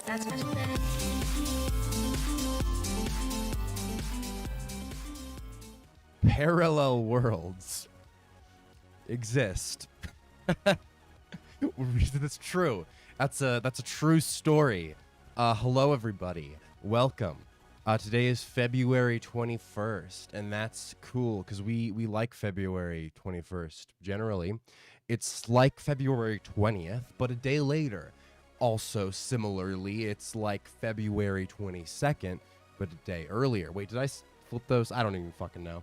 That's much better. Parallel worlds exist. That's true. That's a true story. Hello everybody. Welcome. Today is February 21st, and that's cool because we like February 21st generally. It's like February 20th, but a day later. Also, similarly, it's like February 22nd, but a day earlier. Wait, did I flip those? I don't even fucking know.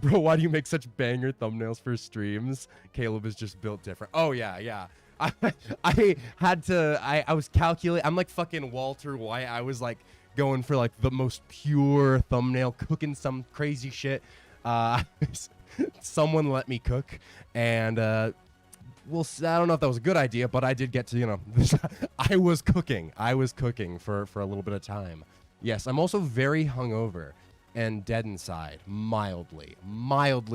Bro, why do you make such banger thumbnails for streams? Caleb is just built different. Oh, yeah. I was calculating. I'm like fucking Walter White. I was like going for like the most pure thumbnail, cooking some crazy shit. Someone let me cook, and I don't know if that was a good idea, but I did get to, you know, I was cooking for a little bit of time. Yes, I'm also very hungover and dead inside, mildly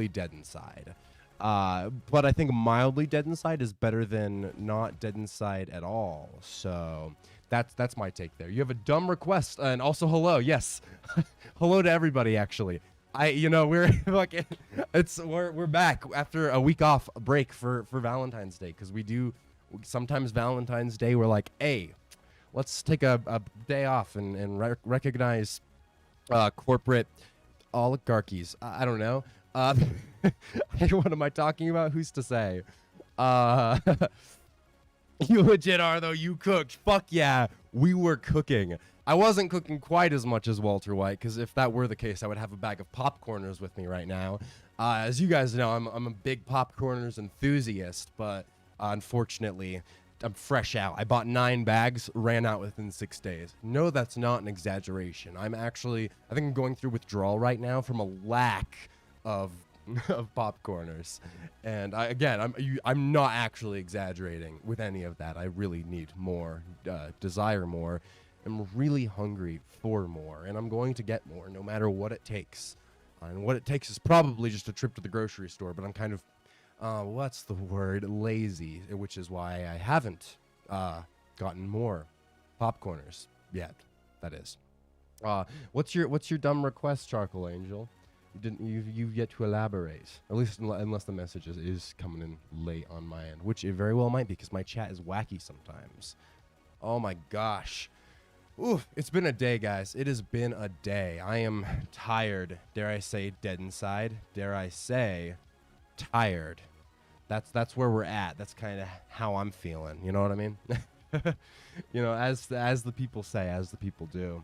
dead inside. But I think mildly dead inside is better than not dead inside at all. So that's my take there. You have a dumb request, and also hello. Yes, hello to everybody. Actually, we're fucking, we're back after a week off break for Valentine's Day, because we do sometimes Valentine's Day we're like, hey, let's take a day off and recognize corporate oligarchies. I don't know. What am I talking about? Who's to say? You legit are, though. You cooked. Fuck yeah. We were cooking. I wasn't cooking quite as much as Walter White, because if that were the case, I would have a bag of popcorners with me right now. As you guys know, I'm a big popcorners enthusiast, but unfortunately, I'm fresh out. I bought 9 bags, ran out within 6 days. No, that's not an exaggeration. I think I'm going through withdrawal right now from a lack of popcorners. And I'm not actually exaggerating with any of that. I really need more, desire more. I'm really hungry for more, and I'm going to get more no matter what it takes. And what it takes is probably just a trip to the grocery store, but I'm kind of what's the word? Lazy, which is why I haven't gotten more popcorners yet. That is. What's your dumb request, Charcoal Angel? You've yet to elaborate. At least unless the message is coming in late on my end, which it very well might be, because my chat is wacky sometimes. Oh my gosh. Ooh, it's been a day, guys. It has been a day. I am tired. Dare I say dead inside? Dare I say tired? That's where we're at. That's kind of how I'm feeling. You know what I mean? You know, as the people say, as the people do.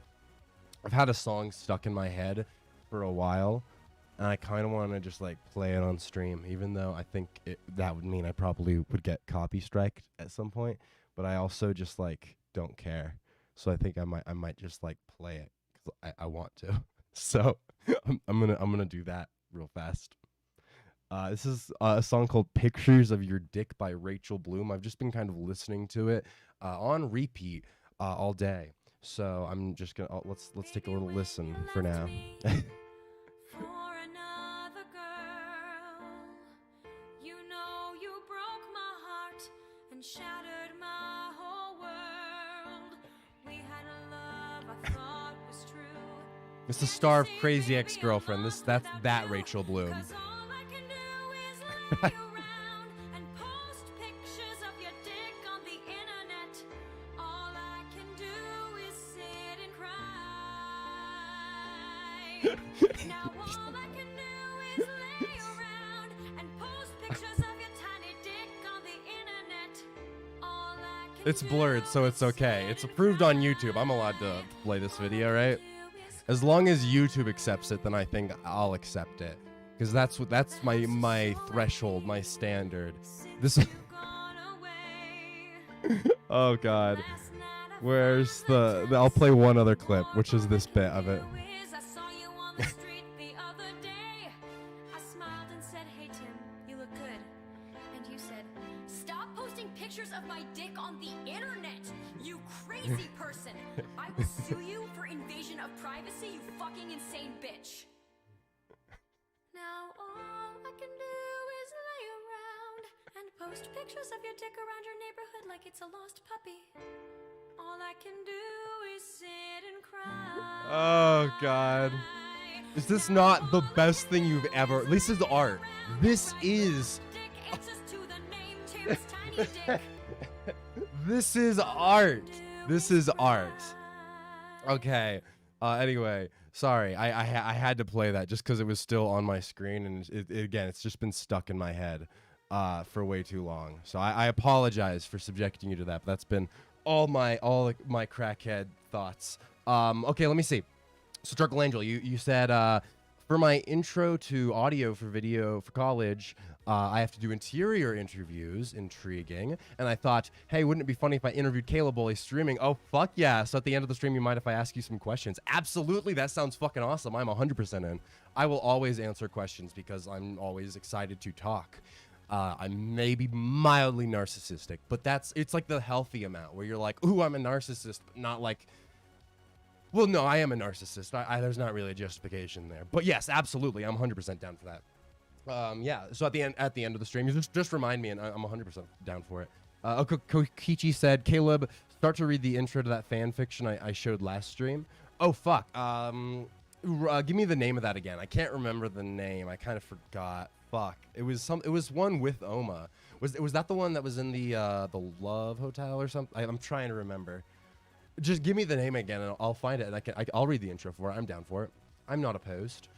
I've had a song stuck in my head for a while, and I kind of want to just like play it on stream, even though I think that would mean I probably would get copy striked at some point. But I also just like don't care. So I think I might just like play it because I want to. So I'm gonna do that real fast. This is a song called "Pictures of Your Dick" by Rachel Bloom. I've just been kind of listening to it on repeat all day. So I'm just gonna let's take a little listen for now. Shattered my whole world. We had a love I thought was true. It's the star of Crazy Ex-Girlfriend. That's that Rachel Bloom. It's blurred, so it's okay. It's approved on YouTube. I'm allowed to play this video, right? As long as YouTube accepts it, then I think I'll accept it, because that's my threshold, my standard. This. Oh God, where's the? I'll play one other clip, which is this bit of it. Of my dick on the internet, you crazy person. I will sue you for invasion of privacy, you fucking insane bitch. Now all I can do is lay around and post pictures of your dick around your neighborhood like it's a lost puppy. All All I can do is sit and cry. Oh God. Is this not the best thing you've ever? This is art. This is. This is art. This is art. Okay. Anyway, sorry. I had to play that just because it was still on my screen, and again, it's just been stuck in my head for way too long. So I apologize for subjecting you to that. But that's been all my crackhead thoughts. Okay, let me see. So 𝐻AÄ, you said for my intro to audio for video for college, I have to do interior interviews. Intriguing. And I thought, hey, wouldn't it be funny if I interviewed 𝐩aÄ while he's streaming? Oh, fuck yeah. So at the end of the stream, you mind if I ask you some questions? Absolutely. That sounds fucking awesome. I'm 100% in. I will always answer questions because I'm always excited to talk. I'm maybe mildly narcissistic, but it's like the healthy amount where you're like, ooh, I'm a narcissist, but not like, well, no, I am a narcissist. There's not really a justification there. But yes, absolutely. I'm 100% down for that. Yeah, so at the end of the stream, you just remind me, and I'm 100% down for it. Kokichi said, 𝐩aÄ, start to read the intro to that fan fiction I showed last stream. Oh, fuck. Give me the name of that again. I can't remember the name. I kind of forgot. Fuck. It was one with 𝐻AÄ. Was that the one that was in the Love Hotel or something? I'm trying to remember. Just give me the name again, and I'll find it, and I'll read the intro for it. I'm down for it. I'm not opposed.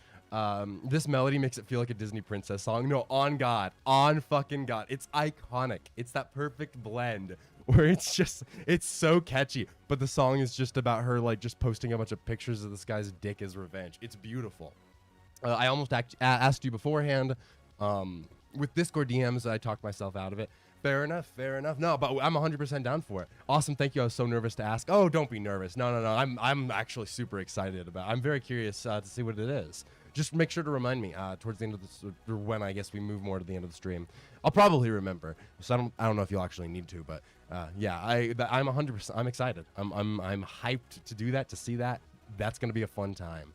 This melody makes it feel like a Disney princess song. No, on God. On fucking God. It's iconic. It's that perfect blend where it's so catchy, but the song is just about her, like, just posting a bunch of pictures of this guy's dick as revenge. It's beautiful. I almost asked you beforehand, with Discord DMs, I talked myself out of it. Fair enough, fair enough. No, but I'm 100% down for it. Awesome, thank you. I was so nervous to ask. Oh, don't be nervous. No. I'm actually super excited about it. I'm very curious to see what it is. Just make sure to remind me towards the end of this, or when I guess we move more to the end of the stream. I'll probably remember. So I don't know if you'll actually need to, but yeah, I'm 100%. I'm excited. I'm hyped to do that, to see that. That's gonna be a fun time.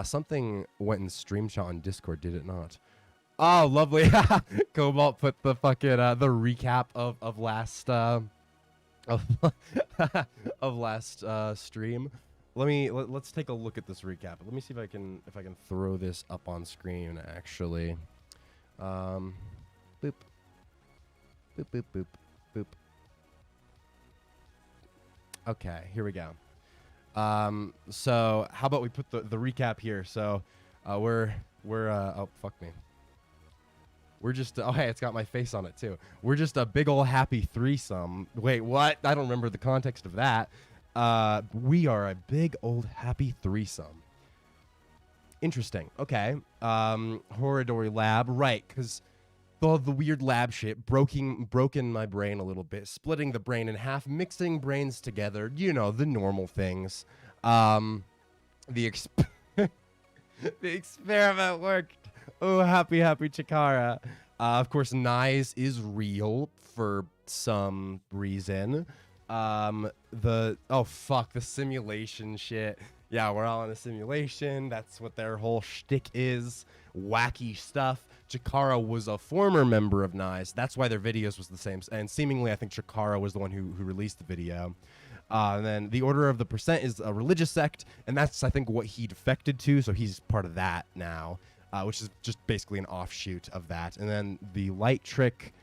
Something went in stream shot on Discord, did it not? Oh, lovely. Cobalt put the fucking the recap of last of last stream. Let's take a look at this recap. Let me see if I can throw this up on screen actually. Boop. Boop boop boop boop. Okay, here we go. So how about we put the recap here? So we're oh, fuck me. We're just, oh, hey, it's got my face on it, too. We're just a big old happy threesome. Wait, what? I don't remember the context of that. We are a big old happy threesome. Interesting. Okay. Horridori lab. Right, because all the weird lab shit broken my brain a little bit. Splitting the brain in half, mixing brains together. You know, the normal things. The experiment worked. Oh, happy Chikara. Of course, Nyes is real for some reason. Oh, fuck, the simulation shit. Yeah, we're all in a simulation. That's what their whole shtick is. Wacky stuff. Chikara was a former member of Nyes. That's why their videos was the same. And seemingly, I think Chikara was the one who released the video. And then the Order of the Percent is a religious sect. And that's, I think, what he defected to. So he's part of that now. Which is just basically an offshoot of that. And then the light trick.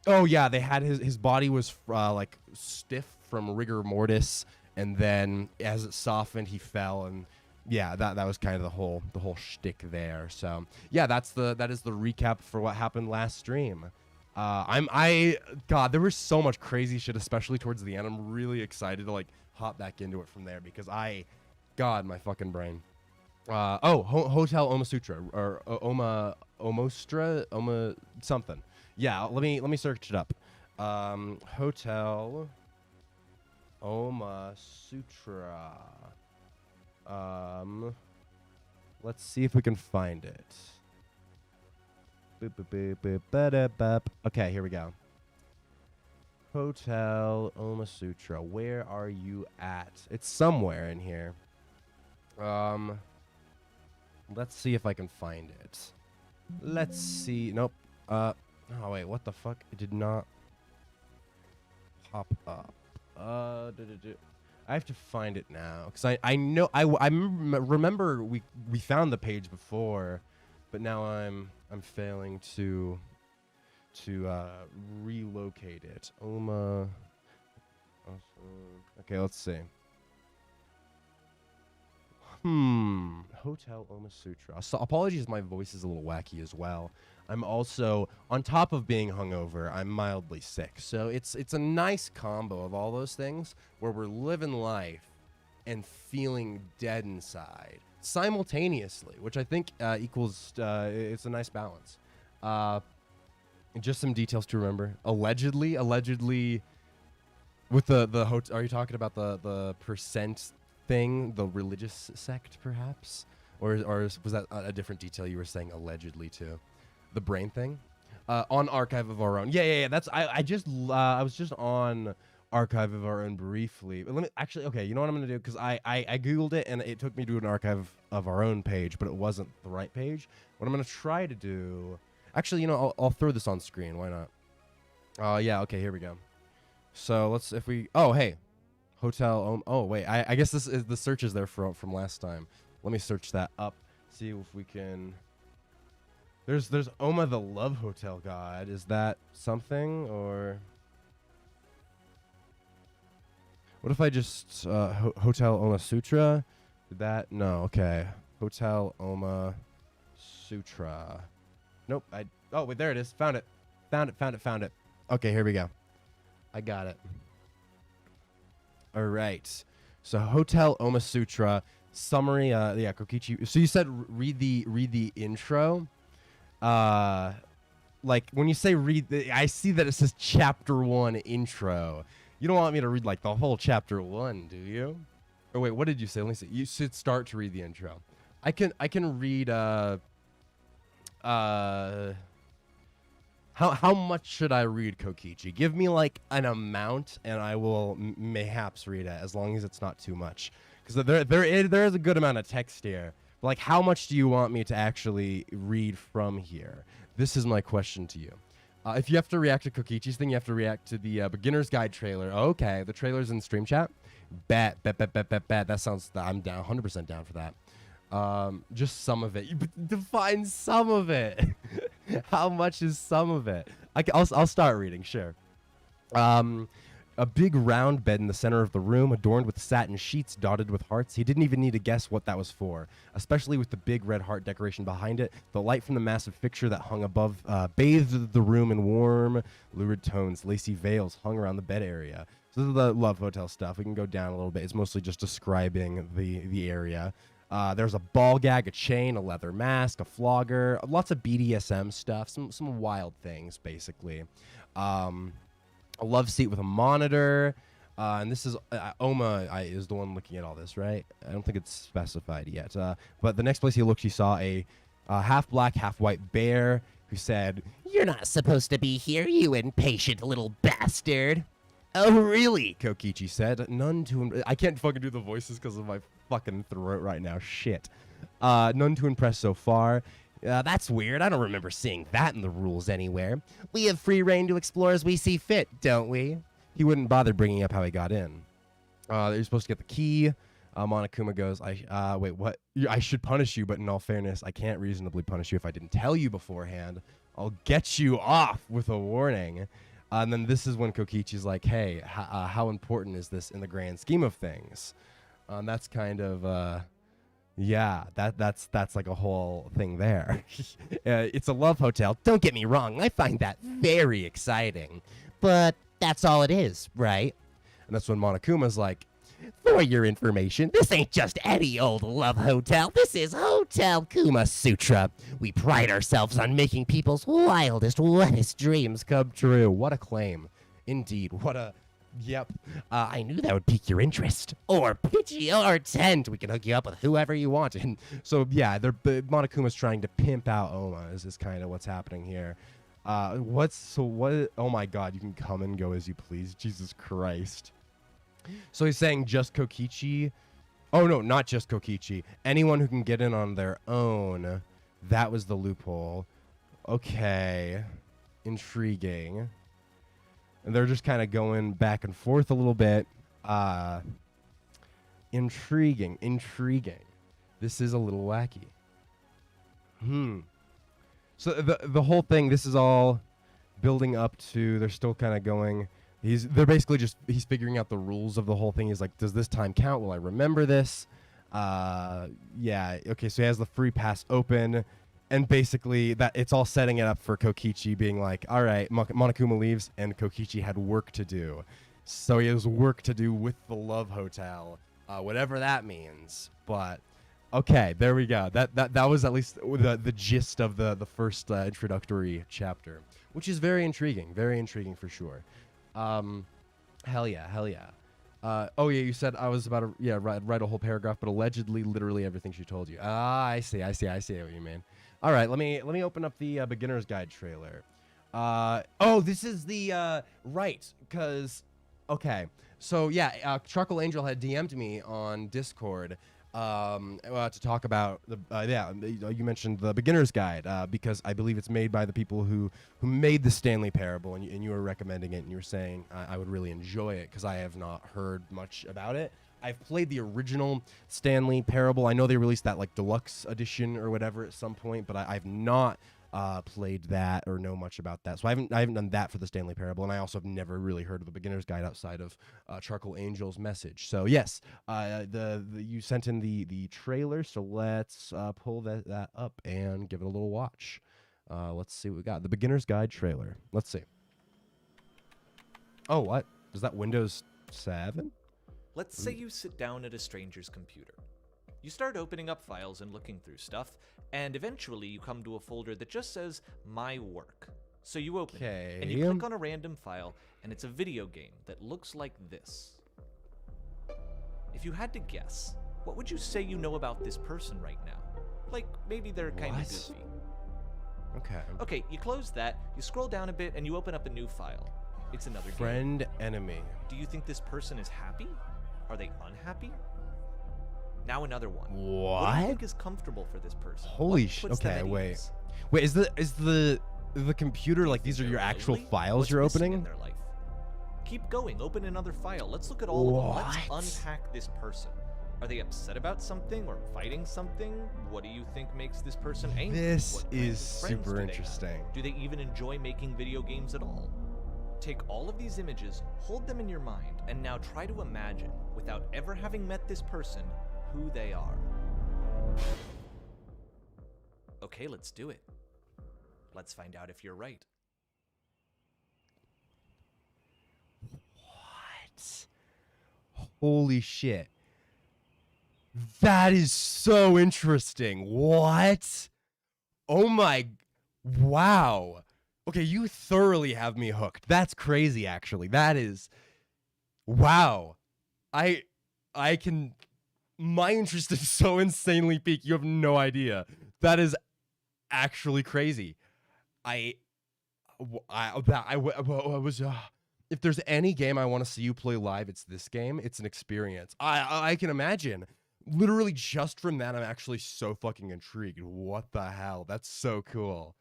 Oh, yeah, they had his body was like stiff from rigor mortis. And then as it softened, he fell. And yeah, that was kind of the whole shtick there. So yeah, that is the recap for what happened last stream. God, there was so much crazy shit, especially towards the end. I'm really excited to like hop back into it from there because God, my fucking brain. Hotel 𝐻AÄ or 𝐻AÄ something. Yeah, let me search it up. Hotel 𝐻AÄ. Let's see if we can find it. Okay, here we go. Hotel 𝐻AÄ. Where are you at? It's somewhere in here. Let's see if I can find it. Let's see. Nope. Oh wait, what the fuck? It did not pop up. I have to find it now because I know remember we found the page before, but now I'm failing to relocate it. Oma. Okay, let's see. Hotel Oma Sutra. So apologies, my voice is a little wacky as well. I'm also, on top of being hungover, I'm mildly sick. So it's a nice combo of all those things where we're living life and feeling dead inside simultaneously, which I think equals, it's a nice balance. Just some details to remember. Allegedly, with the hotel, are you talking about the percent thing, the religious sect, perhaps? Or was that a different detail you were saying allegedly to? The brain thing? On Archive of Our Own. Yeah. That's I was just on Archive of Our Own briefly. But let me actually, okay, you know what I'm gonna do? Because I Googled it and it took me to an Archive of Our Own page, but it wasn't the right page. What I'm gonna try to do, actually, you know, I'll throw this on screen. Why not? Yeah, okay, here we go. So let's, if we, oh, hey, Hotel, oh, wait, I guess this is, the search is there from last time. Let me search that up, see if we can, there's Oma the Love Hotel God. Is that something, or what if I just, Hotel Oma Sutra? Did that, no, okay. Hotel Oma Sutra. Nope, oh, wait, there it is, found it. Found it. Okay, here we go. I got it. All right. So Hotel Oma Sutra summary. Yeah, Kokichi. So you said read the intro. Like when you say read, I see that it says chapter 1 intro. You don't want me to read like the whole chapter 1, do you? Or wait, what did you say? Let me see. You should start to read the intro. I can read. How much should I read, Kokichi? Give me like an amount, and I will mayhaps read it, as long as it's not too much. Because there is a good amount of text here. But like, how much do you want me to actually read from here? This is my question to you. If you have to react to Kokichi's thing, you have to react to the beginner's guide trailer. Okay, the trailer's in stream chat. Bet. That sounds. I'm down, 100% down for that. Just some of it. You define some of it. How much is some of it? I'll start reading, sure. A big round bed in the center of the room, adorned with satin sheets dotted with hearts. He didn't even need to guess what that was for, especially with the big red heart decoration behind it. The light from the massive fixture that hung above bathed the room in warm, lurid tones. Lacy veils hung around the bed area. So this is the Love Hotel stuff. We can go down a little bit. It's mostly just describing the area. There's a ball gag, a chain, a leather mask, a flogger, lots of BDSM stuff, some wild things, basically. A love seat with a monitor, and this is Oma is the one looking at all this, right? I don't think it's specified yet. But the next place he looked, he saw a half black, half white bear who said, "You're not supposed to be here, you impatient little bastard." "Oh, really?" Kokichi said. None to I can't fucking do the voices because of my fucking throat right now. Shit. None to impress so far. That's weird. I don't remember seeing that in the rules anywhere. We have free reign to explore as we see fit, don't we? He wouldn't bother bringing up how he got in. You're supposed to get the key. Monokuma goes, wait, what? I should punish you, but in all fairness, I can't reasonably punish you if I didn't tell you beforehand. I'll get you off with a warning. And then this is when Kokichi's like, hey, how important is this in the grand scheme of things? That's kind of, yeah, that's like a whole thing there. It's a love hotel. Don't get me wrong. I find that very exciting. But that's all it is, right? And that's when Monokuma's like, for your information, this ain't just any old love hotel. This is Hotel Kuma Sutra. We pride ourselves on making people's wildest, wettest dreams come true. What a claim. Indeed, what a... Yep. I knew that would pique your interest. Or pitch your tent. We can hook you up with whoever you want. And so, yeah, Monokuma's trying to pimp out Oma. Is kind of what's happening here. Oh my god, you can come and go as you please. Jesus Christ. So he's saying just Kokichi. Oh, no, not just Kokichi. Anyone who can get in on their own. That was the loophole. Okay. Intriguing. And they're just kind of going back and forth a little bit. Intriguing. Intriguing. This is a little wacky. So the whole thing, this is all building up to, they're still kind of going, he's figuring out the rules of the whole thing. He's like, does this time count? Will I remember this? Yeah, okay, so he has the free pass open, and basically that it's all setting it up for Kokichi being like, all right, Monokuma leaves, and Kokichi had work to do. So he has work to do with the Love Hotel, whatever that means. But okay, there we go. That was at least the gist of the first introductory chapter, which is very intriguing for sure. Hell yeah. Oh yeah, you said I was about to write a whole paragraph, but allegedly, literally everything she told you. Ah, I see what you mean. All right, let me open up the beginner's guide trailer. Oh, this is the right, because okay, so yeah, Charcoal Angel had DM'd me on Discord to talk about the you mentioned the beginner's guide because I believe it's made by the people who made the Stanley Parable, and you were recommending it, and you were saying I would really enjoy it because I have not heard much about it. I've played the original Stanley Parable. I know they released that like deluxe edition or whatever at some point, but I've not played that or know much about that. So I haven't done that for the Stanley Parable, and I also have never really heard of the beginner's guide outside of Charcoal Angel's message. So yes, you sent in the trailer, so let's pull that up and give it a little watch. Let's see what we got. The beginner's guide trailer. Let's see. Oh, what? Is that Windows 7? Let's say you sit down at a stranger's computer. You start opening up files and looking through stuff, and eventually you come to a folder that just says My Work. So you open it, and you click on a random file, and it's a video game that looks like this. If you had to guess, what would you say you know about this person right now? Like, maybe they're kind of goofy. Okay, you close that, you scroll down a bit, and you open up a new file. It's another game. Friend, enemy. Do you think this person is happy? Are they unhappy? Now another one. What do you think is comfortable for this person? Holy shit. Okay, wait. Is the computer like these are your actual files you're opening? In their life? Keep going. Open another file. Let's look at all of them. Let's unpack this person. Are they upset about something or fighting something? What do you think makes this person angry? This is super interesting. Do they even enjoy making video games at all? Take all of these images, hold them in your mind, and now try to imagine, without ever having met this person, who they are. Okay, let's do it. Let's find out if you're right. What? Holy shit. That is so interesting. What? Oh my... Wow. Okay, you thoroughly have me hooked. That's crazy, actually. That is... Wow. I can... My interest is so insanely peaked. You have no idea. That is actually crazy. I was... if there's any game I want to see you play live, it's this game. It's an experience. I can imagine. Literally just from that, I'm actually so fucking intrigued. What the hell? That's so cool.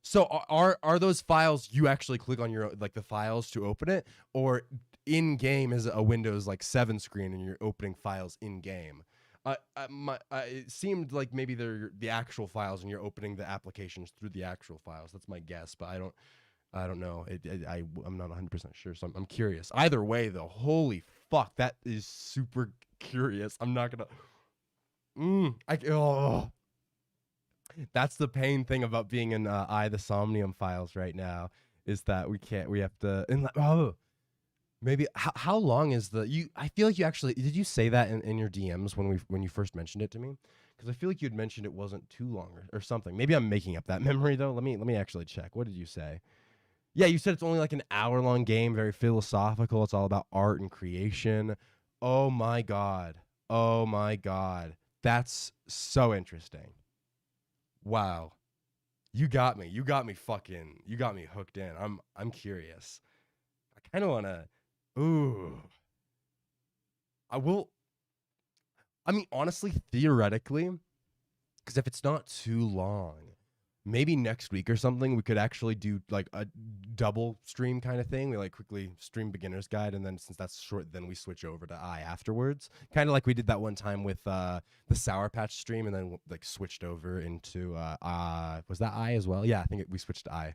So are those files you actually click on your like the files to open it, or in game is a Windows like 7 screen and you're opening files in game? It seemed like maybe they're the actual files and you're opening the applications through the actual files. That's my guess, but I don't know. I'm not 100% sure, so I'm curious. Either way, though, holy fuck, that is super curious. I'm not gonna. That's the pain thing about being in the SOMNIUM files right now, is that we have to. Maybe how long is I feel like you actually did you say that in your DMs when you first mentioned it to me? Because I feel like you had mentioned it wasn't too long or something. Maybe I'm making up that memory though. Let me actually check. What did you say? Yeah, you said it's only like an hour-long game, very philosophical. It's all about art and creation. Oh my god. Oh my god. That's so interesting. Wow. You got me. You got me hooked in. I'm curious. I kind of want to I mean, honestly, theoretically, because if it's not too long, maybe next week or something we could actually do like a double stream kind of thing. We like quickly stream beginner's guide, and then since that's short, then we switch over to I afterwards. Kind of like we did that one time with the Sour Patch stream, and then like switched over into was that I as well? Yeah, I think we switched to I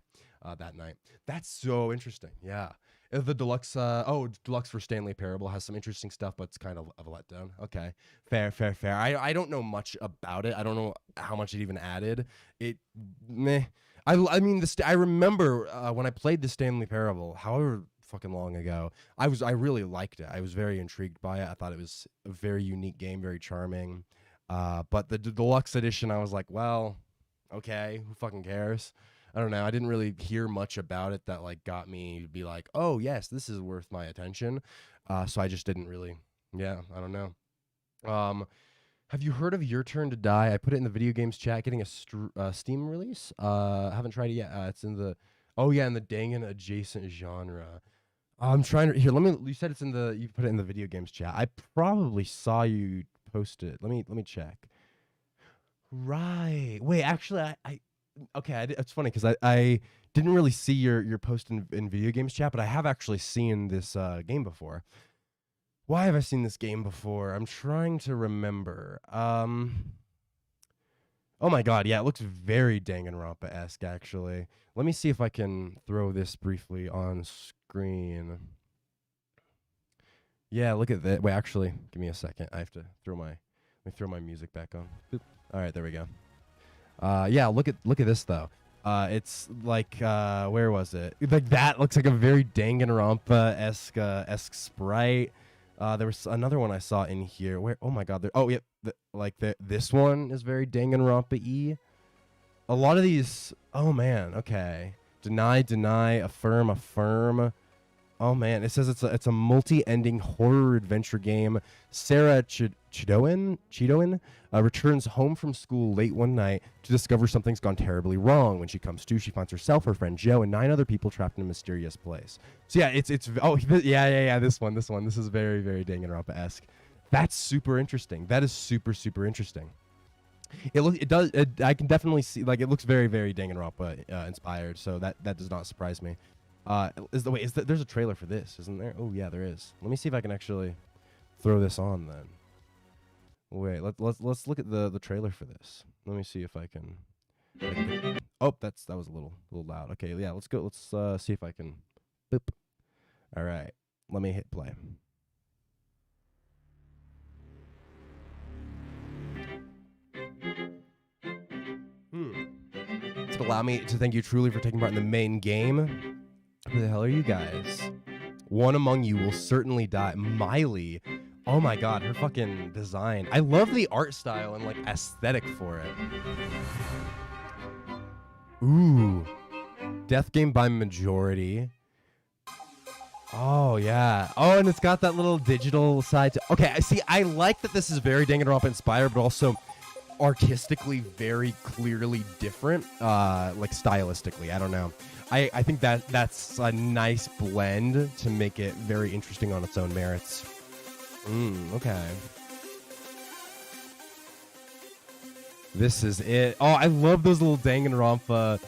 that night. That's so interesting. Yeah. The deluxe, deluxe for Stanley Parable has some interesting stuff, but it's kind of a letdown. Okay, fair. I don't know much about it. I don't know how much it even added. Meh. I mean, I remember when I played the Stanley Parable, however fucking long ago, I really liked it. I was very intrigued by it. I thought it was a very unique game, very charming. But the deluxe edition, I was like, well, okay, who fucking cares? I don't know. I didn't really hear much about it that like got me to be like, oh yes, this is worth my attention. So I just didn't really. Yeah, I don't know. Have you heard of Your Turn to Die? I put it in the video games chat. Getting a Steam release. I haven't tried it yet. It's in the in the Dangan adjacent genre. I'm trying to here. You said it's in the. You put it in the video games chat. I probably saw you post it. Let me check. Right. Wait. Actually, okay, it's funny because I didn't really see your post in video games chat, but I have actually seen this game before. Why have I seen this game before? I'm trying to remember. Oh my god, yeah, it looks very Danganronpa-esque, actually. Let me see if I can throw this briefly on screen. Yeah, look at that. Wait, actually, give me a second. I have to throw my music back on. Boop. All right, there we go. Yeah, look at this though. It's like where was it? Like that looks like a very Danganronpa-esque sprite. There was another one I saw in here. Where? Oh my god! This one is very Danganronpa-y. A lot of these. Oh man. Okay. Deny. Affirm. Oh man, it says it's a multi-ending horror adventure game. Sarah Chidoin returns home from school late one night to discover something's gone terribly wrong. When she comes to, she finds herself, her friend Joe, and 9 other people trapped in a mysterious place. So yeah, it's this one. This is very, very Danganronpa-esque. That's super interesting. That is super, super interesting. I can definitely see, like, it looks very, very Danganronpa inspired. So that does not surprise me. There's a trailer for this, isn't there? Oh yeah, there is. Let me see if I can actually throw this on then. Wait, let's look at the trailer for this. Let me see if I can. Oh, that was a little loud. Okay, yeah, let's go. Let's see if I can. Boop. All right, let me hit play. Allow me to thank you truly for taking part in the main game. Who the hell are you guys? One among you will certainly die. Miley. Oh my god, her fucking design. I love the art style and like aesthetic for it. Ooh. Death game by majority. Oh yeah. Oh, and it's got that little digital side to. Okay, I see. I like that this is very Danganronpa inspired, but also artistically very clearly different, like stylistically. I don't know. I think that's a nice blend to make it very interesting on its own merits. Okay. This is it. Oh, I love those little Danganronpa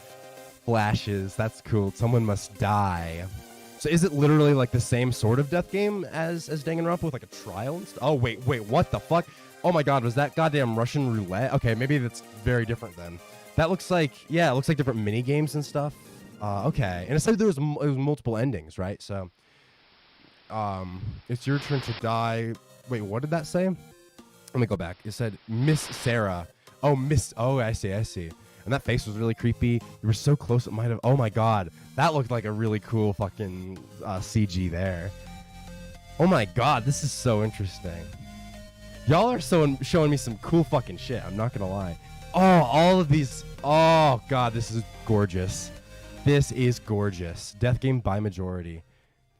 flashes. That's cool. Someone must die. So is it literally like the same sort of death game as Danganronpa with like a trial and stuff? Oh, wait, what the fuck? Oh my god, was that goddamn Russian roulette? Okay, maybe that's very different then. That looks like, yeah, it looks like different mini games and stuff. Okay, and it said there was multiple endings, right? So, it's your turn to die. Wait, what did that say? Let me go back. It said Miss Sarah. Oh, I see. And that face was really creepy. You were so close, it might have. Oh my god, that looked like a really cool fucking CG there. Oh my god, this is so interesting. Y'all are showing me some cool fucking shit. I'm not gonna lie. Oh, all of these. Oh god, this is gorgeous. This is gorgeous. Death game by majority.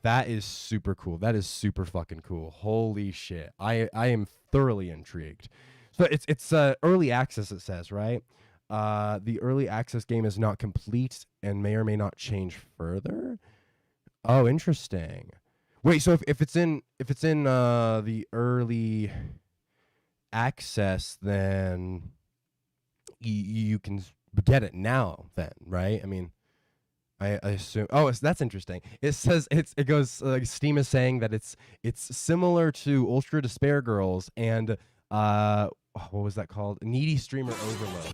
That is super cool. That is super fucking cool. Holy shit. I am thoroughly intrigued. So it's early access, it says, right? The early access game is not complete and may or may not change further. Oh, interesting. Wait, so if it's in the early access, then you can get it now then, right? I mean, I assume. Oh, that's interesting. It says it goes like Steam is saying that it's similar to Ultra Despair Girls and what was that called? Needy Streamer Overload.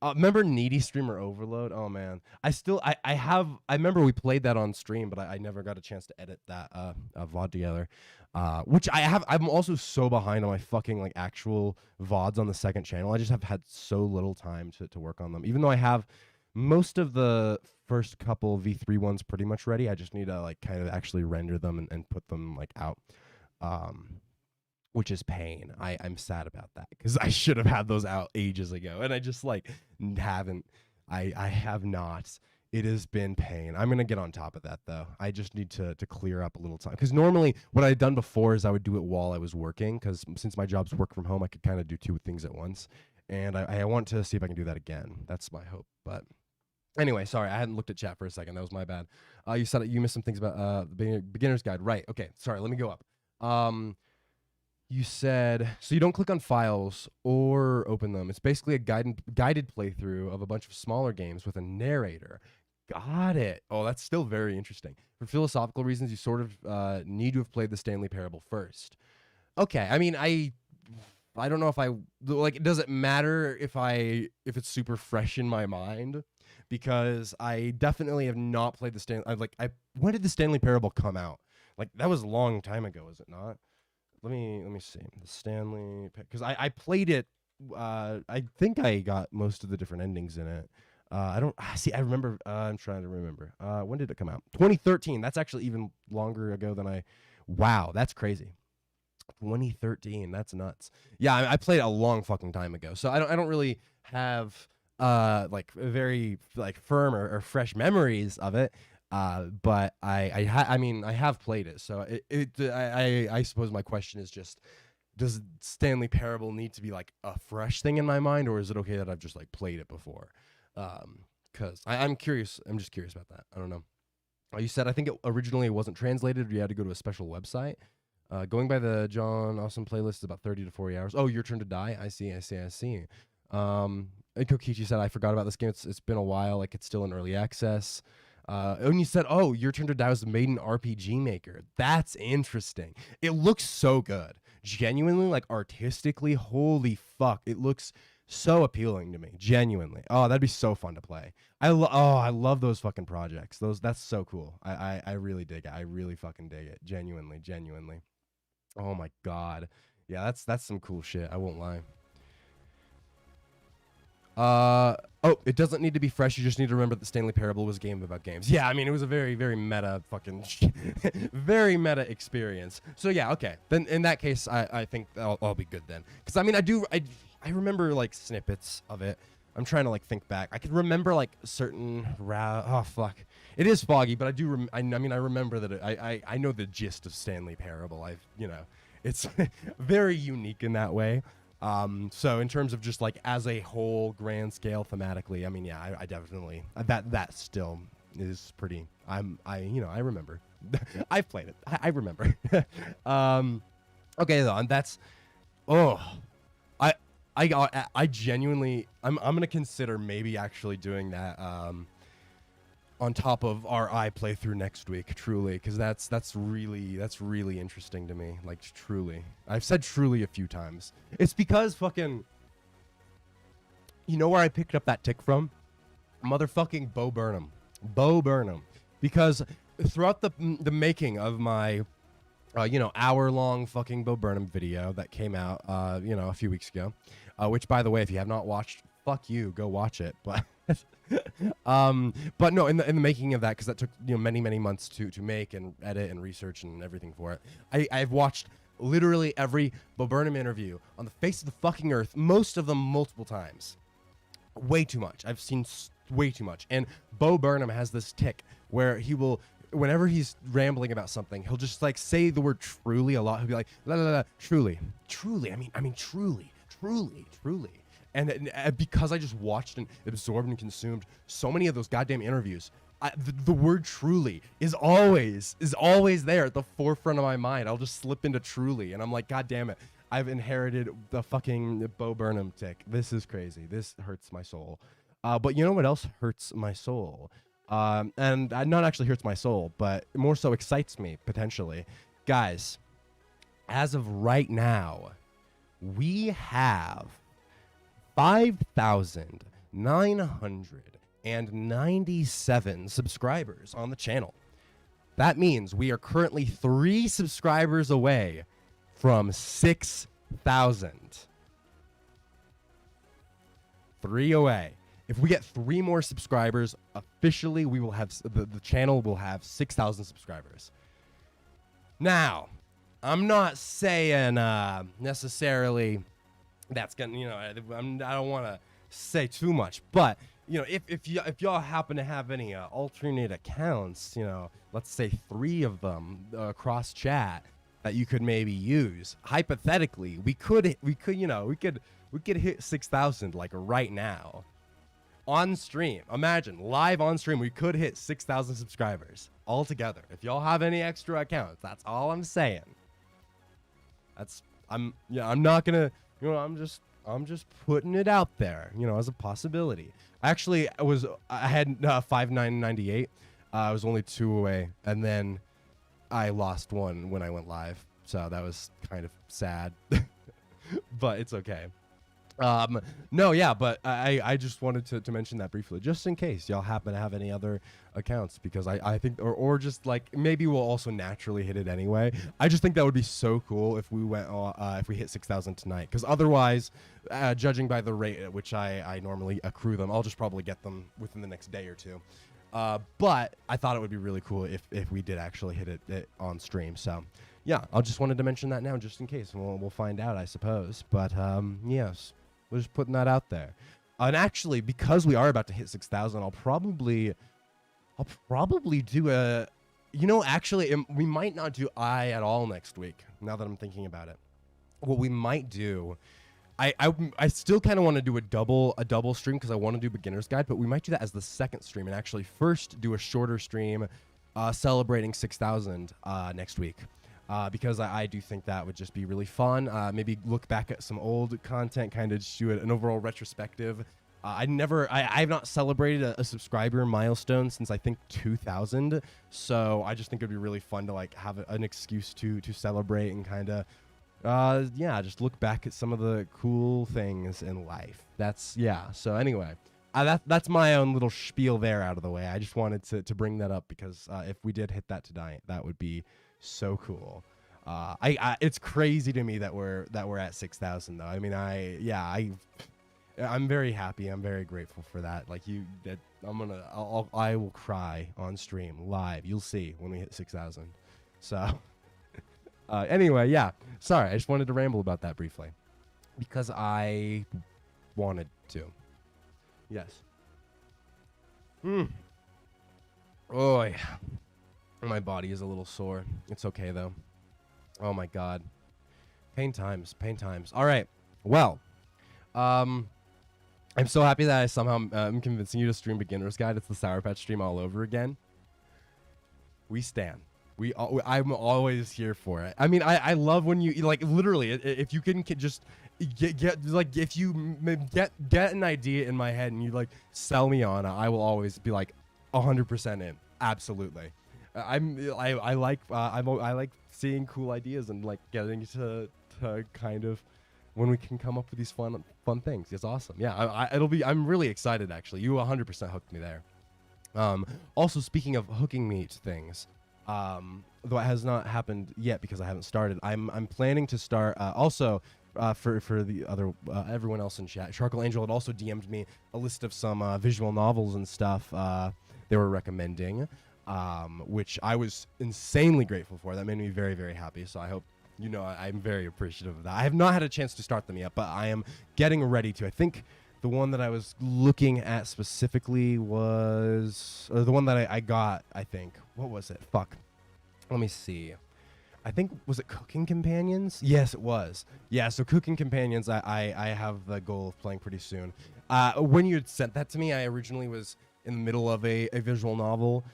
Remember Needy Streamer Overload? Oh man, I remember we played that on stream, but I never got a chance to edit that VOD together. Which I'm also so behind on my fucking like actual VODs on the second channel. I just have had so little time to work on them. Even though I have most of the first couple V3 ones pretty much ready, I just need to like kind of actually render them and put them like out. Which is pain. I'm sad about that because I should have had those out ages ago, and I just like haven't. I have not. It has been pain. I'm gonna get on top of that though. I just need to clear up a little time because normally what I'd done before is I would do it while I was working because since my job's work from home, I could kind of do two things at once, and I want to see if I can do that again. That's my hope. But anyway, sorry, I hadn't looked at chat for a second. That was my bad. You said you missed some things about the beginner's guide, right? Okay, sorry. Let me go up. You said, so you don't click on files or open them. It's basically a guided playthrough of a bunch of smaller games with a narrator. Got it. Oh, that's still very interesting. For philosophical reasons, you sort of need to have played the Stanley Parable first. Okay, I mean, I don't know if like, does it matter if it's super fresh in my mind? Because I definitely have not played the Stanley, when did the Stanley Parable come out? Like, that was a long time ago, is it not? Let me see. The Stanley, because I played it. I think I got most of the different endings in it. I don't see. I remember. I'm trying to remember. When did it come out? 2013. That's actually even longer ago than I. Wow, that's crazy. 2013. That's nuts. Yeah, I played it a long fucking time ago. So I don't really have like very like firm or fresh memories of it. But I mean, I have played it, so I suppose my question is just, does Stanley Parable need to be like a fresh thing in my mind, or is it okay that I've just like played it before? Cause I'm curious. I'm just curious about that. I don't know. You said I think originally it wasn't translated, or you had to go to a special website. Going by the John Awesome playlist is about 30 to 40 hours. Oh, Your Turn to Die. I see. And Kokichi said I forgot about this game. It's been a while. Like it's still in early access. And you said, oh, Your Turn to Die was made in RPG Maker. That's interesting. It looks so good. Genuinely, like artistically, holy fuck. It looks so appealing to me. Genuinely. Oh, that'd be so fun to play. I love those fucking projects. That's so cool. I really dig it. I really fucking dig it. Genuinely. Oh my God. Yeah, that's some cool shit. I won't lie. Oh, it doesn't need to be fresh. You just need to remember that Stanley Parable was a game about games. Yeah, I mean, it was a very, very meta fucking, very meta experience. So yeah, okay. Then in that case, I think I'll be good then. Because I mean, I remember like snippets of it. I'm trying to like think back. I could remember like certain oh fuck. It is foggy, but I do. I mean, I remember that. I know the gist of Stanley Parable. It's very unique in that way. So in terms of just like as a whole grand scale thematically, I mean, yeah, I definitely that still is pretty. I remember. I've played it. I remember. Okay though, and that's I genuinely I'm gonna consider maybe actually doing that on top of our playthrough next week, truly, because that's really interesting to me. Like truly, I've said truly a few times. It's because fucking, you know where I picked up that tick from? Motherfucking Bo Burnham, because throughout the making of my hour-long fucking Bo Burnham video that came out a few weeks ago, which by the way, if you have not watched, fuck you, go watch it. But but no, in the making of that, because that took many months to make and edit and research and everything for it, I've watched literally every Bo Burnham interview on the face of the fucking earth, most of them multiple times. Way too much. I've seen way too much. And Bo Burnham has this tick where he will, whenever he's rambling about something, he'll just like say the word truly a lot. He'll be like, la la la, truly, I mean, truly. And because I just watched and absorbed and consumed so many of those goddamn interviews, the word truly is always there at the forefront of my mind. I'll just slip into truly, and I'm like, God damn it, I've inherited the fucking Bo Burnham tick. This is crazy. This hurts my soul. But you know what else hurts my soul? And not actually hurts my soul, but more so excites me, potentially. Guys, as of right now, we have 5,997 subscribers on the channel. That means we are currently 3 subscribers away from 6,000. 3 away. If we get 3 more subscribers, officially we will have the channel will have 6,000 subscribers. Now, I'm not saying necessarily that's gonna, you know, I don't want to say too much, but you know, if y'all happen to have any alternate accounts, you know, let's say 3 of them across chat that you could maybe use, hypothetically, we could hit 6,000 like right now. On stream, imagine live on stream, we could hit 6,000 subscribers all together. If y'all have any extra accounts, that's all I'm saying. I'm not gonna, you know, I'm just putting it out there, you know, as a possibility. Actually, I had 5,998. I was only 2 away, and then I lost 1 when I went live, so that was kind of sad, but it's okay. No, yeah, but I just wanted to mention that briefly, just in case y'all happen to have any other accounts, because I think, or just like, maybe we'll also naturally hit it anyway. I just think that would be so cool if we went, if we hit 6,000 tonight, because otherwise, judging by the rate at which I normally accrue them, I'll just probably get them within the next day or 2. But I thought it would be really cool if we did actually hit it on stream. So yeah, I just wanted to mention that now, just in case, and we'll find out, I suppose. But yes. We're just putting that out there. And actually, because we are about to hit 6,000, I'll probably do a, you know, actually, we might not do I at all next week, now that I'm thinking about it. What we might do, I still kind of want to do a double stream, because I want to do beginner's guide, but we might do that as the second stream, and actually first do a shorter stream celebrating 6,000 next week. Because I do think that would just be really fun. Maybe look back at some old content, kind of just do an overall retrospective. I've not celebrated a subscriber milestone since I think 2000. So I just think it'd be really fun to like have an excuse to celebrate and kind of, yeah, just look back at some of the cool things in life. So anyway, that's my own little spiel there out of the way. I just wanted to bring that up because if we did hit that tonight, that would be so cool. It's crazy to me that we're at 6,000 though. I mean, I'm very happy. I'm very grateful for that. Like I will cry on stream live. You'll see when we hit 6,000. So anyway, yeah. Sorry, I just wanted to ramble about that briefly because I wanted to. Yes. Oh yeah. My body is a little sore. It's okay, though. Oh, my God. Pain times. Pain times. All right. Well, I'm so happy that I somehow am convincing you to stream Beginner's Guide. It's the Sour Patch stream all over again. We stand. I'm always here for it. I mean, I love when you, like, literally, if you can just get like, if you get an idea in my head and you, like, sell me on it, I will always be, like, 100% in. Absolutely. I like seeing cool ideas and like getting to kind of when we can come up with these fun things. It's awesome. Yeah, I'm really excited actually. You 100% hooked me there. Also speaking of hooking me to things, though it has not happened yet because I haven't started. I'm planning to start also for the other everyone else in chat. Sharkle Angel had also DM'd me a list of some visual novels and stuff they were recommending. Which I was insanely grateful for. That made me very, very happy. So I hope, you know, I'm very appreciative of that. I have not had a chance to start them yet, but I am getting ready to. I think the one that I was looking at specifically was, or the one that I got, I think. What was it? Fuck. Let me see. I think, was it Cooking Companions? Yes, it was. Yeah, so Cooking Companions, I have the goal of playing pretty soon. When you had sent that to me, I originally was in the middle of a visual novel.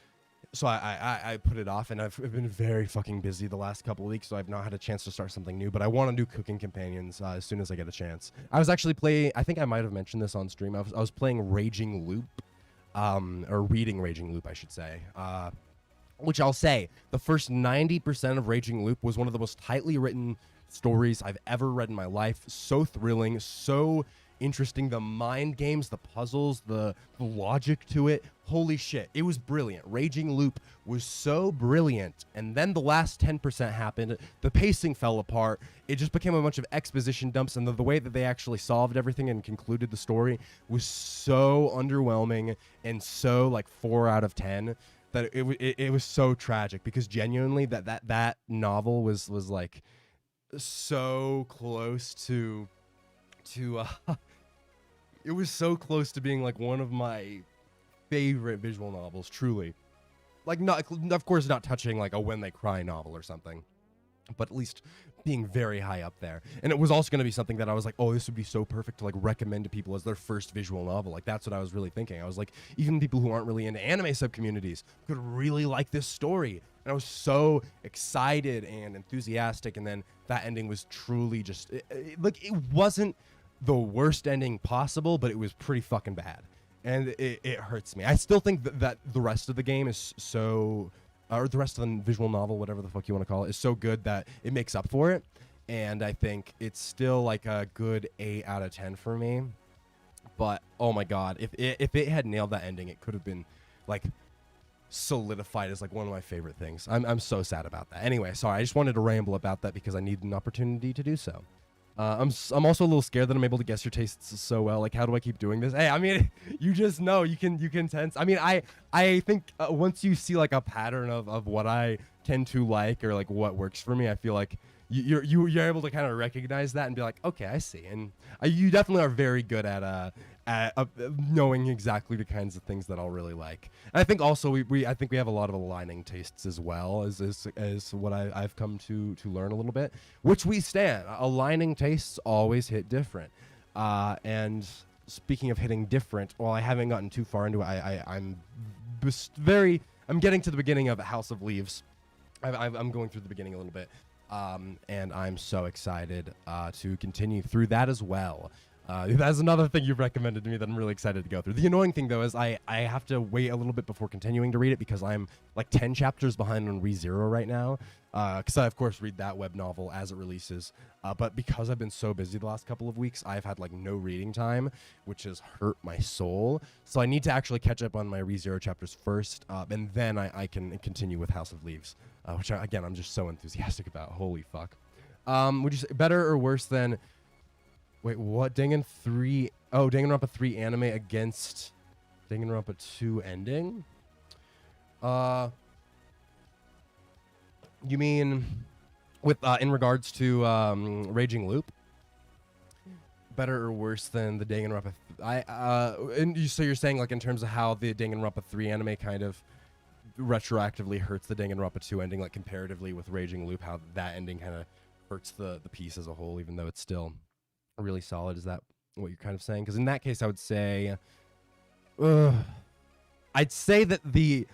so I put it off, and I've been very fucking busy the last couple of weeks, so I've not had a chance to start something new, but I want to do Cooking Companions as soon as I get a chance. I was actually playing, I think I might have mentioned this on stream, I was playing 𝐻aրջᵃ𝕝L𝐄𝗈, or reading 𝐻aրջᵃ𝕝L𝐄, I should say, which I'll say, the first 90% of 𝐻aրջᵃ𝕝L𝐄 was one of the most tightly written stories I've ever read in my life. So thrilling, so interesting. The mind games, the puzzles, the logic to it. Holy shit, it was brilliant. 𝐻aրջᵃ𝕝L𝐄 was so brilliant. And then the last 10% happened. The pacing fell apart. It just became a bunch of exposition dumps. And the way that they actually solved everything and concluded the story was so underwhelming and so like 4 out of 10 that it was so tragic, because genuinely that novel was like so close to it was so close to being like one of my favorite visual novels, truly. Like, not, of course, not touching like a When They Cry novel or something, but at least being very high up there. And it was also going to be something that I was like, oh, this would be so perfect to like recommend to people as their first visual novel. Like, that's what I was really thinking. I was like, even people who aren't really into anime sub-communities could really like this story. And I was so excited and enthusiastic. And then that ending was truly just, like, it wasn't the worst ending possible, but it was pretty fucking bad. And it hurts me. I still think that the rest of the game is so, or the rest of the visual novel, whatever the fuck you want to call it, is so good that it makes up for it. And I think it's still like a good 8 out of 10 for me. But oh my god, if it had nailed that ending, it could have been like solidified as like one of my favorite things. I'm so sad about that. Anyway, sorry, I just wanted to ramble about that because I need an opportunity to do so. I'm also a little scared that I'm able to guess your tastes so well. Like, how do I keep doing this? Hey, I mean, you just know you can sense. I mean, I think once you see like a pattern of what I tend to like or like what works for me, I feel like you're able to kind of recognize that and be like, okay, I see. And you definitely are very good at knowing exactly the kinds of things that I'll really like. And I think also I think we have a lot of aligning tastes as well as what I've come to learn a little bit, which we stand. Aligning tastes always hit different. And speaking of hitting different, while I haven't gotten too far into it, I'm getting to the beginning of House of Leaves. I'm going through the beginning a little bit. And I'm so excited to continue through that as well. That's another thing you've recommended to me that I'm really excited to go through. The annoying thing, though, is I have to wait a little bit before continuing to read it because I'm like 10 chapters behind on 𝐻Zero right now. Because I, of course, read that web novel as it releases. But because I've been so busy the last couple of weeks, I've had like no reading time, which has hurt my soul. So I need to actually catch up on my 𝐻Zero chapters first, and then I can continue with House of Leaves, which, again, I'm just so enthusiastic about. Holy fuck. Would you say better or worse than... Wait, what? Danganronpa 3 anime against Danganronpa 2 ending? You mean with in regards to 𝐻aրջᵃ𝕝L𝐄? Better or worse than the Danganronpa? So you're saying like in terms of how the Danganronpa 3 anime kind of retroactively hurts the Danganronpa 2 ending, like comparatively with 𝐻aրջᵃ𝕝L𝐄, how that ending kind of hurts the piece as a whole, even though it's still really solid. Is that what you're kind of saying? Because in that case, I would say, I'd say that the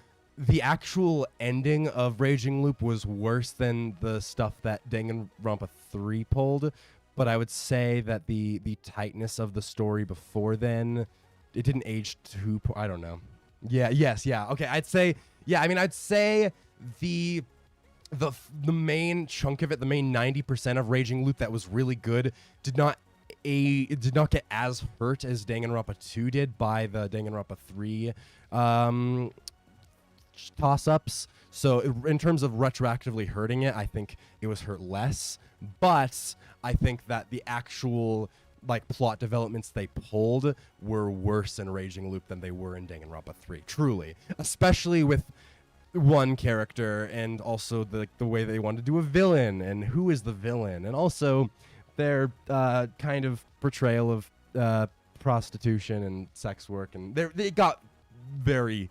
actual ending of 𝐻aրջᵃ𝕝L𝐄 was worse than the stuff that Danganronpa 3 pulled, but I would say that the tightness of the story before then, it didn't age too. I don't know. Yeah. Okay, I'd say I'd say the main chunk of it, the main 90% of 𝐻aրջᵃ𝕝L𝐄 that was really good, did not get as hurt as Danganronpa 2 did by the Danganronpa 3 toss-ups. So in terms of retroactively hurting it, I think it was hurt less. But I think that the actual like plot developments they pulled were worse in 𝐻aրջᵃ𝕝L𝐄 than they were in Danganronpa 3. Truly, especially with one character, and also the way they wanted to do a villain, and who is the villain, and also their kind of portrayal of prostitution and sex work, and they got very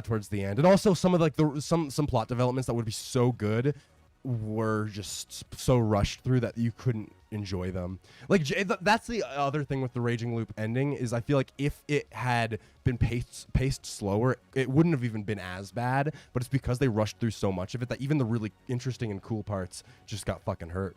towards the end, and also some of like some plot developments that would be so good were just so rushed through that you couldn't enjoy them. Like that's the other thing with the Raging Loop ending is I feel like if it had been paced slower, it wouldn't have even been as bad. But it's because they rushed through so much of it that even the really interesting and cool parts just got fucking hurt.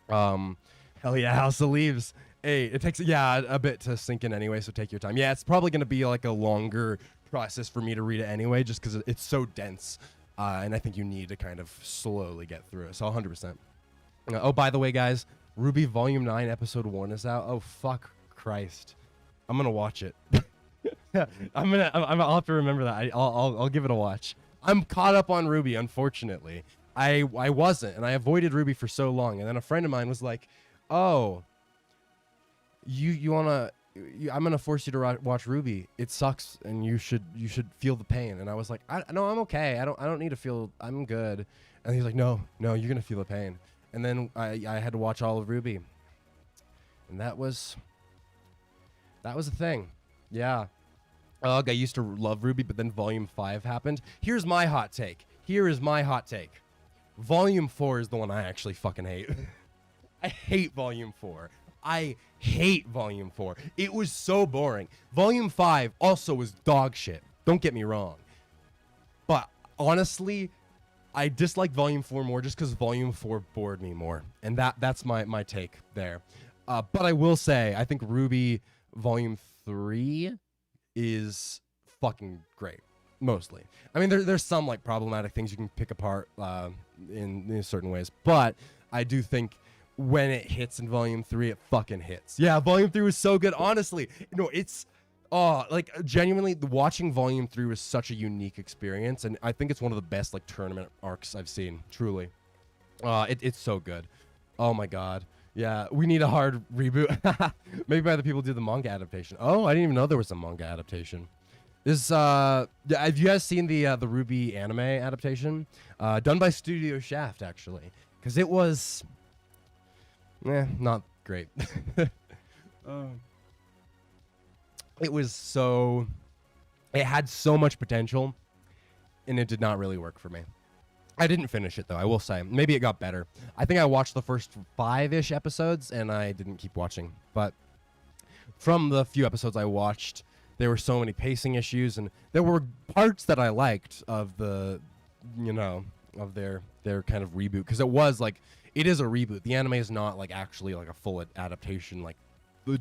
Hell yeah, House of Leaves. Hey, it takes a bit to sink in anyway, so take your time. Yeah, it's probably gonna be like a longer process for me to read it anyway, just because it's so dense, and I think you need to kind of slowly get through it. So 100%. Oh, by the way, guys, Ruby Volume 9 Episode 1 is out. Oh fuck Christ, I'm gonna watch it. I'll have to remember that. I'll give it a watch. I'm caught up on Ruby, unfortunately. I wasn't, and I avoided Ruby for so long, and then a friend of mine was like, "Oh, you wanna? I'm gonna force you to watch Ruby. It sucks, and you should feel the pain." And I was like, "No, I'm okay. I don't need to feel. I'm good." And he's like, "No, you're gonna feel the pain." And then I had to watch all of Ruby, and that was a thing. Yeah. I used to love Ruby, but then Volume 5 happened. Here's my hot take. Volume 4 is the one I actually fucking hate. I hate Volume 4. I hate Volume 4. It was so boring. Volume 5 also was dog shit. Don't get me wrong. But honestly, I dislike Volume 4 more just because Volume 4 bored me more. And that's my take there. But I will say, I think Ruby Volume 3 is fucking great. Mostly. I mean, there's some like problematic things you can pick apart in certain ways. But I do think when it hits in Volume 3, it fucking hits. Yeah, Volume 3 was so good. Honestly, it's like genuinely watching Volume 3 was such a unique experience, and I think it's one of the best like tournament arcs I've seen. Truly, it's so good. Oh my god. Yeah, we need a hard reboot. Maybe by the people who do the manga adaptation. Oh, I didn't even know there was a manga adaptation. This have you guys seen the Ruby anime adaptation? Done by Studio Shaft, actually, because it was not great. It had so much potential, and it did not really work for me. I didn't finish it, though, I will say. Maybe it got better. I think I watched the first 5-ish episodes, and I didn't keep watching. But from the few episodes I watched, there were so many pacing issues, and there were parts that I liked of the, of their kind of reboot. Because it is a reboot. The anime is not, like, actually, like, a full adaptation, like,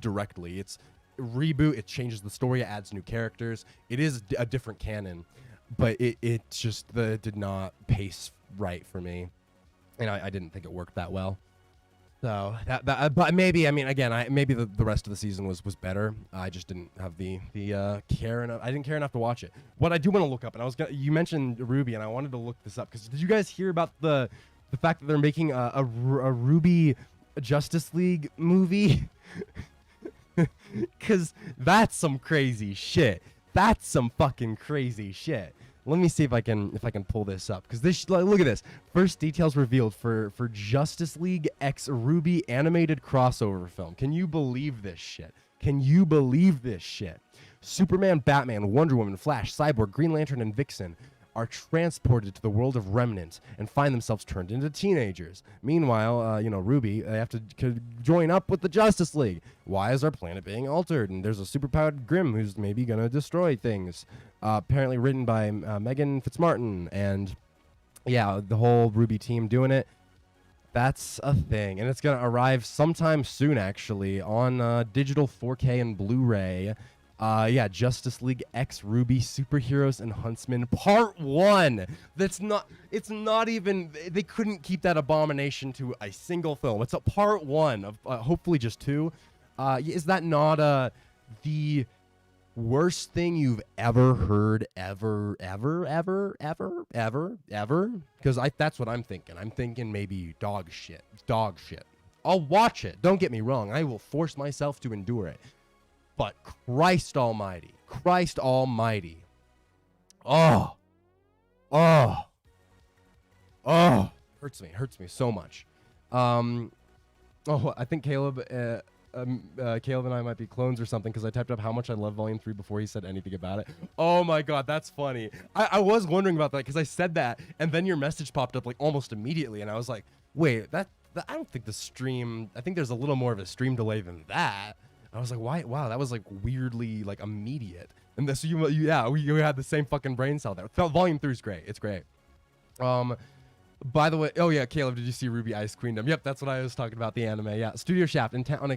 directly. It's a reboot. It changes the story. It adds new characters. It is a different canon. But it just did not pace right for me, and I didn't think it worked that well. So but maybe, I mean, again, maybe the rest of the season was better. I just didn't have the care enough. I didn't care enough to watch it. What I do want to look up, and you mentioned Ruby, and I wanted to look this up because did you guys hear about the fact that they're making a Ruby Justice League movie? Because that's some crazy shit. That's some fucking crazy shit. Let me see if I can pull this up, because this, look at this. First details revealed for Justice League X Ruby animated crossover film. Can you believe this shit? Superman, Batman, Wonder Woman, Flash, Cyborg, Green Lantern, and Vixen are transported to the world of Remnant and find themselves turned into teenagers. Meanwhile, Ruby, they have to join up with the Justice League. Why is our planet being altered? And there's a superpowered Grimm who's maybe gonna destroy things. Apparently written by Megan Fitzmartin, and yeah, the whole Ruby team doing it. That's a thing, and it's gonna arrive sometime soon, actually, on digital 4K and Blu-ray. Justice League X Ruby Superheroes and Huntsmen Part 1. It's not even, they couldn't keep that abomination to a single film. It's a Part 1 of hopefully just 2. Is that not the worst thing you've ever heard ever? Because that's what I'm thinking. I'm thinking maybe dog shit. I'll watch it. Don't get me wrong. I will force myself to endure it. But Christ Almighty. Oh. Hurts me so much. I think Caleb and I might be clones or something, because I typed up how much I love Volume 3 before he said anything about it. Oh my god, that's funny. I was wondering about that, because I said that, and then your message popped up like almost immediately, and I was like, wait, I don't think the stream. I think there's a little more of a stream delay than that. I was like, why? Wow, that was like weirdly like immediate. And this, we had the same fucking brain cell there. Volume 3 is great. It's great. By the way, oh yeah, Caleb, did you see Ruby Ice Queendom? Yep, that's what I was talking about, the anime. Yeah, Studio Shaft, intent on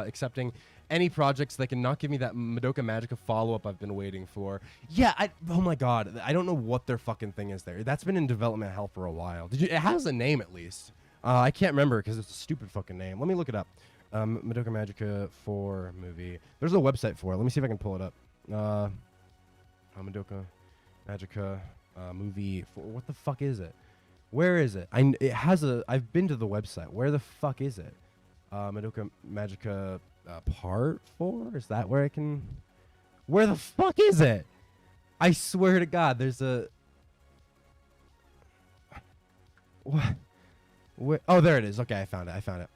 accepting any projects that can not give me that Madoka Magica follow-up I've been waiting for. Yeah, oh my god, I don't know what their fucking thing is there. That's been in development hell for a while. It has a name at least. I can't remember because it's a stupid fucking name. Let me look it up. Madoka Magica 4 movie. There's a website for it. Let me see if I can pull it up. Madoka Magica movie 4. What the fuck is it? Where is it? I've been to the website. Where the fuck is it? Madoka Magica part 4? Is that where I can... Where the fuck is it? I swear to God, there's a... What? Where? Oh, there it is. Okay, I found it.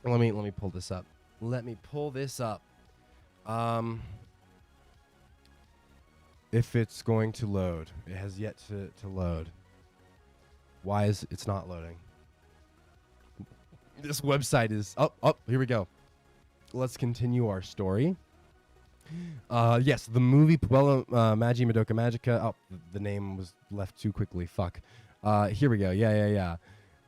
Let me pull this up. If it's going to load. It has yet to load. Why is it's not loading? This website is... Oh, here we go. Let's continue our story. Yes, the movie 𝐸Ⅎ Magi Madoka Magica. Oh, the name was left too quickly. Fuck. Here we go. Yeah.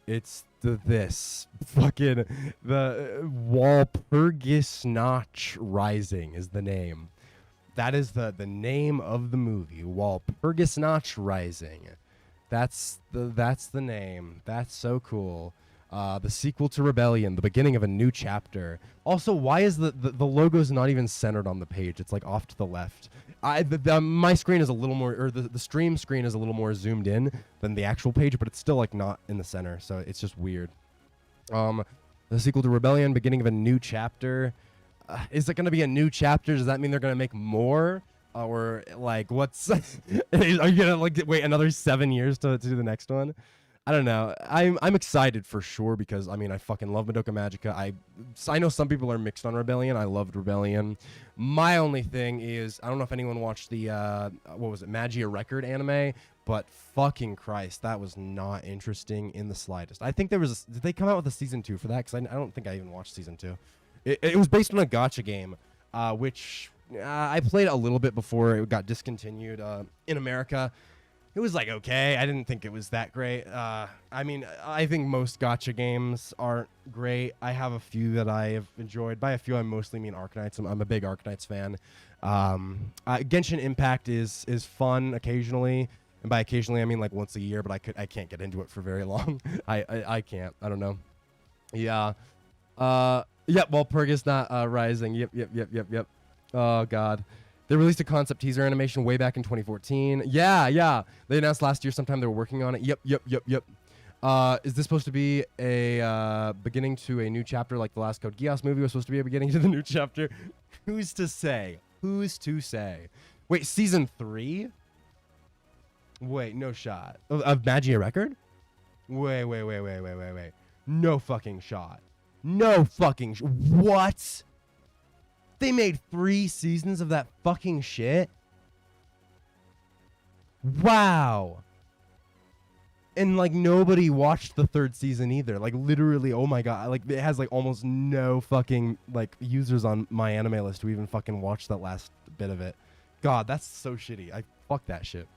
It's the 𝐸alj:HHHHHH is the name. That is the name of the movie. 𝐸alj:HHHHHH. That's the name. That's so cool. The sequel to Rebellion, the beginning of a new chapter. Also, why is the logo's not even centered on the page? It's like off to the left. My screen is a little more, or the stream screen is a little more zoomed in than the actual page, but it's still like not in the center, so it's just weird. The sequel to Rebellion, beginning of a new chapter. Is it going to be a new chapter? Does that mean they're going to make more? Or like, what's... Are you going to like wait another 7 years to do the next one? I don't know. I'm excited for sure because, I mean, I fucking love Madoka Magica. I know some people are mixed on Rebellion. I loved Rebellion. My only thing is, I don't know if anyone watched the, what was it, 𝐻UUHHHHH anime, but fucking Christ, that was not interesting in the slightest. I think there was, did they come out with a season 2 for that? Because I don't think I even watched season 2. It was based on a gacha game, which I played a little bit before it got discontinued in America. It was like, okay, I didn't think it was that great. I mean, I think most gacha games aren't great. I have a few that I have enjoyed. By a few, I mostly mean Arknights. I'm a big Arknights fan. Genshin Impact is fun occasionally. And by occasionally, I mean like once a year, but I can't get into it for very long. I can't. I don't know. Yeah. Yep, 𝐸alj:HHHHH not rising. Yep. Oh, God. They released a concept teaser animation way back in 2014. Yeah. They announced last year sometime they were working on it. Yep. Is this supposed to be a beginning to a new chapter like the last Code Geass movie was supposed to be a beginning to the new chapter? Who's to say? Wait, season 3? Wait, no shot. Of 𝐻UUHHHH? Wait. No fucking shot. What? They made 3 seasons of that fucking shit? Wow. And like nobody watched the 3rd season either. Like literally, oh my God. Like it has like almost no fucking like users on my anime list who even fucking watched that last bit of it. God, that's so shitty. Fuck that shit.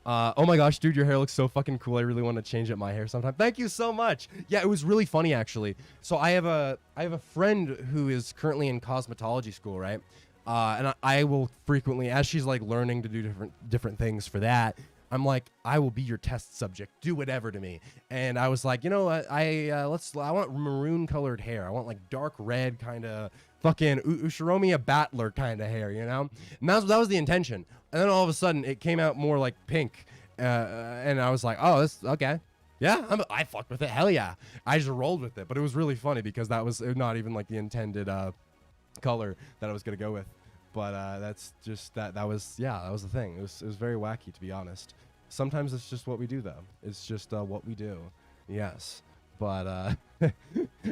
Oh my gosh, dude, your hair looks so fucking cool. I really want to change up my hair sometime. Thank you so much. Yeah, it was really funny actually. So I have a friend who is currently in cosmetology school, right? And I will frequently, as she's like learning to do different things for that, I'm like, I will be your test subject. Do whatever to me. And I was like, you know what? I want maroon colored hair. I want like dark red kind of fucking 𝐻UUHHHHH kind of hair, you know? And that was the intention. And then all of a sudden, it came out more like pink. And I was like, oh, this okay. Yeah, I fucked with it. Hell yeah. I just rolled with it. But it was really funny because that was not even like the intended color that I was going to go with. But that's just, that was the thing. It was very wacky, to be honest. Sometimes it's just what we do, though. It's just what we do. Yes. But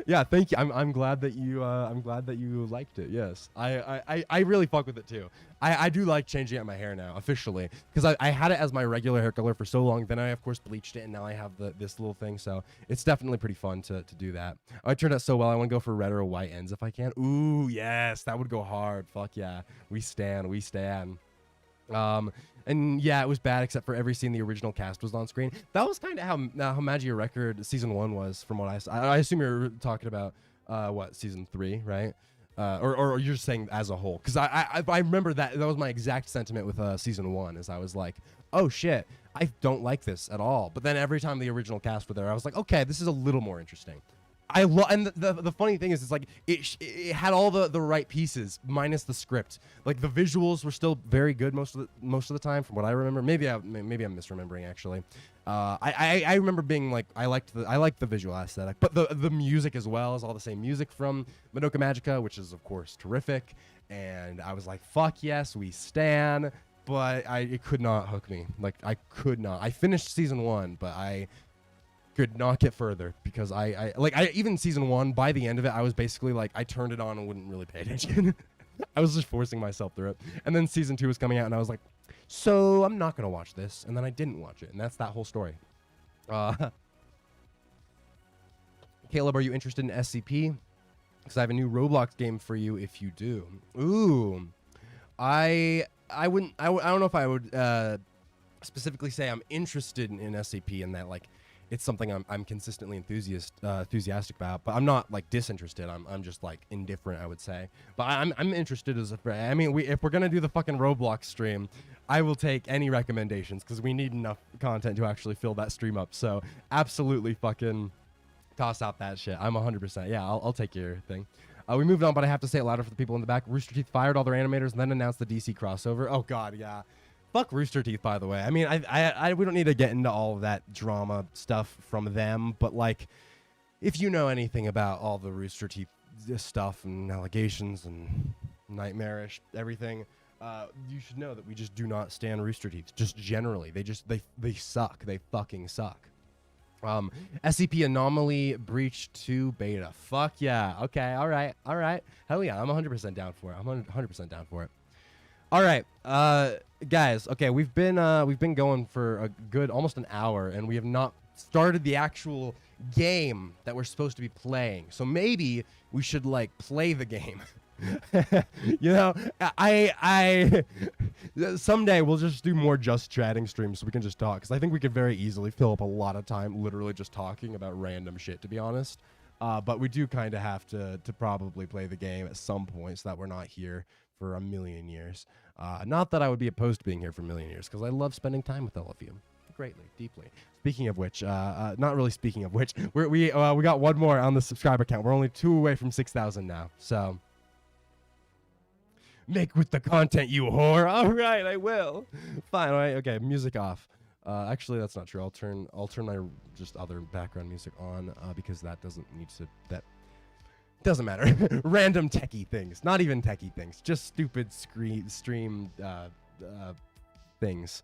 yeah, thank you. I'm glad that you liked it. Yes, I really fuck with it too. I do like changing out my hair now officially, because I had it as my regular hair color for so long. Then I of course bleached it, and now I have this little thing. So it's definitely pretty fun to do that. Oh, it turned out so well. I want to go for red or white ends if I can. Ooh, yes, that would go hard. Fuck yeah, we stan. And yeah, it was bad except for every scene the original cast was on screen. That was kind of how 𝐩aÄdzirecord season 1 was, from what I assume you're talking about what, season 3, right? Or you're saying as a whole, because I remember that was my exact sentiment with season 1, is I was like, oh shit, I don't like this at all. But then every time the original cast were there, I was like, okay, this is a little more interesting. And the funny thing is, it's like it had all the right pieces minus the script. Like the visuals were still very good most of the time, from what I remember. Maybe I'm misremembering actually. I remember being like, I liked the visual aesthetic, but the music as well is all the same music from 𝐻aÄdzirecord 𝐻aÄdzire𝕝L𝐄Ł, which is of course terrific. And I was like, fuck yes, we stan. But it could not hook me. Like I could not. I finished season 1, but I could not get further, because I even season 1, by the end of it, I was basically like, I turned it on and wouldn't really pay attention. I was just forcing myself through it. And then season 2 was coming out, and I was like, so I'm not gonna watch this. And then I didn't watch it, and that's that whole story. Caleb, are you interested in SCP? Because I have a new Roblox game for you if you do. Ooh, I don't know if I would specifically say I'm interested in SCP, in that like it's something I'm consistently enthusiastic about, but I'm not like disinterested. I'm just like indifferent, I would say. But I'm interested as a. I mean, if we're gonna do the fucking Roblox stream, I will take any recommendations, because we need enough content to actually fill that stream up. So absolutely fucking toss out that shit. I'm 100%. Yeah, I'll take your thing. We moved on, but I have to say it louder for the people in the back. Rooster Teeth fired all their animators and then announced the DC crossover. Oh god, yeah. Fuck Rooster Teeth, by the way. I mean, we don't need to get into all of that drama stuff from them, but like, if you know anything about all the Rooster Teeth stuff and allegations and nightmarish everything, you should know that we just do not stand Rooster Teeth. Just generally, they suck. They fucking suck. SCP Anomaly Breach 2 beta. Fuck yeah. Okay. All right. Hell yeah. I'm 100% down for it. I'm 100% down for it. All right, guys. Okay, we've been going for a good almost an hour, and we have not started the actual game that we're supposed to be playing. So maybe we should like play the game. You know, I someday we'll just do more just chatting streams so we can just talk, because I think we could very easily fill up a lot of time literally just talking about random shit, to be honest. But we do kind of have to probably play the game at some point, so that we're not here for a million years. Not that I would be opposed to being here for a million years, because I love spending time with all of you greatly, deeply. Speaking of which, not really speaking of which, we got one more on the subscriber count. We're only 2 away from 6,000 now. So make with the content, you whore. All right, I will. Fine. All right. Okay. Music off. Actually, that's not true. I'll turn my just other background music on, because that doesn't need to. That doesn't matter. Random techie things. Not even techie things. Just stupid stream things.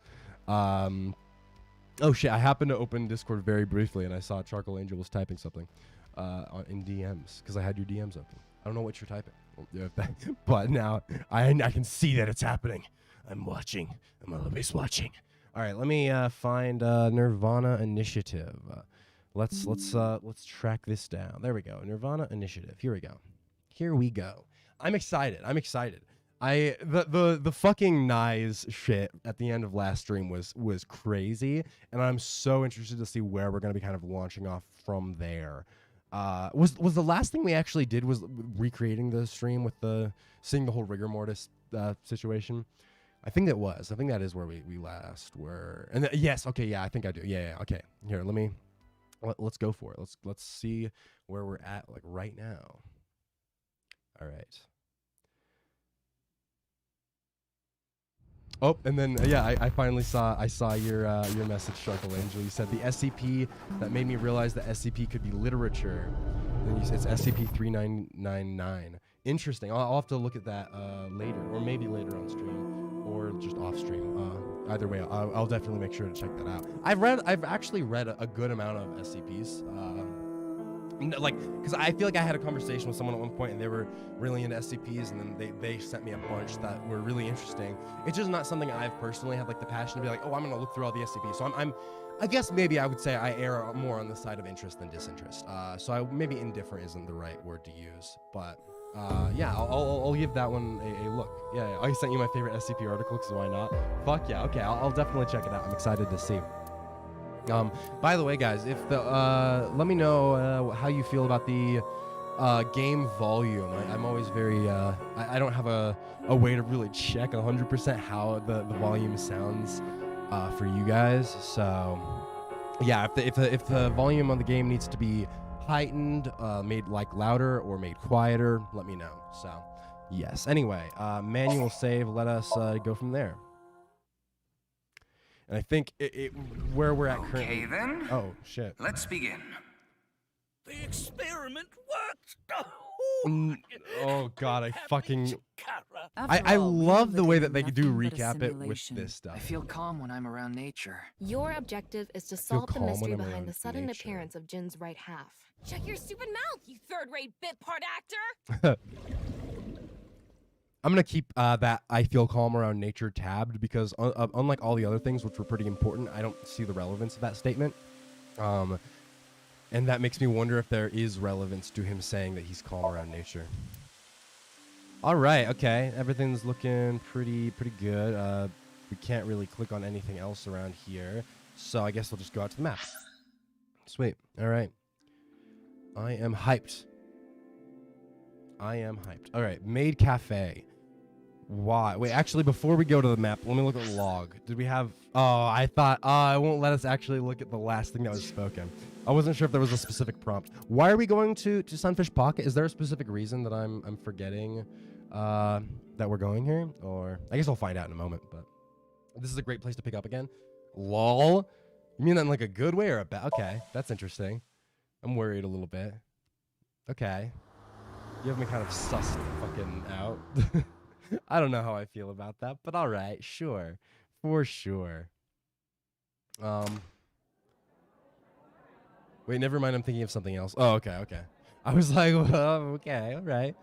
Oh shit! I happened to open Discord very briefly, and I saw Charcoal Angel was typing something in DMs, because I had your DMs open. I don't know what you're typing, but now I can see that it's happening. I'm watching. I'm always watching. All right, let me find nirvanA Initiative. Let's track this down. There we go. nirvanA Initiative. Here we go. I'm excited. The fucking Nyes shit at the end of last stream was crazy, and I'm so interested to see where we're gonna be kind of launching off from there. Was the last thing we actually did was recreating the stream with seeing the whole rigor mortis situation? I think that was. I think that is where we last were. And yes, okay, yeah, I think I do. Yeah, okay. Here, let's go for it. Let's see where we're at like right now. All right. Oh, and then yeah, I finally saw your message, Charcoal Angel. You said the SCP that made me realize that SCP could be literature. And then you said it's SCP-3999. Interesting. I'll have to look at that later, or maybe later on stream, or just off stream. Either way, I'll definitely make sure to check that out. I've actually read a good amount of SCPs. Like, because I feel like I had a conversation with someone at one point and they were really into SCPs, and then they sent me a bunch that were really interesting. It's just not something I've personally had like the passion to be like, oh, I'm gonna look through all the SCPs. So I guess maybe I would say I err more on the side of interest than disinterest. So maybe indifferent isn't the right word to use, but yeah, I'll give that one a look. Yeah, I sent you my favorite SCP article, because why not? Fuck yeah, okay, I'll definitely check it out. I'm excited to see. By the way, guys, if let me know how you feel about the game volume. I'm always very I don't have a way to really check 100% how the volume sounds for you guys. So yeah, if the volume on the game needs to be heightened, made like louder or made quieter, let me know. So yes. Anyway, manual save. Let us go from there. And I think where we're at currently. Okay, then. Oh shit. Let's begin. The experiment worked. Oh god, I fucking. After I all, we love are the way living that they in do nothing but a recap it with simulation. this stuff. I feel calm when I'm around nature. Your objective is to feel solve the calm when mystery I'm behind around the sudden nature. appearance of Jin's right half. Shut your stupid mouth, you third-rate bit part actor! I'm gonna keep that I feel calm around nature tabbed, because unlike all the other things, which were pretty important, I don't see the relevance of that statement. And that makes me wonder if there is relevance to him saying that he's calm around nature. All right, okay, everything's looking pretty good. We can't really click on anything else around here, so I guess we'll just go out to the map. Sweet. All right. I am hyped. All right, Maid Cafe. Why? Wait, actually, before we go to the map, let me look at the log. Did we have... Oh, I thought... it won't let us actually look at the last thing that was spoken. I wasn't sure if there was a specific prompt. Why are we going to Sunfish Pocket? Is there a specific reason that I'm forgetting that we're going here? Or... I guess I'll find out in a moment, but... This is a great place to pick up again. LOL? You mean that in like a good way or a bad? Okay, that's interesting. I'm worried a little bit. Okay. You have me kind of sussed fucking out. I don't know how I feel about that, but all right, sure, for sure. Wait, never mind. I'm thinking of something else. Oh, okay. I was like, well, okay, all right.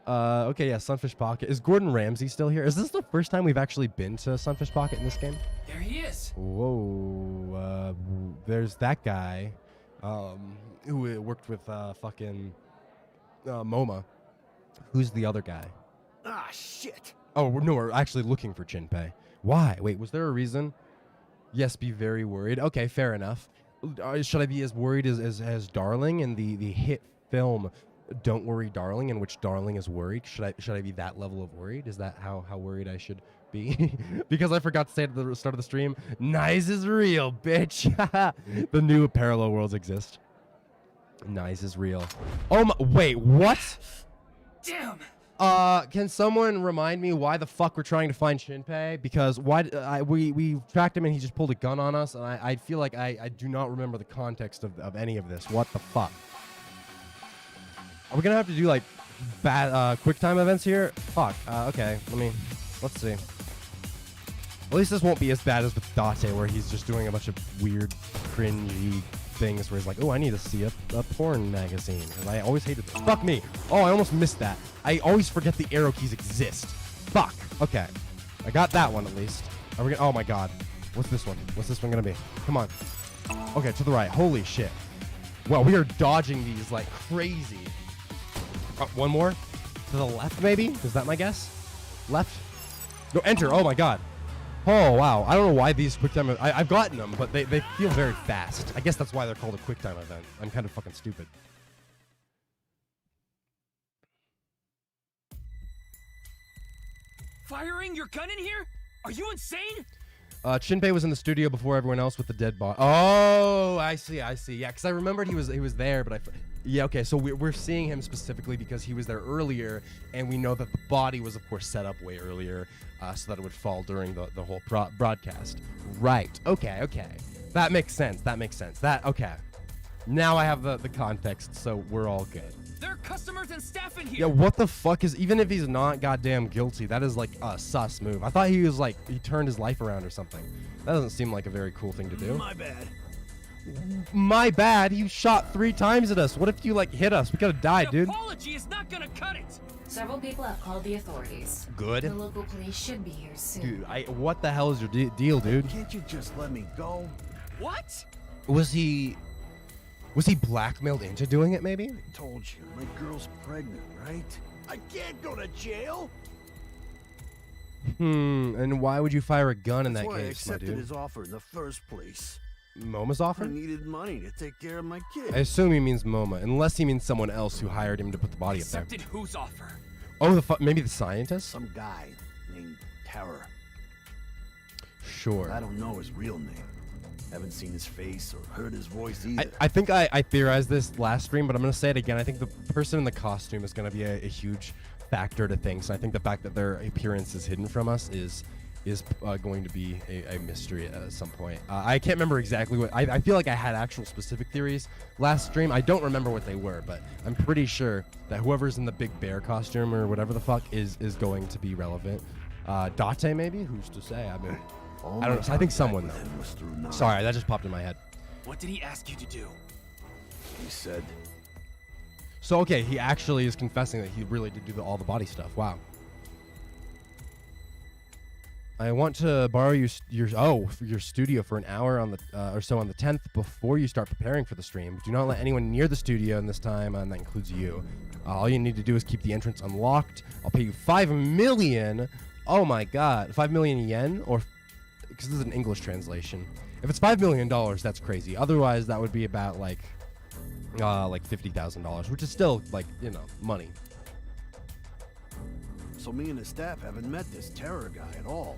Okay, yeah, Sunfish Pocket. Is Gordon Ramsay still here? Is this the first time we've actually been to Sunfish Pocket in this game? There he is. Whoa, there's that guy, who worked with fucking MoMA. Who's the other guy? Ah, shit. Oh, no, we're actually looking for Jinpei. Why? Wait, was there a reason? Yes, be very worried. Okay, fair enough. Should I be as worried as Darling in the hit film Don't Worry Darling, in which Darling is worried? Should I be that level of worried? Is that how worried I should be? Because I forgot to say at the start of the stream, Nice is real, bitch. The new parallel worlds exist. Nice is real. Oh my, wait, what? Damn. Can someone remind me why the fuck we're trying to find Jinpei? Because we tracked him and he just pulled a gun on us, and I feel like I do not remember the context of any of this. What the fuck? Are we gonna have to do like bad quick time events here? Fuck. Okay. Let's see. At least this won't be as bad as with Date, where he's just doing a bunch of weird, cringy things where he's like, oh, I need to see a porn magazine. And I always hated this. Fuck me. Oh, I almost missed that. I always forget the arrow keys exist. Fuck. Okay. I got that one at least. Are we gonna... Oh my god. What's this one? What's this one gonna be? Come on. Okay, to the right. Holy shit. Well, we are dodging these like crazy. One more. To the left, maybe? Is that my guess? Left? No, enter. Oh my god. Oh, wow. I don't know why these quick time... I've gotten them, but they feel very fast. I guess that's why they're called a quick time event. I'm kind of fucking stupid. Firing your gun in here? Are you insane? Jinpei was in the studio before everyone else with the dead body. Oh, I see. Yeah, because I remembered he was there, but yeah, okay, so we're seeing him specifically because he was there earlier, and we know that the body was, of course, set up way earlier, so that it would fall during the whole broadcast. Right. Okay. That makes sense. Okay. Now I have the context, so we're all good. There are customers and staff in here. Yeah, what the fuck is... Even if he's not goddamn guilty, that is like a sus move. I thought he was like... He turned his life around or something. That doesn't seem like a very cool thing to do. My bad. My bad. You shot 3 times at us. What if you like hit us? We could have died, An dude. apology is not gonna cut it. Several people have called the authorities. Good. The local police should be here soon. Dude, what the hell is your deal, dude? Can't you just let me go? What? Was he blackmailed into doing it, maybe? I told you, my girl's pregnant, right? I can't go to jail. And why would you fire a gun in That's that why I case, my accepted dude? his offer in the first place. MoMA's I offer? needed money to take care of my kid. I assume he means MoMA, unless he means someone else who hired him to put the body up there. Accepted whose offer? Oh, maybe the scientist? Some guy named Terror. Sure. I don't know his real name. Haven't seen his face or heard his voice either. I think I theorized this last stream, but I'm going to say it again. I think the person in the costume is going to be a huge factor to things. And I think the fact that their appearance is hidden from us is going to be a mystery at some point. I can't remember exactly what... I feel like I had actual specific theories last stream. I don't remember what they were, but I'm pretty sure that whoever's in the big bear costume or whatever the fuck is going to be relevant. Date, maybe? Who's to say? I mean... I don't know. I think someone, though. Sorry, that just popped in my head. What did he ask you to do? He said... So, okay, he actually is confessing that he really did do all the body stuff. Wow. I want to borrow your studio for an hour on the or so on the 10th before you start preparing for the stream. Do not let anyone near the studio in this time, and that includes you. All you need to do is keep the entrance unlocked. I'll pay you 5 million. Oh my god, 5 million yen, or because this is an English translation. If it's $5 million, that's crazy. Otherwise, that would be about like $50,000, which is still like, you know, money. So me and the staff haven't met this Terror guy at all.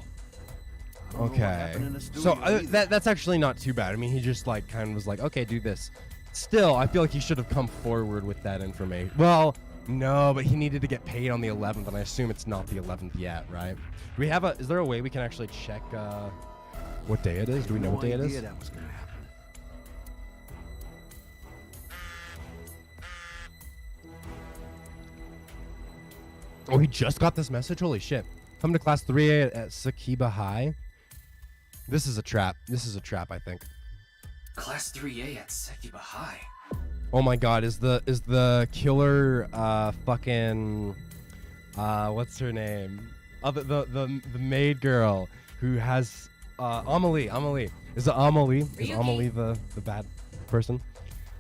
I don't know what Okay. happened in the So studio either. that's actually not too bad. I mean, he just like kind of was like, okay, do this. Still, I feel like he should have come forward with that information. Well, no, but he needed to get paid on the 11th, and I assume it's not the 11th yet, right? Do we have is there a way we can actually check what day it is? Do we know what day it No idea is? that was gonna happen. Oh, he just got this message? Holy shit. Come to class 3A at 𝐸 High. This is a trap. This is a trap, I think. Class 3A at 𝐸 High. Oh my god, is the killer fucking what's her name? Oh, the maid girl who has Amelie. Is it Amelie? Is Amelie the bad person?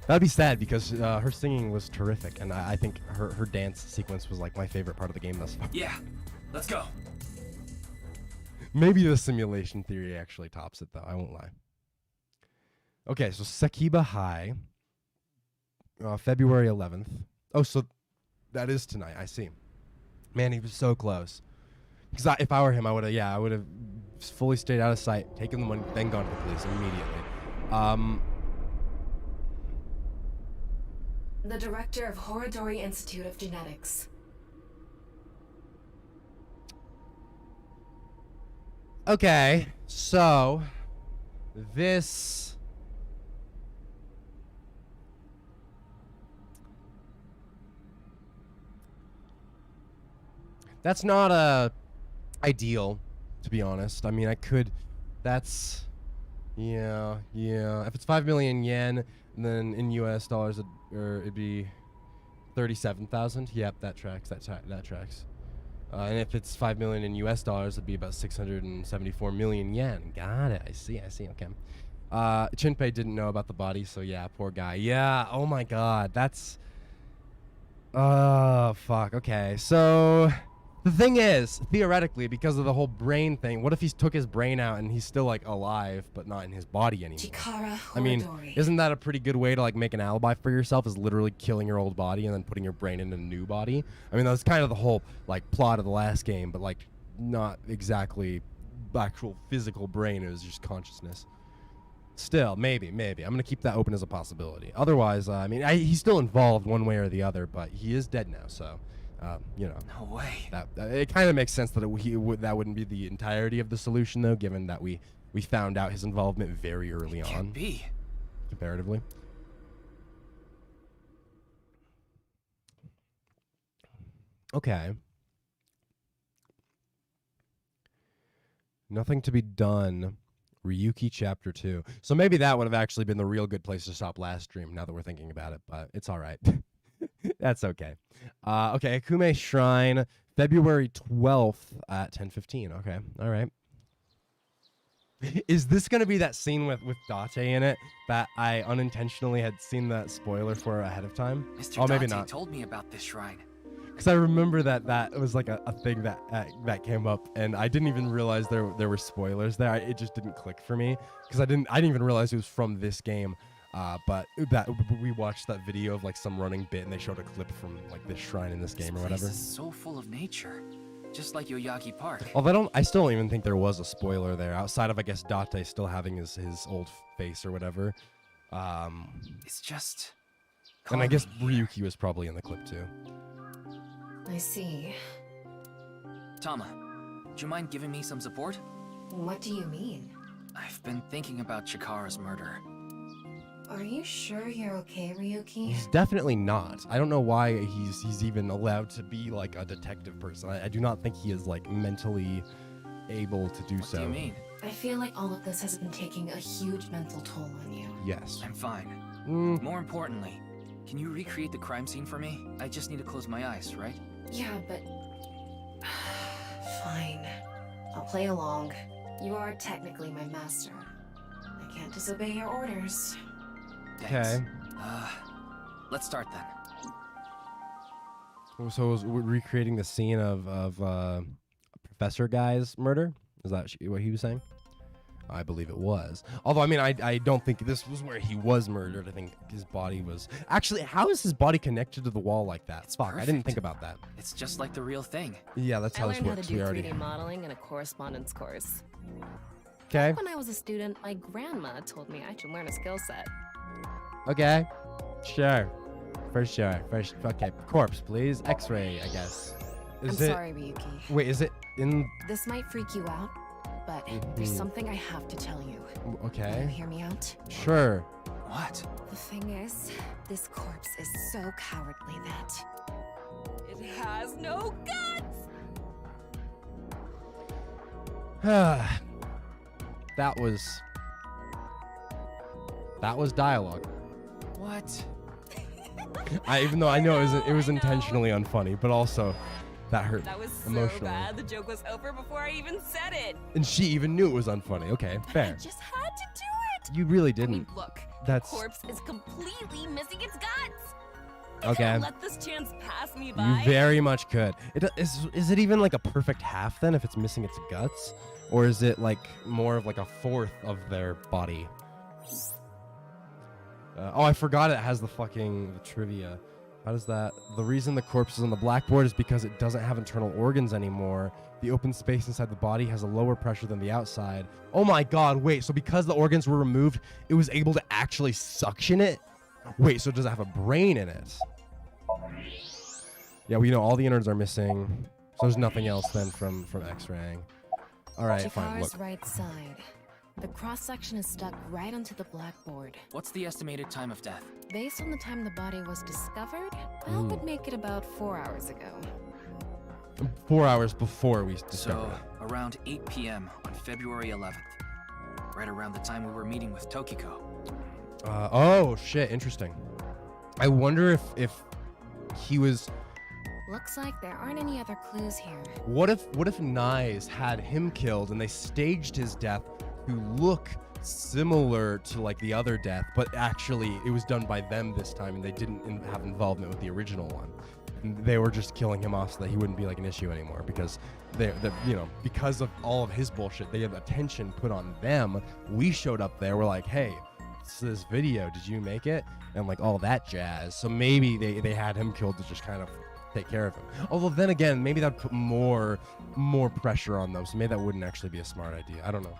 That'd be sad because her singing was terrific, and I think her dance sequence was like my favorite part of the game thus far. Yeah, let's go. Maybe the simulation theory actually tops it, though. I won't lie. Okay, so 𝐸 High, February 11th. Oh, so that is tonight. I see. Man, he was so close. Because if I were him, I would have fully stayed out of sight, taken the money, then gone to the police immediately. The director of 𝐸aŻᵃ Institute of Genetics. Okay, so this that's not ideal, to be honest. I mean, that's yeah. If it's 5 million yen, then in US dollars it'd be 37,000. Yep, that tracks. That tracks. And if it's 5 million in US dollars, it'd be about 674 million yen. Got it. I see. Okay. Chinpei didn't know about the body, so yeah, poor guy. Yeah. Oh my God. That's. Fuck. Okay. So the thing is, theoretically, because of the whole brain thing, what if he took his brain out and he's still like alive, but not in his body anymore? I mean, isn't that a pretty good way to like make an alibi for yourself? Is literally killing your old body and then putting your brain in a new body? I mean, that's kind of the whole like plot of the last game, but like not exactly actual physical brain. It was just consciousness. Still, maybe. I'm gonna keep that open as a possibility. Otherwise, I mean, he's still involved one way or the other, but he is dead now, so. You know, No way. that it kind of makes sense that that wouldn't be the entirety of the solution, though, given that we found out his involvement very early on, Can't be. comparatively. Okay. Nothing to be done Ryuki Chapter 2. So maybe that would have actually been the real good place to stop last stream, now that we're thinking about it, but it's all right. That's okay. Okay, Akume Shrine, February 12th at 10:15. Okay, all right. Is this going to be that scene with Date in it that I unintentionally had seen that spoiler for ahead of time? Mr. Oh, maybe Date not. told me about this shrine. Because I remember that was like a thing that came up, and I didn't even realize there were spoilers there. It just didn't click for me because I didn't even realize it was from this game. But that we watched that video of like some running bit, and they showed a clip from like this shrine in this game or whatever. This is so full of nature, just like 𝐻UUHHHHH Park. Although I still don't even think there was a spoiler there, outside of I guess Date still having his old face or whatever. It's just. And I guess calming. Ryuki was probably in the clip too. I see. Tama, do you mind giving me some support? What do you mean? I've been thinking about Chikara's murder. Are you sure you're okay, Ryuki? He's definitely not. I don't know why he's even allowed to be like a detective person. I do not think he is like mentally able to do so. What do you mean? I feel like all of this has been taking a huge mental toll on you. Yes. I'm fine. More importantly, can you recreate the crime scene for me? I just need to close my eyes, right? Yeah, but... Fine. I'll play along. You are technically my master. I can't disobey your orders. Thanks. Okay. Let's start then. So was recreating the scene of Professor Guy's murder? Is that what he was saying? I believe it was. Although, I mean, I don't think this was where he was murdered. I think his body was... Actually, how is his body connected to the wall like that? It's Fuck, I didn't perfect. think about that. It's just like the real thing. Yeah, that's I how this learned how to works. do We already... 3D modeling in a correspondence course. Okay. When I was a student, my grandma told me I should learn a skill set. Okay. Sure. For sure. Okay. Corpse, please. X-ray, I guess. I'm Is it... sorry, Ryuki. Wait, is it in... This might freak you out, but there's something I have to tell you. Will you Okay. hear me out? Sure. What? The thing is, this corpse is so cowardly that it has no guts! That was dialogue. What? Even though I know it was intentionally unfunny, but also that hurt That was so emotionally. bad, the joke was over before I even said it. And she even knew it was unfunny. Okay, fair. I just had to do it. You really I didn't. mean, look, That's- the corpse is completely missing its guts. I Okay. can't let this chance pass me You by. very much could. Is it even like a perfect half then if it's missing its guts? Or is it like more of like a fourth of their body? Oh, I forgot it has the trivia. How does that? The reason the corpse is on the blackboard is because it doesn't have internal organs anymore. The open space inside the body has a lower pressure than the outside. Oh my god, wait, so because the organs were removed, it was able to actually suction it? Wait, so does it have a brain in it? Yeah, well, you know, all the innards are missing. So there's nothing else then from X-raying. All right, fine, look. Chikara's right side. The cross-section is stuck right onto the blackboard. What's the estimated time of death? Based on the time the body was discovered, that would make it about 4 hours ago. 4 hours before we discovered So, around 8 p.m. on February 11th. Right around the time we were meeting with Tokiko. Oh, shit, interesting. I wonder if he was... Looks like there aren't any other clues here. What if Nyes had him killed and they staged his death to look similar to like the other death, but actually it was done by them this time and they didn't have involvement with the original one. And they were just killing him off so that he wouldn't be like an issue anymore because because of all of his bullshit, they had attention put on them. We showed up there, we're like, hey, it's this video, did you make it? And like all that jazz. So maybe they had him killed to just kind of take care of him. Although then again, maybe that'd put more pressure on them. So maybe that wouldn't actually be a smart idea. I don't know.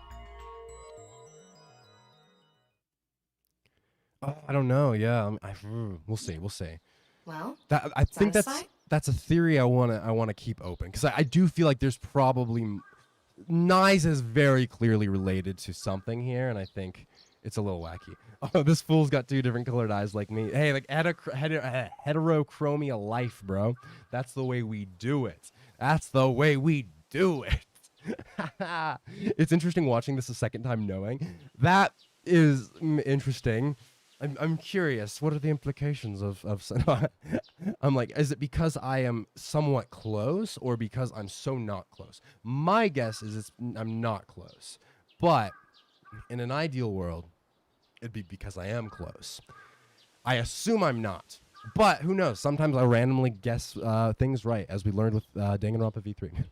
Oh, I don't know. Yeah, we'll see. Well, I think satisfied? that's a theory I wanna keep open because I do feel like there's probably Nyes is very clearly related to something here, and I think it's a little wacky. Oh, this fool's got 2 different colored eyes like me. Hey, like heterochromia life, bro. That's the way we do it. That's the way we do it. It's interesting watching this a second time knowing. That is interesting. I'm curious. What are the implications of I'm like, is it because I am somewhat close or because I'm so not close? My guess is I'm not close. But in an ideal world, it'd be because I am close. I assume I'm not. But who knows? Sometimes I randomly guess things right, as we learned with Danganronpa V3.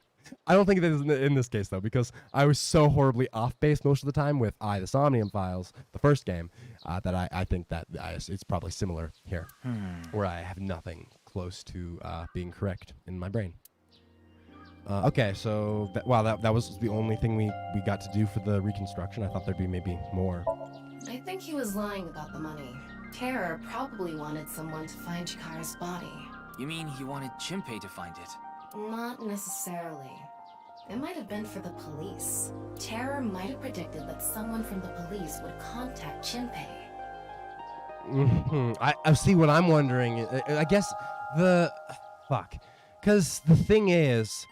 I don't think it is in this case, though, because I was so horribly off-base most of the time with the SOMNIUM files, the first game, that I think that it's probably similar here, where I have nothing close to being correct in my brain. Okay, so that was the only thing we got to do for the reconstruction. I thought there'd be maybe more. I think he was lying about the money. Terror probably wanted someone to find Chikara's body. You mean he wanted Ginpei to find it? Not necessarily. It might have been for the police. Terror might have predicted that someone from the police would contact Ginpei. I see what I'm wondering. I guess because the thing is,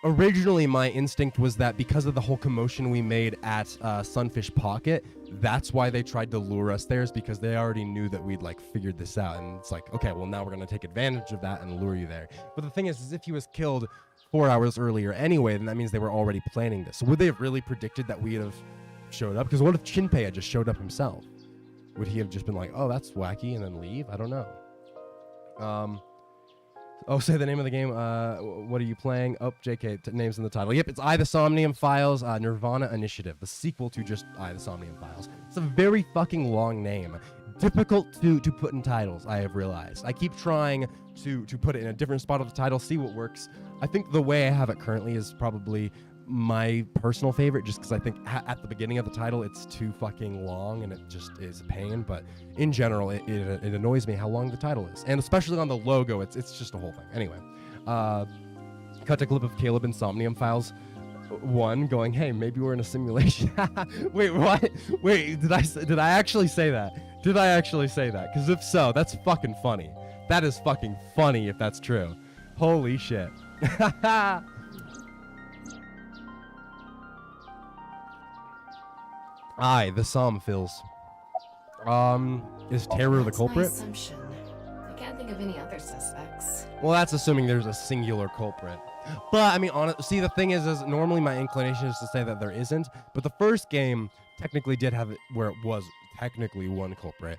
originally my instinct was that because of the whole commotion we made at Sunfish Pocket, that's why they tried to lure us there, is because they already knew that we'd like figured this out, and it's like, okay, well now we're gonna take advantage of that and lure you there. But the thing is if he was killed 4 hours earlier anyway, then that means they were already planning this. So would they have really predicted that we'd have showed up? Because what if Ginpei had just showed up himself? Would he have just been like, oh, that's wacky, and then leave? I don't know. Oh, say the name of the game. What are you playing? Oh, JK, names in the title. Yep, it's the SOMNIUM Files, nirvanA Initiative, the sequel to just the SOMNIUM Files. It's a very fucking long name. Difficult to put in titles, I have realized. I keep trying to put it in a different spot of the title, see what works. I think the way I have it currently is probably my personal favorite, just because I think at the beginning of the title it's too fucking long and it just is a pain. But in general, it annoys me how long the title is, and especially on the logo, it's just a whole thing. Anyway, cut a clip of Caleb in SOMNIUM Files 1 going, hey, maybe we're in a simulation. Wait, what? Wait, did I actually say that? Did I actually say that? Because if so, that's fucking funny. That is fucking funny if that's true. Holy shit. The SOMNIUM. Is Terror the culprit? That's my assumption. I can't think of any other suspects. Well, that's assuming there's a singular culprit. But, I mean, see, the thing is normally my inclination is to say that there isn't, but the first game technically did have it where it was technically one culprit,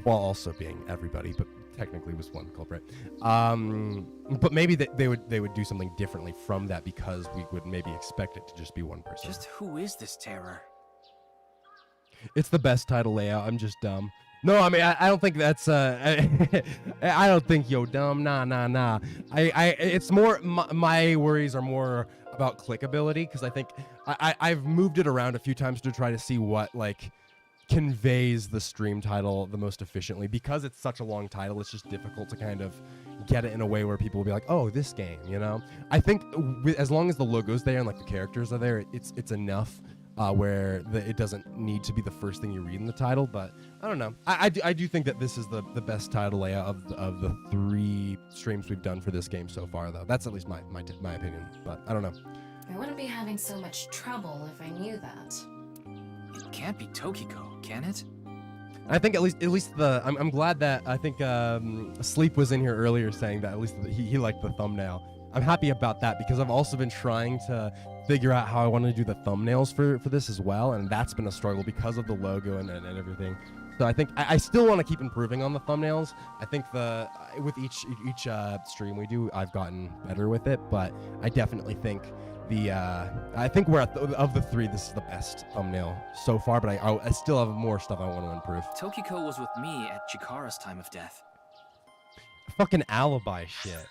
while also being everybody, but technically was one culprit. But maybe they would do something differently from that, because we would maybe expect it to just be one person. Just who is this Terror? It's the best title layout. I'm just dumb. No, I mean, I don't think that's, I don't think you're dumb. Nah. It's more, my worries are more about clickability, because I think I've moved it around a few times to try to see what, like, conveys the stream title the most efficiently. Because it's such a long title, it's just difficult to kind of get it in a way where people will be like, oh, this game, you know? I think as long as the logo's there and, like, the characters are there, it's enough. Where it doesn't need to be the first thing you read in the title, but I don't know. I do think that this is the best title layout of the 3 streams we've done for this game so far, though. That's at least my opinion, but I don't know. I wouldn't be having so much trouble if I knew that. It can't be Tokiko, can it? I think at least I'm glad that I think Sleep was in here earlier saying that at least he liked the thumbnail. I'm happy about that, because I've also been trying to figure out how I want to do the thumbnails for this as well, and that's been a struggle because of the logo and everything. So I think I still want to keep improving on the thumbnails. I think with each stream we do, I've gotten better with it, but I definitely think I think we're of the 3, this is the best thumbnail so far, but I still have more stuff I want to improve. Tokiko was with me at Chikara's time of death. Fucking alibi shit.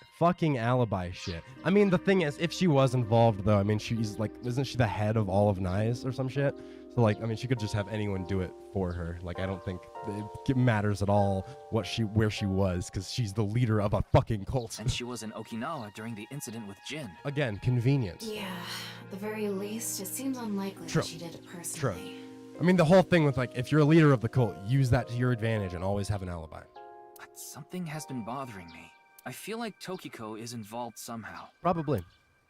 I mean, the thing is, if she was involved, though, I mean, she's like, isn't she the head of all of NICE or some shit? So, like, I mean, she could just have anyone do it for her. Like, I don't think it matters at all where she was, because she's the leader of a fucking cult. And she was in Okinawa during the incident with Jin. Again, convenient. Yeah, at the very least, it seems unlikely True. that she did it personally. True. I mean, the whole thing with, like, if you're a leader of the cult, use that to your advantage and always have an alibi. Something has been bothering me. I feel like Tokiko is involved somehow. Probably.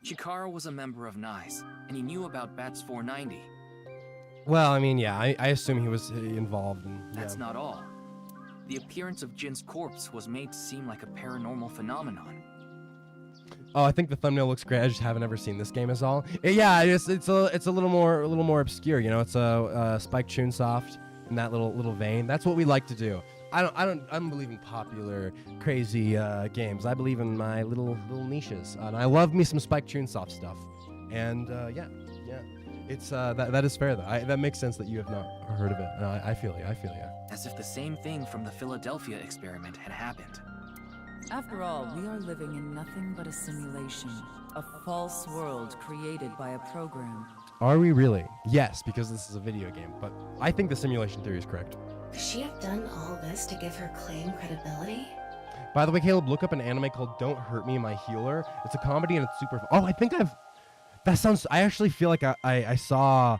Chikara was a member of NICE, and he knew about Bats 490. Well, I mean, yeah, I assume he was involved in... That's yeah. not all. The appearance of Jin's corpse was made to seem like a paranormal phenomenon. Oh, I think the thumbnail looks great. I just haven't ever seen this game is all. Yeah, it's a little more obscure. You know, it's a Spike Chunsoft in that little vein. That's what we like to do. I don't believe in popular, crazy games. I believe in my little niches, and I love me some Spike Chunsoft stuff. And yeah, it's that is fair though. That makes sense that you have not heard of it. I feel you. As if the same thing from the Philadelphia experiment had happened. After all, we are living in nothing but a simulation, a false world created by a program. Are we really? Yes, because this is a video game. But I think the simulation theory is correct. Could she have done all this to give her claim credibility? By the way, Caleb, look up an anime called Don't Hurt Me, My Healer. It's a comedy and it's super... Oh, I think that sounds... I actually feel like I saw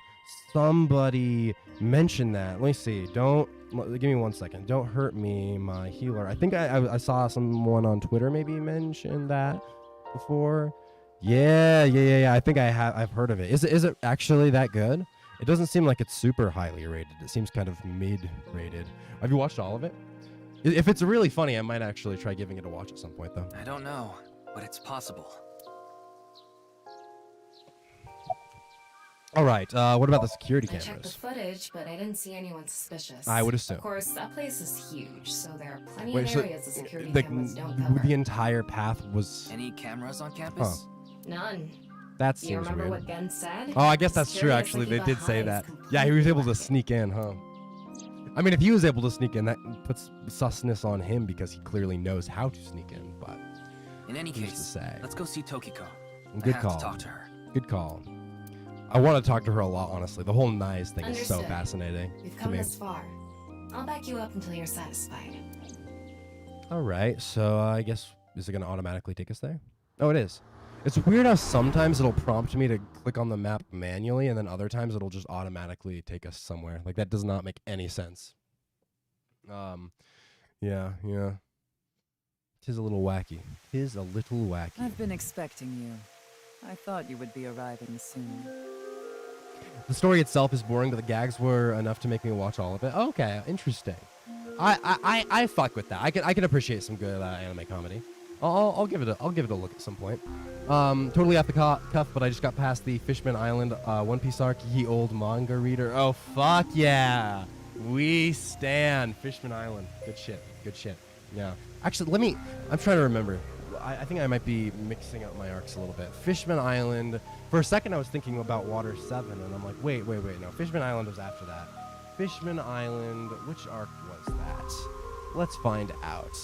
somebody mention that. Let me see. Give me 1 second. Don't Hurt Me, My Healer. I think I saw someone on Twitter maybe mention that before. Yeah. I think I've heard of it. Is it actually that good? It doesn't seem like it's super highly rated. It seems kind of mid-rated. Have you watched all of it? If it's really funny, I might actually try giving it a watch at some point, though. I don't know, but it's possible. All right. What about the security I checked the cameras? footage, but I didn't see anyone suspicious. I would assume. Of course, that place is huge, so there are plenty Wait, of so areas the security cameras don't cover. the entire path was... Any cameras on campus? None. That Do you seems remember weird. what Gen said? Oh, I guess that's true, Security actually. They thinking did say behind that. is Yeah, he was able to completely sneak in, huh? I mean, if he was able to sneak in, that puts susness on him because he clearly knows how to sneak in, but... In any who's to case, say? let's go see Tokiko. Good I have call. to talk to her. Good call. I want to talk to her a lot, honestly. The whole knives thing is so Understood. fascinating We've to come me. this far. I'll back you up until you're satisfied. All right, so I guess, is it going to automatically take us there? Oh, it is. It's weird how sometimes it'll prompt me to click on the map manually, and then other times it'll just automatically take us somewhere. Like, that does not make any sense. Yeah. Tis a little wacky. I've been expecting you. I thought you would be arriving soon. The story itself is boring, but the gags were enough to make me watch all of it. Okay, interesting. I fuck with that. I can appreciate some good anime comedy. I'll give it a look at some point. Totally off the cuff, but I just got past the Fishman Island One Piece arc. Ye old manga reader. Oh fuck yeah, we stand Fishman Island. Good shit. Yeah. Actually, I'm trying to remember. I think I might be mixing up my arcs a little bit. Fishman Island. For a second, I was thinking about Water 7, and I'm like, wait. No, Fishman Island was after that. Fishman Island. Which arc was that? Let's find out.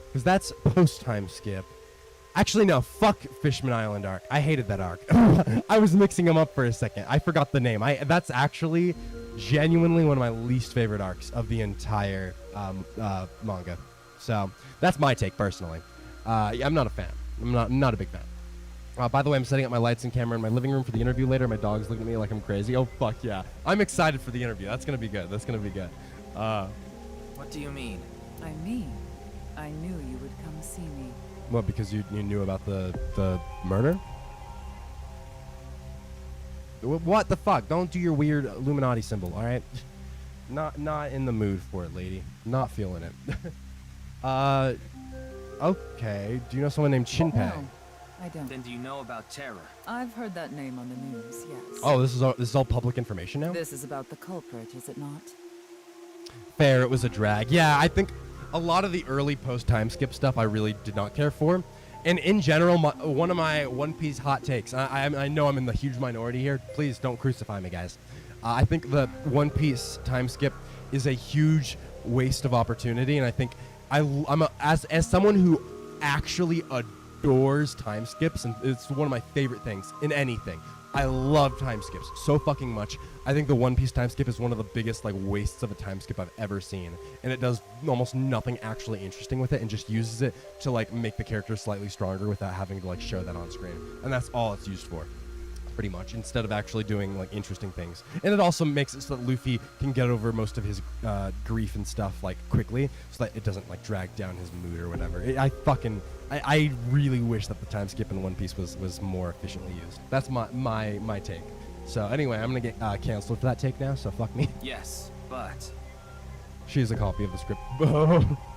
Because that's post-time skip. Actually, no. Fuck Fishman Island arc. I hated that arc. I was mixing them up for a second. I forgot the name. That's actually genuinely one of my least favorite arcs of the entire manga. So that's my take personally. I'm not a fan. I'm not a big fan. By the way, I'm setting up my lights and camera in my living room for the interview later. My dog's looking at me like I'm crazy. Oh, fuck yeah. I'm excited for the interview. That's going to be good. What do you mean? I knew you would come see me. What, because you knew about the murder? What the fuck? Don't do your weird Illuminati symbol, all right? Not in the mood for it, lady. Not feeling it. Okay. Do you know someone named Shinpei? No, I don't. Then do you know about Terror? I've heard that name on the news, yes. Oh, this is all public information now? This is about the culprit, is it not? Fair, it was a drag. Yeah, I think a lot of the early post-time skip stuff I really did not care for. And in general, one of my One Piece hot takes, I know I'm in the huge minority here. Please don't crucify me, guys. I think the One Piece time skip is a huge waste of opportunity, and I think as someone who actually adores time skips, and it's one of my favorite things in anything. I love time skips so fucking much. I think the One Piece time skip is one of the biggest wastes of a time skip I've ever seen, and it does almost nothing actually interesting with it, and just uses it to make the character slightly stronger without having to show that on screen, and that's all it's used for. pretty much, instead of actually doing like interesting things. And it also makes it so that Luffy can get over most of his grief and stuff like quickly, so that it doesn't like drag down his mood or whatever. I really wish that the time skip in One Piece was more efficiently used. That's my take. So anyway, I'm gonna get canceled for that take now, so fuck me. Yes, but She's a copy of the script.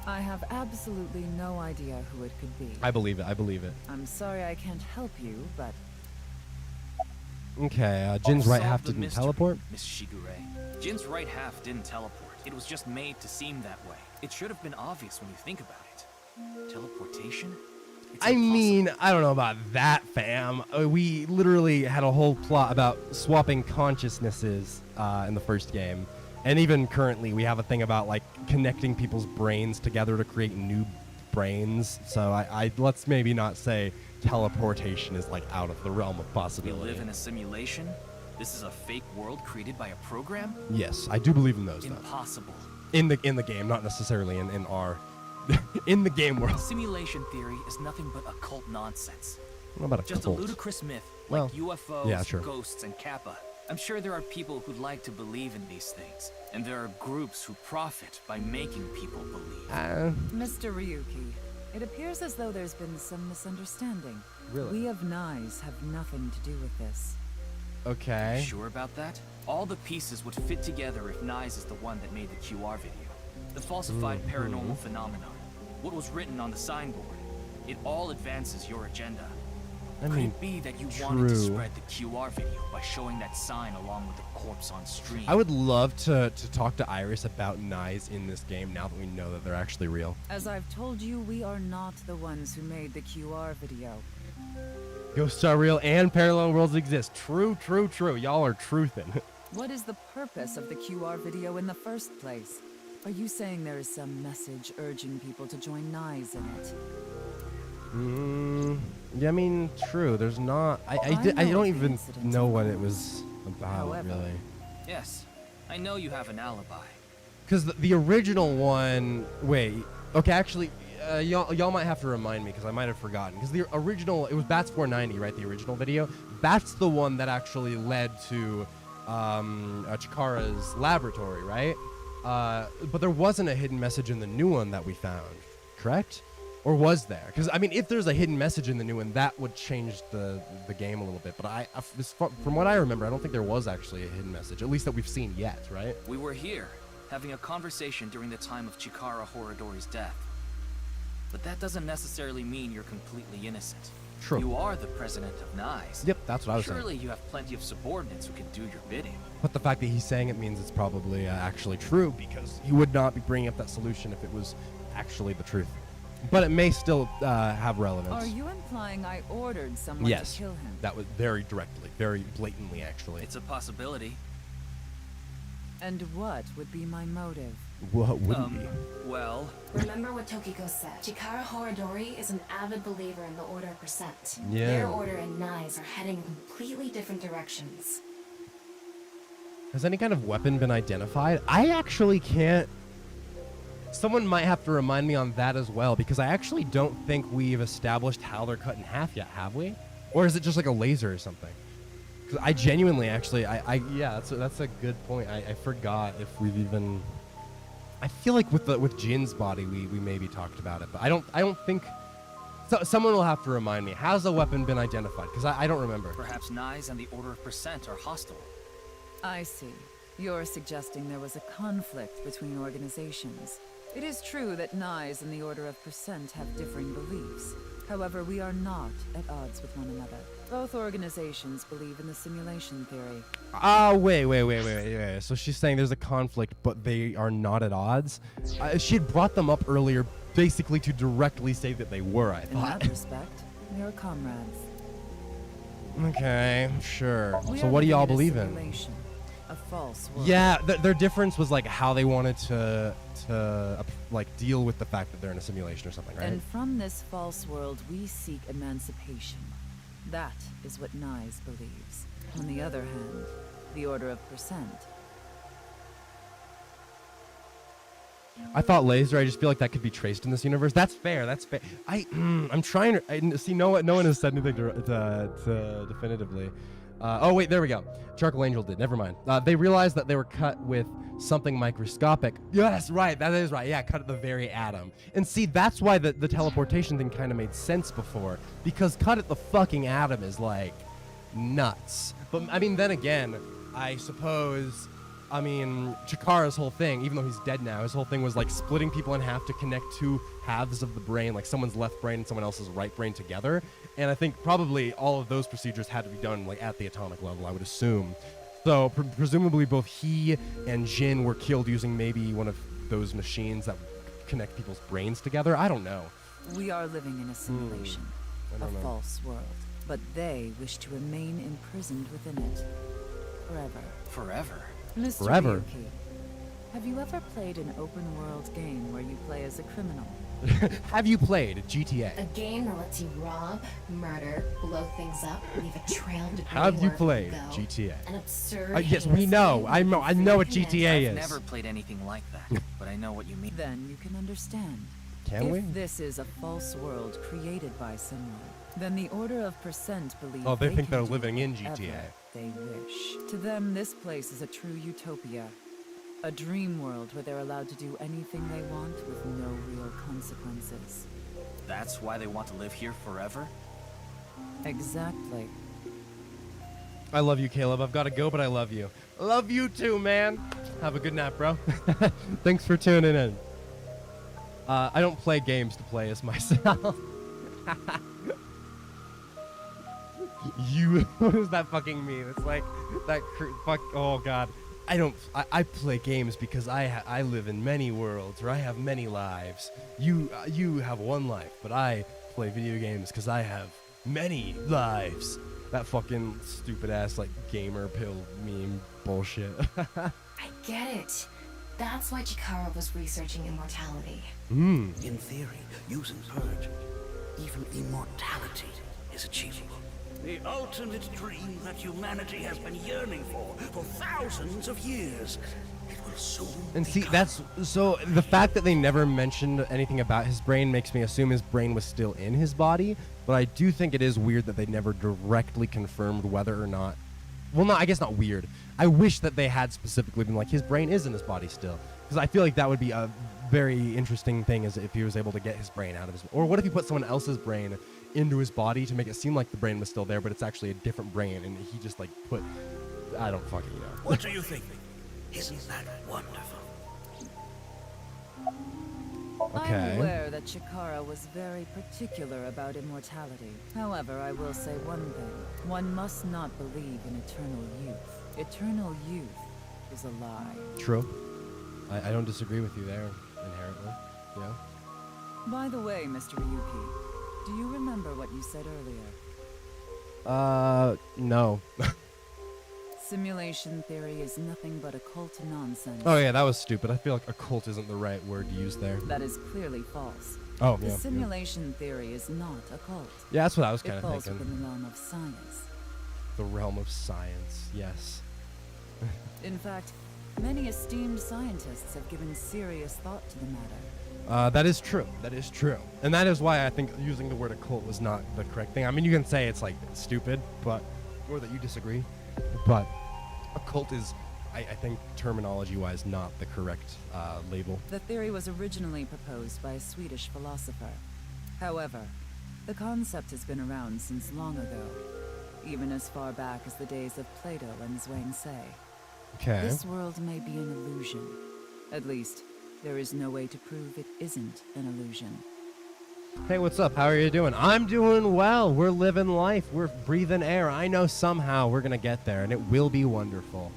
I have absolutely no idea who it could be. I believe it. I believe it. I'm sorry I can't help you, but Okay, Jin's right Solve half the didn't mystery, teleport. Miss Shigure. Jin's right half didn't teleport. It was just made to seem that way. It should have been obvious when you think about it. Teleportation? It's I impossible. mean, I don't know about that, fam. We literally had a whole plot about swapping consciousnesses in the first game. And even currently, we have a thing about like connecting people's brains together to create new brains. So I let's maybe not say teleportation is like out of the realm of We possibility. live in a simulation? This is a fake world created by a program? Yes, I do believe in those though. Impossible. In the game, not necessarily in our in the game world. Simulation theory is nothing but occult nonsense. What about a Just cult? a ludicrous myth, Well, like UFOs, yeah, sure. ghosts, and Kappa. I'm sure there are people who'd like to believe in these things, and there are groups who profit by making people believe. Mr. Ryuki, it appears as though there's been some misunderstanding. Really? We of Nais have nothing to do with this. Okay. Sure about that? All the pieces would fit together if Nais is the one that made the QR video. The falsified paranormal phenomenon. What was written on the signboard. It all advances your agenda. I Could mean, it be that you wanted to true. spread the QR video by showing that sign along with the corpse on stream? I would love to talk to Iris about Nais in this game now that we know that they're actually real. As I've told you, we are not the ones who made the QR video. Ghosts are real and parallel worlds exist. True, true, true. Y'all are truthin'. What is the purpose of the QR video in the first place? Are you saying there is some message urging people to join Nais in it? Yeah, I mean, true. There's not. I know don't of the even incident know what it involved. was about, However, really. Yes, I know you have an alibi. Because the original one. Wait. Okay, actually, y'all might have to remind me because I might have forgotten. Because the original, it was Bats 490, right? The original video. That's the one that actually led to Chikara's laboratory, right? But there wasn't a hidden message in the new one that we found, correct? Or was there? Because I mean, if there's a hidden message in the new one, that would change the game a little bit. But from what I remember, I don't think there was actually a hidden message, at least that we've seen yet, right? We were here, having a conversation during the time of Chikara Horadori's death. But that doesn't necessarily mean you're completely innocent. True. You are the president of Nais. Yep, that's what I was saying. Surely you have plenty of subordinates who can do your bidding. But the fact that he's saying it means it's probably actually true, because he would not be bringing up that solution if it was actually the truth. But it may still have relevance. Are you implying I ordered someone Yes, to kill him? that was very directly, very blatantly, actually. It's a possibility. And what would be my motive? What wouldn't be? Well, Remember what Tokiko said. Chikara Horadori is an avid believer in the Order of Percent. Yeah. Their order and Nais are heading in completely different directions. Has any kind of weapon been identified? I actually can't. Someone might have to remind me on that as well, because I actually don't think we've established how they're cut in half yet, have we? Or is it just like a laser or something? Because I genuinely, actually, yeah, that's a good point. I forgot if we've even. I feel like with Jin's body, we maybe talked about it, but I don't think. So someone will have to remind me. Has the weapon been identified? Because I don't remember. perhaps Nais and the Order of Percent are hostile. I see. You're suggesting there was a conflict between organizations. It is true that Nais and the Order of Percent have differing beliefs. However, we are not at odds with one another. Both organizations believe in the simulation theory. Wait. So she's saying there's a conflict, but they are not at odds? She had brought them up earlier basically to directly say that they were, I In thought. that respect, we are comrades. Okay, sure. We So are what do y'all living believe a in? simulation, a false world. Yeah, their difference was like how they wanted to like deal with the fact that they're in a simulation or something, right? And from this false world, we seek emancipation. That is what Nais believes. On the other hand, the Order of Percent. I thought laser. I just feel like that could be traced in this universe. That's fair. That's fair. I'm trying to see. No one has said anything to definitively. Oh, wait, there we go. Charcoal Angel did. Never mind. They realized that they were cut with something microscopic. Yes, right. That is right. Yeah, cut at the very atom. And see, that's why the teleportation thing kind of made sense before. Because cut at the fucking atom is, like, nuts. But, I mean, then again, I suppose... I mean, Chikara's whole thing, even though he's dead now, his whole thing was, like, splitting people in half to connect two halves of the brain, like someone's left brain and someone else's right brain together. And I think probably all of those procedures had to be done, like, at the atomic level, I would assume. So, presumably both he and Jin were killed using maybe one of those machines that connect people's brains together. I don't know. We are living in a simulation, a false world. But they wish to remain imprisoned within it. Forever. Forever? Mr. Forever. Ryuki, have you ever played an open-world game where you play as a criminal? Have you played GTA? A game that lets you rob, murder, blow things up, leave a trail to Have you played GTA? An absurd. Yes, we know. I know what GTA is. I've never played anything like that, but I know what you mean. Then you can understand. Can we? If this is a false world created by someone, then the Order of Percent believe They think can they're do living in whatever GTA. they wish. To them, this place is a true utopia. A dream world where they're allowed to do anything they want with no real consequences. That's why they want to live here forever? Exactly. I love you, Caleb. I've got to go, but I love you. Love you too, man. Have a good nap, bro. Thanks for tuning in. I don't play games to play as myself. What does that fucking mean? It's like that fuck. Oh god, I play games because I live in many worlds, or I have many lives. You have one life, but I play video games because I have many lives. That fucking stupid ass like gamer pill meme bullshit. I get it. That's why Chikara was researching immortality. In theory, using purge, even immortality is achievable. The ultimate dream that humanity has been yearning for thousands of years. It will soon And see, become. that's so the fact that they never mentioned anything about his brain makes me assume his brain was still in his body. But I do think it is weird that they never directly confirmed whether or not. Well, no, I guess not weird. I wish that they had specifically been like, his brain is in his body still. Because I feel like that would be a very interesting thing, is if he was able to get his brain out of his... Or what if he put someone else's brain into his body to make it seem like the brain was still there, but it's actually a different brain, and he just, like, put... I don't fucking know. What do you think? Isn't that wonderful? Okay. I'm aware that Chikara was very particular about immortality. However, I will say one thing. One must not believe in eternal youth. Eternal youth is a lie. True. I don't disagree with you there, inherently. Yeah. By the way, Mr. Ryuki, do you remember what you said earlier? No. Simulation theory is nothing but occult nonsense. Oh, yeah, that was stupid. I feel like occult isn't the right word to use there. That is clearly false. Oh, The yeah. simulation theory is not occult. Yeah, that's what I was It kind of falls thinking. within the realm of science. The realm of science, yes. In fact, many esteemed scientists have given serious thought to the matter. That is true. That is true. And that is why I think using the word occult was not the correct thing. I mean, you can say it's, like, stupid, but... Or that you disagree. But occult is, I think, terminology-wise, not the correct label. The theory was originally proposed by a Swedish philosopher. However, the concept has been around since long ago, even as far back as the days of Plato and 𝔼𝓏. Okay. This world may be an illusion. At least, there is no way to prove it isn't an illusion. Hey, what's up? How are you doing? I'm doing well. We're living life. We're breathing air. I know somehow we're going to get there, and it will be wonderful.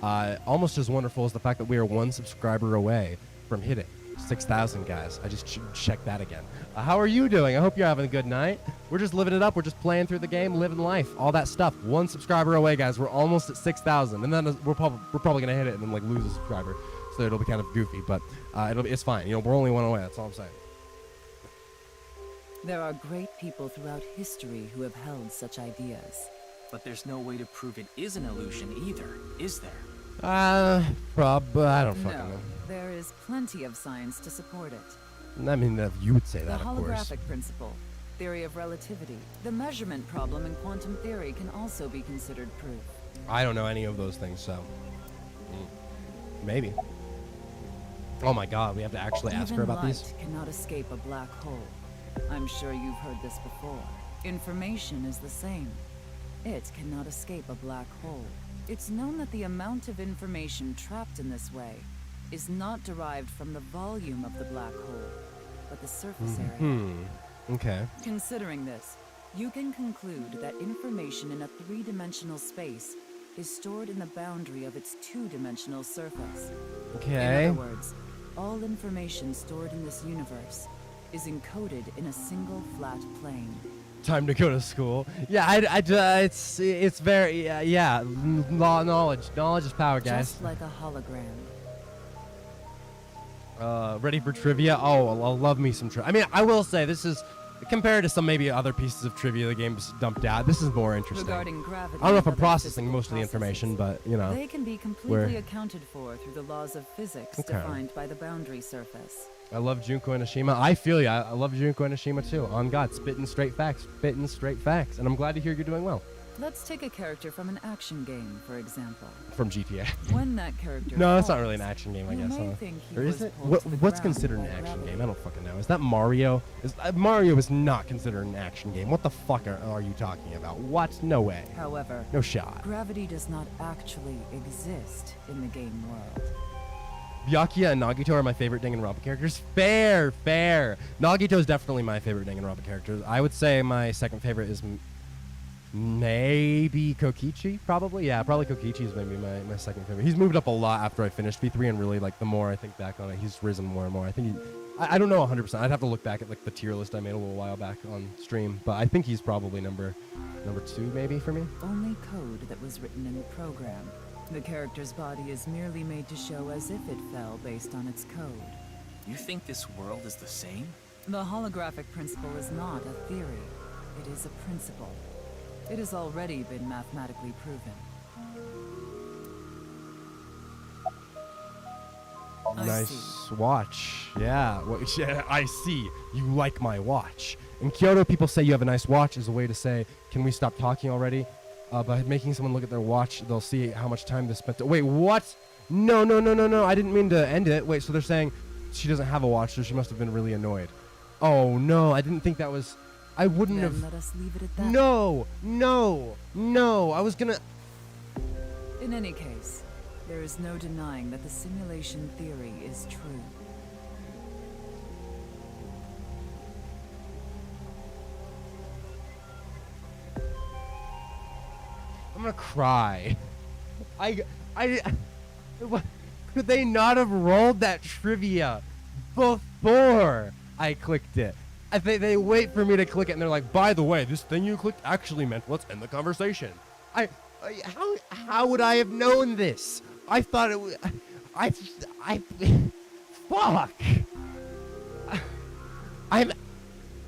Almost as wonderful as the fact that we are one subscriber away from hitting 6,000, guys. I just checked that again. How are you doing? I hope you're having a good night. We're just living it up. We're just playing through the game, living life, all that stuff. One subscriber away, guys. We're almost at 6,000, and then we're probably going to hit it and then, like, lose a subscriber. So it'll be kind of goofy, but it's fine. You know, we're only one away. That's all I'm saying. There are great people throughout history who have held such ideas. But there's no way to prove it is an illusion either, is there? I don't fucking No, know. there is plenty of science to support it. I mean, you would say The that, of course. holographic principle. theory of relativity. The measurement problem in quantum theory can also be considered proof. I don't know any of those things, so maybe. Oh my god, we have to actually ask her about these? Light cannot escape a black hole. I'm sure you've heard this before. Information is the same. It cannot escape a black hole. It's known that the amount of information trapped in this way is not derived from the volume of the black hole, but the surface area. Okay. Considering this, you can conclude that information in a three-dimensional space is stored in the boundary of its two-dimensional surface. Okay. In other words, all information stored in this universe is encoded in a single flat plane. Time to go to school. Yeah, it's very, yeah, knowledge. Knowledge is power, guys. Just like a hologram. Ready for trivia? Oh, I'll love me some trivia. I mean, I will say, this is, compared to some maybe other pieces of trivia the game's dumped out, this is more interesting. Regarding gravity, I don't know if I'm and other processing physical most of the information, but, you know. They can be completely accounted for through the laws of physics defined by the boundary surface. I love Junko Enoshima. I feel ya. I love Junko Enoshima too. On God, spitting straight facts. Spitting straight facts. And I'm glad to hear you're doing well. Let's take a character from an action game, for example. From GTA. When that character No, that's not falls, really an action game, I you guess. may Huh? think he Or is was it? pulled to the What's ground considered an by action gravity. game? I don't fucking know. Is that Mario? Mario is not considered an action game. What the fuck are you talking about? What? No way. However, No shot. gravity does not actually exist in the game world. Byakuya and Nagito are my favorite Danganronpa characters. Fair. Nagito is definitely my favorite Danganronpa character. I would say my second favorite is maybe Kokichi, probably. Yeah, probably Kokichi is maybe my second favorite. He's moved up a lot after I finished V3, and really, like, the more I think back on it, he's risen more and more. I think I don't know 100%. I'd have to look back at, like, the tier list I made a little while back on stream, but I think he's probably number 2 maybe for me. Only code that was written in the program. The character's body is merely made to show as if it fell based on its code. You think this world is the same? The holographic principle is not a theory. It is a principle. It has already been mathematically proven. Nice watch. Yeah. Yeah, I see. You like my watch. In Kyoto, people say you have a nice watch is a way to say, can we stop talking already? By making someone look at their watch, they'll see how much time they spent. Wait, what? No. I didn't mean to end it. Wait, so they're saying she doesn't have a watch, so she must have been really annoyed. Oh, no. I didn't think that was... I wouldn't Then have... let us leave it at that. No. I was gonna... In any case, there is no denying that the simulation theory is true. I'm gonna cry. Could they not have rolled that trivia before I clicked it? I think they wait for me to click it, and they're like, by the way, this thing you clicked actually meant let's end the conversation. How would I have known this? I thought it was... Fuck! I'm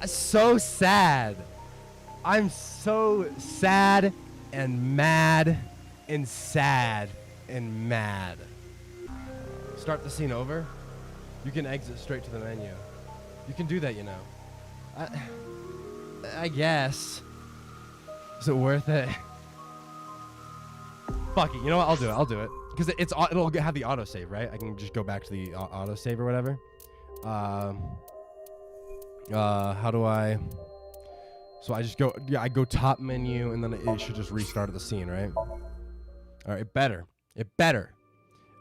so sad. I'm so sad and mad and sad and mad. Start the scene over? You can exit straight to the menu. You can do that, you know. I guess. Is it worth it? Fuck it. You know what? I'll do it. Because it'll have the autosave, right? I can just go back to the autosave or whatever. How do I... So I just go... Yeah, I go top menu, and then it should just restart at the scene, right? Alright, it better. It better.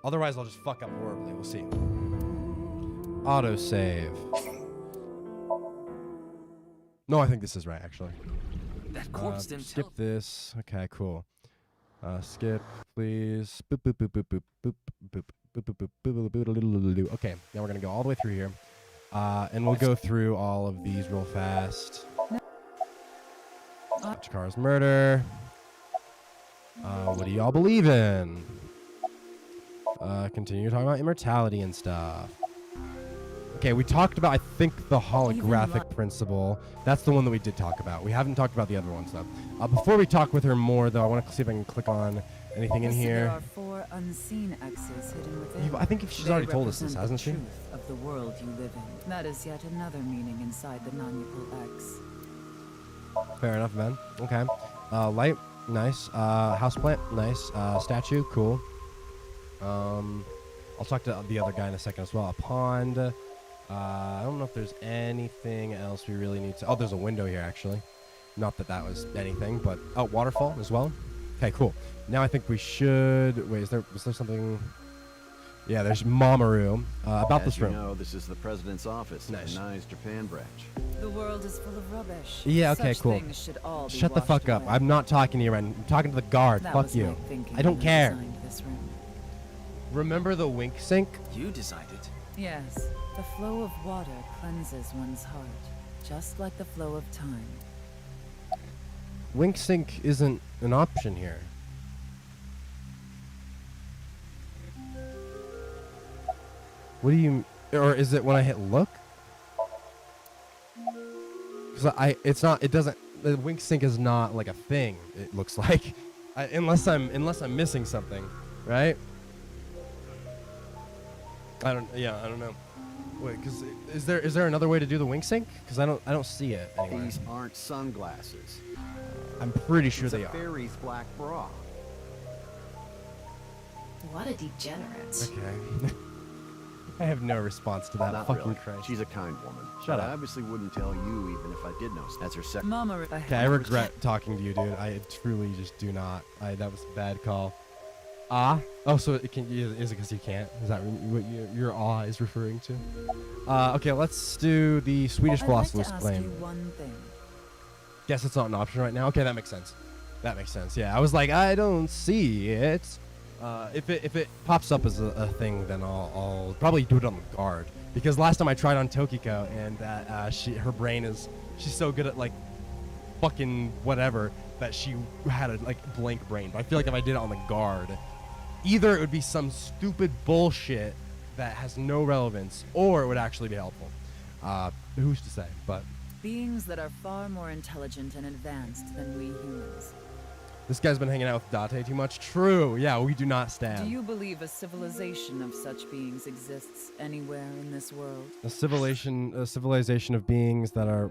Otherwise, I'll just fuck up horribly. We'll see. Autosave. No, I think this is right, actually. That corpse didn't skip tell. this. Okay, cool. Skip, please. Boop, boop, boop, boop, boop, boop, boop, boop, boop, boop, boop, boop. Okay, now we're gonna go all the way through here, and we'll go through all of these real fast. Chikara's murder. What do y'all believe in? Continue talking about immortality and stuff. Okay, we talked about, I think, the holographic principle. That's the one that we did talk about. We haven't talked about the other ones, though. Before we talk with her more, though, I want to see if I can click on anything in here. There are 4 unseen X's hidden within. I think she's already told us this, hasn't she? The truth of the world you live in. That is yet another meaning inside the non-equal X. Fair enough, man. Okay. Light, nice. Houseplant, nice. Statue, cool. I'll talk to the other guy in a second as well. A pond. I don't know if there's anything else we really need to... Oh, there's a window here, actually. Not that that was anything, but... Oh, waterfall as well. Okay, cool. Now I think we should... Wait, was there something... Yeah, there's Mamoru. About this room. As you know, this is the president's office. Nice. The Nye's Japan branch. The world is full of rubbish. Yeah, okay, Such cool. things should all be Shut the fuck washed up. away. I'm not talking to you, man. I'm talking to the guard. That Fuck was you. my thinking I don't when care. designed this room. Remember the wink sink? You designed it. Yes, the flow of water cleanses one's heart, just like the flow of time. Wink sink isn't an option here. What do you... Or is it when I hit look? Because it's not... It doesn't... The wink sink is not like a thing, it looks like. Unless I'm missing something, right? I don't know. Wait, because is there another way to do the wink sync? Because I don't see it anywhere. These aren't sunglasses. I'm pretty sure It's they a are. fairy's black bra. What a degenerate. Okay. I have no response to that. Not Fucking really. Christ. She's a kind woman. Shut But up. I obviously wouldn't tell you even if I did know. That's her second. Mama, Okay, I regret talking to you, dude. I truly just do not. That was a bad call. Ah? Oh, so it can. Is it because you can't? Is that what your awe is referring to? Okay, let's do the Swedish philosopher's I'd like to claim. ask you one thing. Guess it's not an option right now. Okay, that makes sense. That makes sense. Yeah, I was like, I don't see it. If it pops up as a thing, then I'll probably do it on the guard. Because last time I tried on Tokiko, and her brain she's so good at like fucking whatever that she had a like blank brain. But I feel like if I did it on the guard, either it would be some stupid bullshit that has no relevance, or it would actually be helpful. Who's to say? But Beings that are far more intelligent and advanced than we humans. this guy's been hanging out with Date too much. True. Yeah, we do not stand. Do you believe a civilization of such beings exists anywhere in this world? A civilization of beings that are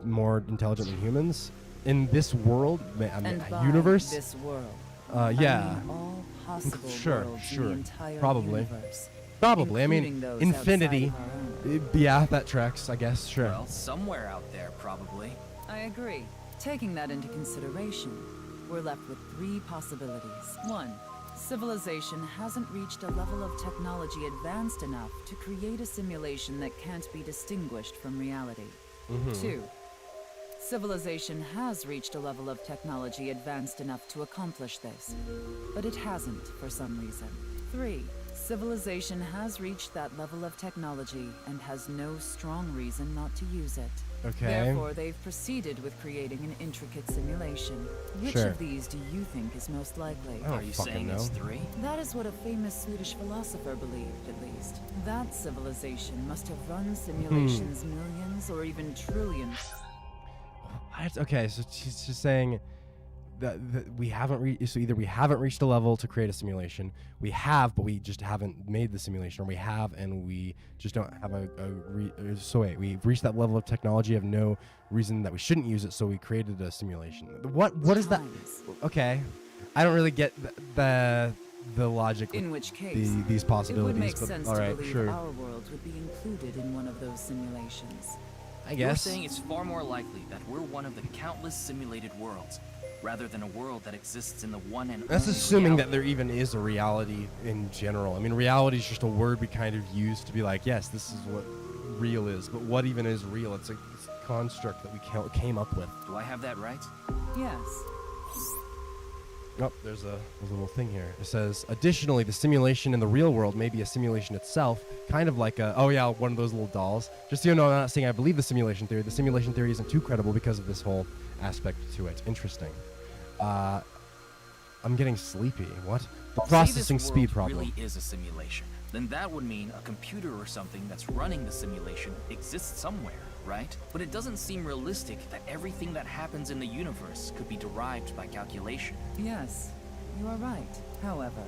more intelligent than humans in this world, And by universe. this world, Yeah, I mean all possible Sure, worlds sure. in the entire Probably. universe, probably. I including mean, those infinity. outside of our own. Yeah, that tracks. I guess. Sure. Well, somewhere out there, probably. I agree. Taking that into consideration, we're left with three possibilities. 1. Civilization hasn't reached a level of technology advanced enough to create a simulation that can't be distinguished from reality. 2. Civilization has reached a level of technology advanced enough to accomplish this, but it hasn't for some reason. 3. Civilization has reached that level of technology and has no strong reason not to use it. Okay. Therefore, they've proceeded with creating an intricate simulation. Which Sure. of these do you think is most likely? I don't Are you fucking saying know. it's 3? That is what a famous Swedish philosopher believed, at least. That civilization must have run simulations millions or even trillions. Okay, so she's just saying that we haven't reached. So either we haven't reached a level to create a simulation, we have, but we just haven't made the simulation, or we have and we just don't have so wait, we've reached that level of technology, have no reason that we shouldn't use it, so we created a simulation. What is that? Times. Okay, I don't really get the logic. In which case, these possibilities. it would make but sense all to right, believe sure. our world would be included in one of those simulations. I You're guess. saying it's far more likely that we're one of the countless simulated worlds, rather than a world that exists in the one and That's only assuming that reality. there even is a reality in general. I mean, reality is just a word we kind of use to be like, yes, this is what real is. But what even is real? It's a construct that we came up with. Do I have that right? Yes. Oh, there's a little thing here. It says, additionally, the simulation in the real world may be a simulation itself, kind of like one of those little dolls. Just so you know, I'm not saying I believe the simulation theory. The simulation theory isn't too credible because of this whole aspect to it. Interesting. I'm getting sleepy. What? The processing Say this speed world problem. really is a simulation. Then that would mean a computer or something that's running the simulation exists somewhere, right? But it doesn't seem realistic that everything that happens in the universe could be derived by calculation. Yes, you are right. However,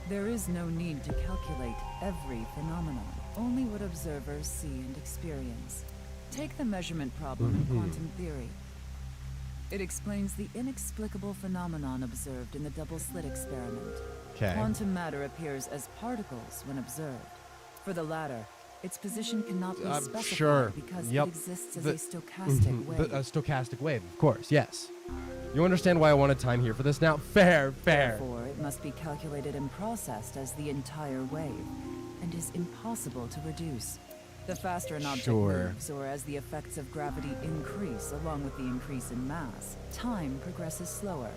there is no need to calculate every phenomenon, only what observers see and experience. Take the measurement problem in quantum theory. It explains the inexplicable phenomenon observed in the double-slit experiment. Okay. Quantum matter appears as particles when observed. For the latter, its position cannot be specified sure. because Yep. it exists as a stochastic wave. A stochastic wave, of course, yes. You understand why I wanted time here for this now? Fair. Therefore, it must be calculated and processed as the entire wave, and is impossible to reduce. The faster an object moves, or as the effects of gravity increase along with the increase in mass, time progresses slower,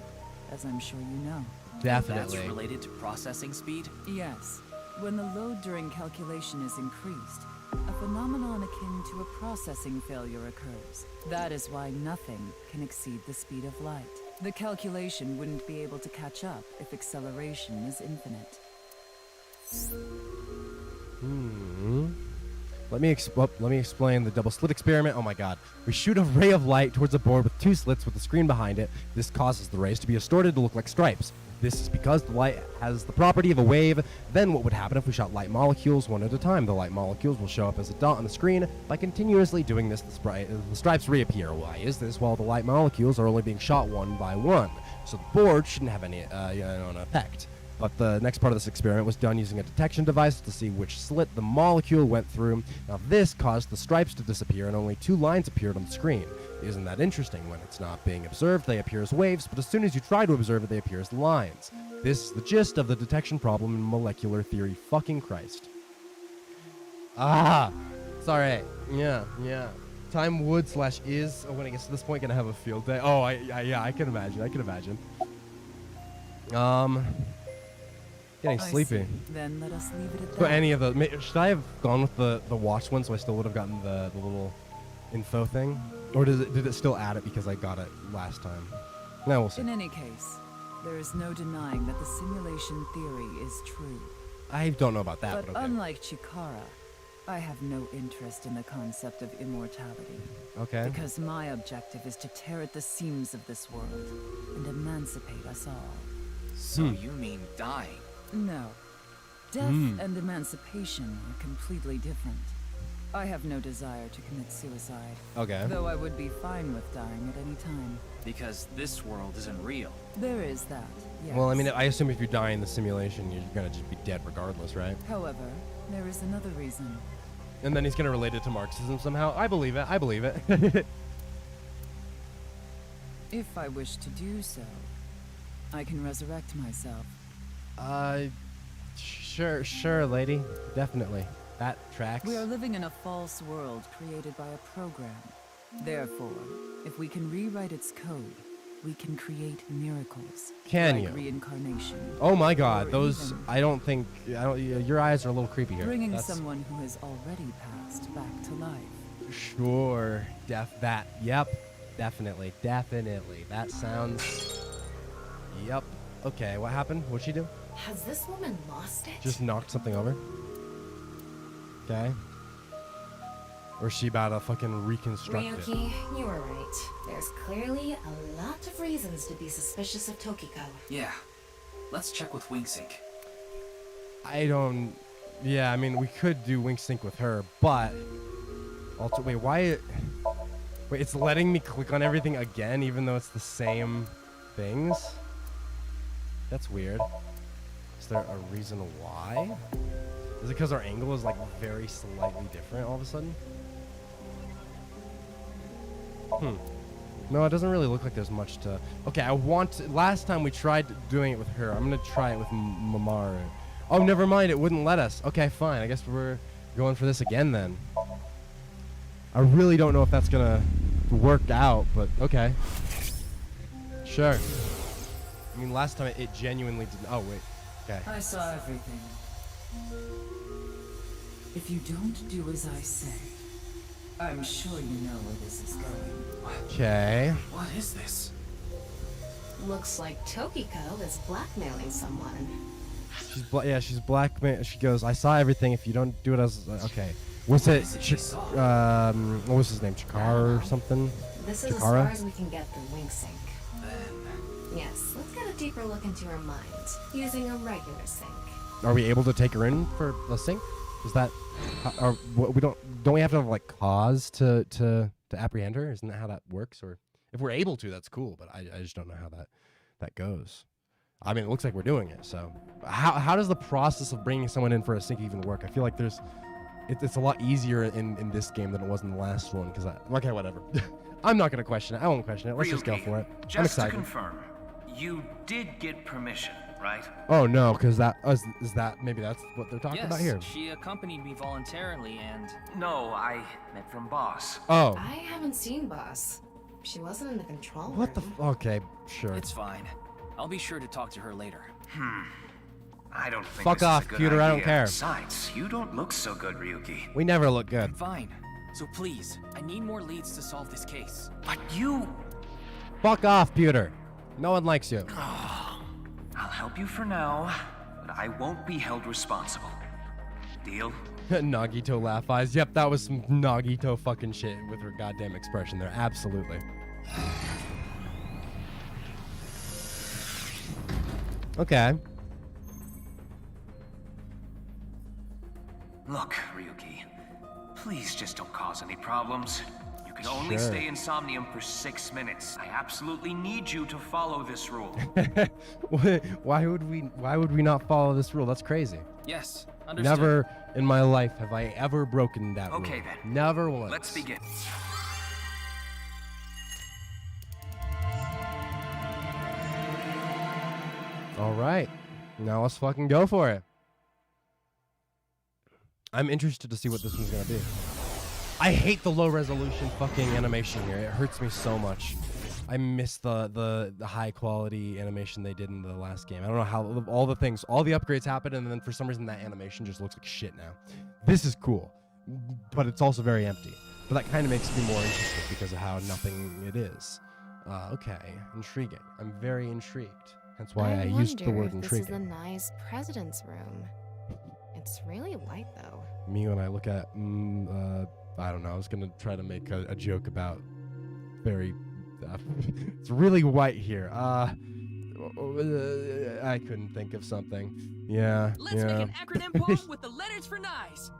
as I'm sure you know. Definitely. That's related to processing speed? Yes. When the load during calculation is increased, a phenomenon akin to a processing failure occurs. That is why nothing can exceed the speed of light. The calculation wouldn't be able to catch up if acceleration is infinite. Let me explain the double slit experiment. Oh my god. We shoot a ray of light towards a board with two slits with a screen behind it. This causes the rays to be distorted to look like stripes. This is because the light has the property of a wave. Then what would happen if we shot light molecules one at a time? The light molecules will show up as a dot on the screen. By continuously doing this, the stripes reappear. Why is this? Well, the light molecules are only being shot one by one, so the board shouldn't have any effect. But the next part of this experiment was done using a detection device to see which slit the molecule went through. Now this caused the stripes to disappear and only two lines appeared on the screen. Isn't that interesting? When it's not being observed, they appear as waves, but as soon as you try to observe it, they appear as lines. This is the gist of the detection problem in molecular theory. Fucking Christ. Sorry. Yeah. Time would / is, when it gets to this point, gonna have a field day. Oh, I can imagine. Getting sleepy. See. Then let us leave it at So that. any of the, should I have gone with the watch one so I still would have gotten the little info thing? Or did it still add it because I got it last time? No, we'll see. In any case, there is no denying that the simulation theory is true. I don't know about that, But but okay. unlike Chikara, I have no interest in the concept of immortality. Okay. Because my objective is to tear at the seams of this world and emancipate us all. So you mean dying? No. Death and emancipation are completely different. I have no desire to commit suicide. Okay. Though I would be fine with dying at any time. Because this world isn't real. There is that, yes. Well, I mean, I assume if you die in the simulation, you're gonna just be dead regardless, right? However, there is another reason. And then he's gonna relate it to Marxism somehow. I believe it. If I wish to do so, I can resurrect myself. Sure, lady. Definitely. That tracks. We are living in a false world created by a program. Therefore, if we can rewrite its code, we can create miracles. Can like you? Reincarnation. Oh my god, Or those, even your eyes are a little creepy here. bringing That's- someone who has already passed back to life. Sure. Yep. Definitely. That sounds... Yep. Okay, what happened? What'd she do? Has this woman lost it? Just knocked something over? Okay. Or is she about to fucking reconstruct it? Ryuki, you were right. There's clearly a lot of reasons to be suspicious of Tokiko. Yeah. Let's check with WingSync. Yeah, I mean, we could do Wink Sync with her, but... Wait, why... Wait, it's letting me click on everything again, even though it's the same things? That's weird. Is there a reason why? Is it because our angle is, like, very slightly different all of a sudden? No, it doesn't really look like there's much to... Okay, last time we tried doing it with her. I'm gonna try it with Mamaru. Oh, never mind. It wouldn't let us. Okay, fine. I guess we're going for this again then. I really don't know if that's gonna work out, but okay. Sure. I mean, last time it genuinely didn't... Oh, wait. Okay. I saw everything. If you don't do as I say, I'm sure you know where this is going. Okay. What is this? Looks like Tokiko is blackmailing someone. She's blackmail. She goes, I saw everything. If you don't do it as... Okay. What's it? What was his name? Chikara or something? This is as far as we can get through WingSync. Yes, let's get a deeper look into her mind, using a regular sync. Are we able to take her in for the sync? Is that... Don't we have to have, like, cause to apprehend her? Isn't that how that works? Or If we're able to, that's cool, but I just don't know how that goes. I mean, it looks like we're doing it, so. How does the process of bringing someone in for a sync even work? I feel like it's a lot easier in this game than it was in the last one, because okay, whatever. I'm not going to question it. I won't question it. Let's just go for it. I'm Just excited. to confirm, you did get permission, right? Oh, no, because is that, maybe that's what they're talking about here. Yes, she accompanied me voluntarily and... No, I meant from boss. Oh. I haven't seen Boss. She wasn't in the control room. What the okay, sure. It's fine. I'll be sure to talk to her later. I don't think Fuck this off, is a good Pewter, idea. I don't care. Besides, you don't look so good, Ryuki. We never look good. Fine. So please, I need more leads to solve this case. But you... Fuck off, Pewter. No one likes you. I'll help you for now, but I won't be held responsible. Deal? Nagito laugh eyes. Yep, that was some Nagito fucking shit with her goddamn expression there. Absolutely. Okay. Look, Ryuki, please just don't cause any problems. You can only Sure. stay in Somnium for 6 minutes. I absolutely need you to follow this rule. Why would we not follow this rule? That's crazy. Yes, understood. Never in my life have I ever broken that rule. Okay, then. Never once. Let's begin. All right. Now let's fucking go for it. I'm interested to see what this one's gonna be. I hate the low resolution fucking animation here. It hurts me so much. I miss the high quality animation they did in the last game. I don't know how all the upgrades happened, and then for some reason that animation just looks like shit now. This is cool, but it's also very empty. But that kind of makes me more interested because of how nothing it is. Okay, intriguing. I'm very intrigued. That's why I used the word This is intriguing. the nice president's room. It's really light, though. Me when I look at, I don't know. I was gonna try to make a joke about very. It's really white here. I couldn't think of something. Yeah. Let's yeah. make an acronym poem with the letters for nice.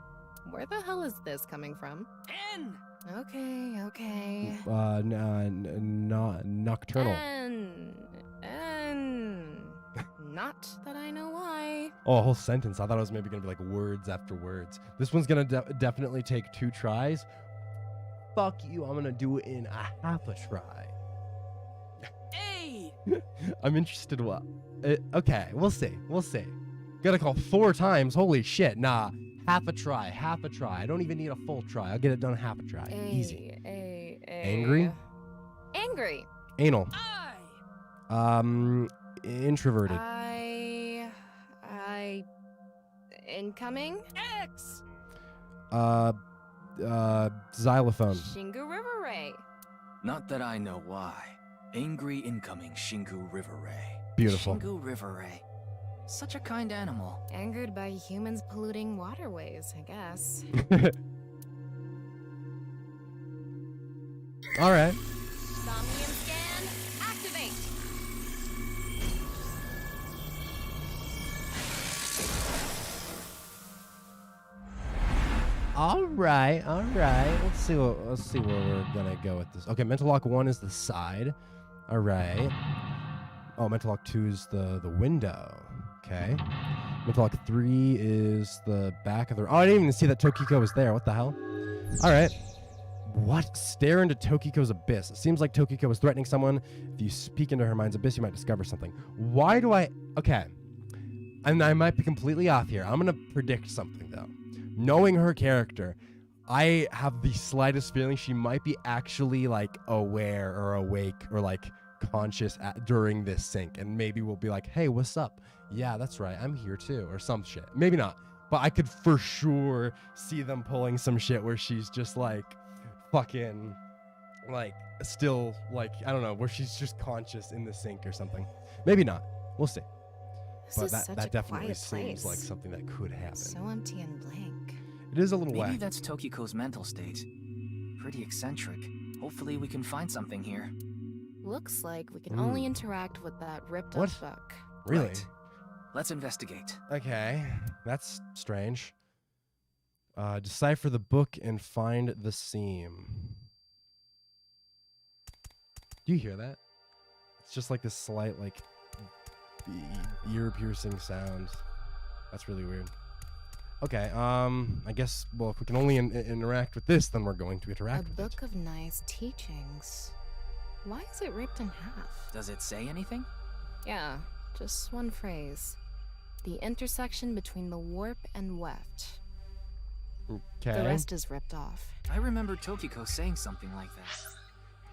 Where the hell is this coming from? N. Okay. Nocturnal. Not that I know why. Oh, a whole sentence. I thought it was maybe gonna be like words after words. This one's gonna definitely take 2 tries. Fuck you. I'm gonna do it in a half a try. A. I'm interested. What? Okay, we'll see. We'll see. Gotta call 4 times. Holy shit. Nah. Half a try. Half a try. I don't even need a full try. I'll get it done half a try. Easy. Angry? Angry. Anal. I. Introverted. Incoming. X. Xylophone. Shingu River Ray. Not that I know why. Angry incoming Shingu River Ray. Beautiful. Shingu River Ray. Such a kind animal. Angered by humans polluting waterways, I guess. All right. Somnium scan, activate. All right. Let's see where we're gonna go with this. Okay, mental lock 1 is the side. All right. Oh, mental lock 2 is the window. Okay. Mental lock 3 is the back of the. Oh, I didn't even see that Tokiko was there. What the hell? All right. What? Stare into Tokiko's abyss. It seems like Tokiko is threatening someone. If you speak into her mind's abyss, you might discover something. Why do I? Okay. And I might be completely off here. I'm gonna predict something though. Knowing her character, I have the slightest feeling she might be actually like aware or awake or like conscious during this sync, and maybe we'll be like, hey, what's up? Yeah, that's right, I'm here too, or some shit. Maybe not, but I could for sure see them pulling some shit where she's just like fucking like still like, I don't know, where she's just conscious in the sync or something. Maybe not, we'll see. But that definitely seems like something that could happen. So empty and blank. It is a little Maybe whack. that's Tokiko's mental state. Pretty eccentric. Hopefully we can find something here. Looks like we can only interact with that ripped What? up book. Really? Right. Let's investigate. Okay, that's strange. Decipher the book and find the seam. Do you hear that? It's just like this slight, like, ear-piercing sound. That's really weird. Okay, I guess, well, if we can only interact with this, then we're going to interact with it. A book of Nye's teachings. Why is it ripped in half? Does it say anything? Yeah, just one phrase. The intersection between the warp and weft. Okay. The rest is ripped off. I remember Tokiko saying something like that.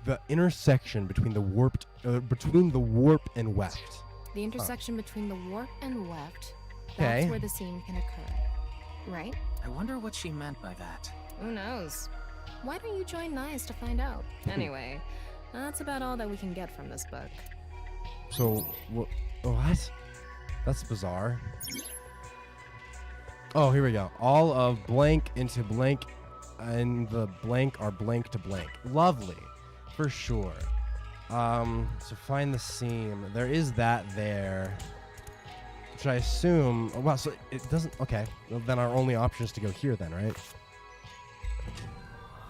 The intersection between the warp and weft. The intersection between the warp and weft, Okay. that's where the seam can occur. Right? I wonder what she meant by that. Who knows? Why don't you join Nyes to find out? Anyway, that's about all that we can get from this book. So, what? That's bizarre. Oh, here we go. All of blank into blank, and the blank are blank to blank. Lovely, for sure. So find the seam. There is that there. Which I assume, oh, wow, so it doesn't, okay. Well, then our only option is to go here then, right?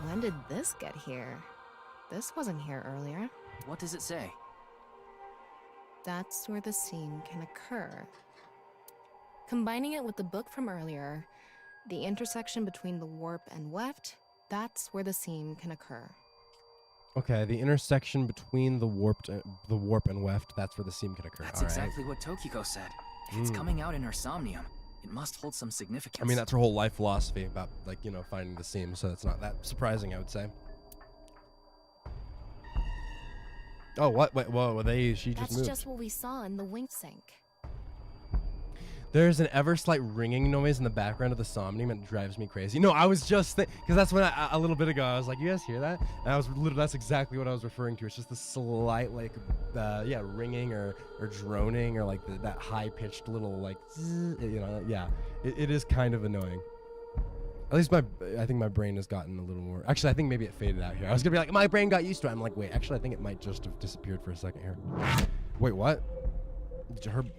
When did this get here? This wasn't here earlier. What does it say? That's where the seam can occur. Combining it with the book from earlier, the intersection between the warp and weft, that's where the seam can occur. Okay, the intersection between the warp and weft, that's where the seam can occur. That's exactly what Tokiko said. If it's coming out in her somnium, it must hold some significance. I mean, that's her whole life philosophy about, like, you know, finding the seam, so it's not that surprising, I would say. Oh, what? Wait, whoa, she just moved. That's just what we saw in the wink sink. There's an ever slight ringing noise in the background of the somnium, and it drives me crazy. No, I was just because that's when a little bit ago I was like, "You guys hear that?" And that's exactly what I was referring to. It's just the slight like, ringing or droning or like that high pitched little like, yeah. It is kind of annoying. At least I think my brain has gotten a little more. Actually, I think maybe it faded out here. I was gonna be like, my brain got used to it. I'm like, wait, actually, I think it might just have disappeared for a second here. Wait, what?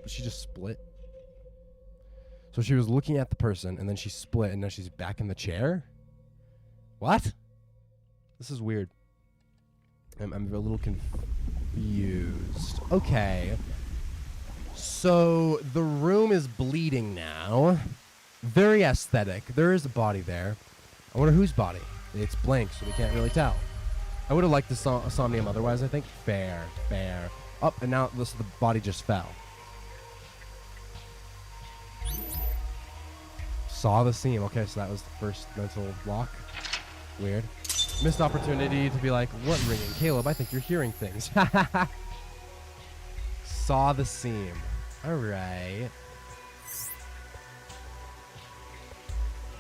She just split. So she was looking at the person, and then she split, and now she's back in the chair? What? This is weird. I'm a little confused. Okay. So the room is bleeding now. Very aesthetic. There is a body there. I wonder whose body. It's blank, so we can't really tell. I would have liked the somnium otherwise, I think. Fair. Up, and now the body just fell. Saw the seam. Okay, so that was the first mental block. Weird. Missed opportunity to be like, what ringing? Caleb, I think you're hearing things. Saw the seam. All right.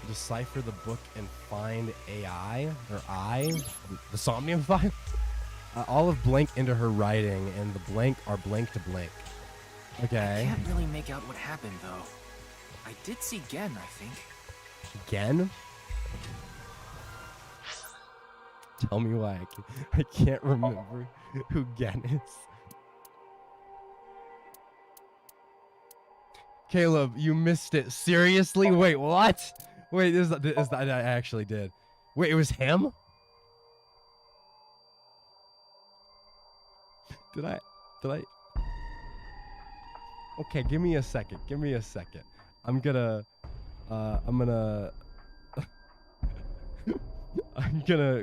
Decipher the book and find AI, or the somnium file. All of blank into her writing, and the blank are blank to blank. Okay. I can't really make out what happened, though. I did see Gen, I think. Gen? Tell me why I can't remember who Gen is. Caleb, you missed it. Seriously? Wait, what? Wait, I actually did. Wait, it was him? Did I? Okay, give me a second. I'm gonna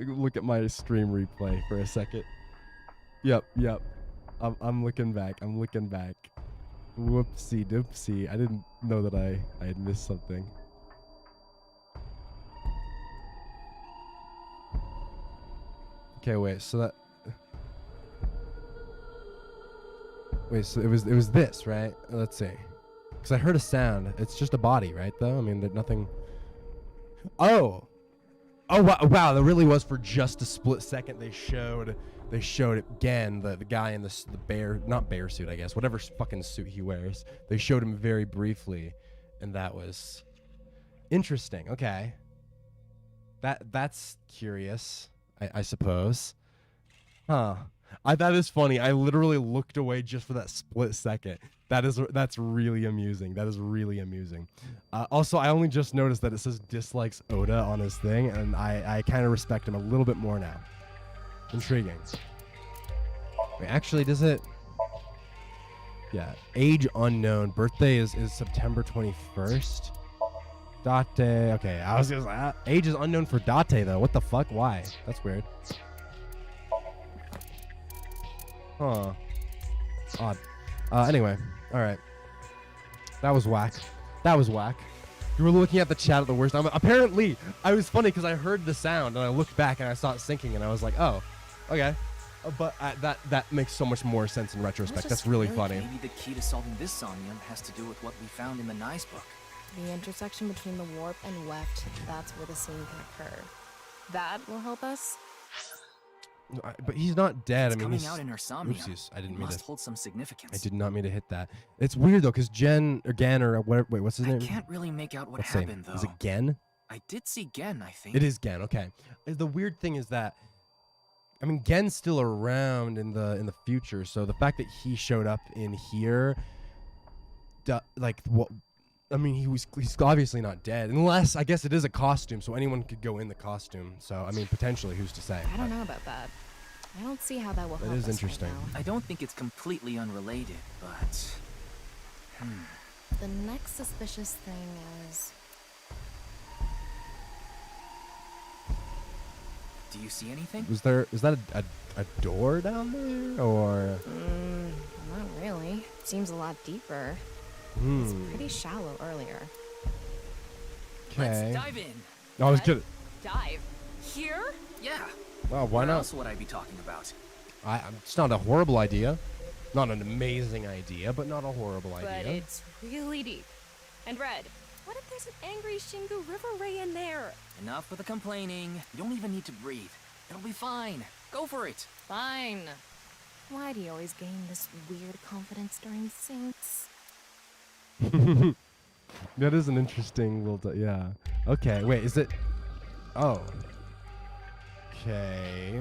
look at my stream replay for a second. Yep. I'm looking back. Whoopsie doopsie. I didn't know that I had missed something. Okay, wait, so it was this, right? Let's see. Because I heard a sound. It's just a body, right, though? I mean, there's nothing... Oh, wow, that really was for just a split second. They showed it again, the guy in the bear, not bear suit, I guess, whatever fucking suit he wears. They showed him very briefly, and that was interesting. Okay. That's curious, I suppose. Huh. That is funny. I literally looked away just for that split second. That's really amusing. Also, I only just noticed that it says dislikes Oda on his thing, and I kind of respect him a little bit more now. Intriguing. Wait, actually, does it? Yeah, age unknown. Birthday is September 21st. Date. Okay, I was just like, age is unknown for Date though. What the fuck? Why? That's weird. Huh. Odd. Anyway, all right. That was whack. That was whack. You were looking at the chat at the worst time. Apparently, I was funny because I heard the sound and I looked back and I saw it sinking and I was like, oh, okay. But that makes so much more sense in retrospect. That's really funny. Maybe the key to solving this somnium has to do with what we found in the Nye's book. The intersection between the warp and weft, that's where the scene can occur. That will help us? But he's not dead. It's I mean, coming out in her somnium. Oopsies, I didn't It mean must to. hold some significance. I did not mean to hit that. It's weird though, because Gen or Gan or whatever. Wait, what's his name? I can't really make out what What's his name? happened though. Is it Gen? I did see Gen, I think. It is Gen. Okay. The weird thing is that, I mean, Gen's still around in the future, so the fact that he showed up in here, like what? I mean, he's obviously not dead, unless I guess it is a costume, so anyone could go in the costume. So I mean, potentially, who's to say? I don't know about that. I don't see how that will help That is us interesting. right now. I don't think it's completely unrelated, but The next suspicious thing is... do you see anything? Is that a door down there, or? Not really. Seems a lot deeper. It's pretty shallow earlier. Okay. Let's dive in. No, I was kidding. Dive. Here? Yeah. Well, why Where not? else would I be talking about? It's not a horrible idea. Not an amazing idea, but not a horrible But idea. it's really deep. And Red, what if there's an angry Shingu River Ray in there? Enough with the complaining. You don't even need to breathe. It'll be fine. Go for it. Fine. Why do you always gain this weird confidence during syncs? That is an interesting little. Yeah. Okay. Wait. Is it? Oh. Okay.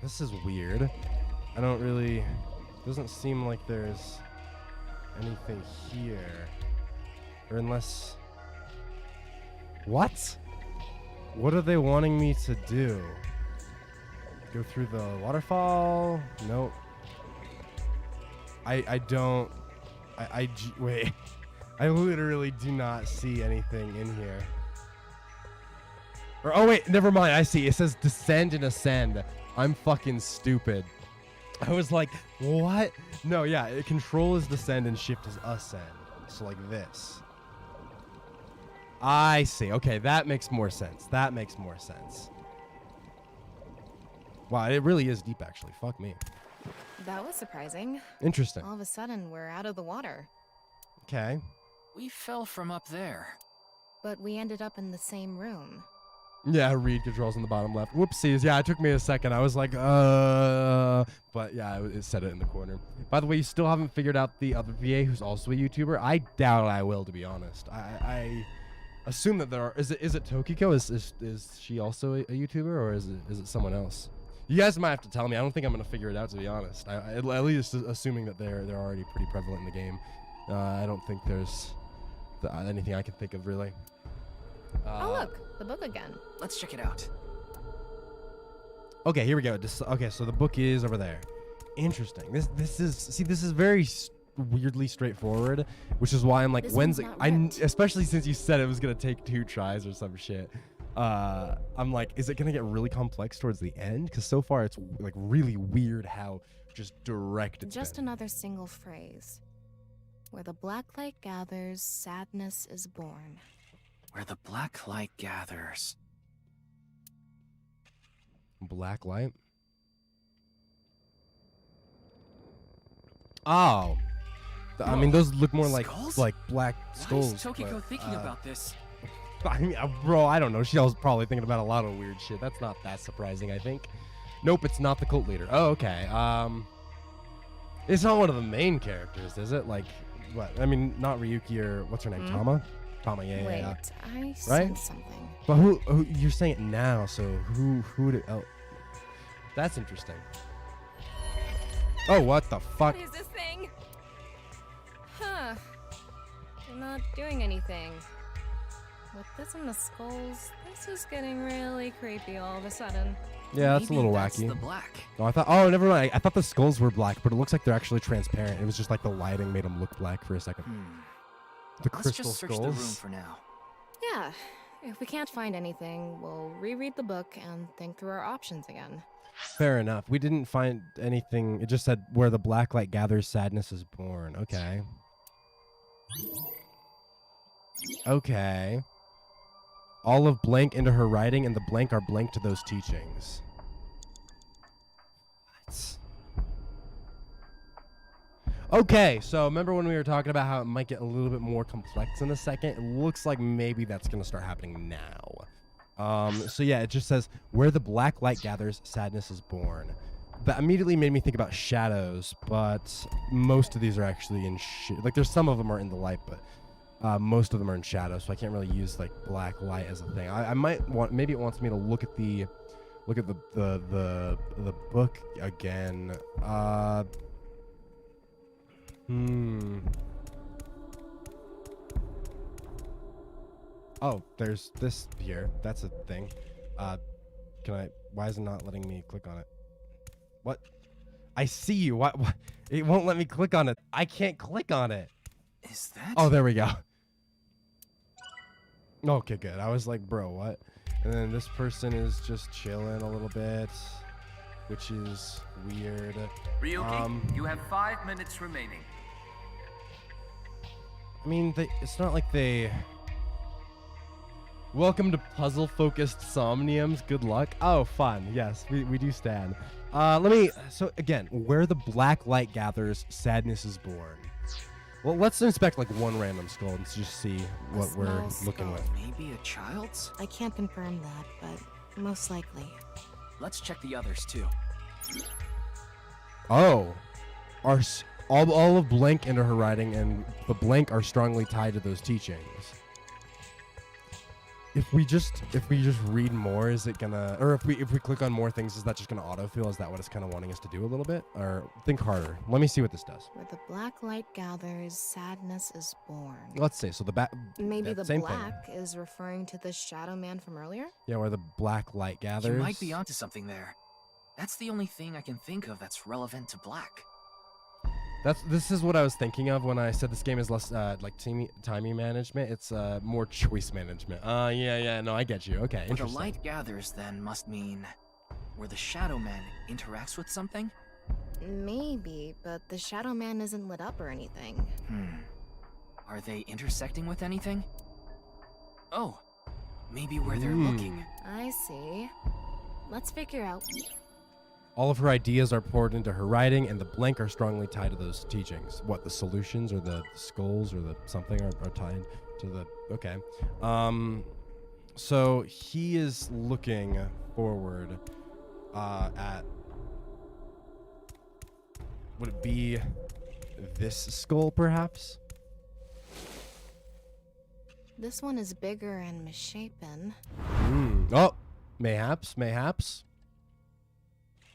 This is weird. I don't really. Doesn't seem like there's anything here, or unless. What? What are they wanting me to do? Go through the waterfall? Nope. Wait. I literally do not see anything in here. Or, oh wait, never mind. I see. It says descend and ascend. I'm fucking stupid. I was like, what? No, yeah. Control is descend and shift is ascend. So like this. I see. Okay, that makes more sense. That makes more sense. Wow, it really is deep, actually. Fuck me. That was surprising. Interesting. All of a sudden, we're out of the water. Okay. We fell from up there. But we ended up in the same room. Yeah, read controls in the bottom left. Whoopsies. Yeah, it took me a second. I was like, but yeah, it said it in the corner. By the way, you still haven't figured out the other VA who's also a YouTuber? I doubt I will, to be honest. I assume that there are. Is it Tokiko? Is she also a YouTuber, or is it someone else? You guys might have to tell me. I don't think I'm gonna figure it out, to be honest. At least assuming that they're already pretty prevalent in the game. I don't think there's anything I can think of really. Oh look, the book again. Let's check it out. Okay, here we go. Okay, so the book is over there. Interesting. This is very weirdly straightforward, which is why I'm like, This when's one's it? not ripped. Especially since you said it was gonna take 2 tries or some shit. I'm like, is it gonna get really complex towards the end? Because so far it's like really weird how just direct it's Just been. another single phrase. Where the black light gathers, sadness is born. Where the black light gathers. Black light. Oh. I mean, those look more Skulls? like black skulls. Why is Tokiko but, thinking about this? I mean, bro, I don't know. She was probably thinking about a lot of weird shit. That's not that surprising, I think. Nope, it's not the cult leader. Oh, okay. It's not one of the main characters, is it? Like, what? I mean, not Ryuki or what's her name? Tama? Tama, yeah, Wait, yeah. I Right? sense something. But who? You're saying it now, so who would it? Oh, that's interesting. Oh, what the fuck? What is this thing? Huh. I'm not doing anything. With this and the skulls, this is getting really creepy all of a sudden. Yeah, that's a little Maybe that's wacky. the black. Oh, I thought. Oh, never mind. I thought the skulls were black, but it looks like they're actually transparent. It was just like the lighting made them look black for a second. The Let's crystal just search skulls. the room for now. Yeah, if we can't find anything, we'll reread the book and think through our options again. Fair enough. We didn't find anything. It just said where the black light gathers, sadness is born. Okay. Okay. All of blank into her writing, and the blank are blank to those teachings. What? Okay, so remember when we were talking about how it might get a little bit more complex in a second? It looks like maybe that's going to start happening now. So yeah, it just says, where the black light gathers, sadness is born. That immediately made me think about shadows, but most of these are actually in like there's some of them are in the light, but most of them are in shadow, so I can't really use like black light as a thing. I might want, maybe it wants me to look at the book again. Oh, there's this here. That's a thing. Why is it not letting me click on it? What? I see you. What? It won't let me click on it. I can't click on it. Is that? Oh, there we go. Okay, good. I was like, bro, what? And then this person is just chilling a little bit, which is weird. Ryuki, you have 5 minutes remaining. I mean, it's not like they... Welcome to puzzle-focused Somniums. Good luck. Oh, fun. Yes, we do stand. So again, where the black light gathers, sadness is born. Well, let's inspect like one random skull and just see what we're looking with. Maybe a child's? I can't confirm that, but most likely. Let's check the others too. Oh, all of blank into her writing, and the blank are strongly tied to those teachings. If we just read more, is it gonna, or if we click on more things, is that just gonna autofill? Is that what it's kind of wanting us to do a little bit? Or think harder. Let me see what this does. Where the black light gathers, sadness is born. Let's see. So Maybe the same black is referring to the shadow man from earlier? Yeah, where the black light gathers. You might be onto something there. That's the only thing I can think of that's relevant to black. This is what I was thinking of when I said this game is less like timing management. It's more choice management. Yeah, no, I get you. Okay, Where the interesting. light gathers then must mean where the shadow man interacts with something? Maybe, but the shadow man isn't lit up or anything. Are they intersecting with anything? Oh, maybe where they're looking. I see. Let's figure out. All of her ideas are poured into her writing, and the blank are strongly tied to those teachings. What, the solutions or the skulls or the something are tied to the... Okay. So he is looking forward at... Would it be this skull, perhaps? This one is bigger and misshapen. Oh, mayhaps.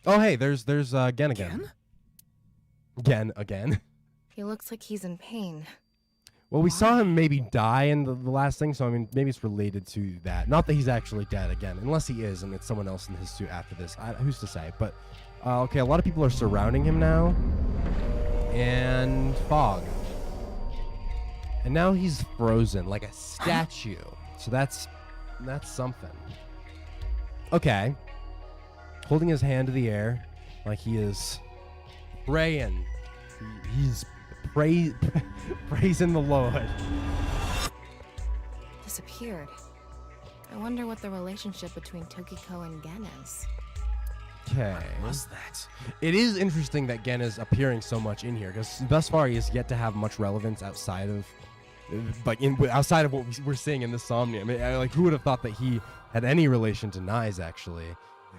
Oh, hey, there's Gen again. Gen again. He looks like he's in pain. Well, we saw him maybe die in the last thing, so I mean, maybe it's related to that. Not that he's actually dead again, unless he is, and it's someone else in his suit after this. Who's to say? But, okay, a lot of people are surrounding him now. And fog. And now he's frozen like a statue. So that's something. Okay. Holding his hand to the air like he is praying. He's praising the Lord. Disappeared. I wonder what the relationship between Tokiko and Gen is. Okay. What was that? It is interesting that Gen is appearing so much in here, because thus far he has yet to have much relevance outside of, outside of what we're seeing in the Somnium. Like, who would have thought that he had any relation to Nise, actually?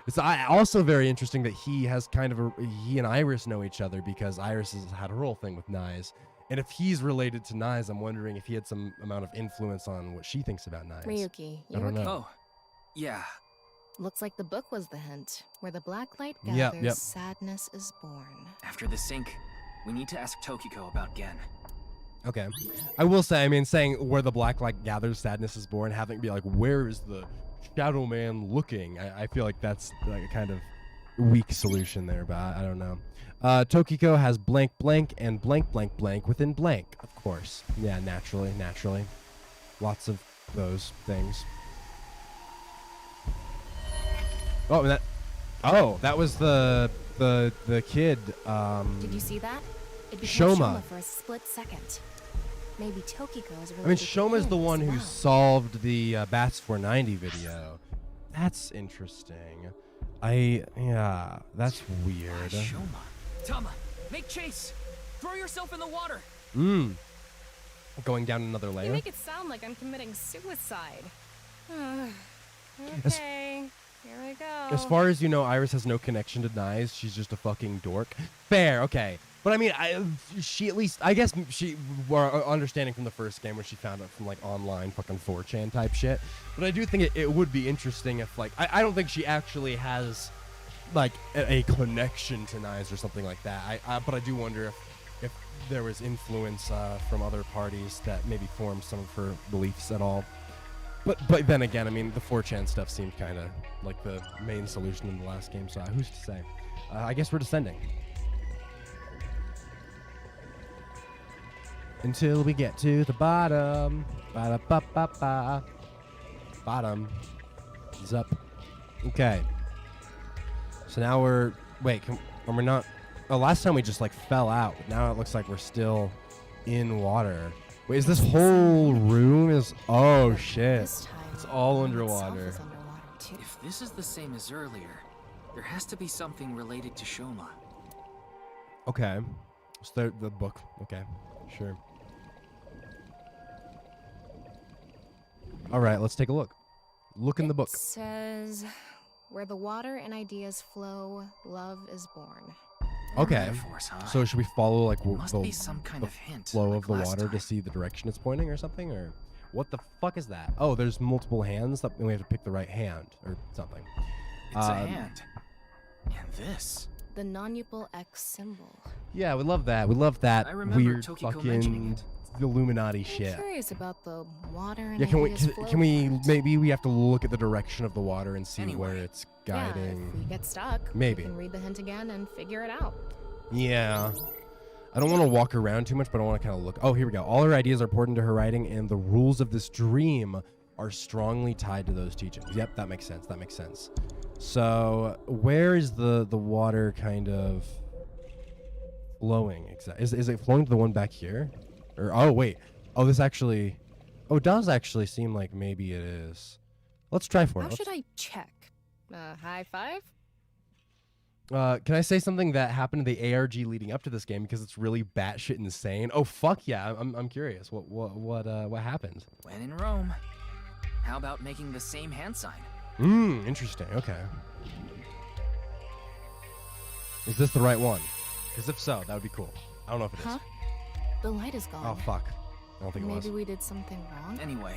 It's also very interesting that he has kind of he and Iris know each other, because Iris has had her whole thing with Nise. And if he's related to Nise, I'm wondering if he had some amount of influence on what she thinks about Nise. Ryuki, I don't know. Oh, yeah. Looks like the book was the hint. Where the black light gathers, sadness is born. After the sync, we need to ask Tokiko about Gen. Okay. I will say, I mean, saying where the black light gathers, sadness is born, having it be like, where is the shadow man looking? I feel like that's like a kind of weak solution there, but I don't know. Tokiko has blank blank and blank blank blank within blank, of course. Yeah, naturally. Lots of those things. Oh, that was the kid. Did you see that? It became Shoma. Shoma for a split second. Maybe Tokiko is related. I mean, to Shoma's him the one as who well. solved the 𝐻AT490 video. That's interesting. Yeah, that's weird. Shoma. Tama, make chase. Throw yourself in the water. Going down another You layer. make it sound like I'm committing suicide. Okay, here I go. As far as you know, Iris has no connection to Nyes. She's just a fucking dork. Fair, okay. But I mean, she at least, I guess she were understanding from the first game when she found out from like online fucking 4chan type shit. But I do think it would be interesting if like, I don't think she actually has like a connection to Nyes or something like that. But I do wonder if there was influence from other parties that maybe formed some of her beliefs at all. But then again, I mean, the 4chan stuff seemed kind of like the main solution in the last game, so who's to say? I guess we're descending. Until we get to the bottom. Ba-da-ba-ba-ba. Bottom is up. Okay. So now we're... Wait, we're not... Oh, last time we just, like, fell out. Now it looks like we're still in water. Wait, is this whole room is... Oh, shit. This time, It's all the room itself underwater. is underwater, too. If this is the same as earlier, there has to be something related to Shoma. Okay. So the book. Okay. Sure. All right, let's take a look. Look in the book. It says, where the water and ideas flow, love is born. Okay. Metaphors, huh? So should we follow like Must be some kind of hint, flow like of the last water to time. see the direction it's pointing or something? Or what the fuck is that? Oh, there's multiple hands that we have to pick the right hand or something. It's a hand. And this. The non-upal X symbol. Yeah, we love that. We love that I remember weird Tokiko mentioning fucking it. Illuminati I'm shit. curious about the water and Yeah, ideas can we flow part. maybe we have to look at the direction of the water and see Anyway. where it's Yeah, guiding. if we get stuck, Maybe. we can read the hint again and figure it out. Yeah. I don't want to walk around too much, but I want to kind of look. Oh, here we go. All her ideas are important to her writing, and the rules of this dream are strongly tied to those teachings. Yep, that makes sense. That makes sense. So, where is the water kind of flowing? Is it flowing to the one back here? Or oh wait. Oh, this actually. Oh, it does actually seem like maybe it is. Let's try for it. How Let's- should I check? High five? Can I say something that happened in the ARG leading up to this game because it's really batshit insane? Oh fuck yeah! I'm curious. What happened? When in Rome, how about making the same hand sign? Interesting. Okay. Is this the right one? Because if so, that would be cool. I don't know if it is. Huh? The light is gone. Oh fuck! I don't think it was. Maybe we did something wrong? Anyway,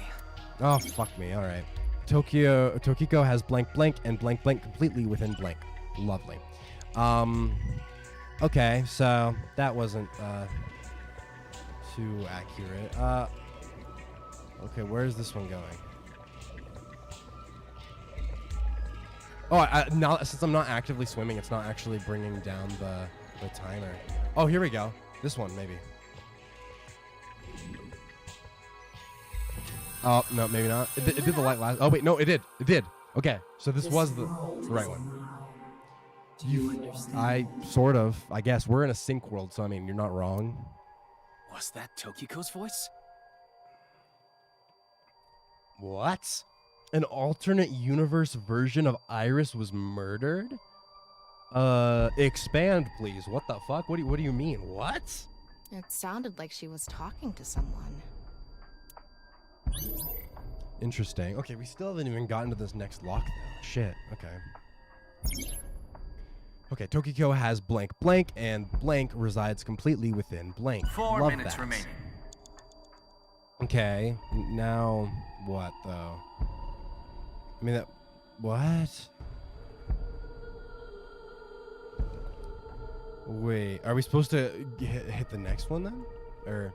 Oh fuck me! All right. Tokiko has blank blank and blank blank completely within blank. Lovely. Okay, so that wasn't too accurate. Okay, where is this one going? Oh, now since I'm not actively swimming, it's not actually bringing down the timer. Oh, here we go. This one maybe. Oh no, maybe not. It did the light last. Oh wait, no, it did. It did. Okay, so this was the right one. I sort of, I guess. We're in a sync world, so I mean, you're not wrong. was that Tokiko's voice? What? An alternate universe version of Iris was murdered? Expand, please. What the fuck? What do you mean? What? It sounded like she was talking to someone. Interesting. Okay, we still haven't even gotten to this next lock, though. Shit. Okay. Okay, Tokiko has blank blank, and blank resides completely within blank. 4 Love minutes that. remaining. Okay, now what, though? I mean, that... What? Wait, are we supposed to hit the next one, then? Or...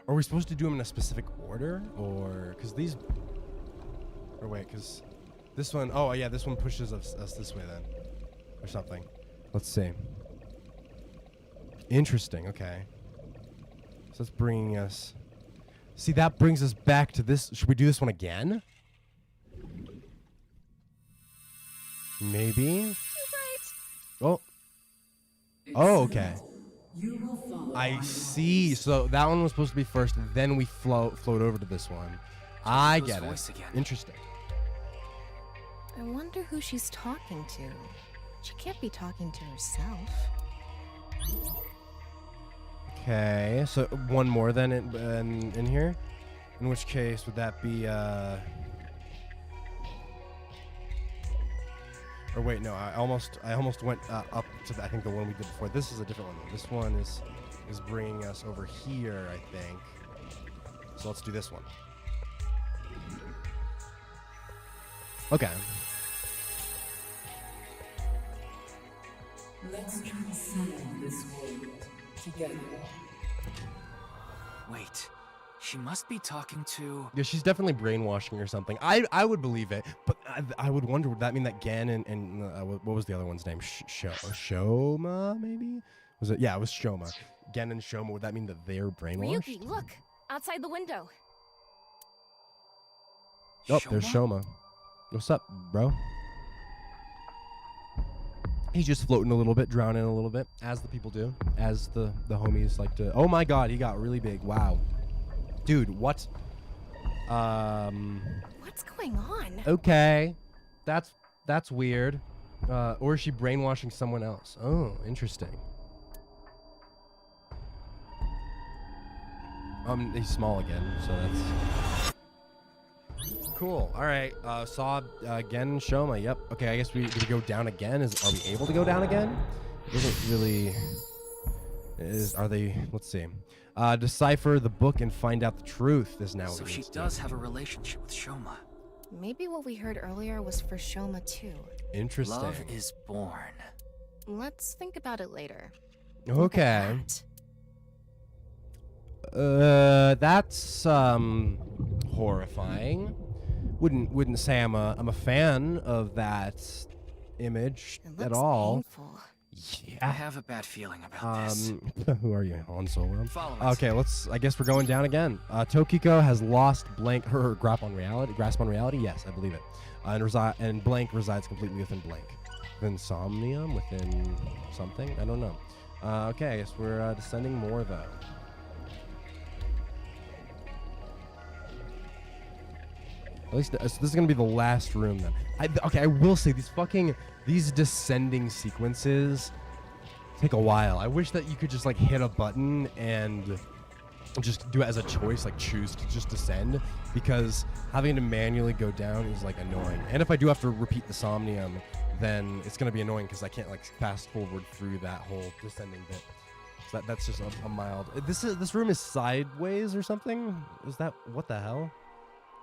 Are we supposed to do them in a specific order, or because these? Or wait, because this one. Oh yeah, this one pushes us this way then, or something. Let's see. Interesting. Okay. So that's bringing us. See, that brings us back to this. Should we do this one again? Maybe. Oh. Oh, okay. I see. So that one was supposed to be first, then we float over to this one. I get it. Interesting. I wonder who she's talking to. She can't be talking to herself. Okay, so one more then in here. In which case would that be or wait, no, I almost went up to I think the one we did before. This is a different one. This one is bringing us over here, I think. So let's do this one. Okay. Let's transcend this world together. Wait, she must be talking to... Yeah, she's definitely brainwashing or something. I would believe it, but I would wonder, would that mean that Gen and what was the other one's name? Shoma, maybe? Was it? Yeah, it was Shoma. Gen and Shoma, would that mean that they're brainwashed? Ryuki, look! Outside the window. Oh, there's Shoma. What's up, bro? He's just floating a little bit, drowning a little bit, as the people do, as the homies like to. Oh my God, he got really big. Wow, dude, what? What's going on? Okay, that's weird. Or is she brainwashing someone else? Oh, interesting. He's small again, so that's cool. All right, saw again Shoma. Yep. Okay, I guess we go down again. Are we able to go down again? It doesn't really. Are they? Let's see. Decipher the book and find out the truth is now. So she does have a relationship with Shoma. Maybe what we heard earlier was for Shoma too. Interesting. Love is born. Let's think about it later. Okay. That's horrifying. Wouldn't say I'm a fan of that image at all. Painful. Yeah. I have a bad feeling about this. Who are you, Han Solo? Follow us. Okay, I guess we're going down again. Tokiko has lost her grasp on reality. Yes, I believe it. And Blank resides completely within Blank. Within Somnium, within something. I don't know. Okay, I guess we're descending more though. At least this is gonna be the last room then. I will say these descending sequences take a while. I wish that you could just like hit a button and just do it as a choice, like choose to just descend, because having to manually go down is like annoying. And if I do have to repeat the Somnium, then it's gonna be annoying because I can't like fast forward through that whole descending bit. So that's just a mild. This room is sideways or something. Is that what the hell?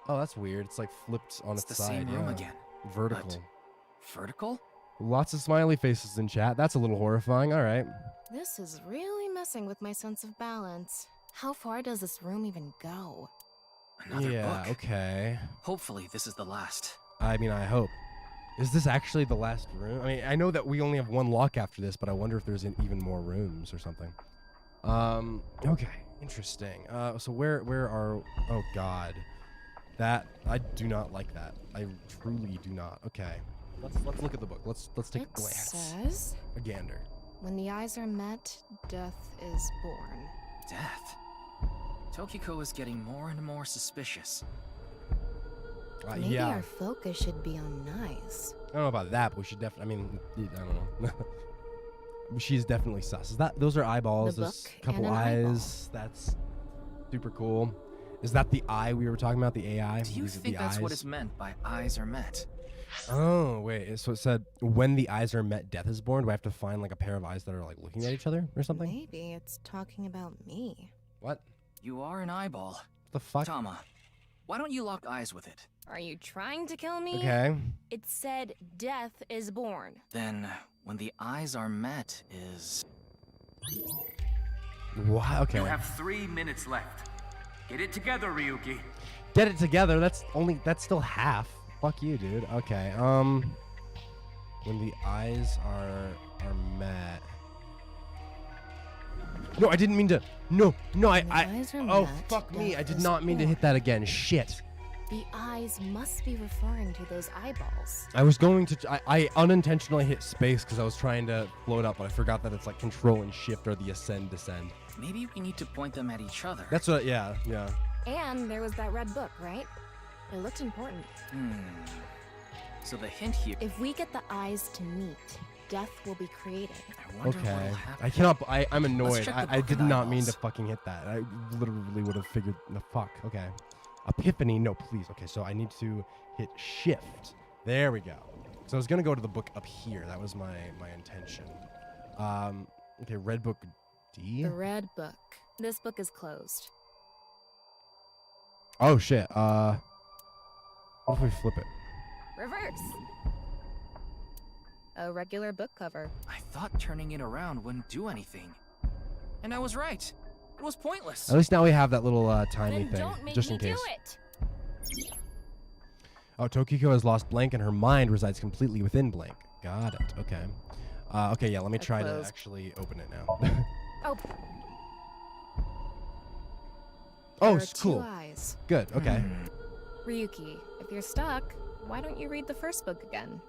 Oh, that's weird. It's like flipped on its the side. same room again. Vertical. But vertical? Lots of smiley faces in chat. That's a little horrifying. All right. This is really messing with my sense of balance. How far does this room even go? Another yeah, book. Okay. Hopefully this is the last. I mean, I hope. Is this actually the last room? I mean, I know that we only have one lock after this, but I wonder if there's even more rooms or something. Okay. Interesting. So where are... Oh, God. That I do not like that. I truly do not. Okay, let's look at the book. Let's take a glance. It says, a gander. When the eyes are met, death is born. Death? Tokiko is getting more and more suspicious. Maybe yeah. our focus should be on Nice. I don't know about that, but we should definitely. I mean, I don't know. She's definitely sus. Is that? Those are eyeballs. The There's book a couple and an eyes. eyeball. That's super cool. Is that the eye we were talking about? The AI? Do you think that's what is meant by eyes are met? Oh, wait. So it said, when the eyes are met, death is born. Do I have to find like a pair of eyes that are like looking at each other or something? Maybe it's talking about me. What? You are an eyeball. The fuck? Tama, why don't you lock eyes with it? Are you trying to kill me? Okay. It said death is born. Then, when the eyes are met is... What? Okay. You have 3 minutes left. Get it together, Ryuki. Get it together. That's still half. Fuck you, dude. Okay. When the eyes are met. No, I didn't mean to. No, oh, fuck me. I did not mean to hit that again. Shit. The eyes must be referring to those eyeballs. I was going to. I unintentionally hit space because I was trying to float up, but I forgot that it's like control and shift or the ascend, descend. Maybe we need to point them at each other. That's what. Yeah. And there was that red book, right? It looked important. So the hint here. If we get the eyes to meet, death will be created. I wonder what'll happen. I cannot. I'm annoyed. check the I book did and not mean eyeballs. to fucking hit that. I literally would have figured. The fuck. Okay. Epiphany. No, please. Okay, so I need to hit shift. There we go. So I was gonna go to the book up here. That was my intention. Okay, red book D. The red book. This book is closed. Oh shit. What if we flip it? Reverse. A regular book cover. I thought turning it around wouldn't do anything. And I was right. It was pointless. At least now we have that little tiny Then thing, don't make just me in case. do it. Oh, Tokiko has lost blank, and her mind resides completely within blank. Got it. Okay. Okay. Yeah. Let me try to actually open it now. Oh. Oh, There are it's cool. two eyes. Good. Okay. Ryuki, if you're stuck, why don't you read the first book again?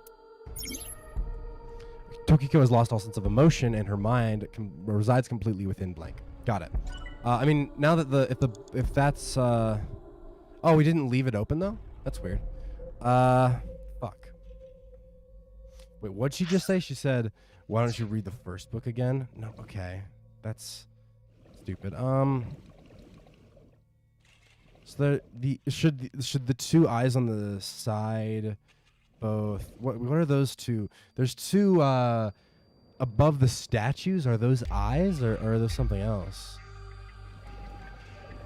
Tokiko has lost all sense of emotion, and her mind resides completely within blank. Got it. I mean, now that if that's oh, we didn't leave it open though. That's weird. Fuck. Wait, what'd she just say? She said, "Why don't you read the first book again?" No. Okay, that's stupid. So should the two eyes on the side both? What are those two? There's two above the statues. Are those eyes or are those something else?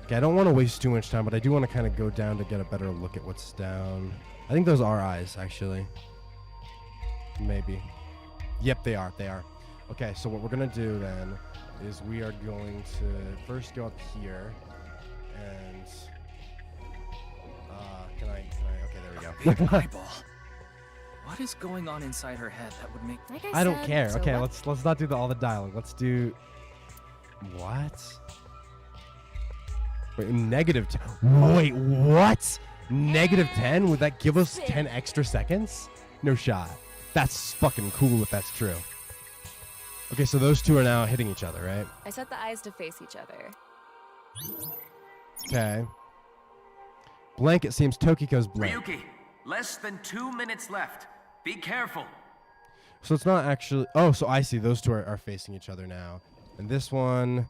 Okay, I don't want to waste too much time, but I do want to kind of go down to get a better look at what's down. I think those are eyes, actually. Maybe. Yep, they are. They are. Okay, so what we're gonna do then is we are going to first go up here and can I okay, there we Big go. eyeball. What is going on inside her head that would make? Like I don't said, care. so Okay, what- let's not do all the dialogue. Let's do what? Wait, wait, what? -10? Would that give us 10 extra seconds? No shot. That's fucking cool if that's true. Okay, so those two are now hitting each other, right? I set the eyes to face each other. Okay. Blank, it seems Tokiko's blank. Ryuki, less than 2 minutes left. Be careful. So it's not actually... Oh, so I see. Those two are facing each other now. And this one...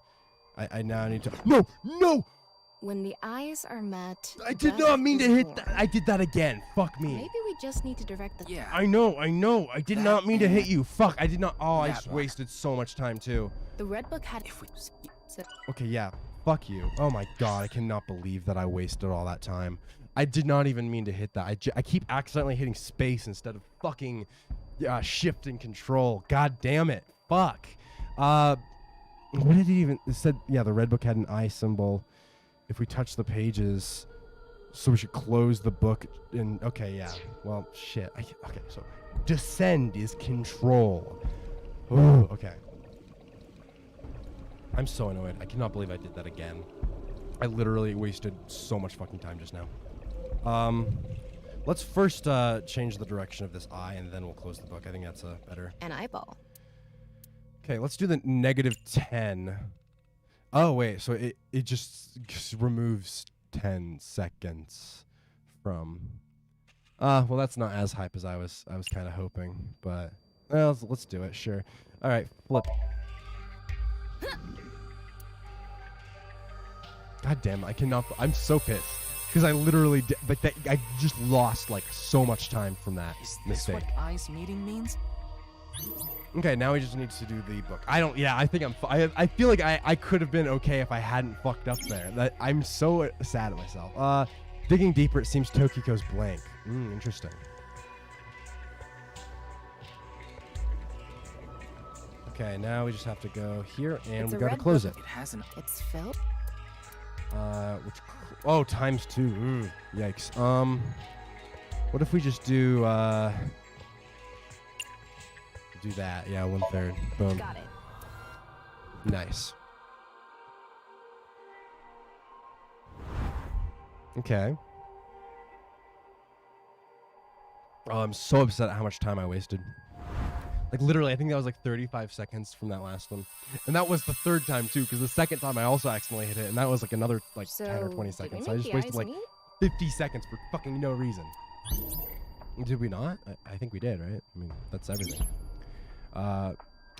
I now need to... No! No! When the eyes are met... I did death not mean to is hit born. that. I did that again. Fuck me. Maybe we just need to direct the... Yeah. I know. I did not mean to hit you. Fuck, I did not... Oh, I That just one. wasted so much time, too. The red book had... Okay, yeah. Fuck you. Oh my god, I cannot believe that I wasted all that time. I did not even mean to hit that. I keep accidentally hitting space instead of fucking shift and control. God damn it. Fuck. What did it even... It said, yeah, the red book had an eye symbol. If we touch the pages... So we should close the book and... Okay, yeah. Well, shit. Okay, so... Descend is control. Ooh, okay. I'm so annoyed. I cannot believe I did that again. I literally wasted so much fucking time just now. Let's first change the direction of this eye, and then we'll close the book. I think that's better. An eyeball. Okay, let's do the -10. Oh, wait. So it just removes 10 seconds from... well, that's not as hype as I was kind of hoping, but... Well, let's do it, sure. All right, flip. God damn it, I cannot... I'm so pissed. Because I literally... I just lost, like, so much time from that Is this mistake. what eyes meeting means? Okay, now we just need to do the book. I don't... Yeah, I think I'm... I feel like I could have been okay if I hadn't fucked up there. I'm so sad at myself. Digging deeper, it seems Tokiko's blank. Interesting. Okay, now we just have to go here, and It's we a gotta red close book. it. It has an... It's filled. Oh, times 2. Ooh, yikes. What if we just do that? Yeah, 1/3. Boom. Got it. Nice. Okay. Oh, I'm so upset at how much time I wasted. Like, literally, I think that was like 35 seconds from that last one. And that was the 3rd time, too, because the 2nd time I also accidentally hit it, and that was like another, like, 10 or 20 seconds. So I just wasted, like, 50 seconds for fucking no reason. Did we not? I think we did, right? I mean, that's everything.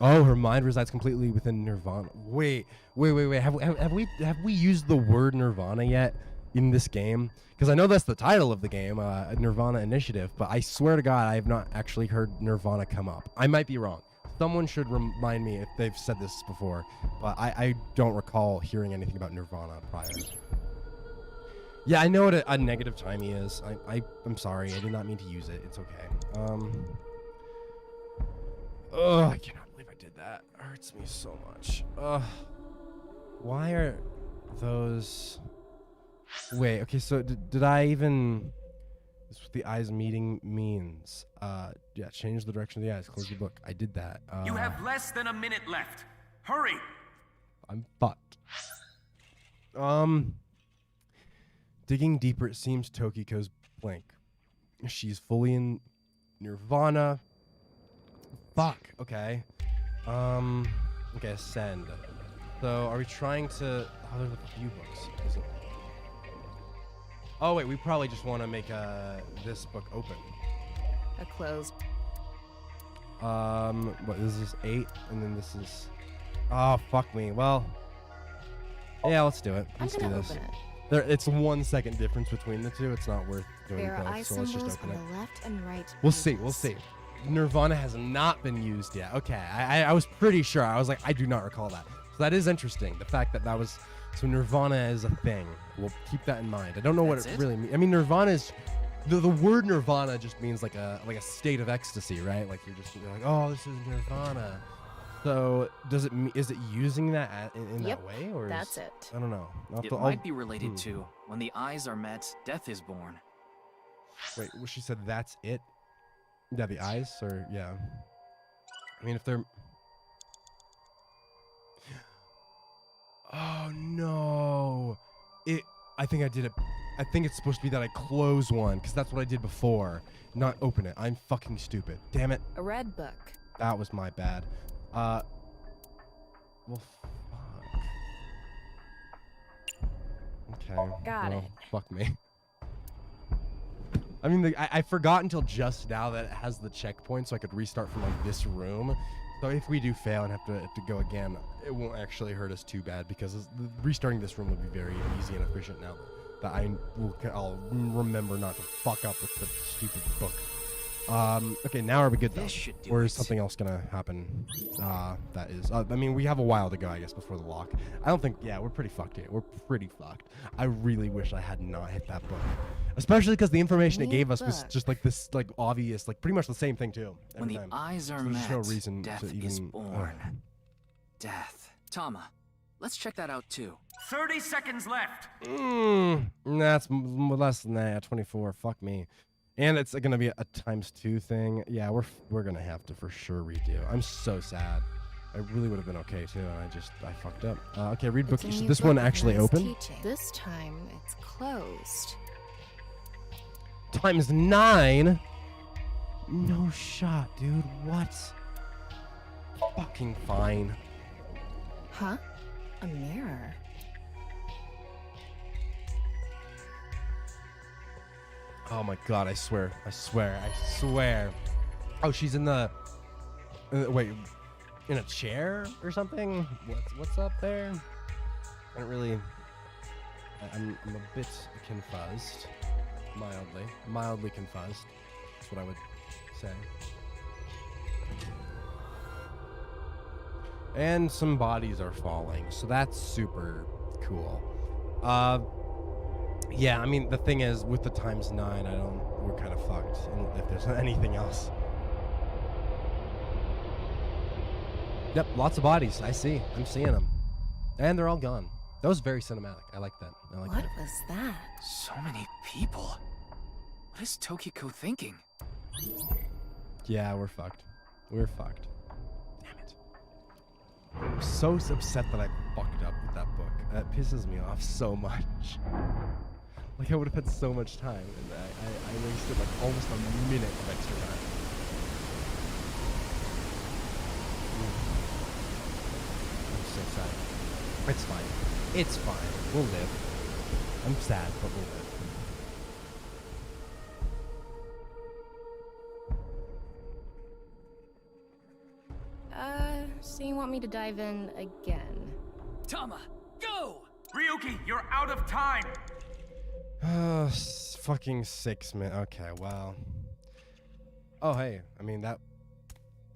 Oh, her mind resides completely within nirvana. Wait. Have we used the word nirvana yet in this game? Because I know that's the title of the game, Nirvana Initiative, but I swear to God, I have not actually heard nirvana come up. I might be wrong. Someone should remind me if they've said this before, but I don't recall hearing anything about nirvana prior. Yeah, I know what a negative timey is. I'm sorry. I did not mean to use it. It's okay. Oh, I cannot believe I did that. It hurts me so much. Why are those... Wait, okay, so did I even... This is what the eyes meeting means. Yeah, change the direction of the eyes. Close the book. I did that. You have less than a minute left. Hurry! I'm fucked. Digging deeper, it seems Tokiko's blank. She's fully in nirvana. Fuck, okay. Okay, ascend. So, are we trying to... Oh, there's a few books. Is it... Oh, wait, we probably just want to make this book open. A closed. What, this is 8, and then this is... Oh, fuck me. Well... Yeah, let's do it. Let's do this. It's 1 second difference between the two. It's not worth doing both, so let's just open it. The left and right We'll see. Nirvana has not been used yet. Okay, I was pretty sure. I was like, I do not recall that. So that is interesting. The fact that was... So nirvana is a thing. We'll keep that in mind. I don't know what it really means. I mean, nirvana is... The word nirvana just means like a state of ecstasy, right? Like you're like, oh, this is nirvana. So is it using that in that way, or that's it? I don't know. It might be related to when the eyes are met, death is born. Wait, well, she said that's it. Yeah, the eyes, or yeah. I mean, if they're... Oh no! I think I did it. I think it's supposed to be that I close one, because that's what I did before. Not open it. I'm fucking stupid. Damn it. A red book. That was my bad. Well, fuck. Okay. Got it. Fuck me. I mean, I forgot until just now that it has the checkpoint, so I could restart from like this room. So if we do fail and have to go again, it won't actually hurt us too bad, because restarting this room will be very easy and efficient now that I'll remember not to fuck up with the stupid book. Okay, now are we good though? Or is something else gonna happen? That is, I mean, we have a while to go, I guess, before the lock. I don't think, yeah, we're pretty fucked here. We're pretty fucked. I really wish I had not hit that book. Especially because the information it gave us was just like this, like obvious, like pretty much the same thing too. When the eyes are met, no reason death is born. Death. Tama, let's check that out too. 30 seconds left. That's less than that. 24. Fuck me. And it's gonna be a ×2 thing. Yeah, we're gonna have to for sure redo. I'm so sad. I really would have been okay too, and I fucked up. Okay, read book. Is this one actually open? This time it's closed. ×9? No shot, dude. What? Fucking fine. Huh? A mirror. Oh my god, I swear. Oh, she's in the... wait, in a chair or something? What's up there? I don't really... I'm a bit confused. Mildly confused. That's what I would say. And some bodies are falling, so that's super cool. Yeah, I mean, the thing is, with the ×9, we're kind of fucked, if there's anything else. Yep, lots of bodies, I'm seeing them. And they're all gone. That was very cinematic. I like that. I like What that. was that? So many people. What is Tokiko thinking? Yeah, we're fucked. We're fucked. Damn it. I'm so upset that I fucked up with that book. That pisses me off so much. Like, I would have had so much time, and I wasted like almost a minute of extra time. I'm so sad. It's fine. It's fine. We'll live. I'm sad, but we'll live. So you want me to dive in again? Tama, go! Ryuki, you're out of time! Fucking 6 minutes. Okay, well. Oh, hey. I mean, that...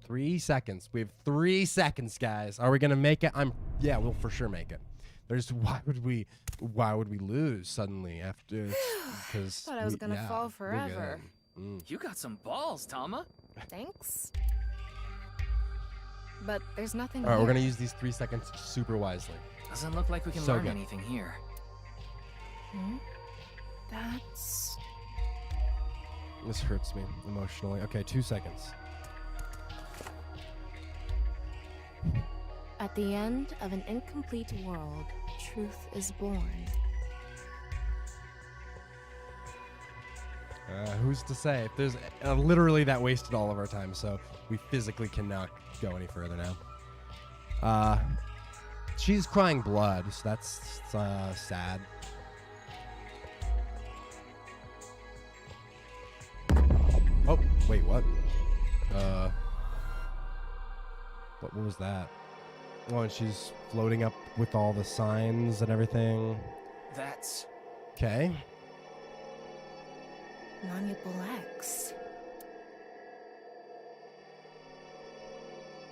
3 seconds. We have 3 seconds, guys. Are we gonna make it? Yeah, we'll for sure make it. There's... Why would we lose suddenly after... Because... Thought I was gonna fall forever. You got some balls, Tama. Thanks. But there's nothing Alright, here. we're gonna use these 3 seconds super wisely. Doesn't look like we can So learn good. anything here. That's... This hurts me emotionally. Okay, 2 seconds. At the end of an incomplete world, truth is born. Who's to say? If there's literally that wasted all of our time, so we physically cannot go any further now. She's crying blood, so that's sad. Oh, wait, what? What was that? Oh, and she's floating up with all the signs and everything. That's... Okay. 𝐸.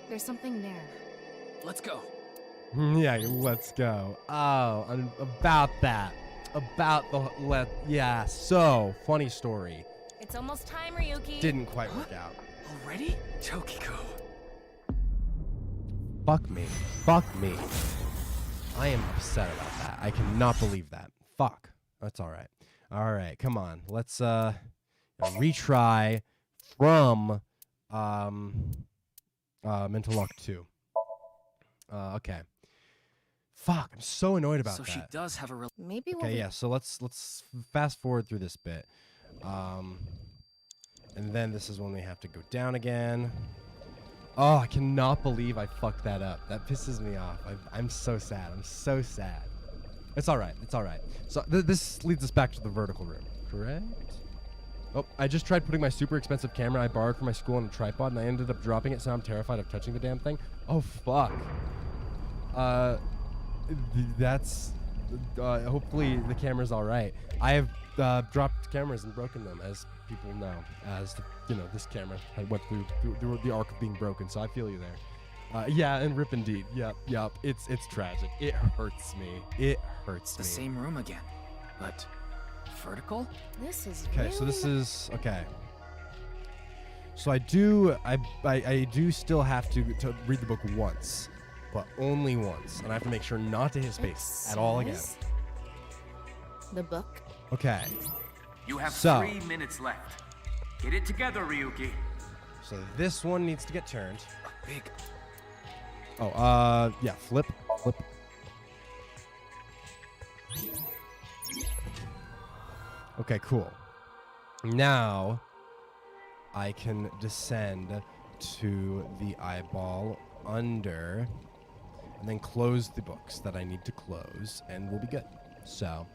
There's something there. Let's go. Yeah, let's go. Oh, about that. About the... Yeah, so, funny story. It's almost time, Ryuki. Didn't quite work out. Already? Tokiko. Fuck me. Fuck me. I am upset about that. I cannot believe that. Fuck. That's alright. Alright, come on. Let's retry from Mental Lock 2. Okay. Fuck, I'm so annoyed about So that. she does have a real... Maybe we'll... Okay, yeah, so let's fast forward through this bit. And then this is when we have to go down again. Oh, I cannot believe I fucked that up. That pisses me off. I'm so sad. I'm so sad. It's all right. It's all right. So this leads us back to the vertical room, correct? Oh, I just tried putting my super expensive camera I borrowed from my school on a tripod, and I ended up dropping it, so I'm terrified of touching the damn thing. Oh, fuck. That's... hopefully the camera's all right. I have dropped cameras and broken them, as people know, as you know, this camera had went through the arc of being broken. So I feel you there. Yeah, and rip indeed. Yep. It's tragic. It hurts me. It hurts me. The same room again, but vertical. This is Okay, really so this is okay. So I do still have to read the book once, but only once, and I have to make sure not to hit space at all again. says the book. Okay. You have So- 3 minutes left. Get it together, Ryuki. So this one needs to get turned. Big. Oh, yeah, flip. Okay, cool. Now I can descend to the eyeball under and then close the books that I need to close, and we'll be good. So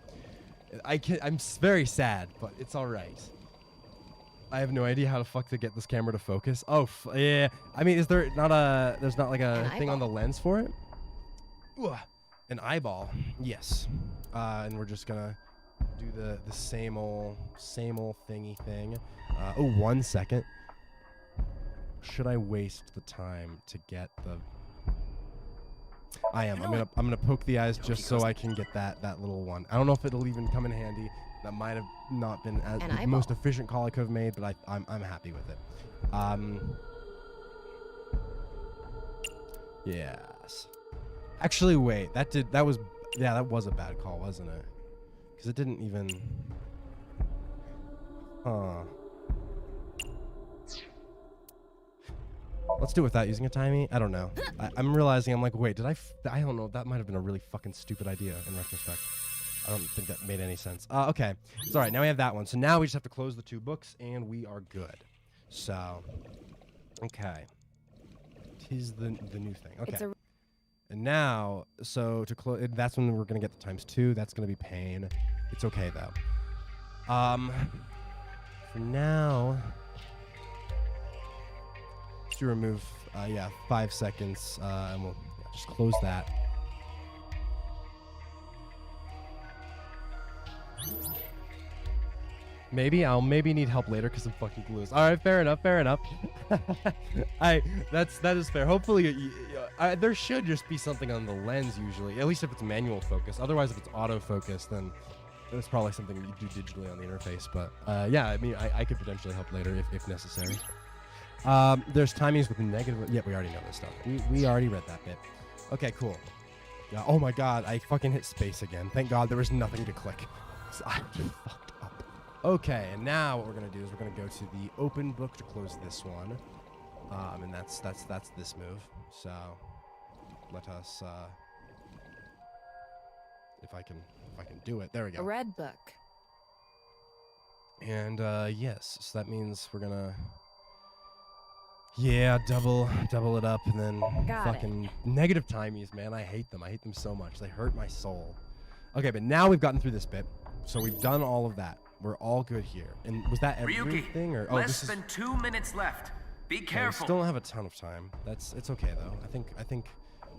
I'm very sad, but it's all right. I have no idea how the fuck to get this camera to focus. Oh, yeah. I mean, there's not like a thing on the lens for it? Ooh, an eyeball. Yes. And we're just gonna do the same old thingy thing. Oh, 1 second. Should I waste the time to get the... I am. I'm gonna poke the eyes just so I can get that little one. I don't know if it'll even come in handy. That might have not been the most efficient call I could have made, but I'm happy with it. Yes. Actually, wait. That was Yeah, that was a bad call, wasn't it? Because it didn't even... Huh. Let's do it without using a timey. I don't know. I'm realizing, I'm like, wait, did I don't know. That might have been a really fucking stupid idea in retrospect. I don't think that made any sense. Okay. It's all right. Now we have that one. So now we just have to close the 2 books, and we are good. So, okay. Here's the new thing. Okay. And now, so to close, that's when we're going to get the ×2. That's going to be pain. It's okay, though. For now... to remove, 5 seconds, and we'll just close that. I'll need help later because I'm fucking clueless. All right, fair enough. That is fair. Hopefully, there should just be something on the lens usually, at least if it's manual focus. Otherwise, if it's autofocus, then it's probably something you do digitally on the interface. But yeah, I mean, I could potentially help later if necessary. There's timings with negative. Yeah, we already know this stuff. We already read that bit. Okay, cool. Yeah, oh my god, I fucking hit space again. Thank god there was nothing to click. So I just fucked up. Okay, and now what we're gonna do is we're gonna go to the open book to close this one. And that's this move. So let us if I can do it. There we go. A red book. And yes, so that means we're gonna double it up, and then fucking negative timies, man. I hate them. I hate them so much. They hurt my soul. Okay, but now we've gotten through this bit, so we've done all of that. We're all good here. And was that everything, or less than 2 minutes left. Be careful. We still don't have a ton of time. It's okay though. I think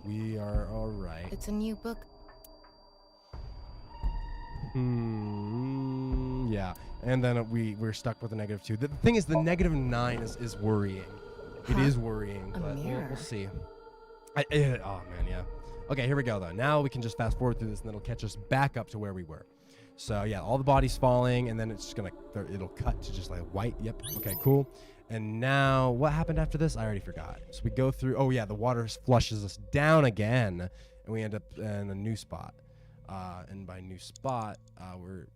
we are all right. It's a new book. Yeah, and then we're stuck with a -2. The thing is, the -9 is worrying. It is worrying, but we'll see. Oh man, yeah. Okay, here we go though. Now we can just fast forward through this, and it'll catch us back up to where we were. So yeah, all the bodies falling, and then it's just it'll cut to just like white. Yep. Okay, cool. And now what happened after this? I already forgot. So we go through. Oh yeah, the water flushes us down again, and we end up in a new spot. And by new spot, we're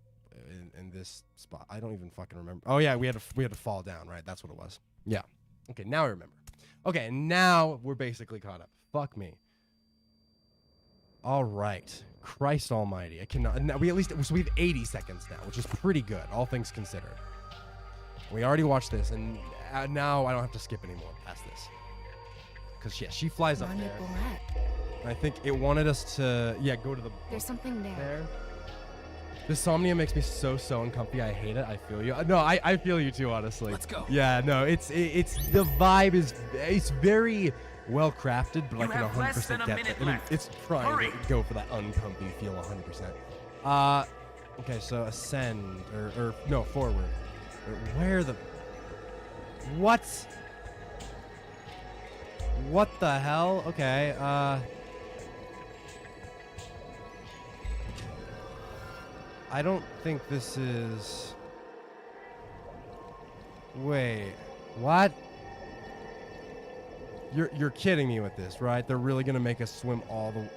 in this spot. I don't even fucking remember. Oh yeah, we had to fall down, right? That's what it was. Yeah. Okay, now I remember. Okay, and now we're basically caught up. Fuck me. All right. Christ almighty. I cannot. We have 80 seconds now, which is pretty good, all things considered. We already watched this, and now I don't have to skip anymore past this. Because, yeah, she flies up there. And I think it wanted us to, go to the... There's something there. This SOMNIUM makes me so uncomfy. I hate it. I feel you. No, I feel you too, honestly. Let's go. Yeah, no, it's the vibe is very well crafted, but I can 100% get it. I mean, it's trying to go for that uncomfy feel 100%. Okay, so ascend or no, forward. Where the what? What the hell? Okay, I don't think this is... Wait, what? You're kidding me with this, right? They're really gonna make us swim all the...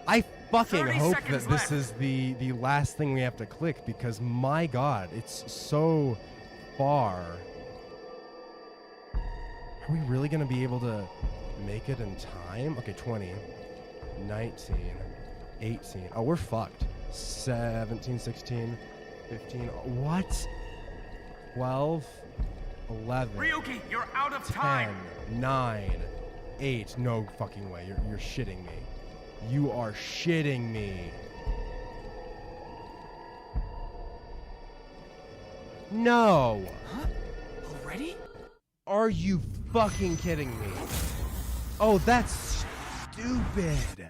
I fucking hope that this is the last thing we have to click, because my god, it's so far. Are we really gonna be able to make it in time? Okay, 20, 19, 18. Oh, we're fucked. 17, 16, 15. What? 12, 11. Ryuki, you're out of 10, time. 9, 8. No fucking way. You're shitting me. You are shitting me. No. Huh? Already? Are you fucking kidding me? Oh, that's stupid.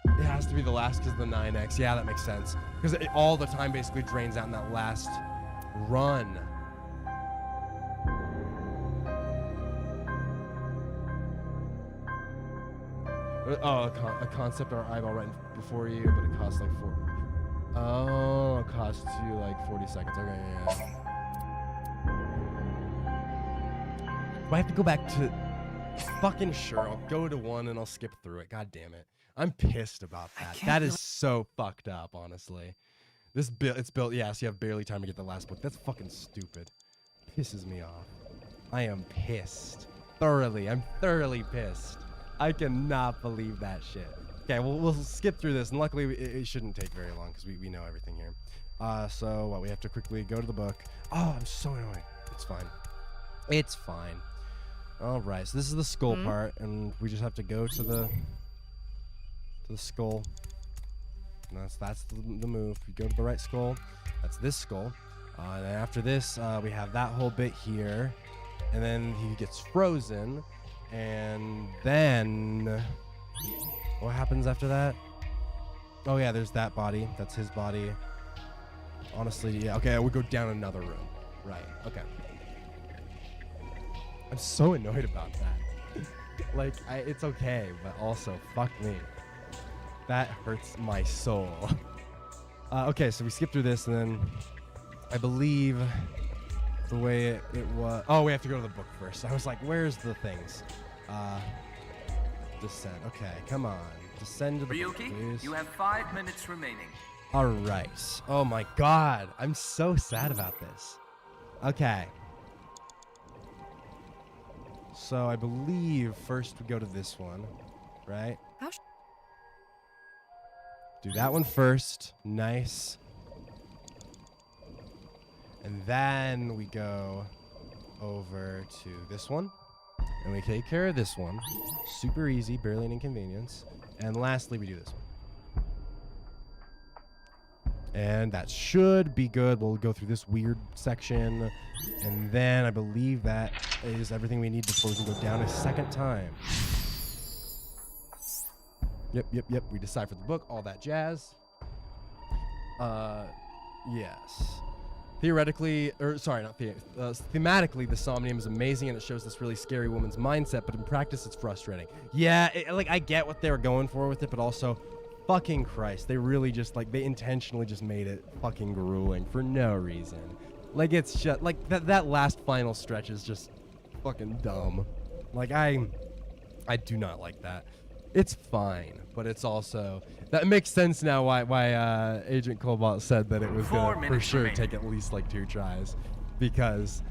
It has to be the last because of the 9x. Yeah, that makes sense. Because all the time basically drains out in that last run. Oh, a concept or eyeball right before you, but it costs like 4. Oh, it costs you like 40 seconds. Okay, yeah. Do I have to go back to... Fucking sure. I'll go to 1 and I'll skip through it. God damn it. I'm pissed about that. That is so fucked up, honestly. It's built, yeah, so you have barely time to get the last book. That's fucking stupid. Pisses me off. I am pissed. I'm thoroughly pissed. I cannot believe that shit. Okay, we'll skip through this, and luckily it shouldn't take very long because we know everything here. So what, we have to quickly go to the book. Oh, I'm so annoying. It's fine. It's fine. All right, so this is the skull part, and we just have to go to the skull. And that's the move. We go to the right skull. That's this skull. And then after this, we have that whole bit here, and then he gets frozen, and then what happens after that? Oh yeah, there's that body. That's his body. Honestly, yeah. Okay, we go down another room. Right. Okay. I'm so annoyed about that. Like, it's okay, but also, fuck me. That hurts my soul. Okay, so we skip through this, and then I believe the way it was... Oh, we have to go to the book first. I was like, where's the things? Descend. Okay, come on. Descend to the book, please. You have 5 minutes remaining. All right. Oh, my God. I'm so sad about this. Okay. So I believe first we go to this one, right? Do that one first. Nice. And then we go over to this one. And we take care of this one. Super easy, barely an inconvenience. And lastly, we do this one. And that should be good. We'll go through this weird section. And then I believe that is everything we need before we can go down a second time. Yep. We deciphered the book, all that jazz. Yes. Theoretically, or sorry, not thematically, the Somnium is amazing and it shows this really scary woman's mindset, but in practice, it's frustrating. Yeah, like, I get what they were going for with it, but also, fucking Christ, they really just, like, they intentionally just made it fucking grueling for no reason. Like, it's just, like, that last final stretch is just fucking dumb. Like, I do not like that. It's fine, but it's also... That makes sense now why Agent Cobalt said that it was going to, for sure, take at least, like, 2 tries. Because,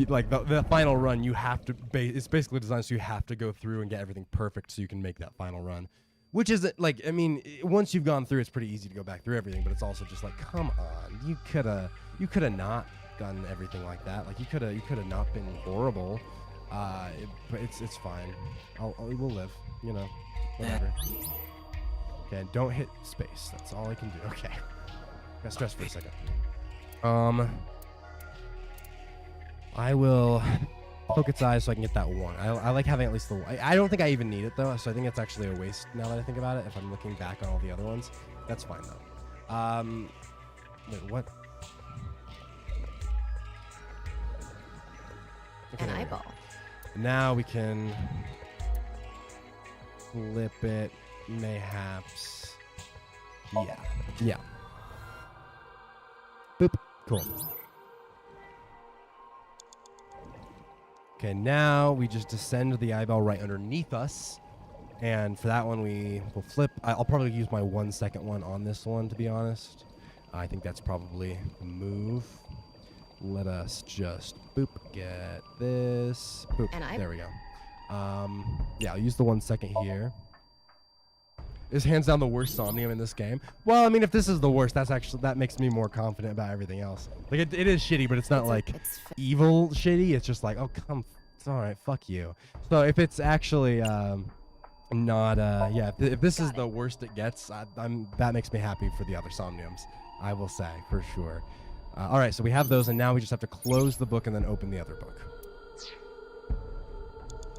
like, the final run, you have to... It's basically designed so you have to go through and get everything perfect so you can make that final run. Which isn't, like, I mean, once you've gone through, it's pretty easy to go back through everything, but it's also just like, come on. You could have not done everything like that. Like, you could have not been horrible. But it's fine. We'll live, you know. Whatever. Okay, don't hit space. That's all I can do. Okay. Got stressed for a second. I will poke its eyes so I can get that one. I like having at least the one. I don't think I even need it, though, so I think it's actually a waste now that I think about it. If I'm looking back on all the other ones, that's fine, though. Wait, what? Okay, An eyeball. Now we can... flip it, mayhaps. Yeah. Boop. Cool. Okay, now we just descend the eyeball right underneath us. And for that one, we will flip. I'll probably use my 1 second one on this one, to be honest. I think that's probably the move. Let us just, boop, get this. Boop. There we go. Yeah, I'll use the 1 second here. Is hands down the worst Somnium in this game. Well, I mean, if this is the worst, that makes me more confident about everything else. Like, it is shitty, but it's not like evil shitty. It's just like, oh, it's all right, fuck you. So if it's actually not, yeah, if this is the worst it gets, that makes me happy for the other Somniums, I will say, for sure. All right, so we have those, and now we just have to close the book and then open the other book.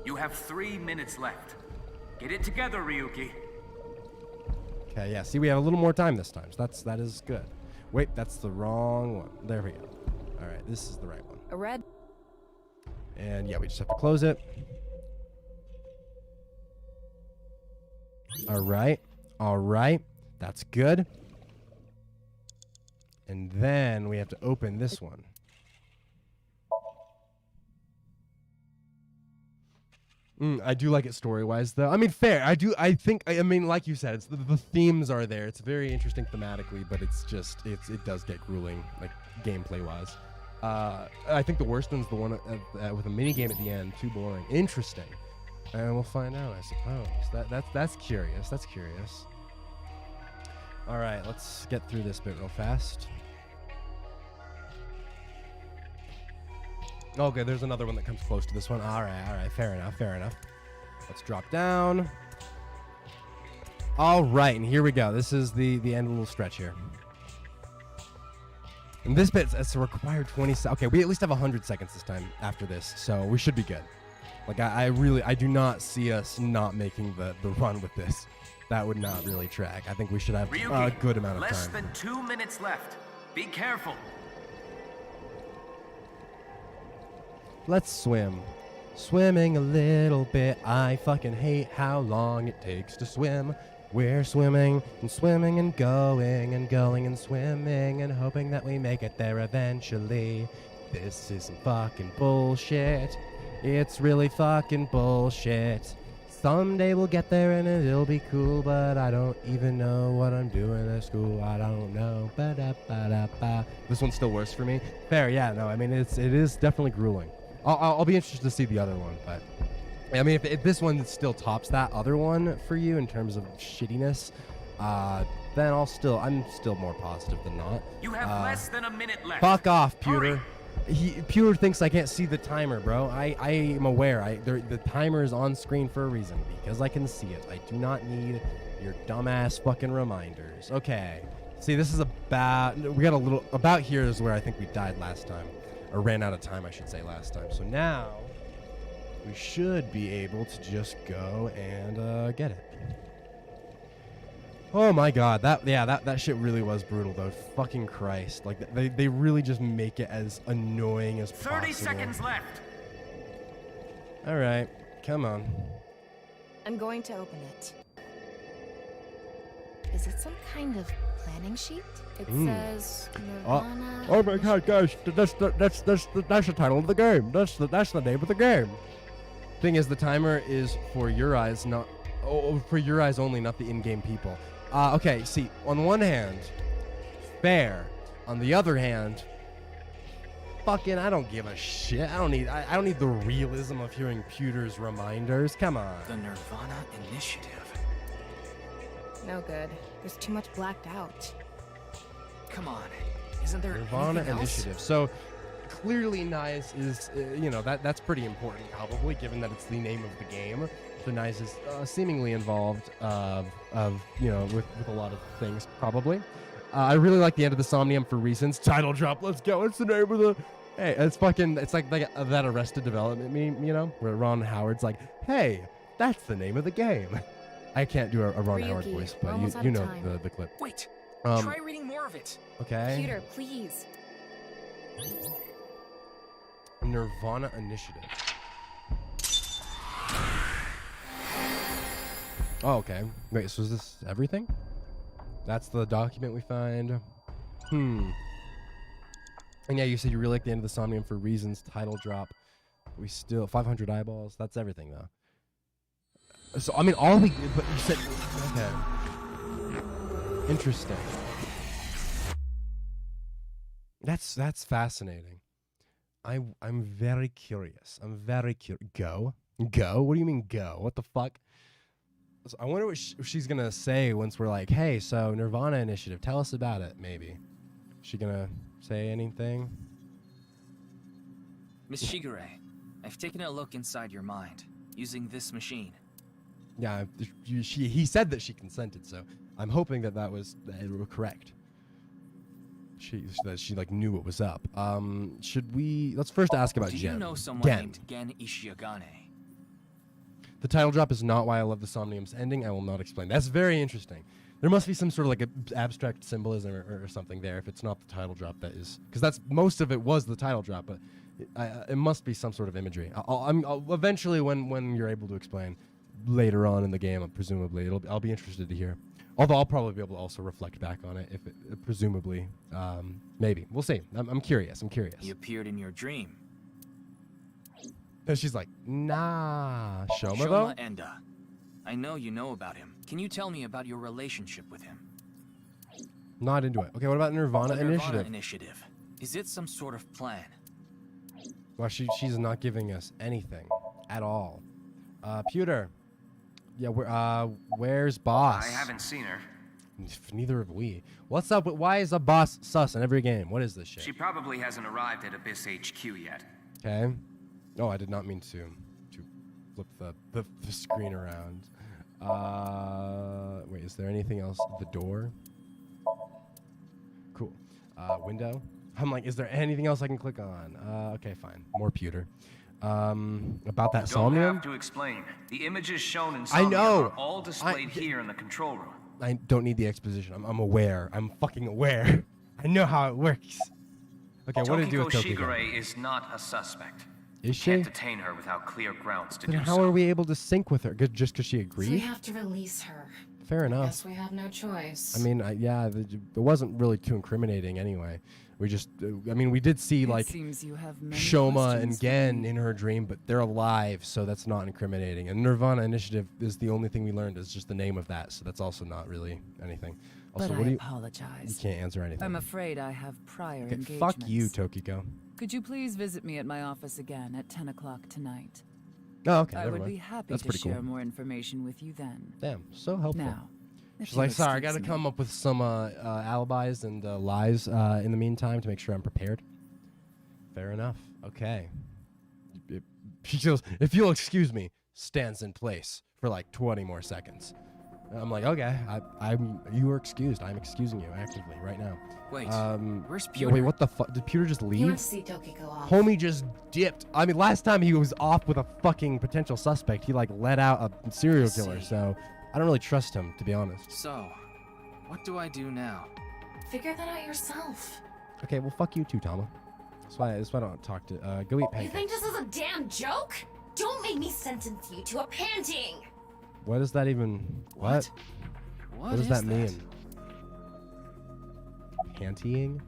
You have 3 minutes left. Get it together, Ryuki. Okay, yeah, see, we have a little more time this time, so that is good. Wait, that's the wrong one. There we go. All right, this is the right one. A red. And yeah, we just have to close it. All right, that's good. And then we have to open this one. I do like it story-wise, though. I mean, fair. I mean, like you said, it's the themes are there. It's very interesting thematically, but it's just it does get grueling, like gameplay-wise. I think the worst one's the one with a mini game at the end. Too boring. Interesting, and we'll find out, I suppose. That's curious. That's curious. All right, let's get through this bit real fast. Okay, there's another one that comes close to this one. All right, fair enough. Let's drop down. All right, and here we go. This is the end little stretch here. And this bit, it's a required 20 seconds. Okay, we at least have 100 seconds this time after this, so we should be good. Like, I do not see us not making the run with this. That would not really track. I think we should have a good amount of time. Less than 2 minutes left. Be careful. Let's swim. Swimming a little bit. I fucking hate how long it takes to swim. We're swimming and swimming and going and going and swimming and hoping that we make it there eventually. This is some fucking bullshit. It's really fucking bullshit. Someday we'll get there and it'll be cool, but I don't even know what I'm doing at school. I don't know. Ba-da-ba-da-ba. This one's still worse for me. Fair, yeah, no, I mean, it is definitely grueling. I'll be interested to see the other one, but I mean, if this one still tops that other one for you in terms of shittiness, then I'm still more positive than not. You have less than a minute left. Fuck off, Pewter. Pewter thinks I can't see the timer, bro. I am aware. The timer is on screen for a reason, because I can see it. I do not need your dumbass fucking reminders. Okay. See, this is about here is where I think we died last time. Or ran out of time, I should say, last time. So now we should be able to just go and get it. Oh my god, that shit really was brutal though. Fucking Christ. Like they really just make it as annoying as possible. 30 seconds left. All right, come on. I'm going to open it. Is it some kind of planning sheet? It says nirvanA. Oh my god, guys, that's the title of the game. That's the name of the game. Thing is, the timer is for your eyes, for your eyes only, not the in-game people. Okay, see, on one hand, fair. On the other hand, fucking, I don't give a shit. I don't need the realism of hearing Pewter's reminders. Come on. The nirvanA Initiative. No good. There's too much blacked out. Come on. Isn't there nirvanA anything else? Initiative. So clearly Nye's is, that's pretty important probably, given that it's the name of the game. So Nye's is seemingly involved with a lot of things probably. I really like the end of the Somnium for reasons. Title drop, let's go. It's the name of the... Hey, it's like that Arrested Development meme, where Ron Howard's like, hey, that's the name of the game. I can't do a Ron Howard voice, but you know the clip. Wait, try reading more of it. Okay. Computer, please. nirvanA Initiative. Oh, okay. Wait, so is this everything? That's the document we find. And yeah, you said you really like the end of the Somnium for reasons. Title drop. We still 500 eyeballs. That's everything though. So I mean, but you said okay. Interesting. That's fascinating. I'm very curious. I'm very curious. Go? What do you mean go? What the fuck? So I wonder what she's gonna say once we're like, hey, so nirvanA Initiative, tell us about it. Maybe she gonna say anything? Miss Shigure, I've taken a look inside your mind using this machine. Yeah, he said that she consented, so I'm hoping that was correct. That she like knew what was up. Let's first ask about Gen. Do you know someone named Gen Ishiagane? The title drop is not why I love the Somnium's ending. I will not explain. That's very interesting. There must be some sort of like abstract symbolism or something there if it's not the title drop that is, because that's most of it was the title drop, but it must be some sort of imagery. I'll eventually when you're able to explain later on in the game, presumably I'll be interested to hear. Although I'll probably be able to also reflect back on it if it presumably, maybe we'll see. I'm curious. He appeared in your dream. She's like, nah. Shoma though? Shoma Enda. I know you know about him. Can you tell me about your relationship with him? Not into it. Okay, what about nirvanA The Initiative? nirvanA Initiative. Is it some sort of plan? Well, she's not giving us anything at all. Pewter. Yeah, where's boss? I haven't seen her. Neither have we. What's up? Why is a boss sus in every game? What is this shit? She probably hasn't arrived at Abyss HQ yet. Okay. Oh, I did not mean to flip the screen around. Wait, is there anything else? The door? Cool. Window? I'm like, is there anything else I can click on? Okay, fine. More pewter. About that Don't SOMNIUM? have to explain. The images shown in I SOMNIUM know. are all displayed here in the control room. I don't need the exposition. I'm aware. I'm fucking aware. I know how it works. Okay, what do you do with Tokiko Tokiko? Shigure is not a suspect. Is she? Can't detain her without clear grounds to Then do how so. are we able to sync with her? Just because she So we agreed? have to release her. Fair enough. Guess we have no choice. I mean, yeah, it wasn't really too incriminating anyway. We just, I mean, we did see like seems you have many Shoma and questions for Gen me. in her dream, but they're alive, so that's not incriminating. And nirvanA Initiative is the only thing we learned is just the name of that, so that's also not really anything. Also, But what I do you? apologize. You can't answer anything. I'm afraid I have prior Okay, engagements. fuck you, Tokiko. Could you please visit me at my office again at 10 o'clock tonight? Oh, okay. I never would mind. be happy That's to pretty share cool. more information with you then. Damn, so helpful. Now, if She's you'll like, sorry, I excuse gotta me. come up with some alibis and lies in the meantime to make sure I'm prepared. Fair enough. Okay. She goes, if you'll excuse me, stands in place for like 20 more seconds. I'm like, okay, you are excused. I'm excusing you actively right now. Wait, where's yeah, Pewter? wait, what the fuck? Did Pewter just You leave? want to see Tokiko off? Homie just dipped. I mean, last time he was off with a fucking potential suspect, he like let out a serial killer. see. So I don't really trust him, to be honest. So, what do I do now? Figure that out yourself. Okay, well, fuck you too, Tama. That's why I don't talk to. Go eat You pancakes. think this is a damn joke? Don't make me sentence you to a panting! What does that even? What? What does is that mean? Pantying?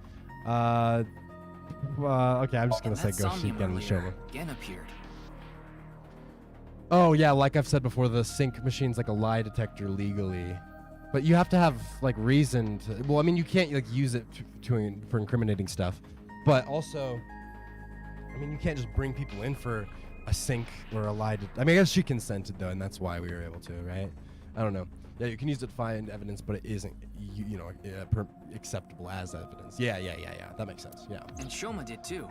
Okay, I'm just gonna say go see Gen and Shoma. Gen appeared. Oh yeah, like I've said before, the sync machine's like a lie detector legally, but you have to have like reason to. Well, I mean, you can't like use it for incriminating stuff, but also, I mean, you can't just bring people in for a sync or a lie. I mean, I guess she consented though, and that's why we were able to, right? I don't know. Yeah, you can use it to find evidence, but it isn't, acceptable as evidence. Yeah. That makes sense. Yeah. And Shoma did too.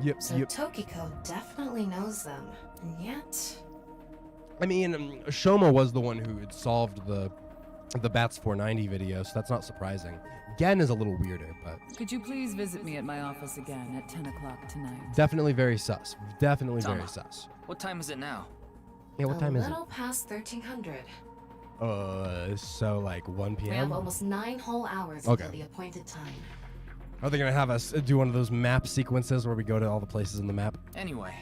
Yep. So Tokiko definitely knows them, and yet I mean, Shoma was the one who had solved the Bats 490 video, so that's not surprising. Gen is a little weirder, but Could you please visit me at my office again at 10 o'clock tonight? definitely very sus. Definitely Tama, very sus. What time is it now? Yeah, what time is a it? little past 1300. So like 1 We have p.m.? almost 9 whole hours Okay. until the appointed time. Are they gonna have us do one of those map sequences where we go to all the places in the map? Anyway,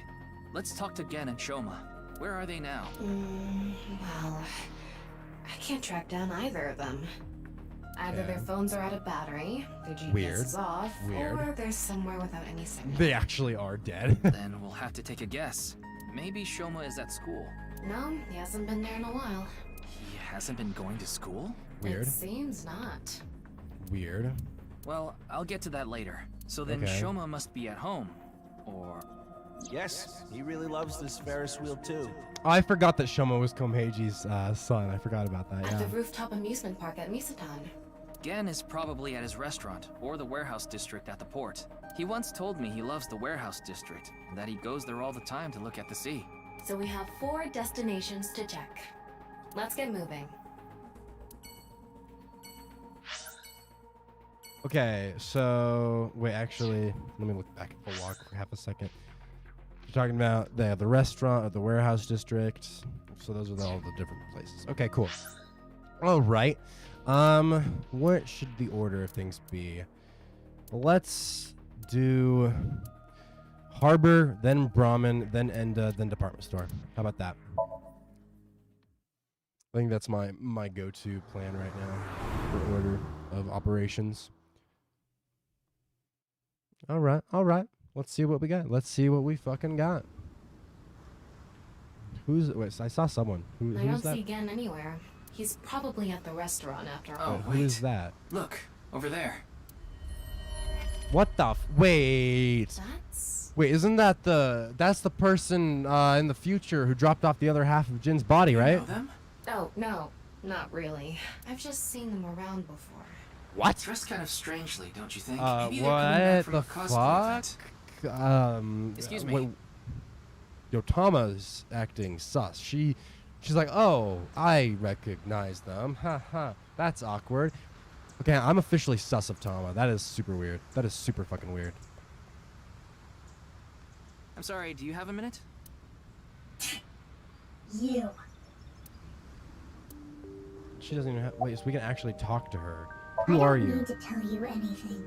let's talk to Gen and Shoma. Where are they now? Well, I can't track down either of them. Either their phones are out of battery, their GPS Weird. is off, Weird. or they're somewhere without any signal. They actually are dead. Then we'll have to take a guess. Maybe Shoma is at school. No, he hasn't been there in a while. He hasn't been going to school? Weird. It seems not. Weird. Well, I'll get to that later. So then Okay. Shoma must be at home. Or... Yes, he really loves this Ferris wheel too. Oh, I forgot that Shoma was Ǩomheiji's son. I forgot about that, At yeah. the rooftop amusement park at Misatan. Gen is probably at his restaurant, or the warehouse district at the port. He once told me he loves the warehouse district, and that he goes there all the time to look at the sea. So we have 4 destinations to check. Let's get moving. Okay, so wait, actually, let me look back at the log for half a second. You're talking about the restaurant or the warehouse district. So those are all the different places. Okay, cool. All right. What should the order of things be? Let's do Harbor, then Brahmin, then Enda, then department store. How about that? I think that's my go-to plan right now for order of operations. All right. Let's see what we got. Let's see what we fucking got. Wait, I saw someone. I don't who's that? see Gen anywhere. He's probably at the restaurant after Oh, all. Who is that? Look, over there. What the wait. That's... Wait, isn't that that's the person in the future who dropped off the other half of Jin's body, right? You know them? Oh, no. Not really. I've just seen them around before. What? Dressed kind of strangely, don't you think? What Maybe they're coming back from the a cosplay fuck? event. Excuse me. Yo, Tama's acting sus. She's like, oh, I recognize them. Ha ha. That's awkward. Okay, I'm officially sus of Tama. That is super weird. That is super fucking weird. I'm sorry, do you have a minute? You. She doesn't even have... Wait, so we can actually talk to her. Who are you? I don't need to tell you anything.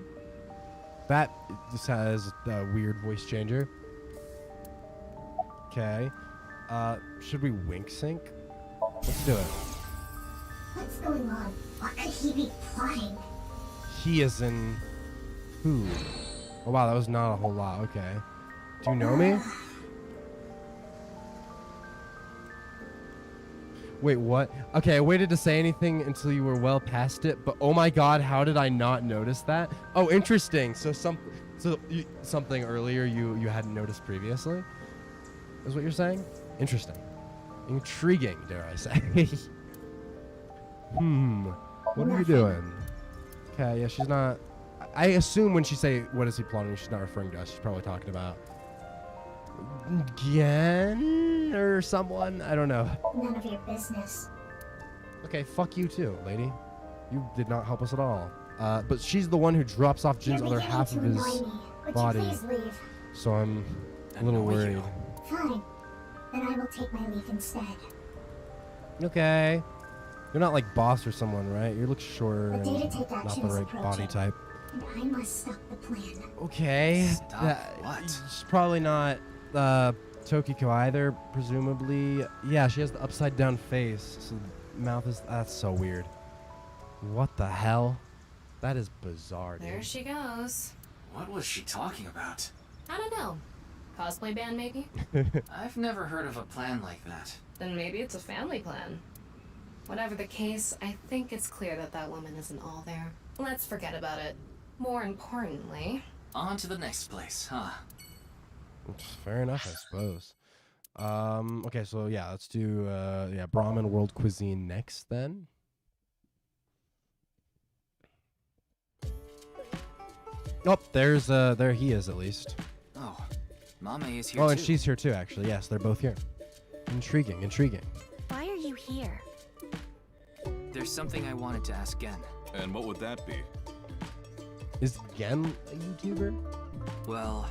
That just has a weird voice changer. Okay. Should we wink sync? Let's do it. What's going on? What could he be plotting? He is in... Who? Oh wow, that was not a whole lot. Okay. Do you know me? Wait, what? Okay, I waited to say anything until you were well past it, but oh my god, how did I not notice that? Oh, interesting. So something earlier you hadn't noticed previously? Is what you're saying? Interesting. Intriguing, dare I say. What are you doing? Okay, yeah, she's not... I assume when she say, what is he plotting, she's not referring to us. She's probably talking about... Gen or someone? I don't know. None of your business. Okay, fuck you too, lady. You did not help us at all. But she's the one who drops off Jin's other half of his body. Would you please leave? So I'm a little worried. Fine. Then I will take my leave instead. Okay. You're not like boss or someone, right? You look shorter and day-to-day not action the is right approaching, body type. and I must stop the plan. Okay. Stop what? She's probably not Tokiko either, presumably. Yeah, she has the upside down face. So the mouth is... That's so weird. What the hell? That is bizarre, dude. There she goes. What was she talking about? I don't know. Cosplay band, maybe? I've never heard of a plan like that. Then maybe it's a family plan. Whatever the case, I think it's clear that that woman isn't all there. Let's forget about it. More importantly... On to the next place, huh? Fair enough, I suppose. Okay, so yeah, let's do Brahmin world cuisine next then. Oh, there he is at least. Oh, Mame is here Oh, too. and she's here too, actually. Yes, they're both here. Intriguing, intriguing. Why are you here? There's something I wanted to ask Gen. And what would that be? Is Gen a YouTuber? Well...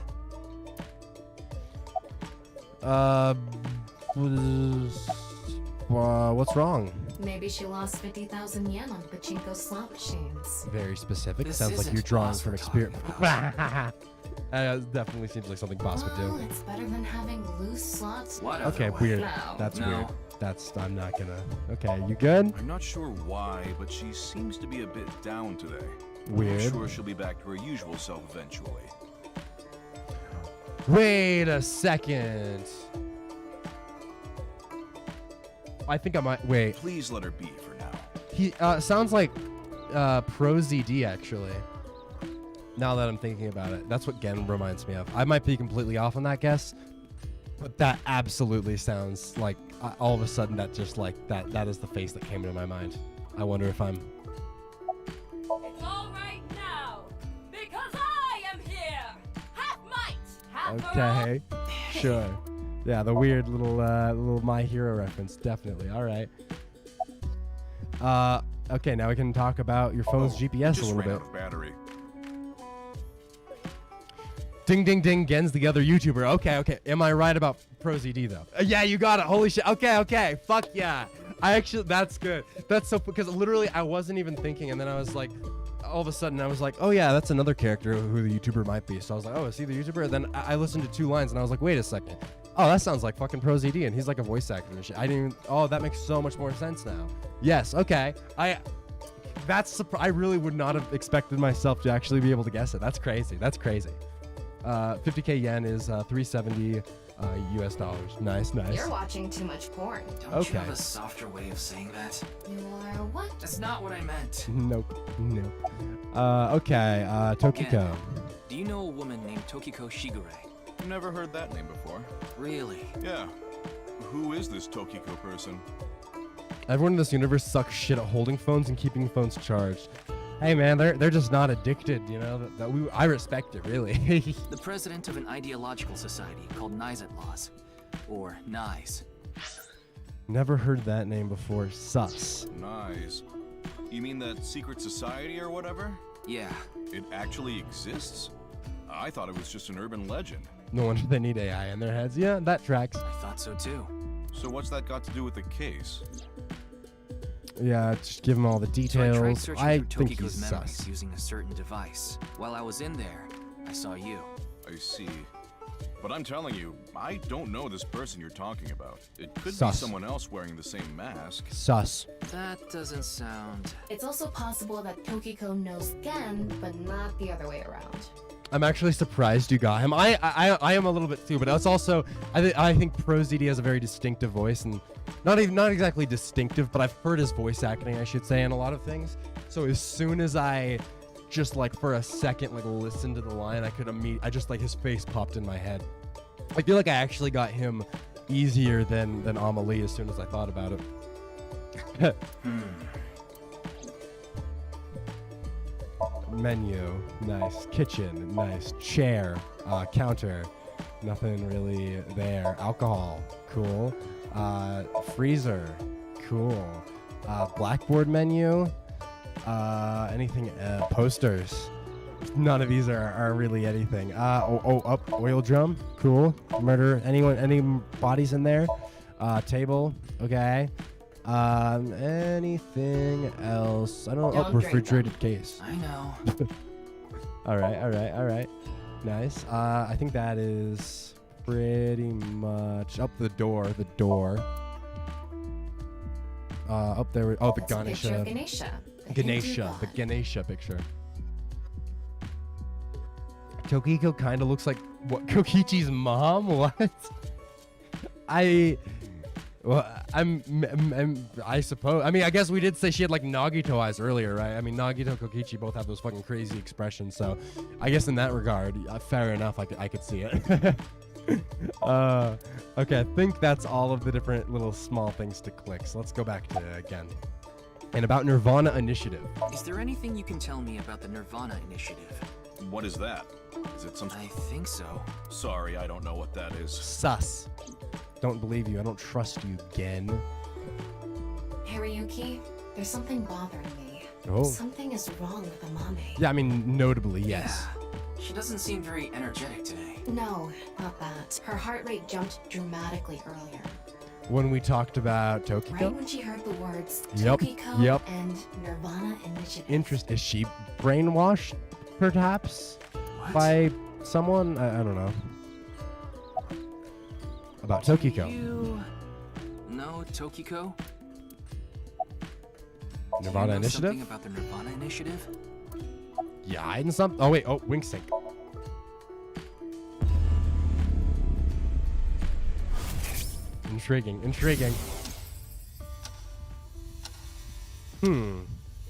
What's wrong? Maybe she lost 50,000 yen on pachinko slot machines. Very specific. This Sounds like isn't you're drawing boss from we're experience. talking Definitely seems like something boss would Well, do. it's better than having loose slots. What Okay, other way? weird. No. That's No. weird. I'm not gonna... Okay, you good? I'm not sure why, but she seems to be a bit down today. Weird. I'm sure she'll be back to her usual self eventually. Wait a second. I think I might... Wait. Please let her be for now. He sounds like Pro ZD, actually. Now that I'm thinking about it. That's what Gen reminds me of. I might be completely off on that guess, but that absolutely sounds like all of a sudden that just like that is the face that came into my mind. I wonder if I'm... It's all right now, because I am here. Half might, half Okay, sure. Yeah, the weird little My Hero reference, definitely. All right. Okay, now we can talk about your phone's GPS a Just little ran bit. out of battery. Ding, ding, ding. Gen's the other YouTuber. Okay. Am I right about Pro ZD, though? Yeah, you got it. Holy shit. Okay. Fuck yeah. That's good. That's so... Because literally, I wasn't even thinking, and then I was like... All of a sudden, I was like, oh, yeah, that's another character who the YouTuber might be. So I was like, oh, is he the YouTuber? And then I listened to 2 lines, and I was like, wait a second. Oh, that sounds like fucking Pro ZD, and he's like a voice actor and shit. I didn't even... Oh, that makes so much more sense now. Yes, okay. I really would not have expected myself to actually be able to guess it. That's crazy. 50k yen is 370 US dollars. Nice, nice. You're watching too much porn. Don't you have a softer way of saying that? You are what? That's not what I meant. Nope. Okay, Tokiko. Do you know a woman named Tokiko Shigure? Never heard that name before. Really? Yeah. Who is this Tokiko person? Everyone in this universe sucks shit at holding phones and keeping phones charged. Hey man, they're just not addicted, you know. I respect it, really. The president of an ideological society called 𝐻UUHHHHH, or NICE. Never heard that name before. Sus. Nice. You mean that secret society or whatever? Yeah. It actually exists? I thought it was just an urban legend. No wonder they need AI in their heads. Yeah, that tracks. I thought so too. So what's that got to do with the case? Yeah, just give him all the details. So I tried searching I through think he's Tokiko's memories sus. using a certain device. While I was in there, I saw you. I see. But I'm telling you, I don't know this person you're talking about. It could be Sus. someone else wearing the same mask. Sus. That doesn't sound... It's also possible that Tokiko knows Gen, but not the other way around. I'm actually surprised you got him. I am a little bit too, but that's also I think ProZD has a very distinctive voice, and not exactly distinctive, but I've heard his voice acting, I should say, in a lot of things. So as soon as I just like for a second like listened to the line, I just like his face popped in my head. I feel like I actually got him easier than Amelie as soon as I thought about it. Menu, nice. Kitchen, nice. Chair, counter, nothing really there. Alcohol, cool. Freezer, cool. Blackboard menu, anything, posters. None of these are really anything. Oil drum, cool. Murder, any bodies in there? Table, okay. Anything else? I don't know. Refrigerated case. I know. All right. Nice. I think that is pretty much up the door. Up there. Oh, the Ganesha. Ganesha. The Ganesha picture. Tokiko kind of looks like what? Kokichi's mom? What? I suppose. I mean, I guess we did say she had like Nagito eyes earlier, right? I mean, Nagito and Kokichi both have those fucking crazy expressions, so I guess in that regard, fair enough. I could see it. Okay, I think that's all of the different little small things to click. So let's go back to it again. And about nirvanA Initiative. Is there anything you can tell me about the nirvanA Initiative? What is that? Is it some... I think so. Sorry, I don't know what that is. Sus. Don't believe you. I don't trust you, Gen. Hariyuki, there's something bothering me. Oh. Something is wrong with Amame. Yeah, I mean, notably, yes. Yeah. She doesn't seem very energetic today. No, not that. Her heart rate jumped dramatically earlier. When we talked about Tokiko? Right when she heard the words Yep. Tokiko and nirvanA Initiative. Is she brainwashed, perhaps? What? By someone? I don't know. About Tokiko. You know Tokiko? nirvanA Do you know Initiative? something about the nirvanA Initiative? Yeah, hiding something. Oh, wait. Oh, wing sync. Intriguing.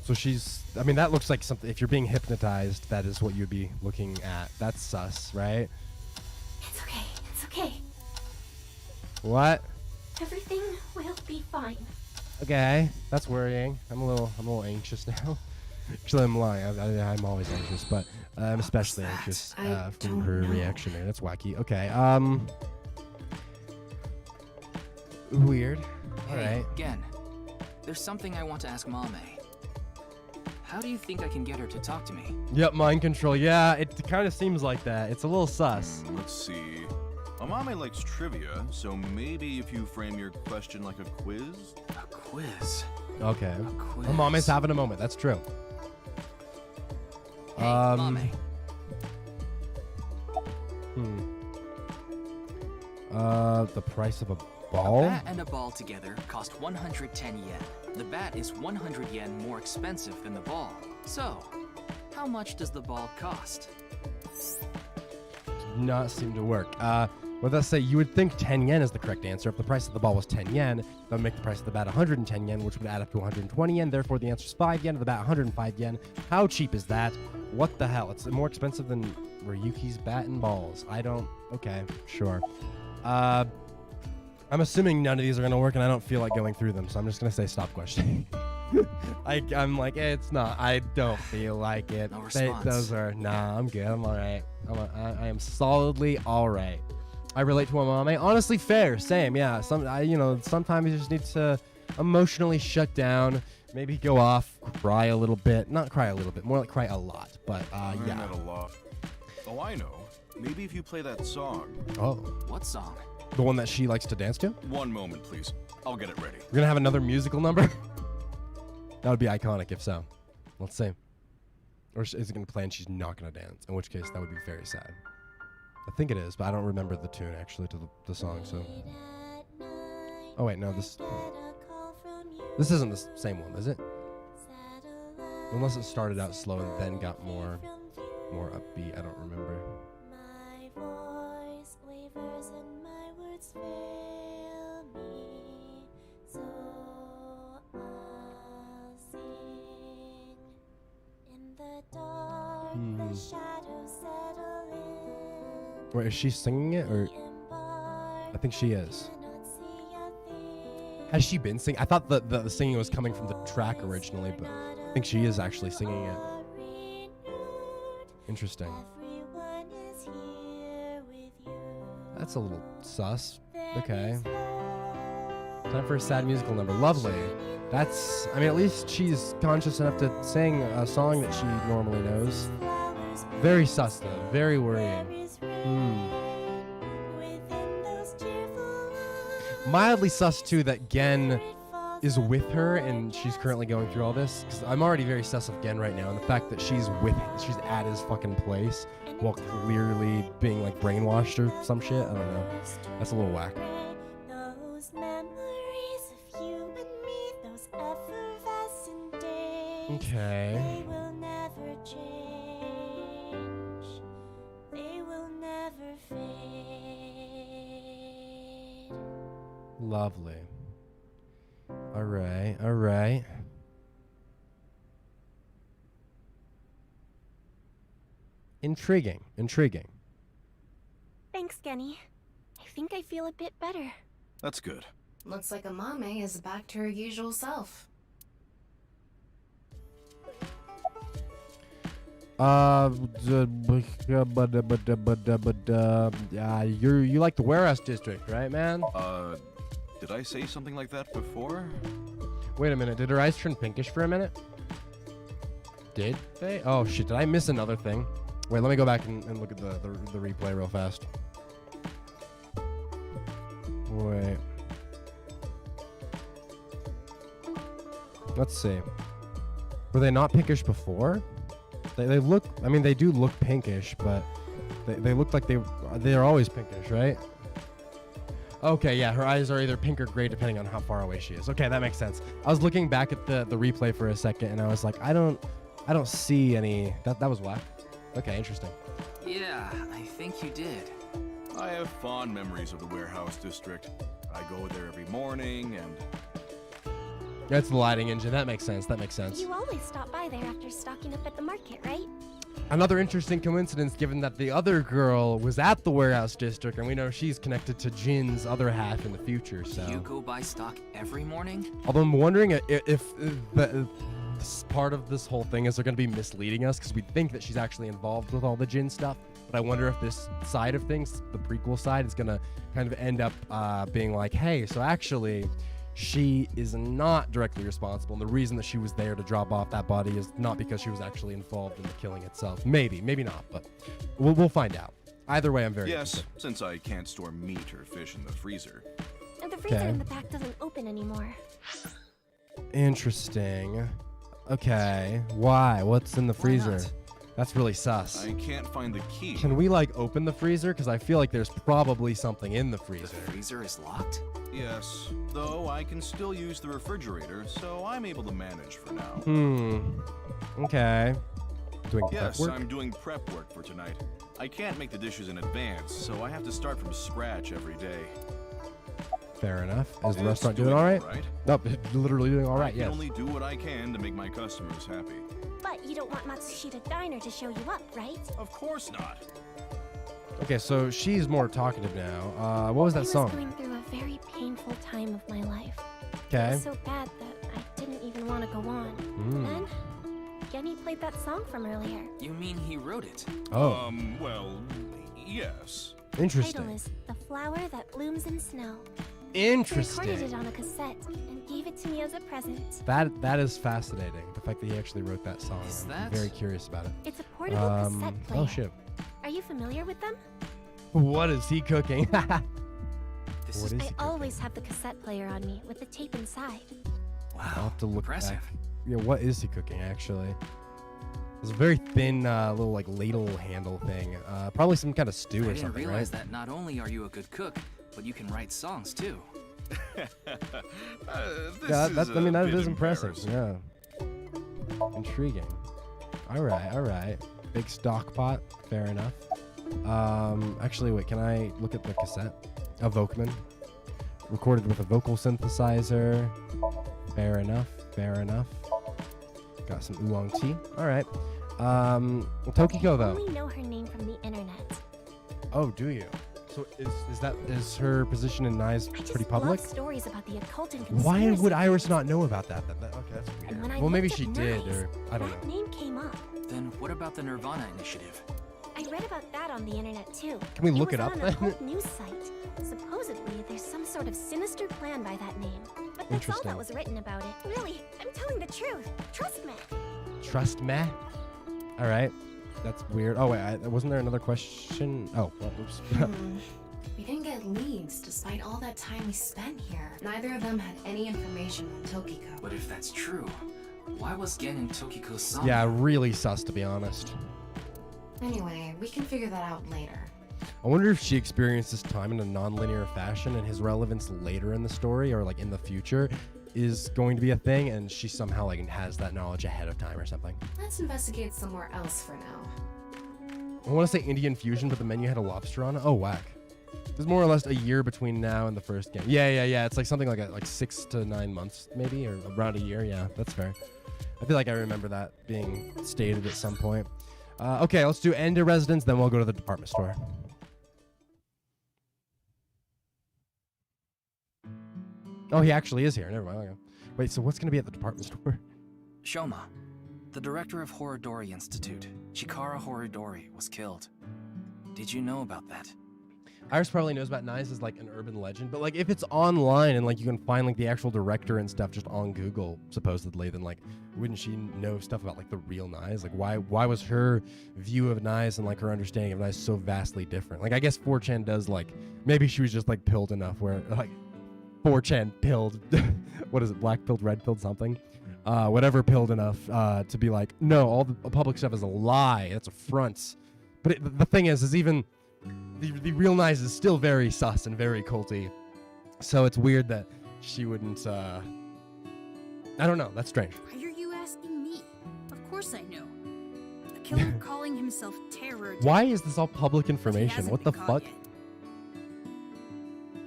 So she's... I mean, that looks like something... If you're being hypnotized, that is what you'd be looking at. That's sus, right? It's okay. What? Everything will be fine. Okay, that's worrying. I'm a little anxious now. Actually, I'm lying. I'm always anxious, but I'm especially anxious from her reaction there. That's wacky. Okay. Weird. All right. Gen, there's something I want to ask Mame. How do you think I can get her to talk to me? Yep, mind control. Yeah, it kind of seems like that. It's a little sus. Let's see. Amame likes trivia, so maybe if you frame your question like a quiz? A quiz? Okay. A quiz. Amame's having a moment. That's true. Hey, Mame. The price of a A ball? bat and a ball together cost 110 yen. The bat is 100 yen more expensive than the ball. So, how much does the ball cost? Not seem to work. Well, let's say you would think 10 yen is the correct answer. If the price of the ball was 10 yen, that would make the price of the bat 110 yen, which would add up to 120 yen. Therefore, the answer is 5 yen. The bat 105 yen. How cheap is that? What the hell? It's more expensive than Ryuki's bat and balls. I don't... Okay, sure. I'm assuming none of these are going to work, and I don't feel like going through them, so I'm just going to say stop questioning. I'm like, it's not. I don't feel like it. No response. Nah, I'm good. I'm all right. I am solidly all right. I relate to Amame. Honestly, fair. Same. Yeah. Sometimes you just need to emotionally shut down. Maybe go off, cry a little bit. Not cry a little bit. More like cry a lot. But yeah. Not a lot. Oh, I know. Maybe if you play that song. Oh. What song? The one that she likes to dance to? One moment, please. I'll get it ready. We're gonna have another musical number. That would be iconic if so. Let's see. Or is it gonna play and she's not gonna dance? In which case, that would be very sad. I think it is, but I don't remember the tune actually to the song. So. Oh wait, no, this isn't the same one, is it? Unless it started out slow and then got more upbeat. I don't remember. My voice wavers and my words fail me, so I'll sing. In the dark, the shadows settle in. Wait, is she singing it or? I think she is. Has she been singing? I thought the singing was coming from the track originally, but I think she is actually singing it. Interesting. That's a little sus. Okay. Time for a sad musical number. Lovely. That's, I mean, at least she's conscious enough to sing a song that she normally knows. Very sus, though. Very worrying. Mildly sus, too, that Gen is with her and she's currently going through all this. Because I'm already very sus of Gen right now. And the fact that she's at his fucking place while clearly being, like, brainwashed or some shit. I don't know. That's a little whack. Okay. They will never change. They will never fade. Lovely. All right, all right. Intriguing, intriguing. Thanks, Genny. I think I feel a bit better. That's good. Looks like Amame is back to her usual self. You like the warehouse district, right, man? Did I say something like that before? Wait a minute, did her eyes turn pinkish for a minute? Did they? Oh shit, did I miss another thing? Wait, let me go back and look at the replay real fast. Wait. Let's see. Were they not pinkish before? They look, I mean, they do look pinkish, but they look like they're always pinkish, right? Okay, yeah, her eyes are either pink or gray depending on how far away she is. Okay, that makes sense. I was looking back at the replay for a second and I was like, I don't see any. That was whack. Okay, interesting. Yeah, I think you did. I have fond memories of the warehouse district. I go there every morning and... That's the lighting engine. That makes sense. That makes sense. You always stop by there after stocking up at the market, right? Another interesting coincidence, given that the other girl was at the warehouse district, and we know she's connected to Jin's other half in the future. So you go buy stock every morning? Although I'm wondering if part of this whole thing is they're going to be misleading us because we think that she's actually involved with all the Jin stuff. But I wonder if this side of things, the prequel side, is going to kind of end up being like, hey, so actually... she is not directly responsible, and the reason that she was there to drop off that body is not because she was actually involved in the killing itself. Maybe not, but we'll find out. Either way, I'm very interested. Since I can't store meat or fish in the freezer. And the freezer in the back doesn't open anymore. Interesting. Okay, why? What's in the freezer? That's really sus. I can't find the key. Can we, like, open the freezer? Because I feel like there's probably something in the freezer. The freezer is locked? Yes, though I can still use the refrigerator, so I'm able to manage for now. Okay. Doing prep work? I'm doing prep work for tonight. I can't make the dishes in advance, so I have to start from scratch every day. Fair enough. Is the It's restaurant doing all right? right? Nope, literally doing all right, I can yes. only do what I can to make my customers happy. But you don't want Matsushita Diner to show you up, right? Of course not. Okay, so she's more talkative now. What was that I song? was going through a very painful time of my life. Okay. It was so bad that I didn't even want to go on. Then, Genny played that song from earlier. You mean he wrote it? Oh. Well, yes. The Interesting. title is The Flower That Blooms in Snow. Interesting. He recorded it on a cassette and gave it to me as a present. That is fascinating. The fact that he actually wrote that song. Is I'm that- very curious about it. It's a portable cassette player. Oh shit. Are you familiar with them? What is he cooking? What is he I cooking? always have the cassette player on me with the tape inside. I'll have to look impressive. back. Yeah, what is he cooking actually? It's a very thin little like ladle handle thing. Probably some kind of stew I or didn't something, realize right? that not only are you a good cook, but you can write songs too. Yeah, that's. I mean, that is impressive. Yeah. Intriguing. All right. Big stock pot. Fair enough. Actually, wait. Can I look at the cassette? A Volkmann. Recorded with a vocal synthesizer. Fair enough. Got some oolong tea. All right. Tokiko I though. only know her name from the internet. Oh, do you? So is her position in Nye's pretty public? Love stories about the occult and Why conspiracy would Iris theories. not know about that then? Okay, that's And weird. when I Well, maybe looked she up did, Nye's, or I don't that know. name came up. Then what about the nirvanA initiative? I read about that on the internet too. Can we look it was up on then? an occult news site. Supposedly, there's some sort of sinister plan by that name. But that's all Interesting. that was written about it. Really, I'm telling the truth. Trust me. Trust me. All right. That's weird. Oh, wait. Wasn't there another question? Oh, well, oops. We didn't get leads despite all that time we spent here. Neither of them had any information on Tokiko. But if that's true, why was Gen in Tokiko's song? Yeah, really sus, to be honest. Anyway, we can figure that out later. I wonder if she experienced this time in a non-linear fashion and his relevance later in the story or like in the future is going to be a thing and she somehow like has that knowledge ahead of time or something. Let's investigate somewhere else for now. I want to say Indian fusion, but the menu had a lobster on it. Oh, whack. There's more or less a year between now and the first game. Yeah. It's like something like 6 to 9 months maybe, or around a year. Yeah, that's fair. I feel like I remember that being stated at some point. Okay, let's do end to residence, then we'll go to the department store. Oh, he actually is here. Never mind. Okay. Wait, so what's going to be at the department store? Shoma, the director of Horodori Institute, Chikara Horodori, was killed. Did you know about that? Iris probably knows about Nye's as like an urban legend, but like if it's online and like you can find like the actual director and stuff just on Google supposedly, then like wouldn't she know stuff about like the real Nye's? Like why was her view of Nye's and like her understanding of Nye's so vastly different? Like I guess 4chan does like maybe she was just like pilled enough where like 4chan pilled what is it, black pilled, red pilled, something, whatever, pilled enough to be like, no, all the public stuff is a lie, it's a front. But the thing is even the real Nye's is still very sus and very culty, so it's weird that she wouldn't I don't know, that's strange. Why are you asking me? Of course I know. A killer calling himself Terror. Why is this all public information? What the fuck?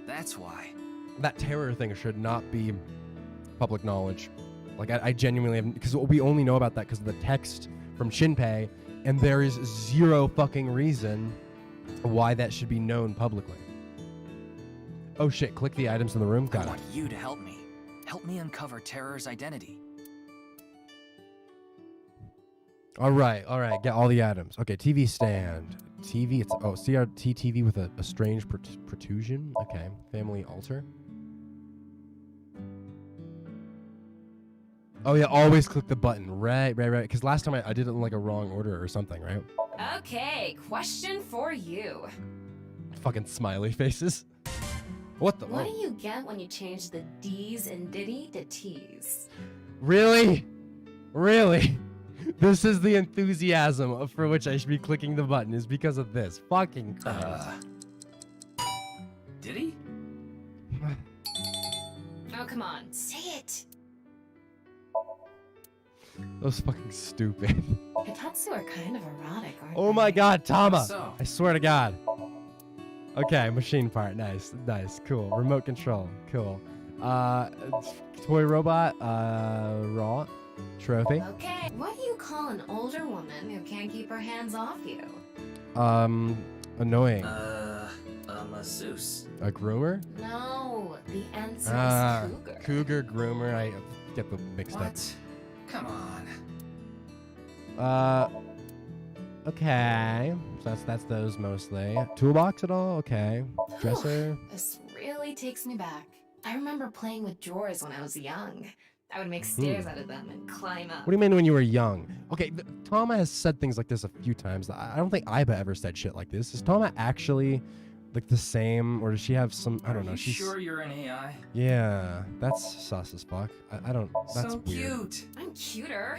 That's why. That terror thing should not be public knowledge. Like I genuinely have, because we only know about that because of the text from Shinpei, and there is zero fucking reason why that should be known publicly. Oh shit, click the items in the room. Got I it. want you to help me. Help me uncover Terror's identity. All right, get all the items. Okay, TV stand. TV, it's, oh, CRT TV with a strange protrusion. Okay, family altar. Oh yeah, always click the button. Right. Because last time I did it in like a wrong order or something, right? Okay, question for you. Fucking smiley faces. What the? What do you get when you change the D's in Diddy to T's? Really? This is the enthusiasm for which I should be clicking the button, is because of this. Fucking Christ. Did he? Oh, come on, say it. That was fucking stupid. Hitatsu are kind of erotic, aren't Oh my god, Tama! So? I swear to god. Okay, machine part. Nice, nice, cool. Remote control, cool. Toy robot, raw. Trophy. Okay, what do you call an older woman who can't keep her hands off you? Annoying. A masseuse. A groomer? No, the answer is cougar. Cougar, groomer, I get them mixed up. What? Come on. Okay. So that's those mostly. Toolbox at all? Okay. Dresser? This really takes me back. I remember playing with drawers when I was young. I would make stairs out of them and climb up. What do you mean when you were young? Okay, Tama has said things like this a few times. I don't think Iba ever said shit like this. Is Tama actually like the same, or does she have some? I don't know. Are you sure you're an AI? Yeah, that's sus as fuck. I don't. That's so weird. cute. I'm cuter.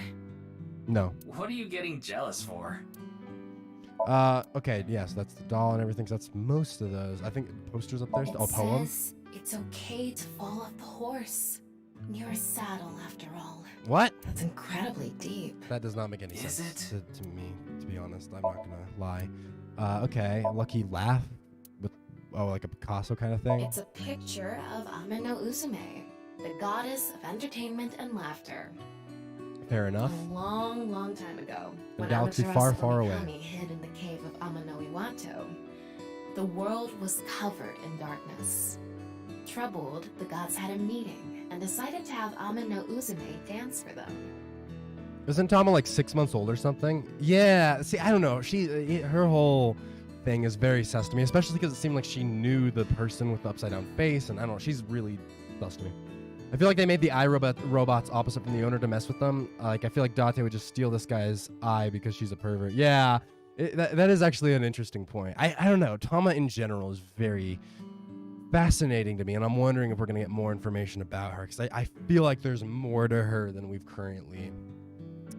No. What are you getting jealous for? Okay, yes, that's the doll and everything. So that's most of those. I think posters up there. Oh, poem. Says it's okay to fall off the horse. You're a saddle, after all. What? That's incredibly deep. That does not make any sense to me, to be honest. I'm not gonna lie. Okay, lucky laugh with like a Picasso kind of thing. It's a picture of Ameno Uzume, the goddess of entertainment and laughter. Fair enough. A long, long time ago, A when galaxy Amaterasu far, far away. Omikami hid in the cave of Amano Iwato, the world was covered in darkness. Troubled, the gods had a meeting and decided to have Ameno Uzume dance for them. Isn't Tama like 6 months old or something? Yeah. See, I don't know. Her whole thing is very sus to me, especially because it seemed like she knew the person with the upside down face, and I don't know. She's really sus to me. I feel like they made the robots opposite from the owner to mess with them. Like I feel like Date would just steal this guy's eye because she's a pervert. Yeah, that is actually an interesting point. I don't know. Tama in general is very fascinating to me, and I'm wondering if we're gonna get more information about her, because I feel like there's more to her than we've currently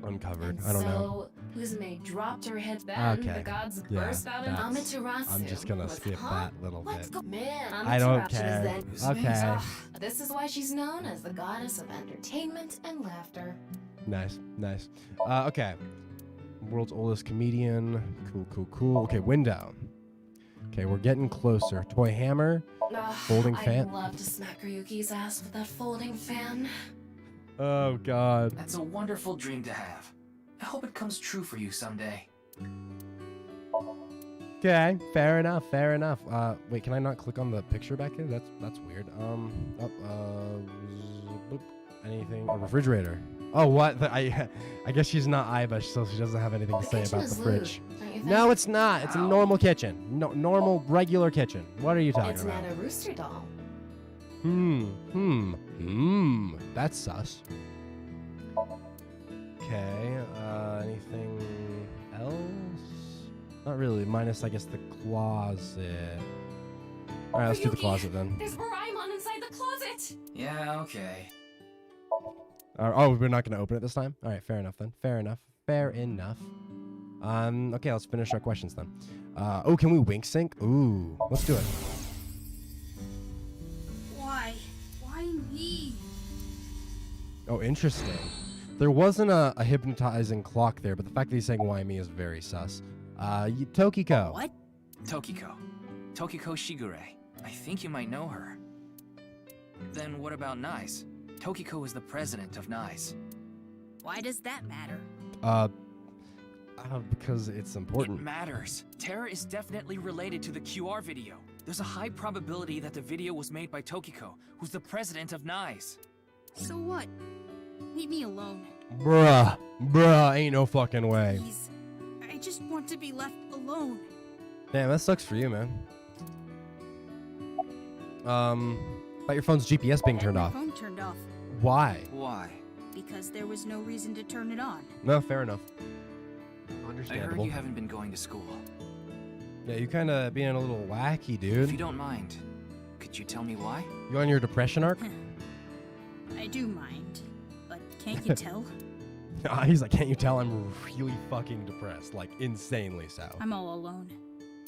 uncovered. I don't know. So Uzume dropped her head then. Okay. The gods Yeah, burst out in that's- Amaterasu. I'm just gonna was, skip huh? that little Let's bit. go. Man, I don't Amaterasu care. is then. Okay. This is why she's known as the goddess of entertainment and laughter. Nice, nice. Okay. World's oldest comedian. Cool. Okay, window. Okay, we're getting closer. Toy hammer. Folding fan. I'd love to smack Ryuki's ass with that folding fan. Oh god. That's a wonderful dream to have. I hope it comes true for you someday. Okay, fair enough. Wait, can I not click on the picture back here? That's weird. Boop. Anything? A refrigerator. Oh, what? I guess she's not Iba, so she doesn't have anything to say about the fridge. No, it's not. It's a normal kitchen. No, normal, regular kitchen. What are you talking It's about? not a rooster doll. That's sus. Okay, anything else? Not really, minus, I guess, the closet. Alright, let's do the closet then. There's Doraemon inside the closet! Yeah, okay. Oh, we're not going to open it this time? Alright, fair enough then. Fair enough. Okay, let's finish our questions then. Oh, can we wink sync? Ooh, let's do it. Why? Why me? Oh, interesting. There wasn't a hypnotizing clock there, but the fact that he's saying why me is very sus. Tokiko. What? Tokiko Shigure. I think you might know her. Then what about NICE? Tokiko is the president of NICE. Why does that matter? Because it's important. It matters. Terra is definitely related to the QR video. There's a high probability that the video was made by Tokiko, who's the president of NICE. So what? Leave me alone. Bruh, ain't no fucking way. Please. I just want to be left alone. Damn, that sucks for you, man. About your phone's GPS being turned My off. phone turned off. Why? Why? Because there was no reason to turn it on. No, fair enough. I Understandable. heard you haven't been going to school. Yeah, you kind of being a little wacky, If dude. you don't mind, could you tell me why? You on your depression arc? I do mind, but can't you tell? He's like, can't you tell I'm really fucking depressed? Like, insanely so. I'm all alone.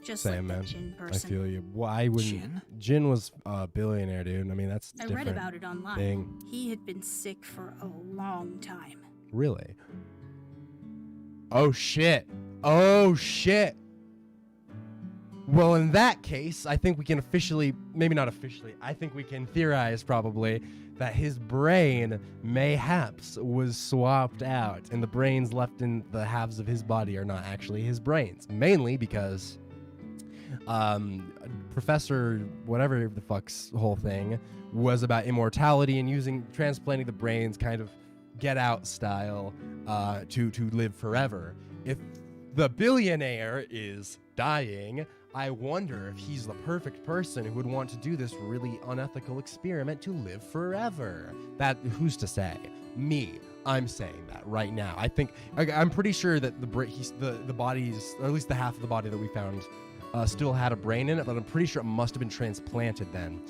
Just Same, like man. that Jin I person. feel you. Why wouldn't... Jin? Jin was a billionaire, dude. I mean, that's I different read about it online. thing. He had been sick for a long time. Really? Oh shit. Oh shit. Well, in that case, I think we can officially, maybe not officially, I think we can theorize probably that his brain mayhaps was swapped out and the brains left in the halves of his body are not actually his brains. Mainly because Professor whatever the fuck's whole thing was about immortality and transplanting the brains kind of Get Out style to live forever. If the billionaire is dying, I wonder if he's the perfect person who would want to do this really unethical experiment to live forever. That, who's to say? Me. I'm saying that right now. I think, I'm pretty sure that the bodies, or at least the half of the body that we found, still had a brain in it, but I'm pretty sure it must have been transplanted then.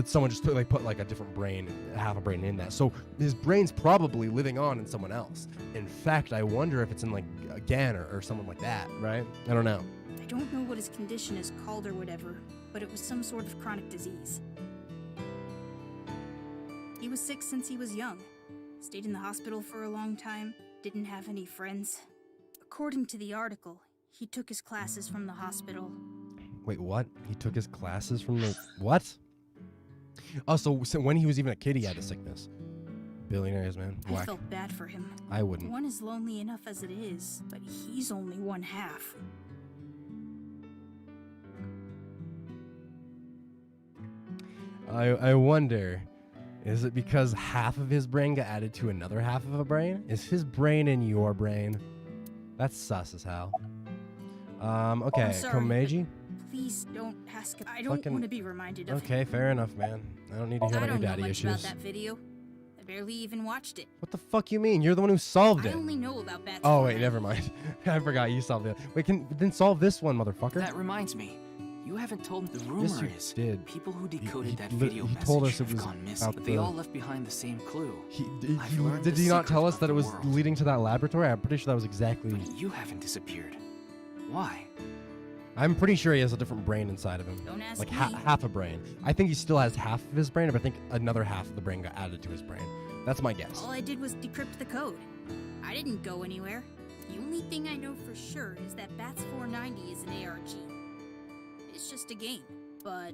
Someone just put like a different brain, half a brain in that. So his brain's probably living on in someone else. In fact, I wonder if it's in like a GAN or someone like that, right? I don't know. I don't know what his condition is called or whatever, but it was some sort of chronic disease. He was sick since he was young. Stayed in the hospital for a long time. Didn't have any friends. According to the article, he took his classes from the hospital. Wait, what? He took his classes from the... What? Oh, so when he was even a kid, he had a sickness. Billionaires, man. Whack. I felt bad for him. I wouldn't. One is lonely enough as it is, but he's only one half. I wonder, is it because half of his brain got added to another half of a brain? Is his brain in your brain? That's sus as hell. Okay, 𝐻UUHHHH. Please don't ask. I don't want to be reminded of Okay, fair enough, man. I don't need to hear about your daddy issues. I don't know much about that video. I barely even watched it. What the fuck you mean? You're the one who solved it. I only know about bats. Oh wait, never mind. I forgot you solved it. Wait, then solve this one, motherfucker. That reminds me. You haven't told me. The rumor yes, you did. People who decoded that video he message told us it have was gone missing. But they all left behind the same clue. Did he not tell us that it was leading to that laboratory? I'm pretty sure that was exactly... But you haven't disappeared. Why? I'm pretty sure he has a different brain inside of him. Don't ask like me. half a brain. I think he still has half of his brain, but I think another half of the brain got added to his brain. That's my guess. All I did was decrypt the code. I didn't go anywhere. The only thing I know for sure is that Bats 490 is an ARG. It's just a game. But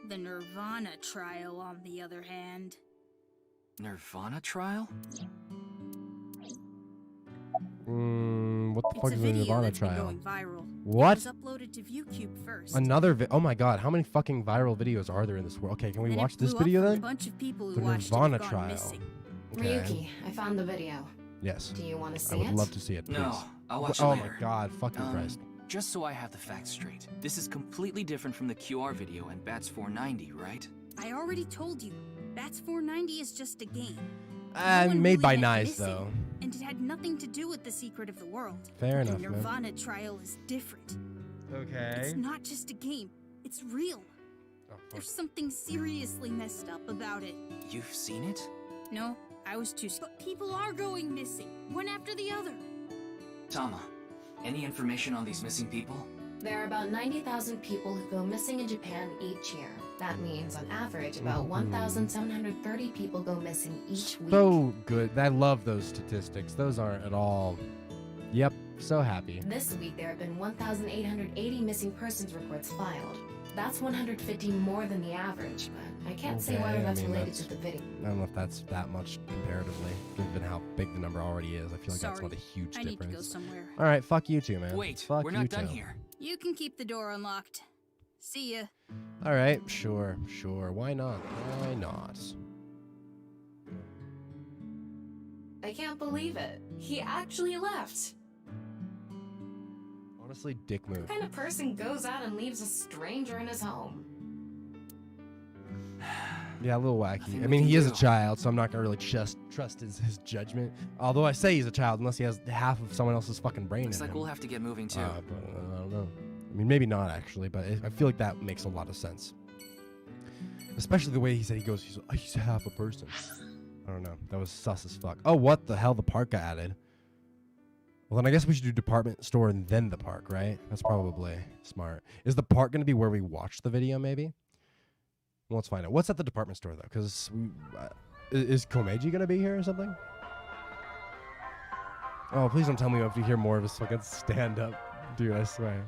the nirvanA trial, on the other hand... nirvanA trial? What the fuck is the nirvanA trial? Going viral. What? It was uploaded to ViewCube first. Another oh my god, how many fucking viral videos are there in this world? Okay, can we watch this video then? A bunch of people who the nirvanA trial. Okay. Ryuki, I found the video. Yes. Do you want to see it? I would love to see it, please. No, I'll watch it later. Oh my god, fucking Christ. Just so I have the facts straight, this is completely different from the QR video and Bats 490, right? I already told you, Bats 490 is just a game. Made by 𝐼ce, though. And it had nothing to do with the secret of the world. Fair enough, the nirvanA trial is different. Okay. It's not just a game. It's real. Oh, There's something seriously messed up about it. You've seen it? No, I was too scared. But people are going missing, one after the other. Tama, any information on these missing people? There are about 90,000 people who go missing in Japan each year. That means, on average, about 1,730 people go missing each week. So good. I love those statistics. Those aren't at all... Yep, so happy. This week, there have been 1,880 missing persons reports filed. That's 150 more than the average, but I can't say whether that's related to the video. I don't know if that's that much comparatively, given how big the number already is. I feel like that's not a huge difference. I need to go somewhere. All right, fuck you two, man. Wait, fuck we're not done here. You can keep the door unlocked. See ya. All right, sure. Why not? Why not? I can't believe it. He actually left. Honestly, dick move. What kind of person goes out and leaves a stranger in his home? Yeah, a little wacky. I mean, he is a child, so I'm not gonna really just trust his judgment. Although I say he's a child, unless he has half of someone else's fucking brain Looks in like him. we'll have to get moving too. But, I don't know. I mean, maybe not actually, but I feel like that makes a lot of sense. Especially the way he said he's half a person. I don't know. That was sus as fuck. Oh, what the hell? The park got added. Well, then I guess we should do department store and then the park, right? That's probably smart. Is the park going to be where we watch the video, maybe? Well, let's find out. What's at the department store, though? Because is 𝐻UUHHHH going to be here or something? Oh, please don't tell me you have to hear more of his fucking stand-up. Dude, I swear.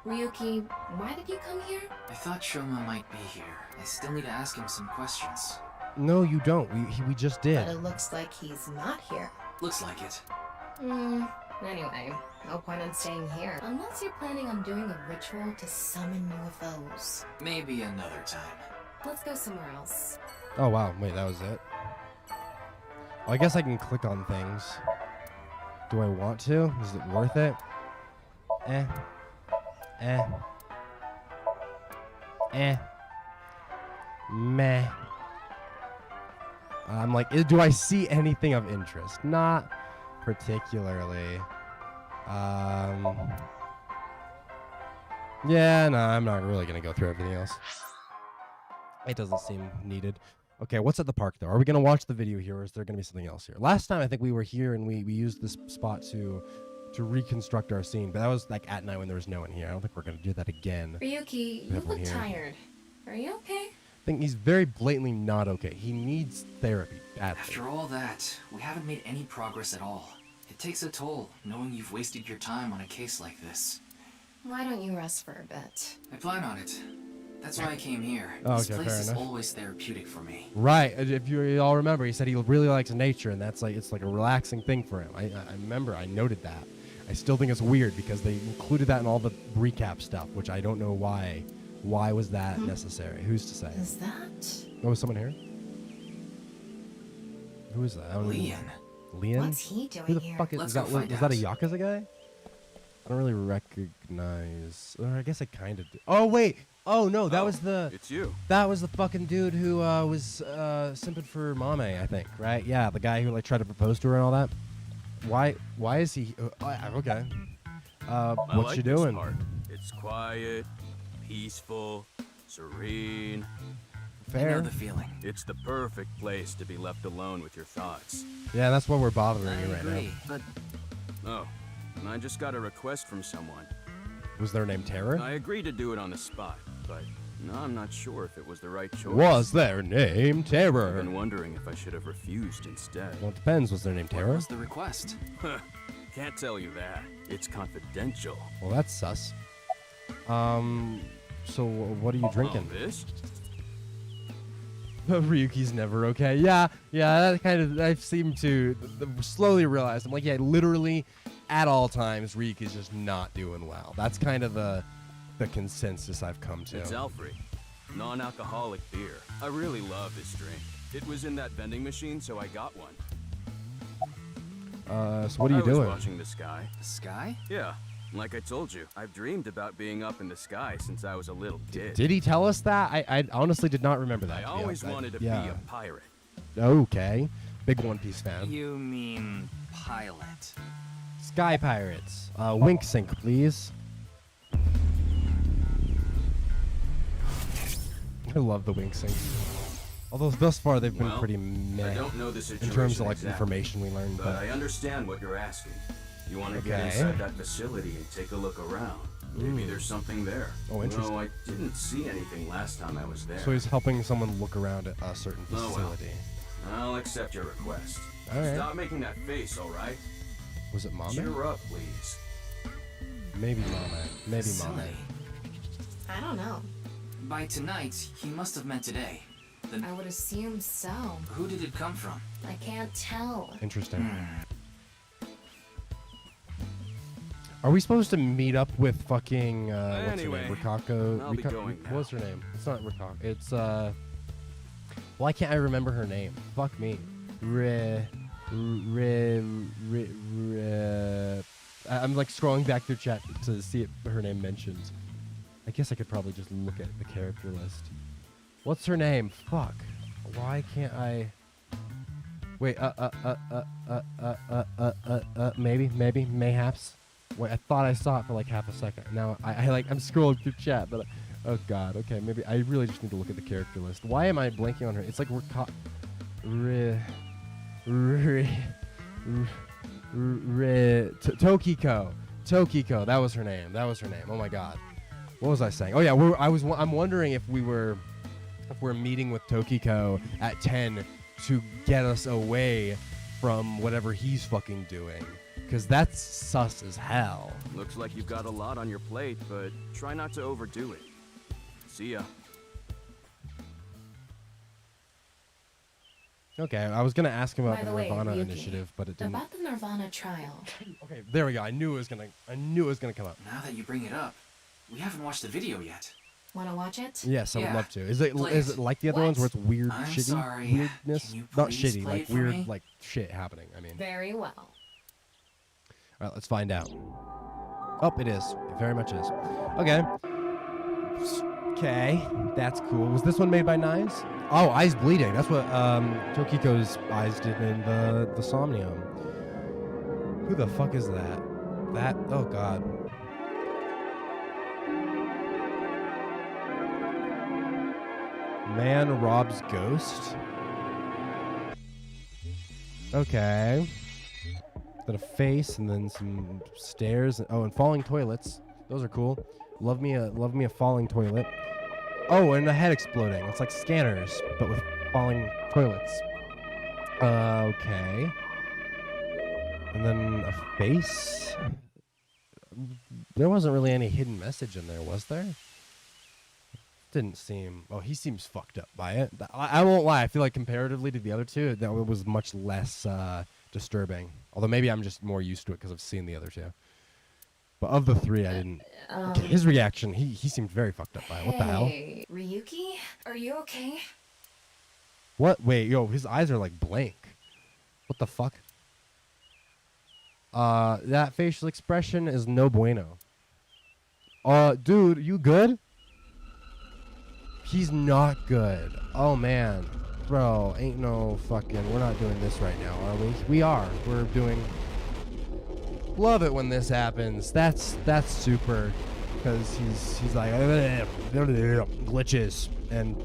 Ryuki, why did you come here? I thought Shoma might be here. I still need to ask him some questions. No, you don't. We just did. But it looks like he's not here. Looks like it. Anyway, no point in staying here. Unless you're planning on doing a ritual to summon UFOs. Maybe another time. Let's go somewhere else. Oh, wow. Wait, that was it? Well, I guess I can click on things. Do I want to? Is it worth it? Meh. I'm like, do I see anything of interest? Not particularly. Yeah, no, I'm not really gonna go through everything else. It doesn't seem needed. Okay, what's at the park though? Are we gonna watch the video here, or is there gonna be something else here? Last time I think we were here and we used this spot to reconstruct our scene, but that was like at night when there was no one here. I don't think we're gonna do that again. Ryuki, you look tired. Are you okay? I think he's very blatantly not okay. He needs therapy badly. After all that, we haven't made any progress at all. It takes a toll, knowing you've wasted your time on a case like this. Why don't you rest for a bit? I plan on it. That's why I came here. Oh, this okay, place fair is enough. always therapeutic for me. Right. If you all remember, he said he really likes nature, and that's like it's like a relaxing thing for him. I remember. I noted that. I still think it's weird because they included that in all the recap stuff, which I don't know why. Why was that necessary? Who's to say? Is that? Oh, is someone here? Who is that? I don't know. Leon. Leon? What's he doing Who the here? fuck is Let's that? go find Was that a out. Yakuza guy? I don't really recognize. Or I guess I kind of do. Oh wait. Oh no, that was the. It's you. That was the fucking dude who was simping for Mame, I think. Right? Yeah, the guy who like tried to propose to her and all that. Why is he? Okay. I What like you this doing? part. It's quiet, peaceful, serene. I Fair. know the feeling. It's the perfect place to be left alone with your thoughts. Yeah, that's what we're bothering I you right agree, now. but Oh, and I just got a request from someone. Was their name Terror? I agreed to do it on the spot, but no, I'm not sure if it was the right choice. Was their name I've Terror? been wondering if I should have refused instead. Well, it depends. Was their name what Terror? was the request? Can't tell you that. It's confidential. Well, that's sus. So what are you drinking? Oh, this? Ryuki's never okay. Yeah, that kind of, I've seemed to slowly realize. I'm like, yeah, literally at all times, Ryuki's just not doing well. That's kind of the consensus I've come to. It's 𝐻αＬFRᵪ. Non-alcoholic beer. I really love this drink. It was in that vending machine, so I got one. So what are you I was doing? watching the sky. The sky? Yeah, like I told you, I've dreamed about being up in the sky since I was a little kid. Did he tell us that? I honestly did not remember that. I to be always honest. wanted to yeah. be a pirate. Okay. Big One Piece fan. You mean pilot? Sky Pirates. Wink sync, please. I love the wink sync. Although thus far they've been Well, pretty meh I don't know the in situation terms of like exactly, information we learned. but I understand what you're asking. You want to get Okay. inside that facility and take a look around. Maybe there's something there. Oh, interesting. No, I didn't see anything last time I was there. So he's helping someone look around at a certain Oh, well. facility. I'll accept your request. All right. Stop making that face, all right? Was it Mame? Cheer up, please. Maybe Mame. Maybe Mame. Silly. I don't know. By tonight, he must have meant today. Then I would assume so. who did it come from? I can't tell. Interesting. Are we supposed to meet up with fucking what's Anyway, her name? Rikako. I'll be going now. What's her name? It's not Rikako. It's Why can't I remember her name? Fuck me. I'm like scrolling back through chat to see her name mentioned. I guess I could probably just look at the character list. What's her name? Fuck. Why can't I? Wait. Maybe, mayhaps. Wait, I thought I saw it for like half a second. Now I'm scrolling through chat, but oh god. Okay, maybe I really just need to look at the character list. Why am I blanking on her? It's like Tokiko. Tokiko. That was her name. Oh my god. What was I saying? Oh yeah, I'm wondering if we're meeting with Tokiko at 10 to get us away from whatever he's fucking doing. Because that's sus as hell. Looks like you've got a lot on your plate, but try not to overdo it. See ya. Okay, I was gonna ask him about By the the way, nirvanA Ryuki, initiative, but it didn't. About the nirvanA trial. Okay, there we go. I knew it was gonna come up. Now that you bring it up, we haven't watched the video yet. Wanna watch it? Yes, I would Yeah, love to. Is it like the other What? ones where it's weird, I'm shitty sorry. weirdness? Can you Not please shitty, play like it for weird, me? like shit happening. I mean. Very well. All right, let's find out. Oh, it is. It very much is. Okay. Okay, that's cool. Was this one made by Knives? Oh, Eyes Bleeding. That's what Tokiko's eyes did in the SOMNIUM. Who the fuck is that? That? Oh god. Man robs ghost. Okay. Then a face, and then some stairs. Oh, and falling toilets. Those are cool. Love me a falling toilet. Oh, and a head exploding. It's like Scanners, but with falling toilets. Okay. And then a face. There wasn't really any hidden message in there, was there? Didn't seem. Oh, he seems fucked up by it. I won't lie. I feel like comparatively to the other two, that was much less disturbing. Although maybe I'm just more used to it because I've seen the other two. But of the three, I didn't. Okay, his reaction, he seemed very fucked up by it. What the hell? Hey, Ryuki, are you okay? What? Wait, yo, his eyes are like blank. What the fuck? That facial expression is no bueno. Dude, you good? He's not good. Oh, man. Bro, ain't no fucking... We're not doing this right now, are we? We are. We're doing... Love it when this happens. That's super. Because he's like... glitches. And,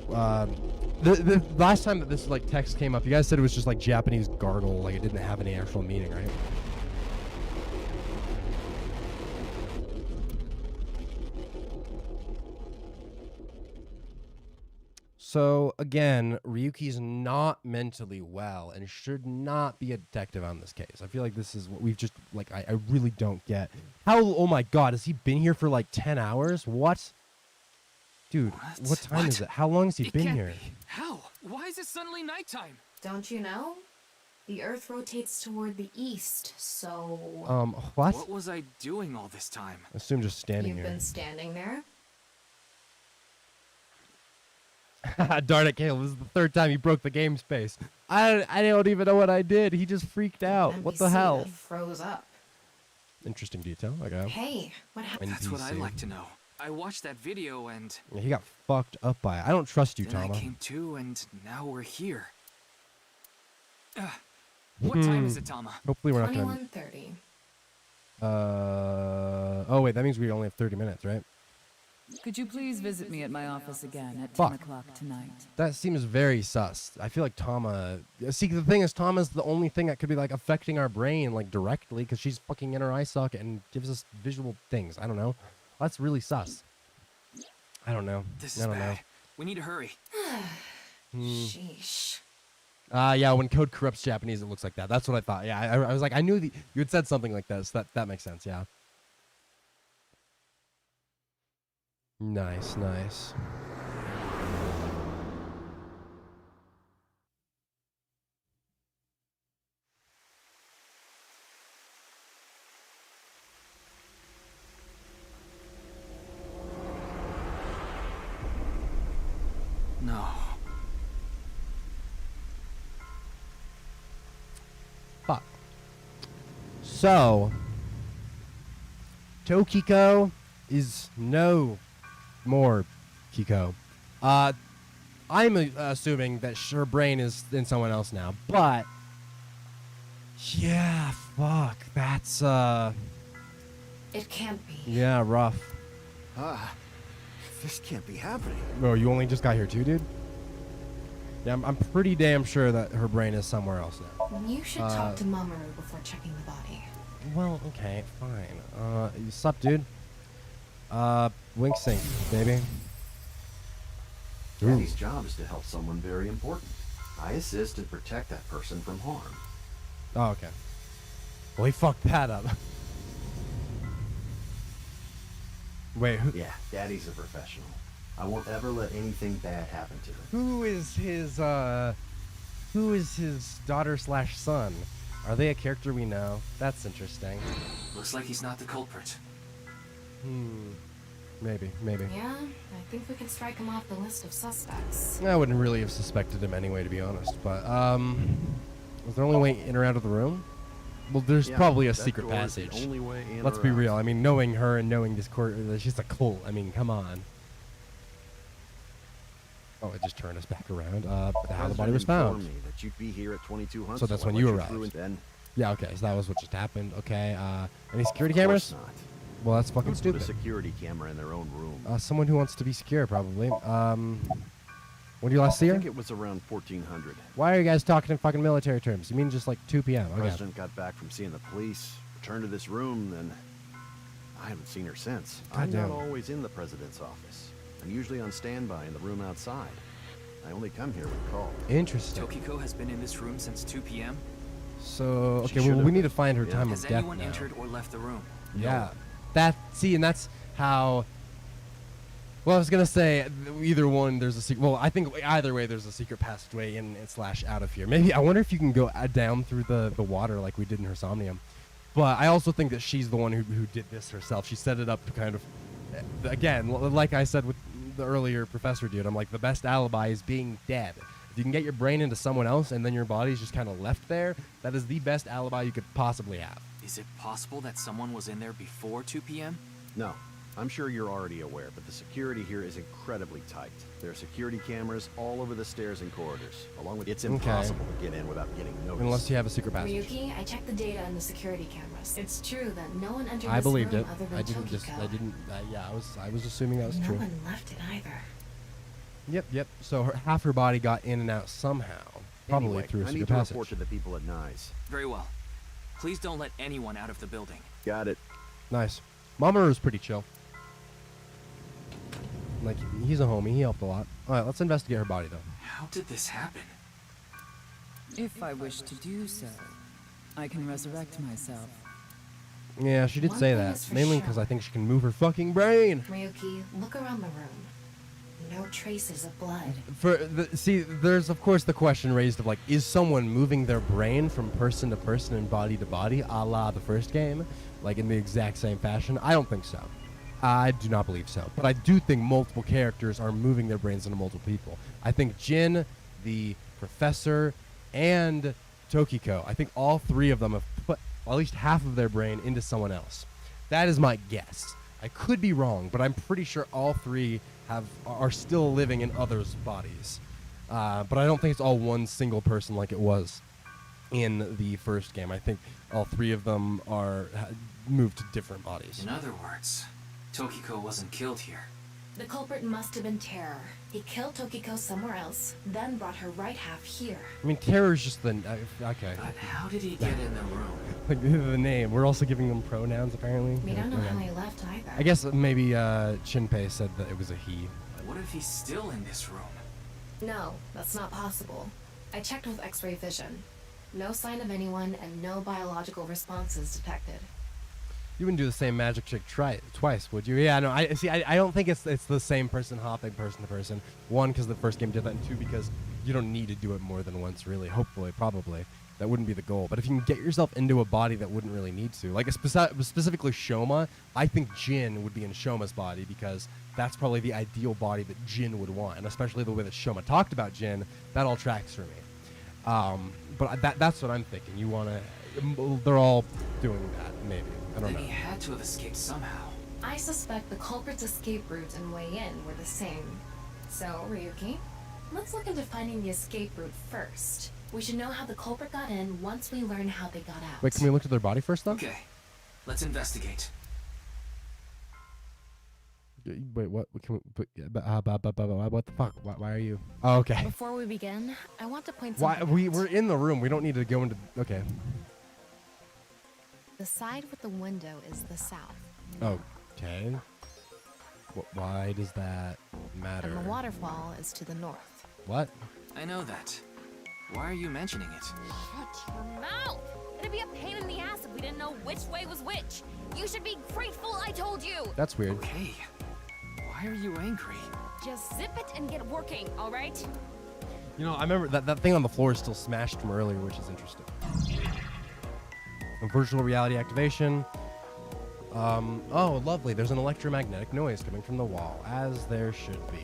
the last time that this, like, text came up, you guys said it was just, like, Japanese gargle. Like, it didn't have any actual meaning, right? So, again, Ryuki's not mentally well and should not be a detective on this case. I feel like this is what we've just, like, I really don't get. How, oh my god, has he been here for like 10 hours? What? Dude, what time is it? How long has he been here? How? Why is it suddenly nighttime? Don't you know? The Earth rotates toward the east, so... What? What was I doing all this time? I assume just standing You've here. been standing there? Darn it, Caleb, this is the third time you broke the game space. I don't even know what I did. He just freaked out. What the hell? That froze up. Interesting detail. Okay. Hey, what happened? That's what I'd like to know. I watched that video and... Yeah, he got fucked up by it. I don't trust you, then Tama. I came to and now we're here. What time is it, Tama? Hopefully we're not gonna... 21:30. Oh wait, that means we only have 30 minutes, right? Could you please visit me at my office again at Fuck. 10 o'clock tonight? That seems very sus. I feel like Tama... See, the thing is, Tama's the only thing that could be, like, affecting our brain, like, directly, because she's fucking in her eye socket and gives us visual things. I don't know. That's really sus. I don't know. This is I don't bad. know. We need to hurry. Sheesh. Yeah, when code corrupts Japanese, it looks like that. That's what I thought. Yeah, I was like, I knew you had said something like that, so that makes sense, yeah. Nice, nice. No. Fuck. So, Tokiko is no more Kiko. I'm assuming that her brain is in someone else now, but yeah, fuck, that's It can't be. yeah, rough. This can't be happening. Oh, you only just got here too, dude? Yeah, I'm pretty damn sure that her brain is somewhere else now. You should talk to Mamoru before checking the body. Well, okay, fine. Sup, dude? Wink sync, baby. Daddy's job is to help someone very important. I assist and protect that person from harm. Oh, okay. Well, he fucked that up. Wait, who? Yeah, Daddy's a professional. I won't ever let anything bad happen to him. Who is his daughter/son? Are they a character we know? That's interesting. Looks like he's not the culprit. Maybe. Yeah, I think we can strike him off the list of suspects. I wouldn't really have suspected him anyway, to be honest. But was there only way in or out of the room? Well, there's probably a secret passage. Only way in Let's or be out. real. I mean, knowing her and knowing this court, she's a cult. I mean, come on. Oh, it just turned us back around. How the body was found. Me that you'd be here at 2200. So that's when you arrived. Then. Yeah, okay. So that was what just happened. Okay. Any security Of course cameras? not. Well, that's fucking Put stupid. a security camera in their own room. Someone who wants to be secure, probably. When did you last see I her? think it was around 1400. Why are you guys talking in fucking military terms? You mean just like 2 p.m.? The Okay. president got back from seeing the police, returned to this room, then I haven't seen her since. I'm Goddamn. not always in the president's office. I'm usually on standby in the room outside. I only come here when called. Interesting. Tokiko has been in this room since 2 p.m. So, She okay, well, should've we need to been. find her Yeah. time Has of death anyone now. entered or left the room? Yeah. And that's how... Well, I was going to say, either one, there's a secret... Well, I think either way, there's a secret passageway in / out of here. Maybe, I wonder if you can go down through the water like we did in her Somnium. But I also think that she's the one who did this herself. She set it up to kind of... Again, like I said with the earlier professor dude, I'm like, the best alibi is being dead. If you can get your brain into someone else and then your body's just kind of left there, that is the best alibi you could possibly have. Is it possible that someone was in there before 2 p.m.? No. I'm sure you're already aware, but the security here is incredibly tight. There are security cameras all over the stairs and corridors, along with it's impossible to get in without getting noticed. Unless you have a secret passage. Ryuki, I checked the data on the security cameras. It's true that no one entered I this believed room it. other than Yeah, I was assuming that was no true. one left it either. Yep. So half her body got in and out somehow, probably Anyway, through a I secret need to passage. report to the people at NICE. Very well. Please don't let anyone out of the building. Got it. Nice. Mamoru's pretty chill. Like, he's a homie. He helped a lot. All right, let's investigate her body, though. How did this happen? If I wish to do so, I can resurrect myself. Yeah, she did One say thing that. is for Mainly sure. because I think she can move her fucking brain. Ryuki, look around the room. No traces of blood. See, there's of course the question raised of like, is someone moving their brain from person to person and body to body, a la the first game, like in the exact same fashion? I don't think so. I do not believe so. But I do think multiple characters are moving their brains into multiple people. I think Jin, the professor, and Tokiko, I think all three of them have put at least half of their brain into someone else. That is my guess. I could be wrong, but I'm pretty sure all three are still living in others' bodies. But I don't think it's all one single person like it was in the first game. I think all three of them are moved to different bodies. In other words, Tokiko wasn't killed here. The culprit must have been Terror. He killed Tokiko somewhere else, then brought her right half here. I mean, Terror is just the... okay. But how did he get in the room? Like, the name. We're also giving them pronouns, apparently. We don't know Okay. how he left either. I guess maybe Shinpei said that it was a he. What if he's still in this room? No, that's not possible. I checked with X-ray vision. No sign of anyone and no biological responses detected. You wouldn't do the same magic trick twice, would you? Yeah, no. I don't think it's the same person hopping person to person. One, because the first game did that, and two, because you don't need to do it more than once, really. Hopefully, probably. That wouldn't be the goal. But if you can get yourself into a body that wouldn't really need to, like specifically Shoma, I think Jin would be in Shoma's body because that's probably the ideal body that Jin would want, and especially the way that Shoma talked about Jin, that all tracks for me. But that's what I'm thinking. You want to... They're all doing that, maybe. I don't know. Then he had to have escaped somehow. I suspect the culprit's escape route and way in were the same. So, Ryuki, let's look into finding the escape route first. We should know how the culprit got in once we learn how they got out. Wait, can we look at their body first, though? Okay, let's investigate. Wait, what? Can we, what the fuck? Why are you? Oh, okay. Before we begin, I want to point Why something out. we're in the room. We don't need to go into. Okay. The side with the window is the south, Okay. Why does that matter? and the waterfall is to the north. What? I know that. Why are you mentioning it? Shut your mouth! It'd be a pain in the ass if we didn't know which way was which. You should be grateful I told you. That's weird. Okay. Why are you angry? Just zip it and get working, all right? You know, I remember that thing on the floor is still smashed from earlier, which is interesting. And virtual reality activation. Oh, lovely. There's an electromagnetic noise coming from the wall, as there should be.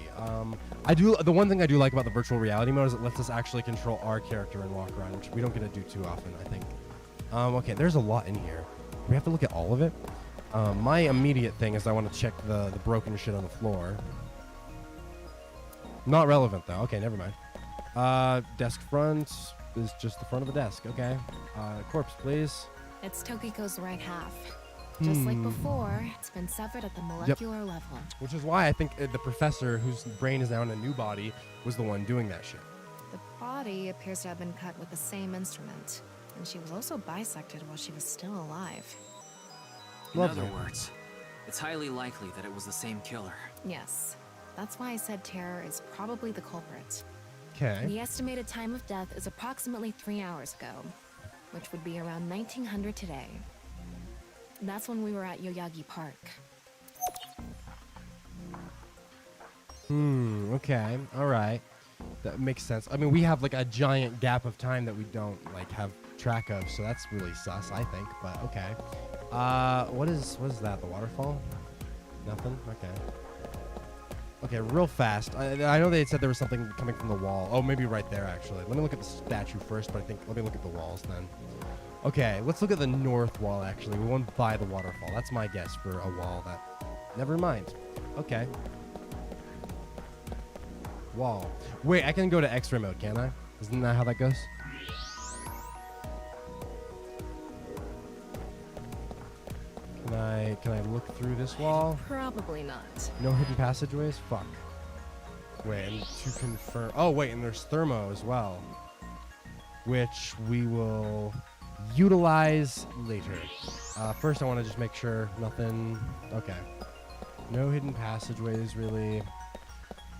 The one thing I do like about the virtual reality mode is it lets us actually control our character and walk around, which we don't get to do too often, I think. Okay, there's a lot in here. We have to look at all of it. My immediate thing is I want to check the broken shit on the floor. Not relevant, though. Okay, never mind. Desk front is just the front of the desk. Okay. Corpse, please. It's Tokiko's right half. Just like before, it's been severed at the molecular level. Which is why I think the professor, whose brain is now in a new body, was the one doing that shit. The body appears to have been cut with the same instrument, and she was also bisected while she was still alive. In other words, it's highly likely that it was the same killer. Yes. That's why I said Terror is probably the culprit. Okay. The estimated time of death is approximately 3 hours ago, which would be around 1900 today. That's when we were at Yoyagi Park. Okay. All right. That makes sense. I mean, we have like a giant gap of time that we don't like have track of, so that's really sus, I think, but okay. What is that? The waterfall? Nothing? Okay. Okay, real fast. I know they had said there was something coming from the wall. Oh, maybe right there, actually. Let me look at the statue first, but let me look at the walls then. Okay, let's look at the north wall, actually. We went by the waterfall. That's my guess for a wall that... Never mind. Okay. Wall. Wait, I can go to X-ray mode, can't I? Isn't that how that goes? Can I look through this wall? Probably not. No hidden passageways? Fuck. Wait, and to confirm... Oh, wait, and there's thermo as well. Which we will... utilize later. First, I want to just make sure nothing... Okay. No hidden passageways, really.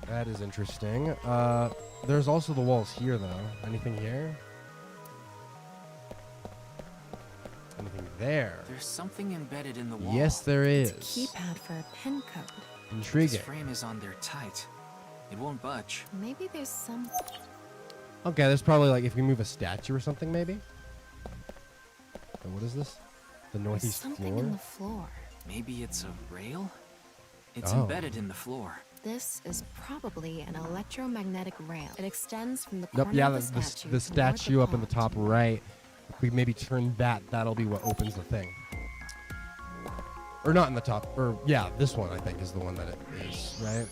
That is interesting. There's also the walls here, though. Anything here? Anything there? There's something embedded in the wall. Yes, there is. It's a keypad for a pin code. Intriguing. This frame is on there tight. It won't budge. Maybe there's some... Okay, there's probably like if we move a statue or something, maybe? What is this? The northeast something floor? in the floor. Maybe it's a rail? It's embedded in the floor. This is probably an electromagnetic rail. It extends from the corner Yep, yeah, of the statue. the statue up in the top right. If we maybe turn that'll be what opens the thing. Or not in the top, or yeah, this one I think is the one that it is, right?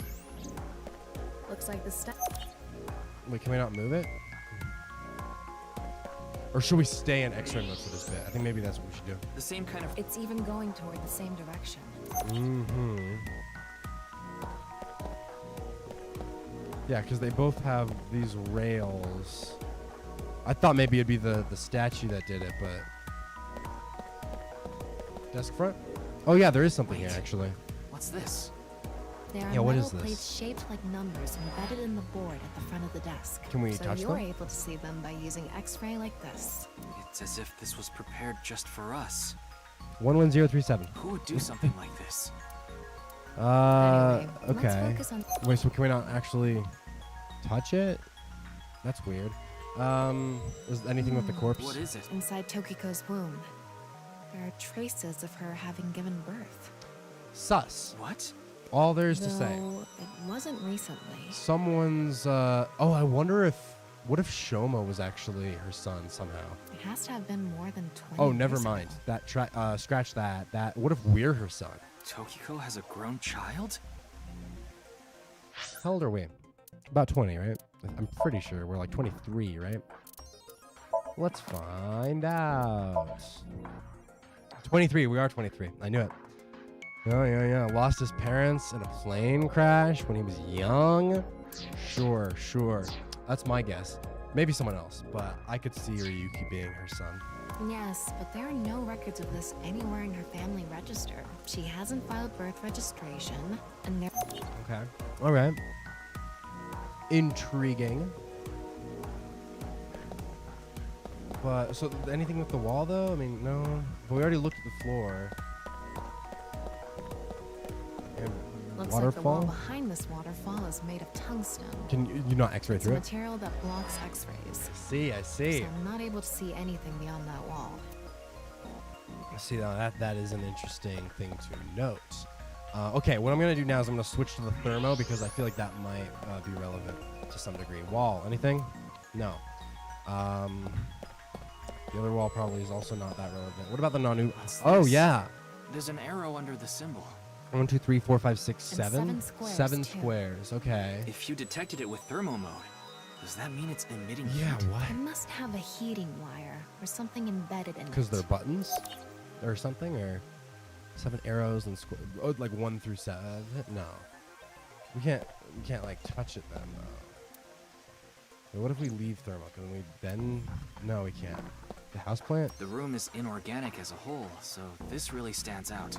Looks like the statue. Wait, can we not move it? Or should we stay in X-ray mode for this bit? I think maybe that's what we should do. The same kind of... It's even going toward the same direction. Mm-hmm. Yeah, because they both have these rails. I thought maybe it'd be the statue that did it, but... Desk front? Oh yeah, there is something here, actually. What's this? There are what metal is this? plates shaped like numbers embedded in the board at the front of the desk. Can we so touch you're them? able to see them by using X-ray like this. It's as if this was prepared just for us. 11037. Who would do something like this? Anyway, let's okay. focus on... Wait, so can we not actually touch it? That's weird. Is anything with the corpse? What is it? Inside Tokiko's womb, there are traces of her having given birth. Sus. What? All there is to say. Though it wasn't recently. Someone's, oh, I wonder if, what if 𝐻AA was actually her son somehow? It has to have been more than 20 Oh, never years mind. ago. That, scratch that. What if we're her son? Tokiko has a grown child? How old are we? About 20, right? I'm pretty sure we're like 23, right? Let's find out. 23, we are 23. I knew it. Oh, yeah. Lost his parents in a plane crash when he was young? Sure. That's my guess. Maybe someone else, but I could see Ryuki being her son. Yes, but there are no records of this anywhere in her family register. She hasn't filed birth registration, and there... Okay. All right. Intriguing. But, so anything with the wall, though? I mean, no. But we already looked at the floor. And Looks waterfall? like the wall behind this waterfall is made of tungsten. Can you not X-ray It's through a it? material that blocks X-rays. I see. So I'm not able to see anything beyond that wall. See, now that is an interesting thing to note. Okay, what I'm going to do now is I'm going to switch to the thermo because I feel like that might be relevant to some degree. Wall, anything? No. The other wall probably is also not that relevant. What about the non-new? Oh, yeah. There's an arrow under the symbol. 1, 2, 3, 4, 5, 6, 7. And 7 squares, Seven too. squares. Okay. If you detected it with thermo mode, does that mean it's emitting Yeah, heat? what? It must have a heating wire or something embedded in it. Because they're buttons or something, or 7 arrows and like 1 through 7. No, we can't like touch it then. Wait, what if we leave thermal? Can we then? No, we can't. The houseplant? The room is inorganic as a whole, so this really stands out.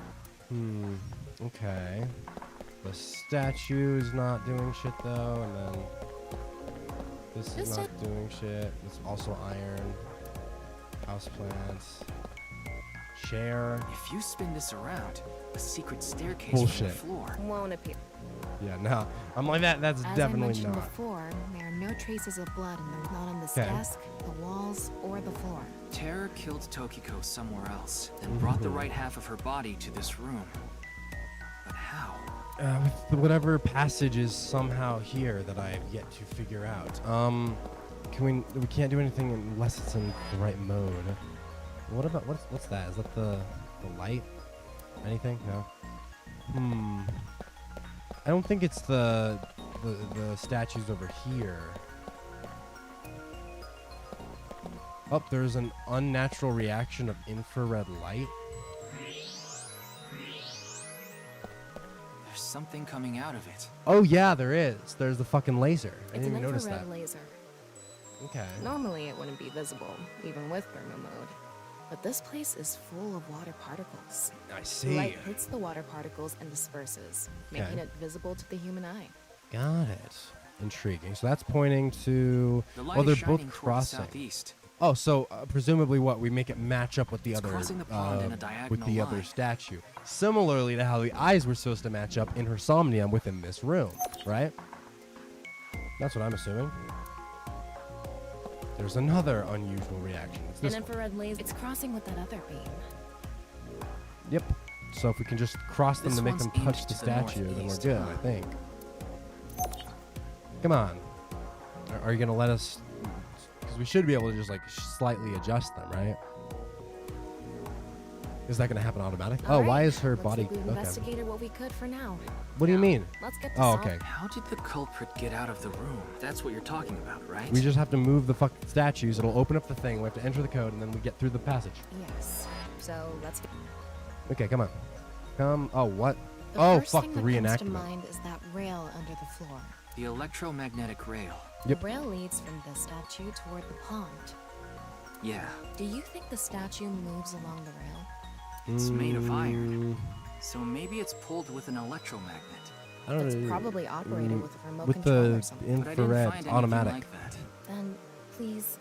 Okay. The statue's not doing shit though, and then this is not doing shit. It's also iron. Houseplants. Chair. If you spin this around, a secret staircase Bullshit. from the floor Won't appear. Yeah, no. I'm like that. That's As I definitely mentioned not. before, there are no traces of blood in the, not on this Okay. desk, the walls, or the floor. Terror killed Tokiko somewhere else, then brought the right half of her body to this room. But how? With whatever passage is somehow here that I have yet to figure out. We can't do anything unless it's in the right mode. What about what's that? Is that the light? Anything? No. I don't think it's the statues over here. Oh, there's an unnatural reaction of infrared light. There's something coming out of it. Oh yeah, there is. There's the fucking laser. I It's didn't an even notice infrared that. laser. Okay. Normally it wouldn't be visible, even with thermo mode. But this place is full of water particles. I see. Light hits the water particles and disperses, making Okay. it visible to the human eye. Got it. Intriguing. So that's pointing to. The light Oh, they're is shining both toward the crossing. southeast. Oh, so presumably what we make it match up with the other crossing the pond in a with diagonal the other line. statue. Similarly to how the eyes were supposed to match up in her Somnium within this room, right? That's what I'm assuming. There's another unusual reaction. It's An this one. infrared laser, it's crossing with that other beam. Yep. So if we can just cross them This to make one's them aimed touch the to the statue, then we're northeast, good, huh? I think. Come on. Are you going to let us... Because we should be able to just, like, slightly adjust them, right? Is that going to happen automatically? Oh, Alright, why is her looks body... like we've Okay. investigated what we could for now. What do you mean? Let's get to Oh, solve- okay. How did the culprit get out of the room? That's what you're talking about, right? We just have to move the fucking statues. It'll open up the thing. We have to enter the code, and then we get through the passage. Yes. So let's get... Okay, come on. Oh, what? The Oh, first fuck, thing the that comes to reenactment. mind is that rail under the floor. The electromagnetic rail. Yep. The rail leads from the statue toward the pond. Yeah, Do you think the statue moves along the rail? it's made of iron. So maybe it's pulled with an electromagnet. I don't It's know. probably operated with a remote with control the or something. But I didn't infrared find anything automatic. like that. Then, please,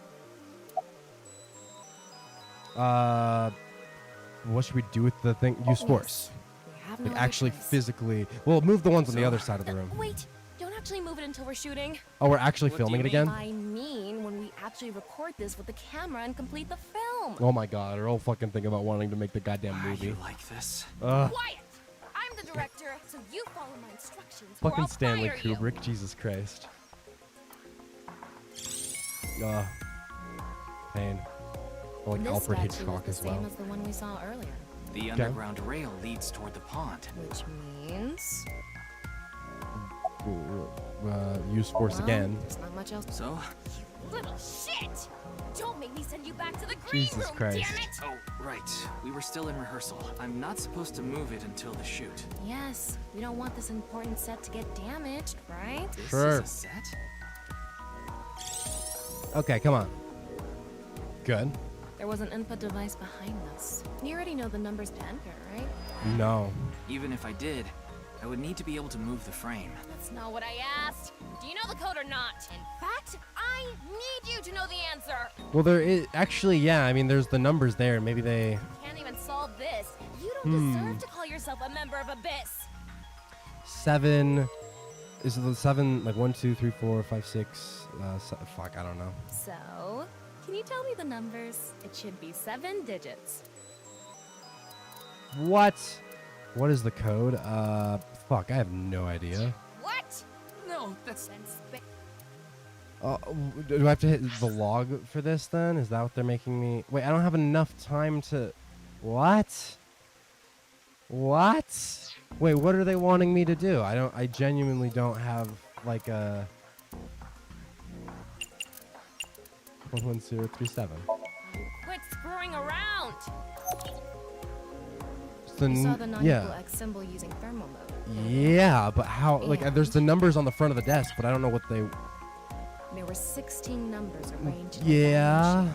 What should we do with the thing? Use force. we have no Like other actually choice. physically. Well, move the ones on the So- other side of the room. Wait, don't actually move it until we're shooting. Oh, we're actually What do filming you it again? I mean, when we actually record this with the camera and complete the film. Oh my god, our whole fucking thing about wanting to make the goddamn Are movie. you like this? Ugh. Quiet! I'm the director, so you follow my instructions. or Fucking I'll Stanley fire you. Kubrick, Jesus Christ. Ugh. Pain. Or like This Alfred statue is Hitchcock the as same well. as the one we saw earlier, The underground rail leads toward the pond. which means Use force well, again. there's not much else. So? Little shit! Don't make me send you back to the green Jesus room, Christ. damn it! Oh, right. We were still in rehearsal. I'm not supposed to move it until the shoot. Yes, we don't want this important set to get damaged, right? This Sure. is a set? Okay, come on. Good. There was an input device behind this. You already know the numbers to enter, right? No. Even if I did, I would need to be able to move the frame. That's not what I asked. Do you know the code or not? In fact, I need you to know know the answer. Well, there is actually, yeah. I mean, there's the numbers there. Maybe they. Can't even solve this. You don't deserve to call yourself a member of Abyss. 7. Is it the 7? Like 1, 2, 3, 4, 5, 6. Fuck, I don't know. So, can you tell me the numbers? It should be 7 digits. What? What is the code? Fuck, I have no idea. What? No, that's... Do I have to hit the log for this then? Is that what they're making me? Wait, I don't have enough time to... What? What? Wait, what are they wanting me to do? I genuinely don't have, like, a... 11037. Quit screwing around! You saw the non-equal X symbol using thermal mode. Yeah, but how... Like, there's the numbers on the front of the desk, but I don't know what they... There were 16 numbers arranged. Yeah.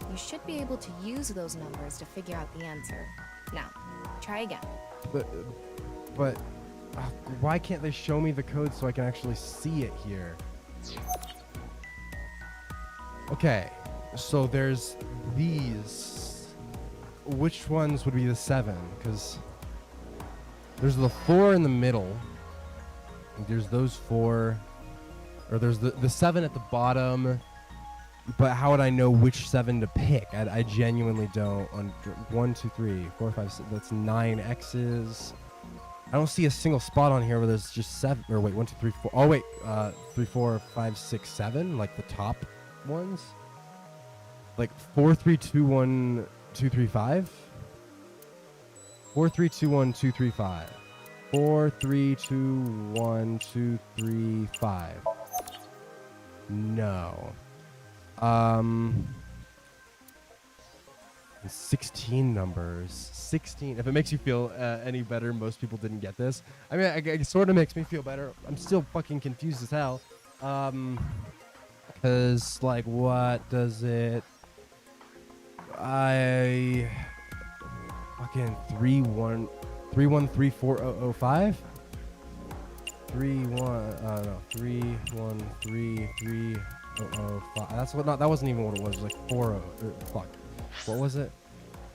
You should be able to use those numbers to figure out the answer. Now, try again. But why can't they show me the code so I can actually see it here? Okay, so there's these. Which ones would be the 7? Because there's the 4 in the middle. There's those 4. Or there's the 7 at the bottom. But how would I know which 7 to pick? I genuinely don't. 1, 2, 3, 4, 5, 6. That's 9 X's. I don't see a single spot on here where there's just 7. Or wait, 1, 2, 3, 4. Oh wait, 3, 4, 5, 6, 7. Like the top ones. Like 4, 3, 2, 1, 2, 3, 5. 4, 3, 2, 1, 2, 3, 5. 4, 3, 2, 1, 2, 3, 5. No. 16 numbers. 16. If it makes you feel any better, most people didn't get this. I mean, it sort of makes me feel better. I'm still fucking confused as hell. Because, like, what does it... Fucking 3134005? 3133005. That's what. Not that wasn't even what it was. It was like 40. Fuck. What was it?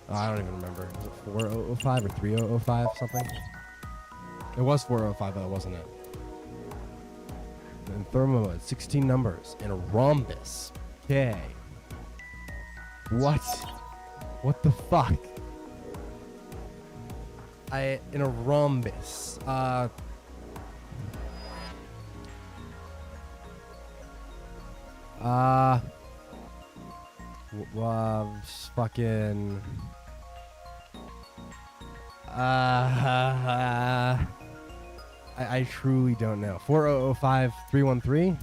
Oh, I don't even remember. Was it 4005 or 3005 something? It was 405, but it wasn't it. And thermal mode, 16 numbers in a rhombus. Okay. What? What the fuck? In a rhombus. Fucking. I truly don't know. 4005 313.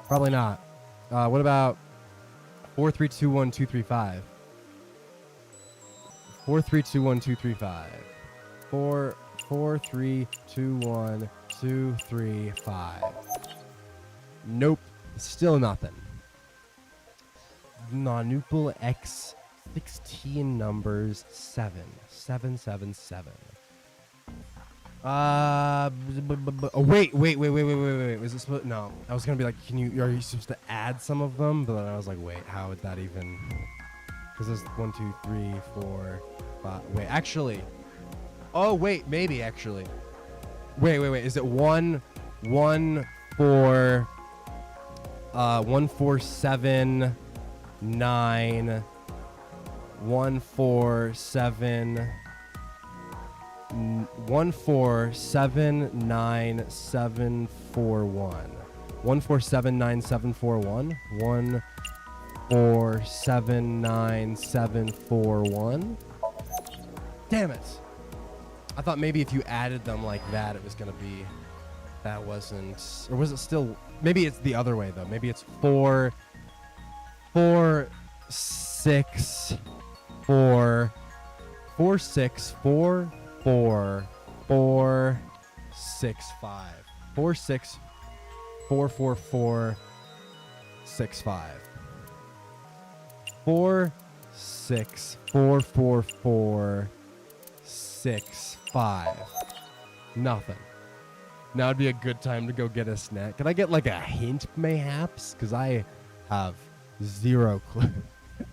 Probably not. What about 4321 235? 4321 235. 4321 235. Nope. Still nothing. Non-equal X 16 numbers 7. Wait. Was this supposed? No. I was gonna be like, are you supposed to add some of them? But then I was like, wait, how would that even? Because there's 1, 2, 3, 4, 5. Wait, actually. Oh wait, maybe actually. Wait. Is it 1, 4, 1, 4, 7, 9, 1, 4, 7. 1479741. 1479741. 1479741. Damn it! I thought maybe if you added them like that, it was gonna be. That wasn't. Or was it still? Maybe it's the other way though. Maybe it's 4, 6, 4, 4, 6, 4. 4, 4, 6, 5. 4, 6, 4, 4, 4, 6, 5. 4, 6, 4, 4, 4, 6, 5. Nothing. Now would be a good time to go get a snack. Can I get like a hint, mayhaps? Because I have zero clue.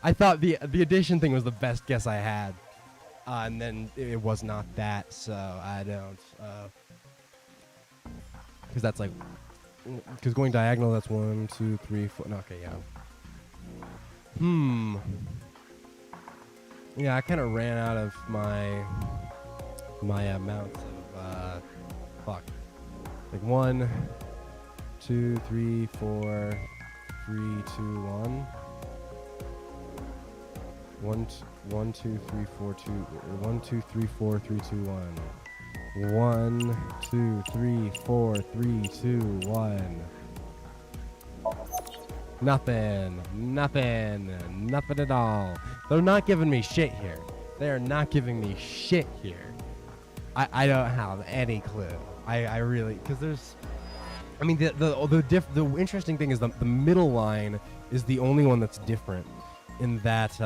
I thought the addition thing was the best guess I had. And then it was not that, so I don't. Because that's like. Because going diagonal, that's 1, 2, 3, 4. No, okay, yeah. Yeah, I kind of ran out of my amounts of fuck. Like 1, 2, 3, 4, 3, 2, 1. 1, 2, 3, 4, 2. 1, 2, 3, 4, 3, 2, 1. 1, 2, 3, 4, 3, 2, 1. Nothing at all. They're not giving me shit here. They are not giving me shit here. I don't have any clue. I really, because there's, I mean, the interesting thing is the middle line is the only one that's different in that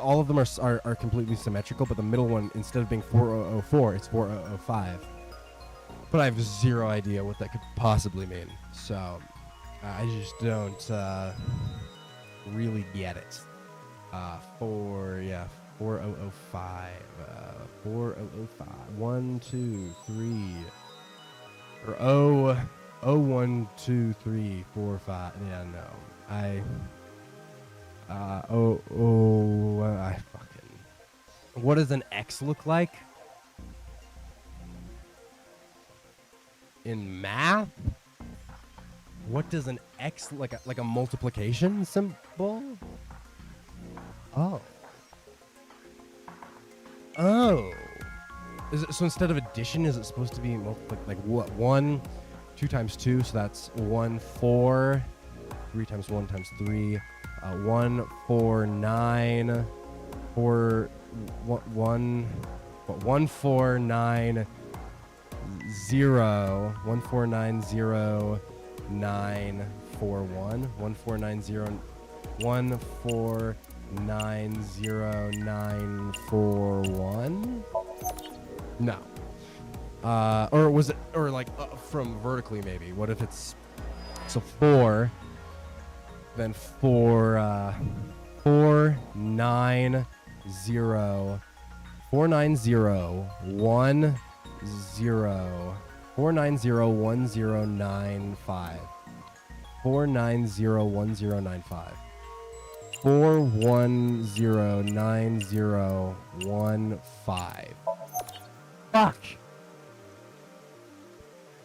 all of them are completely symmetrical, but the middle one, instead of being 4004, it's 4005. But I have zero idea what that could possibly mean. So I just don't really get it. 4005. 4005. 1, 2, 3. Or 1, 2, 3, 4, 5. Yeah, no. I fucking. What does an X look like? In math? What does an X like a multiplication symbol? Oh. Is it, so instead of addition, is it supposed to be like what? 1, 2 times 2, so that's 1, 4. 3 times 1 times 3. 1, 4, 9. 1, 4, 9, 0. 1, 4, 9, 0, 9, 4, 1. 1, 4, 9, 0. 1, 4, 9, 0, 9, 4, 1. No. Or was it, or like from vertically maybe? What if it's, so 4, then 4, 4, 9, 0, 4, 9, 0, 1, 0, 4, 9, 0, 1, 0, 9, 5. 4, 9, 0, 1, 0, 9, 5. 4, 1, 0, 9, 0, 1, 5. Fuck!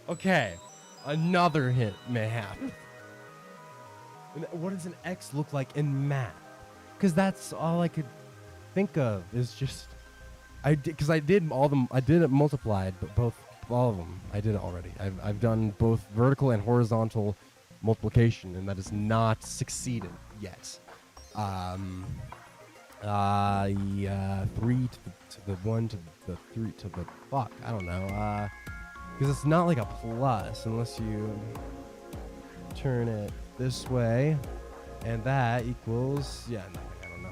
Okay, another hint, mayhap. What does an X look like in math? Because that's all I could think of is just... because I did all them. I did it multiplied, but all of them. I did it already. I've done both vertical and horizontal multiplication, and that has not succeeded yet. 3 to the 1 to the 3 to the fuck. I don't know. Because it's not like a plus unless you turn it this way, and that equals nothing. I don't know.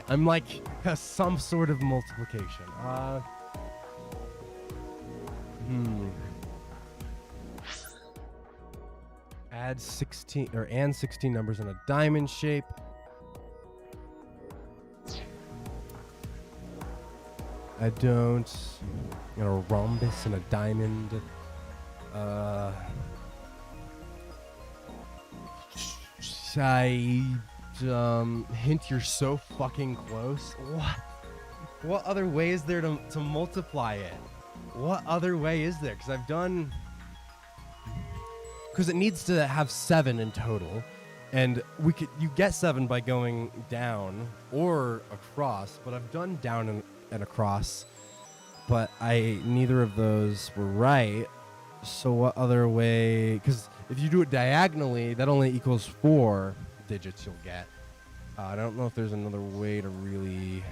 I'm like some sort of multiplication. Add 16 and 16 numbers in a diamond shape. I don't. A rhombus and a diamond. Hint, you're so fucking close. What other way is there to multiply it? What other way is there? Because I've done... Because it needs to have 7 in total. And you get 7 by going down or across, but I've done down and across. But neither of those were right. So what other way? Because if you do it diagonally, that only equals 4 digits you'll get. I don't know if there's another way to really...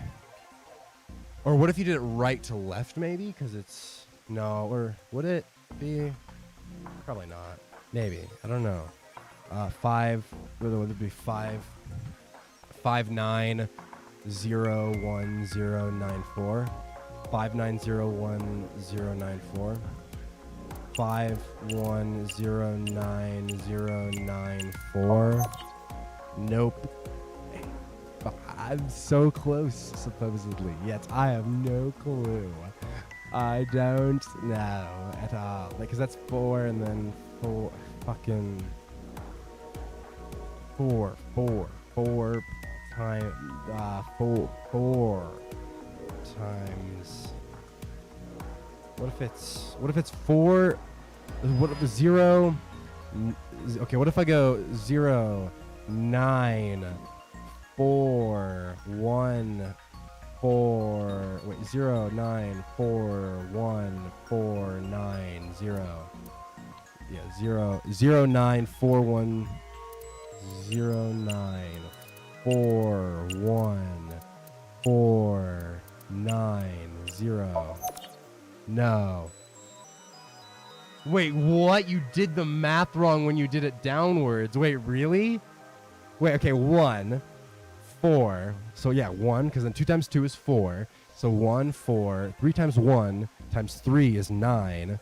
Or what if you did it right to left, maybe? Because it's... No, or would it be? Probably not. Maybe. I don't know. 5... Would it be 5... 59011094. 59011094. 51099094. Nope. I'm so close, supposedly. Yet I have no clue. I don't know at all. Because that's 4 and then 4 fucking 4 times 4 times. What if it's 4? What if 0? Okay, what if I go 0 9 4 1 4 wait 0 9 4 1 4 9 0. Yeah, 0 0 9 4 1 0 9 4 1 4 9 0. No. Wait, what? You did the math wrong when you did it downwards. Wait, really? Wait, okay, 1 4. So yeah, 1, because then 2 times 2 is 4. So 1 4. 3 times 1 times 3 is 9.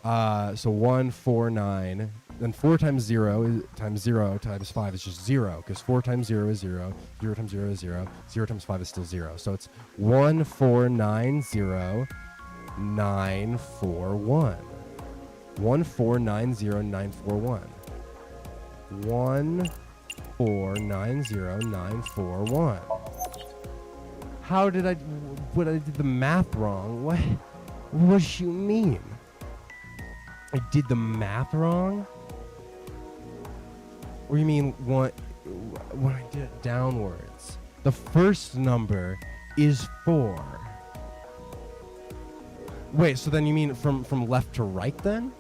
So 1 4 9. Then 4 times 0 times 0 times 5 is just 0, because 4 times 0 is 0. 0 times 0 is 0. 0 times 5 is still 0. So it's 1 4 9 0 9 4 1. 1 4 9 0 9 4 1. 1 4 9 0 9 4 1. How did I? What, I did the math wrong? What? What do you mean? I did the math wrong? Or you mean what? When I did it downwards, the first number is 4. Wait, so then you mean from left to right then?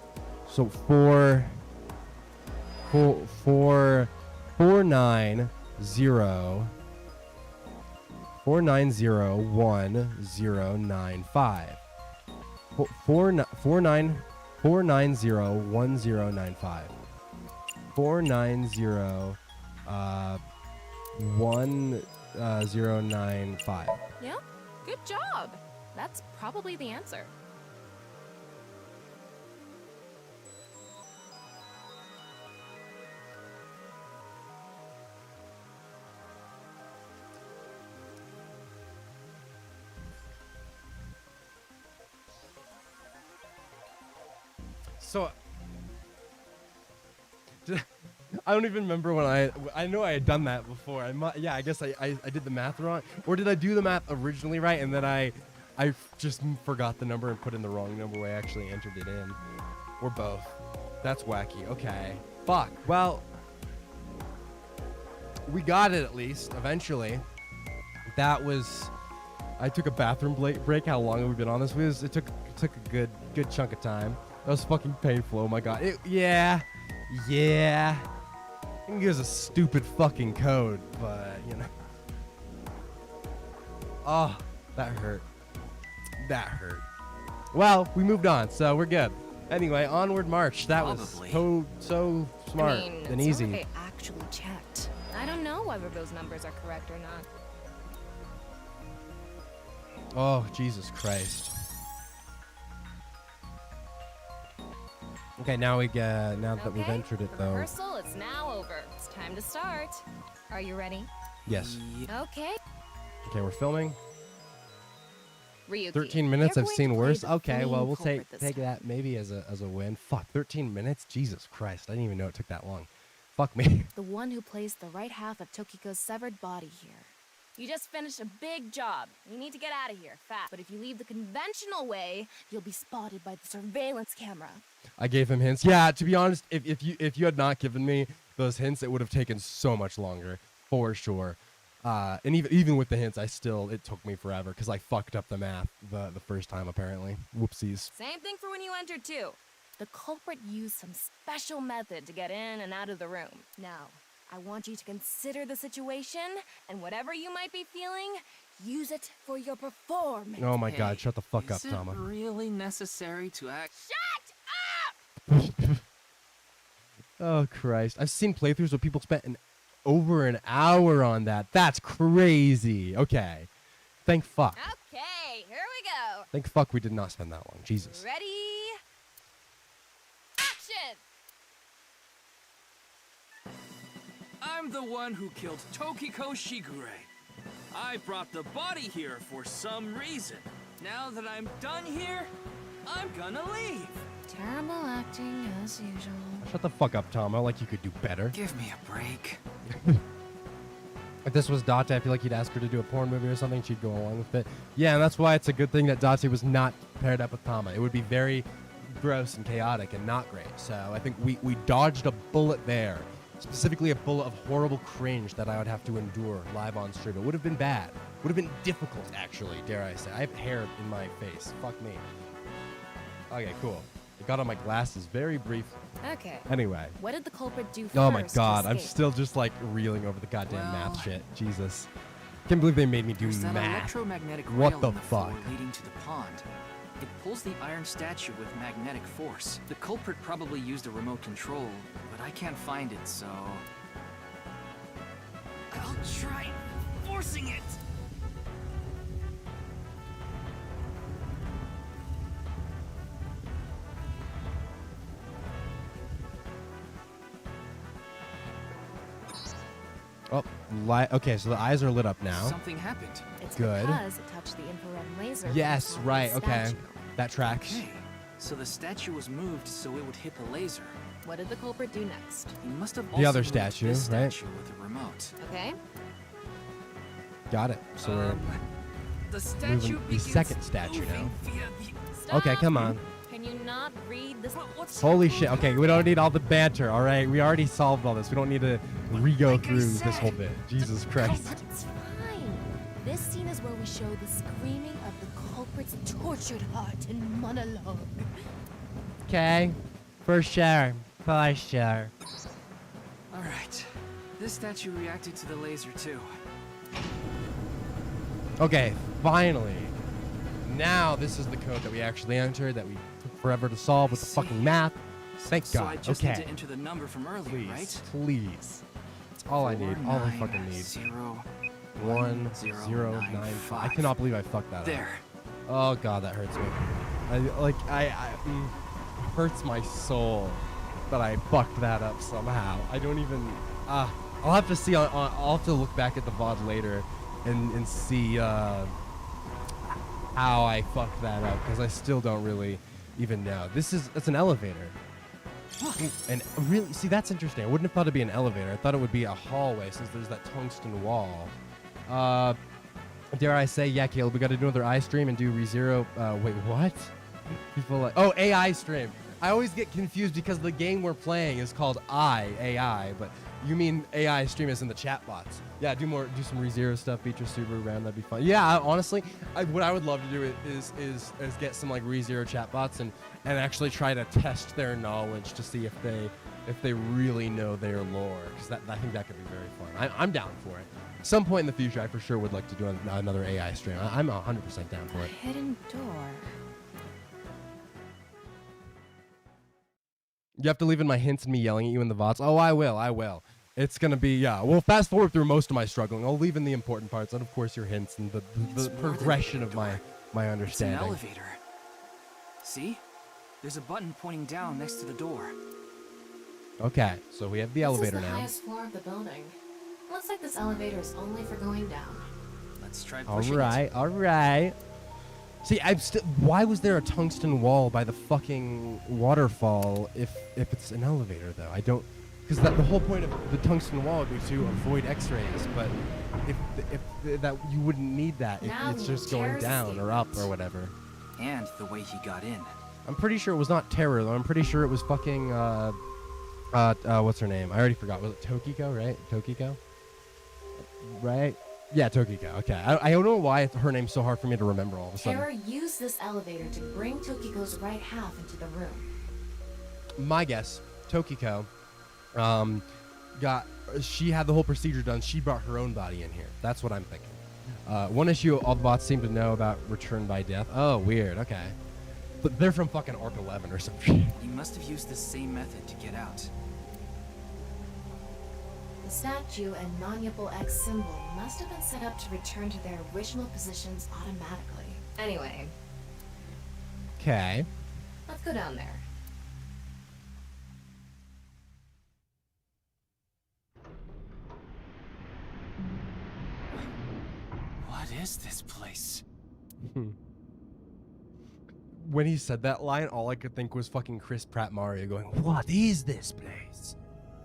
So 4 9 0 4 9 0 1 0 9 5. 4 9 0 1 0 9 5. 4 9 0 1 0 9 5. Yeah, good job. That's probably the answer. So I don't even remember when I know I had done that before. I guess I did the math wrong, or did I do the math originally right and then I just forgot the number and put in the wrong number where I actually entered it in, or both. That's wacky. Okay, fuck. Well, we got it at least eventually. That was. I took a bathroom break. How long have we been on this? It took a good chunk of time. That was fucking painful. Oh my god. Yeah. I think it was a stupid fucking code, but you know. Oh, that hurt. Well, we moved on, so we're good. Anyway, onward march. That was so smart and easy. I actually checked. I don't know whether those numbers are correct or not. Oh, Jesus Christ. Okay, now that we've entered it though. Rehearsal is now over. It's time to start. Are you ready? Yes. Okay. Okay, we're filming. Ryuki, 13 minutes. I've seen worse. Okay, fleeing well we'll culprit take this that maybe as a win. Fuck, 13 minutes. Jesus Christ, I didn't even know it took that long. Fuck me. The one who plays the right half of Tokiko's severed body here. You just finished a big job. You need to get out of here fast. But if you leave the conventional way, you'll be spotted by the surveillance camera. I gave him hints. Yeah, to be honest, if you had not given me those hints, it would have taken so much longer, for sure. And even with the hints, it took me forever because I fucked up the math the first time apparently. Whoopsies. Same thing for when you entered too. The culprit used some special method to get in and out of the room. Now, I want you to consider the situation, and whatever you might be feeling, use it for your performance. Oh my god, shut the fuck up, Tama. Is it really necessary to act? Shut up! Oh Christ. I've seen playthroughs where people spent an over an hour on that. That's crazy. Okay. Thank fuck. Okay, here we go. Thank fuck we did not spend that long. Jesus. Ready? Action! I'm the one who killed Tokiko Shigure. I brought the body here for some reason. Now that I'm done here, I'm gonna leave. Terrible acting as usual. Shut the fuck up, Tom. I like you could do better. Give me a break. If this was Date, I feel like you'd ask her to do a porn movie or something. She'd go along with it. Yeah, and that's why it's a good thing that Date was not paired up with Tama. It would be very gross and chaotic and not great. So I think we dodged a bullet there. Specifically a bullet of horrible cringe that I would have to endure live on stream. It would have been bad. Would have been difficult, actually, dare I say. I have hair in my face. Fuck me. Okay, cool. I got on my glasses very briefly. Okay. Anyway. What did the culprit do first? Oh my god, to I'm escape? still just like reeling over the goddamn math shit. Jesus. Can't believe they made me do There's that math. electromagnetic What rail the on the floor fuck? leading to the pond. It pulls the iron statue with magnetic force. The culprit probably used a remote control, but I can't find it, so I'll try forcing it. Oh, okay, so the eyes are lit up now. Something happened. It's Good. because it touched the infrared laser. Yes, from the right, okay. statue. That tracks. Okay, so the statue was moved so it would hit the laser. What did the culprit do next? He must have The also other moved statue, this right? statue with a remote. Okay. Got it. So we're The statue moving the begins second statue now. moving via the Stop. Okay, come on. Can you not read this? Holy shit. Okay, we don't need all the banter, all right? We already solved all this. We don't need to re-go through this whole bit. Jesus Christ. It's fine. This scene is where we show the screaming of the culprit's tortured heart in monologue. Okay. For sure. For sure. All right. This statue reacted to the laser too. Okay, finally. Now this is the code that we actually entered that we took forever to solve with the fucking math. Thank So God. I just need Okay. to enter the number from earlier, Please, right? please. That's all I need. All I fucking need. 1095. I cannot believe I fucked that There. up. Oh God, that hurts me. Hurts my soul that I fucked that up somehow. I don't even. I'll have to see. I'll have to look back at the VOD later and see how I fucked that up because I still don't really even know. It's an elevator. And really, see, that's interesting. I wouldn't have thought it'd be an elevator. I thought it would be a hallway since there's that tungsten wall. Dare I say, yeah, Caleb, we got to do another eye stream and do ReZero. Wait, what? People like, oh, AI stream. I always get confused because the game we're playing is called AI, but you mean AI stream is in the chat bots. Yeah, do some ReZero stuff, Beatrice Subaru around, that'd be fun. Yeah, honestly, what I would love to do is get some like ReZero chat bots and actually try to test their knowledge to see if they really know their lore, because I think that could be very fun. I'm down for it. Some point in the future, I for sure would like to do another AI stream. I'm 100% down for it. Hidden door. You have to leave in my hints and me yelling at you in the VODs. Oh, I will. It's going to be, yeah. We'll fast forward through most of my struggling. I'll leave in the important parts and, of course, your hints and the progression of my understanding. It's an elevator. See? There's a button pointing down next to the door. Okay, so we have the elevator This is the now. highest floor of the building. Looks like this elevator is only for going down. Let's try pushing All right. See, why was there a tungsten wall by the fucking waterfall if it's an elevator though? I don't, because the whole point of the tungsten wall would be to avoid X-rays, but if that you wouldn't need that if Now it's just going down or up or whatever. And the way he got in. I'm pretty sure it was not Terror though. I'm pretty sure it was fucking what's her name? I already forgot. Was it Tokiko? Right? Tokiko? Right? Yeah, Tokiko. Okay. I don't know why her name's so hard for me to remember all of a sudden. Terror used this elevator to bring Tokiko's right half into the room. My guess, Tokiko, she had the whole procedure done. She brought her own body in here. That's what I'm thinking. One issue all the bots seem to know about return by death. Oh, weird. Okay. But they're from fucking Arc 11 or something. He must have used the same method to get out. The statue and non-Yipple X symbol must have been set up to return to their original positions automatically. Anyway. Okay. Let's go down there. What is this place? When he said that line, all I could think was fucking Chris Pratt Mario going, "What is this place?"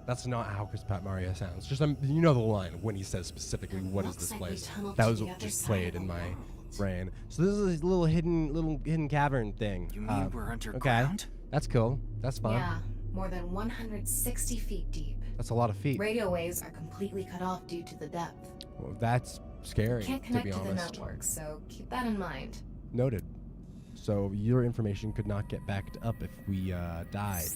That's not how Chris Pratt Mario sounds. Just you know the line when he says specifically, "What is this place?" That was what just played in my brain. So this is a little hidden cavern thing. You mean we're underground? Okay, that's cool. That's fine. Yeah, more than 160 feet deep. That's a lot of feet. Radio waves are completely cut off due to the depth. Well, that's scary, Can't to connect be to the honest. network, so keep that in mind. Noted. So your information could not get backed up if we died.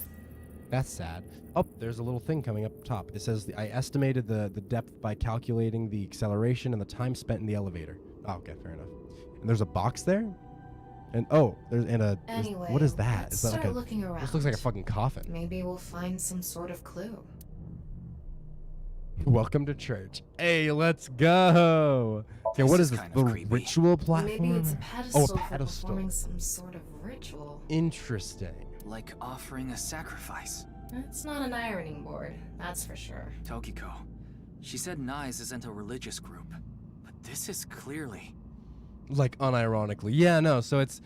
That's sad. Oh, there's a little thing coming up top. It says, I estimated the depth by calculating the acceleration and the time spent in the elevator. Oh, okay, fair enough. And there's a box there? And oh, there's Anyway, what is that? let's Is that like start looking around. This looks like a fucking coffin. Maybe we'll find some sort of clue. Welcome to church. Hey, let's go. Okay, what is this? The ritual platform? Maybe it's a pedestal, oh, a for pedestal. performing some sort of ritual. Interesting. Like offering a sacrifice. It's not an ironing board, that's for sure. Tokiko, she said Nais isn't a religious group, but this is clearly... Like unironically, yeah, no. So it's,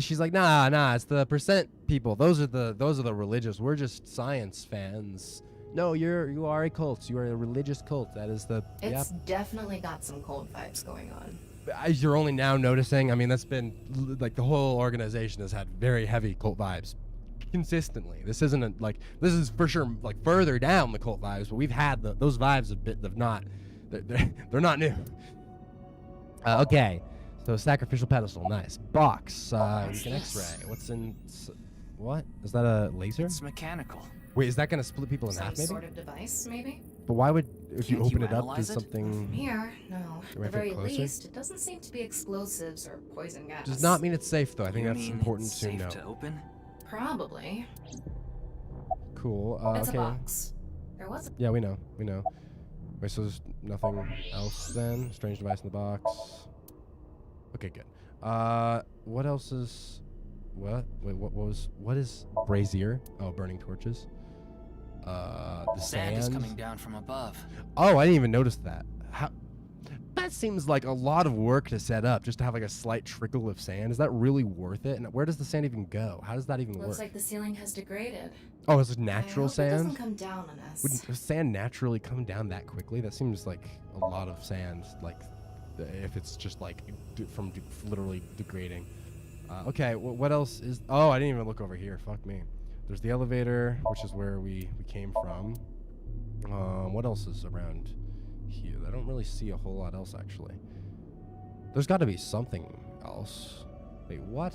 she's like, nah, it's the percent people. Those are the religious. We're just science fans. No, you are a cult. You are a religious cult. That is the. It's definitely got some cold vibes going on. You're only now noticing. I mean, that's been like the whole organization has had very heavy cult vibes consistently. This isn't this is for sure like further down the cult vibes, but we've had those vibes a bit of not. They're not new. Okay, so sacrificial pedestal, nice box. We can X-ray. What's in? What is that? A laser? It's mechanical. Wait, is that gonna split people in half? Maybe. Some sort of device, maybe. But why would if you Can't open you it up? analyze Does it? something? From here, no. Do I At the have to very get closer? least, it doesn't seem to be explosives or poison gas. Does not mean it's safe though. I think You that's mean important it's to safe know. to open? Probably. Cool. It's Okay. a box. There was. Yeah, we know. Wait, so there's nothing else then? Strange device in the box. Okay, good. What else is? What? Wait, what is brazier? Oh, burning torches. The Sand is coming down from above. Oh, I didn't even notice that. How? That seems like a lot of work to set up just to have like a slight trickle of sand. Is that really worth it? And where does the sand even go? How does that even Looks work? like the ceiling has degraded. Oh, it's natural I hope it sand? doesn't come down on us. Would sand naturally come down that quickly? That seems like a lot of sand, like if it's just like from literally degrading. Okay, what else is? Oh, I didn't even look over here. Fuck me. There's the elevator, which is where we came from. What else is around here? I don't really see a whole lot else actually. There's got to be something else. Wait, what?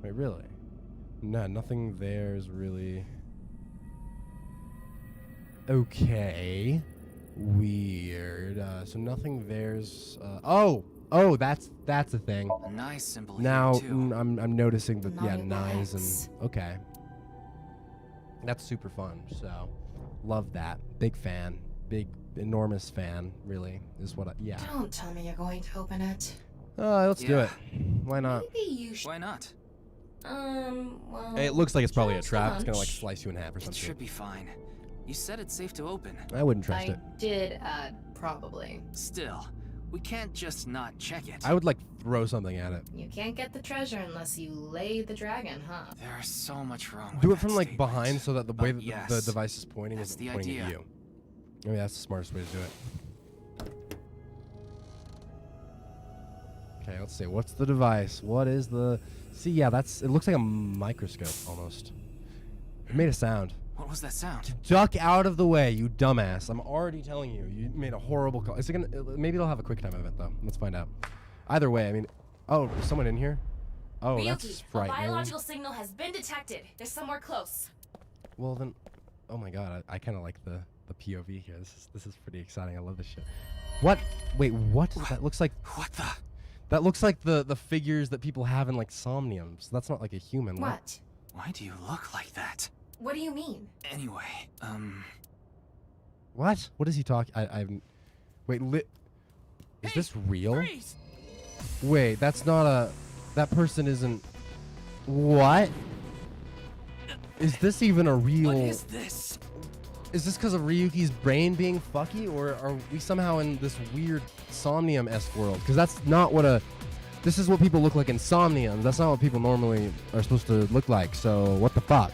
Wait, really? No, nothing there's really. Okay. Weird. So nothing there's. Oh, that's a thing. A nice symbol Now here too. I'm noticing that Nine knives X. and okay. That's super fun. So love that. Big fan. Big enormous fan. Really is what. Yeah. Don't tell me you're going to open it. Let's do it. Why not? Maybe you should. Why not? Well. It looks like it's probably a just trap. It's gonna like hunch. slice you in half or It something. should be fine. You said it's safe to open. I wouldn't trust I it. did add probably. Still, we can't just not check it. I would like throw something at it. You can't get the treasure unless you lay the dragon, huh? There's so much wrong with Do it that from like statement. behind so that the way that yes, the device is pointing that's isn't the pointing at idea. you. Maybe that's the smartest way to do it. Okay, let's see. What's the device? What is the? See, yeah, it looks like a microscope almost. It made a sound. What was that sound? Duck out of the way, you dumbass. I'm already telling you. You made a horrible call. Is it gonna? Maybe it'll have a quick time event though. Let's find out. Either way, I mean, oh, is someone in here? Oh, that's Ryuki, a frightening. biological signal has been detected. They're somewhere close. Well then, oh my god, I kind of like the POV here. This is pretty exciting. I love this shit. What? Wait, what? That looks like. What the? That looks like the figures that people have in like SOMNIUM. So that's not like a human. What? What is he talking? Wait, is this real? Freeze! Wait, that's not a... That person isn't... What? Is this even a real... What is this? Is this because of Ryuki's brain being fucky? Or are we somehow in this weird Somnium-esque world? Because that's not what a... This is what people look like in Somnium. That's not what people normally are supposed to look like. So, what the fuck?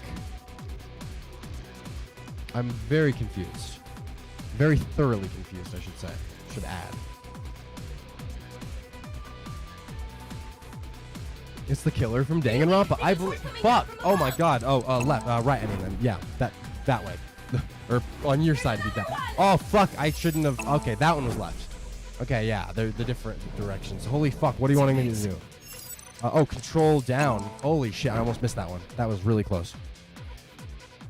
I'm very confused. Very thoroughly confused, I should say. Should add. It's the killer from Danganronpa. I believe. Fuck. Oh my god. Oh, left. Right. I mean, then. Yeah. That way. Or on your side would be that. Oh fuck. I shouldn't have. Okay, that one was left. Okay, yeah. They're the different directions. Holy fuck. What are you wanting me to do? Oh, control down. Holy shit. I almost missed that one. That was really close.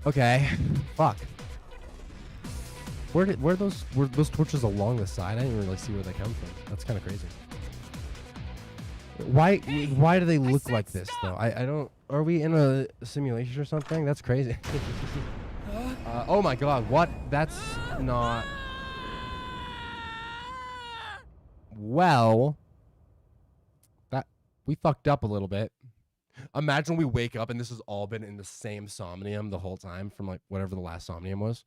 Okay. Fuck. Were those torches along the side? I didn't really see where they come from. That's kind of crazy. Why do they look like this though? I don't. Are we in a simulation or something? That's crazy. Oh my god! What? That's not. Well, that we fucked up a little bit. Imagine we wake up and this has all been in the same Somnium the whole time from like whatever the last Somnium was.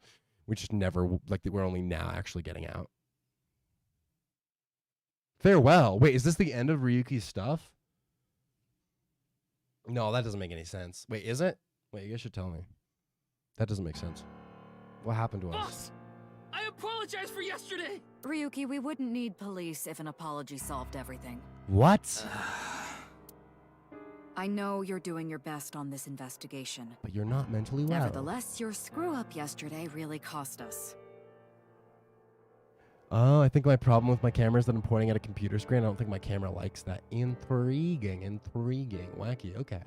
We just never like we're only now actually getting out. Farewell. Wait, is this the end of Ryuki's stuff? No, that doesn't make any sense. Wait, is it? Wait, you guys should tell me. That doesn't make sense. What happened to us? Boss, I apologize for yesterday. Ryuki, we wouldn't need police if an apology solved everything. What? I know you're doing your best on this investigation. But you're not mentally well. Nevertheless, your screw-up yesterday really cost us. Oh, I think my problem with my camera is that I'm pointing at a computer screen. I don't think my camera likes that. Intriguing. Wacky. Okay.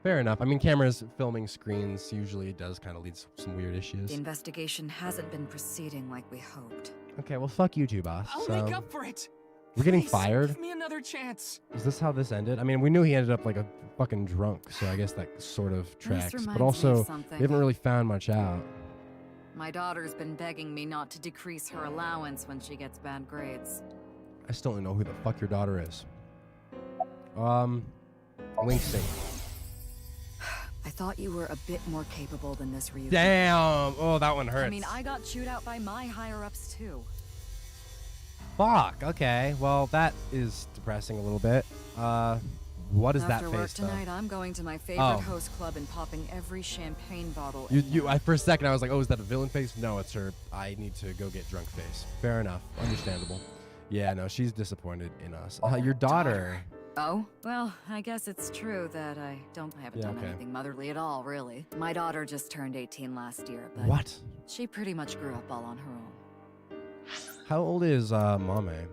Fair enough. I mean, cameras filming screens usually does kind of lead to some weird issues. The investigation hasn't been proceeding like we hoped. Okay, well, fuck you two, boss. I'll make up for it. We're getting Please, fired? Give me another chance. Is this how this ended? I mean, we knew he ended up like a fucking drunk, so I guess that sort of tracks. But also, we haven't really found much out. My daughter's been begging me not to decrease her allowance when she gets bad grades. I still don't know who the fuck your daughter is. Linksing. I thought you were a bit more capable than this, Ryuki. Damn! Oh, that one hurts. I mean, I got chewed out by my higher-ups, too. Fuck, okay. Well, that is depressing a little bit. What is that face, After work tonight, I'm going to my favorite host club and popping every champagne bottle. For a second, I was like, oh, is that a villain face? No, it's her. I need to go get drunk face. Fair enough. Understandable. Yeah, no, she's disappointed in us. Your daughter. Oh, well, I guess it's true that I haven't done anything motherly at all, really. My daughter just turned 18 last year, but what? She pretty much grew up all on her own. How old is Mame?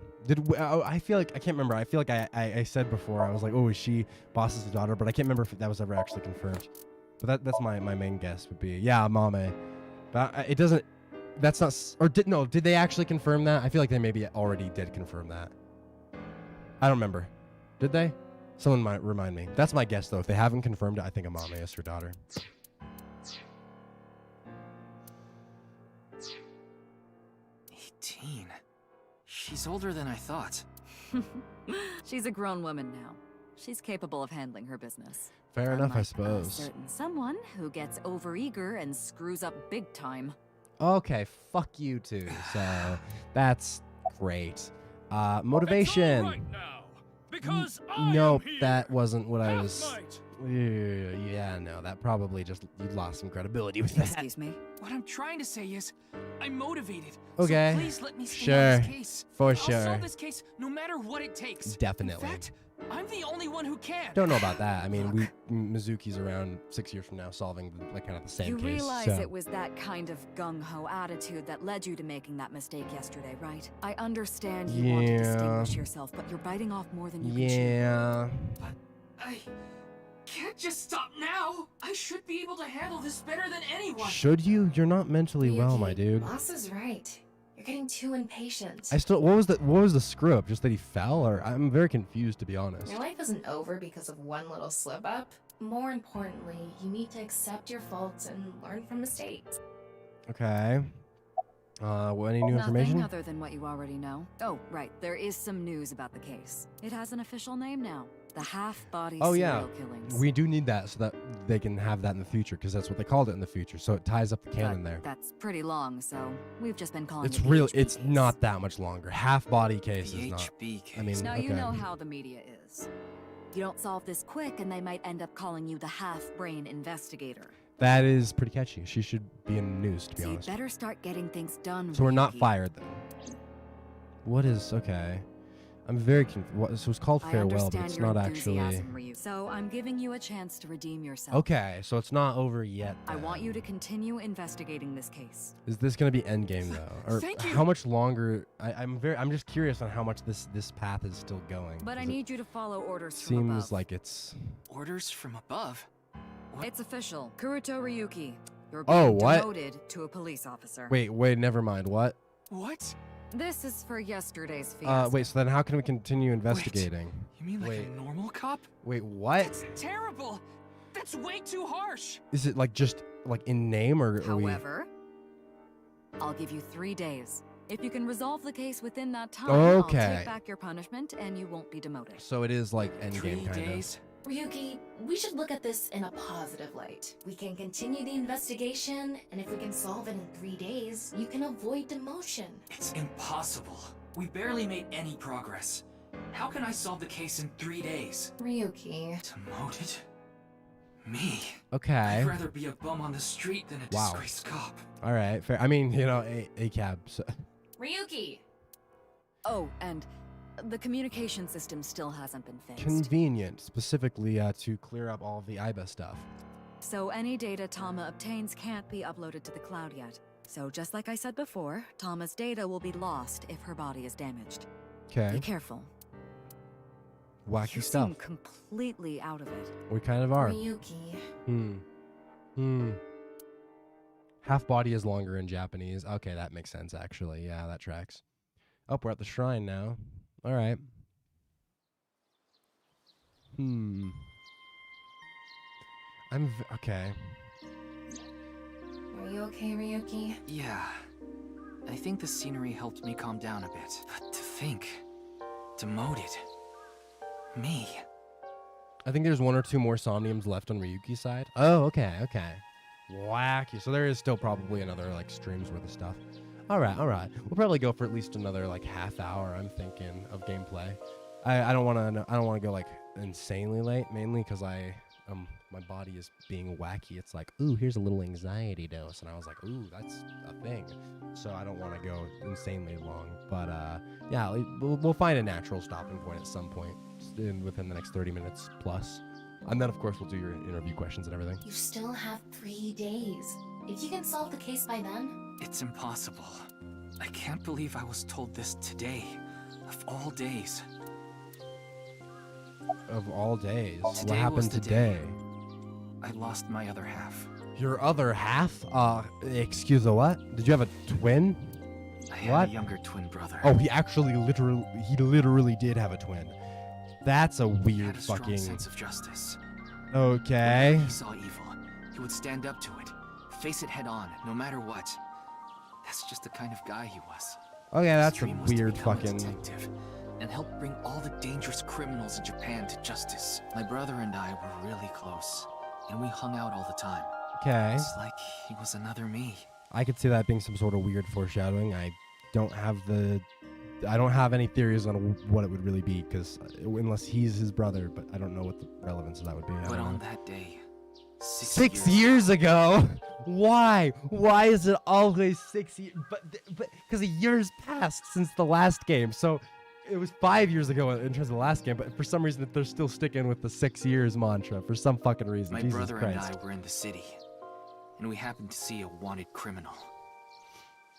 I feel like I can't remember. I feel like I said before I was like, oh, is she boss's daughter? But I can't remember if that was ever actually confirmed. But that's my main guess would be Mame. But it doesn't. That's not. Or did they actually confirm that? I feel like they maybe already did confirm that. I don't remember. Did they? Someone might remind me. That's my guess though. If they haven't confirmed it, I think Mame is her daughter. 18. She's older than I thought. She's a grown woman now. She's capable of handling her business. Fair enough, I suppose. Certain someone who gets overeager and screws up big time. Okay, fuck you two. So that's great. Motivation. Right now, because nope, that wasn't what I was. Yeah, no, that probably just you lost some credibility with that. Excuse me. What I'm trying to say is, I'm motivated. Okay. So please let me stay on this case. For I'll sure. solve this case no matter what it takes. Definitely. In fact, I'm the only one who can. Don't know about that. I mean, Mizuki's around 6 years from now solving like kind of the same case. You realize it was that kind of gung-ho attitude that led you to making that mistake yesterday, right? I understand you want to distinguish yourself, but you're biting off more than you can chew. Yeah. But I can't just stop now. I should be able to handle this better than anyone. Should you? You're not mentally well, my dude. Boss is right. You're getting too impatient. What was the screw up? Just that he fell, or I'm very confused to be honest. Your life isn't over because of one little slip up. More importantly, you need to accept your faults and learn from mistakes. Okay. Any new Nothing information? other than what you already know. Oh, right. There is some news about the case. It has an official name now. The half-body serial killings. We do need that so that they can have that in the future, because that's what they called it in the future. So it ties up the canon there. That's pretty long, so we've just been calling It's it the real. HB It's case. not that much longer. Half-body case The is not. HB case. I mean, Now okay. you know how the media is. You don't solve this quick, and they might end up calling you the half-brain investigator. That is pretty catchy. She should be in the news, to be So honest. you better start getting things done. So we're not Ryuki. fired then. What is okay? I'm very confused. So it's called I farewell, but understand it's your not actually. enthusiasm, Ryu. So I'm giving you a chance to redeem yourself. Okay, so it's not over yet. I then. want you to continue investigating this case. Is this gonna be endgame though, or Thank you. how much longer? I'm just curious on how much this path is still going. But I 'cause it need you to follow orders from Seems above. like it's. Orders from above? It's official. Kuruto Ryuki, you're Oh, being what? demoted to a police officer. Wait, never mind. What? What? This is for yesterday's fiasco. Wait. So then, how can we continue investigating? You mean like Wait. a normal cop? Wait, what? That's terrible. That's way too harsh. Is it like just like in name, or are we? However, I'll give you 3 days. If you can resolve the case within that time, I'll Okay. take back your punishment and you won't be demoted. So it is like endgame kind of. Ryuki, we should look at this in a positive light. We can continue the investigation, and if we can solve it in 3 days, you can avoid demotion. It's impossible. We barely made any progress. How can I solve the case in 3 days? Ryuki. Demoted? Me? Okay. I'd rather be a bum on the street than a Wow. disgraced cop. All right, fair. I mean, you know, a cab. So. Ryuki! Oh, and the communication system still hasn't been fixed. Convenient, specifically to clear up all of the IBA stuff. So any data Tama obtains can't be uploaded to the cloud yet. So just like I said before, Tama's data will be lost if her body is damaged. Okay. Be careful. Wacky You stuff. seem completely out of it. We kind of are. Ryuki. Half body is longer in Japanese. Okay, that makes sense, actually. Yeah, that tracks. Oh, we're at the shrine now. All right. Okay. Are you okay, Ryuki? Yeah. I think the scenery helped me calm down a bit. But to think... demoted... me... I think there's 1 or 2 more Somniums left on Ryuki's side. Oh, okay. Wacky. So there is still probably another, like, stream's worth of stuff. All right. We'll probably go for at least another, like, half hour, I'm thinking, of gameplay. I don't want to go, like, insanely late, mainly because my body is being wacky. It's like, ooh, here's a little anxiety dose. And I was like, ooh, that's a thing. So I don't want to go insanely long. But, yeah, we'll find a natural stopping point at some point within the next 30 minutes plus. And then, of course, we'll do your interview questions and everything. You still have 3 days. If you can solve the case by then... It's impossible. I can't believe I was told this today. Of all days. Of all days? What Today happened was the today? day I lost my other half. Your other half? Excuse the what? Did you have a twin? I had What? a younger twin brother. Oh, he actually literally did have a twin. That's a He weird had a strong fucking... sense of justice. Okay. Whenever he saw evil, he would stand up to it, face it head on, no matter what. That's just the kind of guy he was. Okay, that's His a dream was to weird become a fucking... detective and help bring all the dangerous criminals in Japan to justice. My brother and I were really close, and we hung out all the time. Okay. It's like he was another me. I could see that being some sort of weird foreshadowing. I don't have any theories on what it would really be, because unless he's his brother, but I don't know what the relevance of that would be. But on that day, 6 years ago? Why? Why is it always 6 years? But because a year's passed since the last game, so it was 5 years ago in terms of the last game. But for some reason, they're still sticking with the 6 years mantra for some fucking reason. My Jesus brother Christ. and I were in the city, and we happened to see a wanted criminal.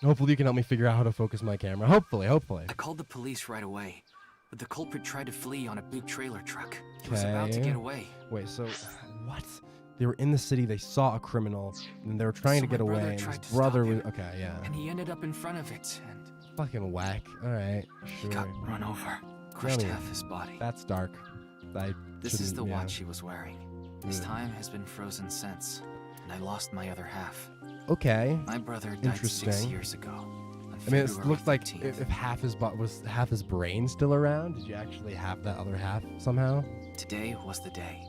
Hopefully, you can help me figure out how to focus my camera. Hopefully. I called the police right away, but the culprit tried to flee on a big trailer truck. He was about to Okay. get away. Wait, so what? They were in the city. They saw a criminal, and they were trying to So get my brother away. And tried his to stop brother was him, okay. Yeah. And he ended up in front of it, and Fucking whack. All right. Sure. he got run over, crushed Really? half his body. That's dark. This is the shouldn't- yeah. watch he was wearing. His Yeah. time has been frozen since, and I lost my other half. Okay. My brother died 6 Interesting. years ago. on I mean, it February looked like 15th. if half was half his brain still around. Did you actually have that other half somehow? Today was the day.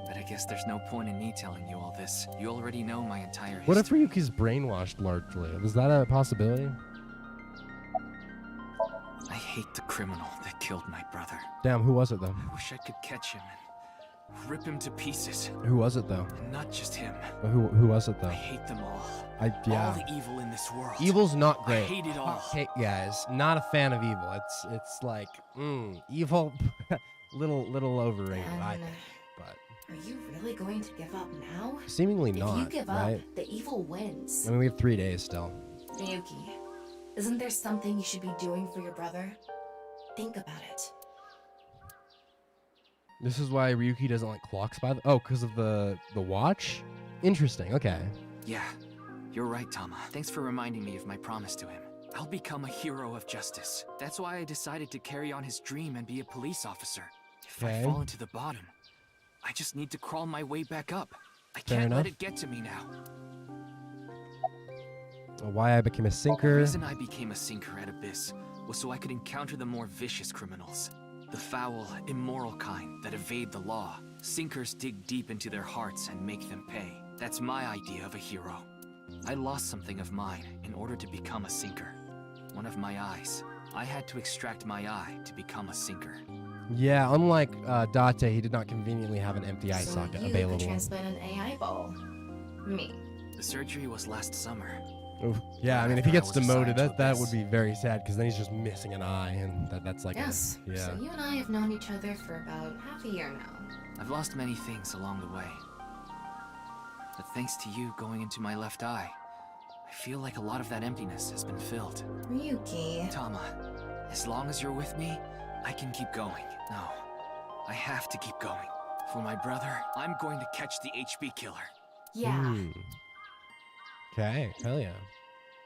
But I guess there's no point in me telling you all this. You already know my entire history. What if Ryuki's brainwashed largely? Is that a possibility? I hate the criminal that killed my brother. Damn, who was it though? I wish I could catch him and rip him to pieces. Who was it though? And not just him. Who was it though? I hate them all. Yeah. All the evil in this world. Evil's not great. I hate it all. Hey guys, not a fan of evil. It's like evil, little overrated. I think, but Are you really going to give up now? seemingly not. If you give right? up, the evil wins. I mean, we have 3 days still. Ryuki, isn't there something you should be doing for your brother? Think about it. This is why Ryuki doesn't like clocks by the. Oh, because of the watch. Interesting. Okay. Yeah, you're right, Tama. Thanks for reminding me of my promise to him. I'll become a hero of justice. That's why I decided to carry on his dream and be a police officer. If I fall into the bottom, I just need to crawl my way back up. I can't let it get to me now. Why I became a The sinker. reason I became a sinker at Abyss was so I could encounter the more vicious criminals. The foul, immoral kind that evade the law. Sinkers dig deep into their hearts and make them pay. That's my idea of a hero. I lost something of mine in order to become a sinker. One of my eyes. I had to extract my eye to become a sinker. Yeah, unlike Date, he did not conveniently have an empty eye socket You available. could transplant an AI ball. Me. The surgery was last summer. Oof. Yeah, I mean, if he After I gets was demoted, assigned to that Abyss. would be very sad because then he's just missing an eye, and that's like Yes. yeah. So you and I have known each other for about half a year now. I've lost many things along the way. But thanks to you going into my left eye, I feel like a lot of that emptiness has been filled. Ryuki. Tama, as long as you're with me, I can keep going. No, I have to keep going. For my brother, I'm going to catch the HB killer. Yeah. Okay, hell yeah.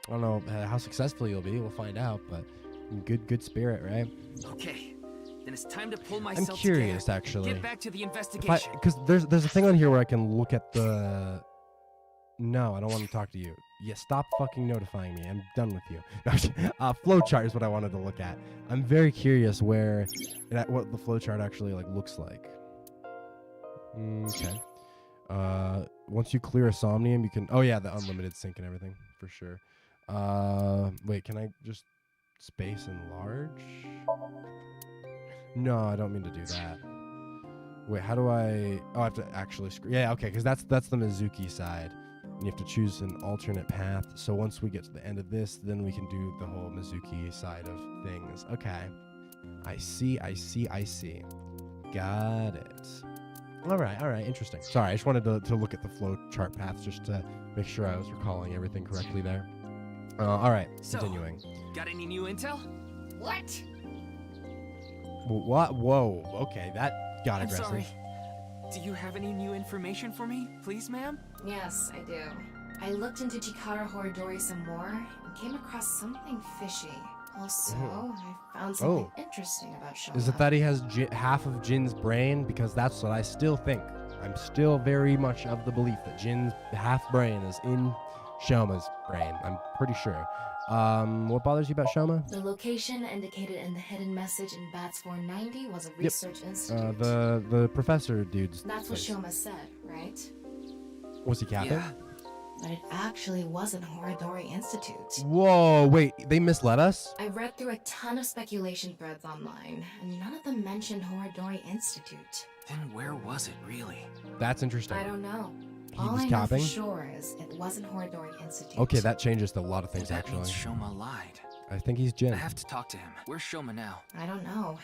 I don't know how successful you'll be. We'll find out, but good spirit, right? Okay, then it's time to pull myself I'm curious, together. actually. Get back to the investigation. Because there's a thing on here where I can look at the. No, I don't want to talk to you. Yeah, stop fucking notifying me. I'm done with you. Flowchart is what I wanted to look at. I'm very curious what the flowchart actually like looks like. Okay. Once you clear a Somnium, you can. Oh yeah, the unlimited sync and everything for sure. Wait, can I just space enlarge? No, I don't mean to do that. Wait, how do I? Oh, I have to actually. Yeah, okay, because that's the Mizuki side. And you have to choose an alternate path. So once we get to the end of this, then we can do the whole Mizuki side of things. Okay. I see. Got it. All right, interesting. Sorry, I just wanted to look at the flow chart paths just to make sure I was recalling everything correctly there. All right, continuing. Got any new intel? What? What? Whoa. Okay, that got I'm aggressive. sorry. Do you have any new information for me, please, ma'am? Yes, I do. I looked into Chikara Horidori some more and came across something fishy. Also, I found something interesting about Shoma. Is it that he has half of Jin's brain? Because that's what I still think. I'm still very much of the belief that Jin's half brain is in Shoma's brain. I'm pretty sure. What bothers you about Shoma? The location indicated in the hidden message in Bats 490 was a research institute. The professor dude's That's what place. Shoma said, right? Was he capping? Yeah. But it actually wasn't Horidori Institute. Whoa, wait, they misled us? I read through a ton of speculation threads online, and none of them mentioned Horidori Institute. Then where was it really? That's interesting. I don't know. He All was I know copying? for sure is it wasn't Horidori Institute. Okay, that changes a lot of things, That actually. means Shoma lied. I think he's Jin. I have to talk to him. Where's Shoma now? I don't know.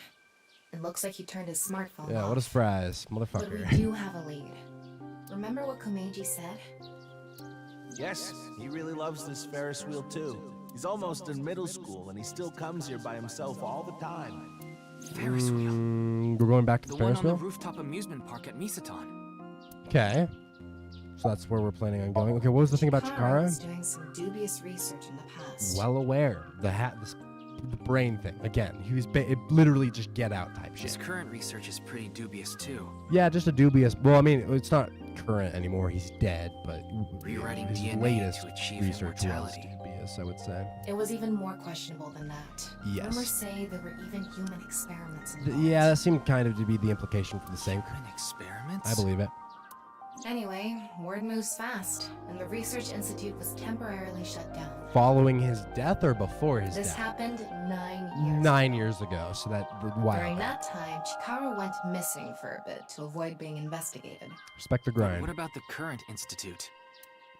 It looks like he turned his smartphone Yeah, off. what a surprise, But motherfucker. we do have a lead. Remember what Komeiji said? Yes, he really loves this Ferris wheel too. He's almost in middle school and he still comes here by himself all the time. Ferris wheel. We're going back to The the one Ferris on the wheel? rooftop amusement park at Misaton. Okay. So that's where we're planning on going. Okay, what was the thing about Chikara was Chikara? doing some dubious research in the past. Well aware. This the brain thing. Again, he was literally just get out type shit. His current research is pretty dubious too. Yeah, just a dubious. Well, I mean, it's not current anymore. He's dead, but Rewriting his DNA latest to achieve research was immortality. dubious, I would say. It was even more questionable than that. Yes. Rumors say there were even human experiments involved. Yeah, that seemed kind of to be the implication for the same. Human experiments? I believe it. Anyway, word moves fast, and the research institute was temporarily shut down. Following his death or before his This death? happened 9 years 9 years ago, so that wow. During that time, Chikara went missing for a bit to avoid being investigated. Respect the grind. What about the current institute?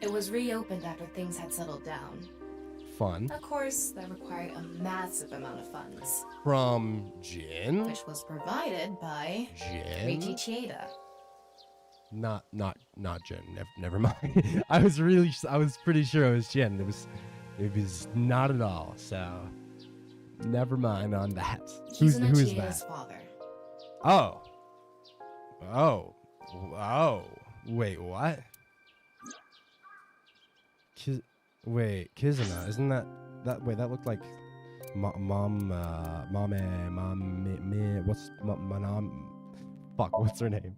It was reopened after things had settled down. Fun. Of course, that required a massive amount of funds, From Jin? which was provided by Jin? Reichi Chieda. Not Jin. Never mind. I was pretty sure it was Jin. It was not at all. So, never mind on that. Who is Chieda's that? father. Oh. Wait, what? Wait, Kizuna, isn't that? Wait, that looked like what's her name?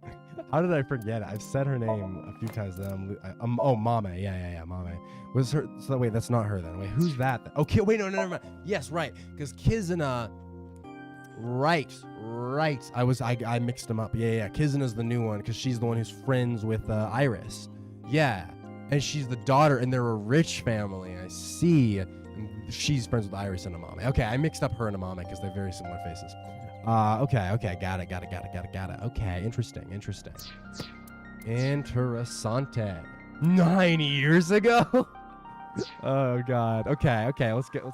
How did I forget it? I've said her name a few times. Mame. Yeah, Mame. Was her? So wait, that's not her then. Wait, who's that? Okay, wait, no, never mind. Yes, right, because Kizuna. Right. I mixed them up. Yeah. Kizuna's the new one because she's the one who's friends with Iris. Yeah, and she's the daughter, and they're a rich family. I see. And she's friends with Iris and Amame. Okay, I mixed up her and Amame because they're very similar faces. Okay, got it. Okay, interesting. Interessante. 9 years ago? Oh god. Okay, let's go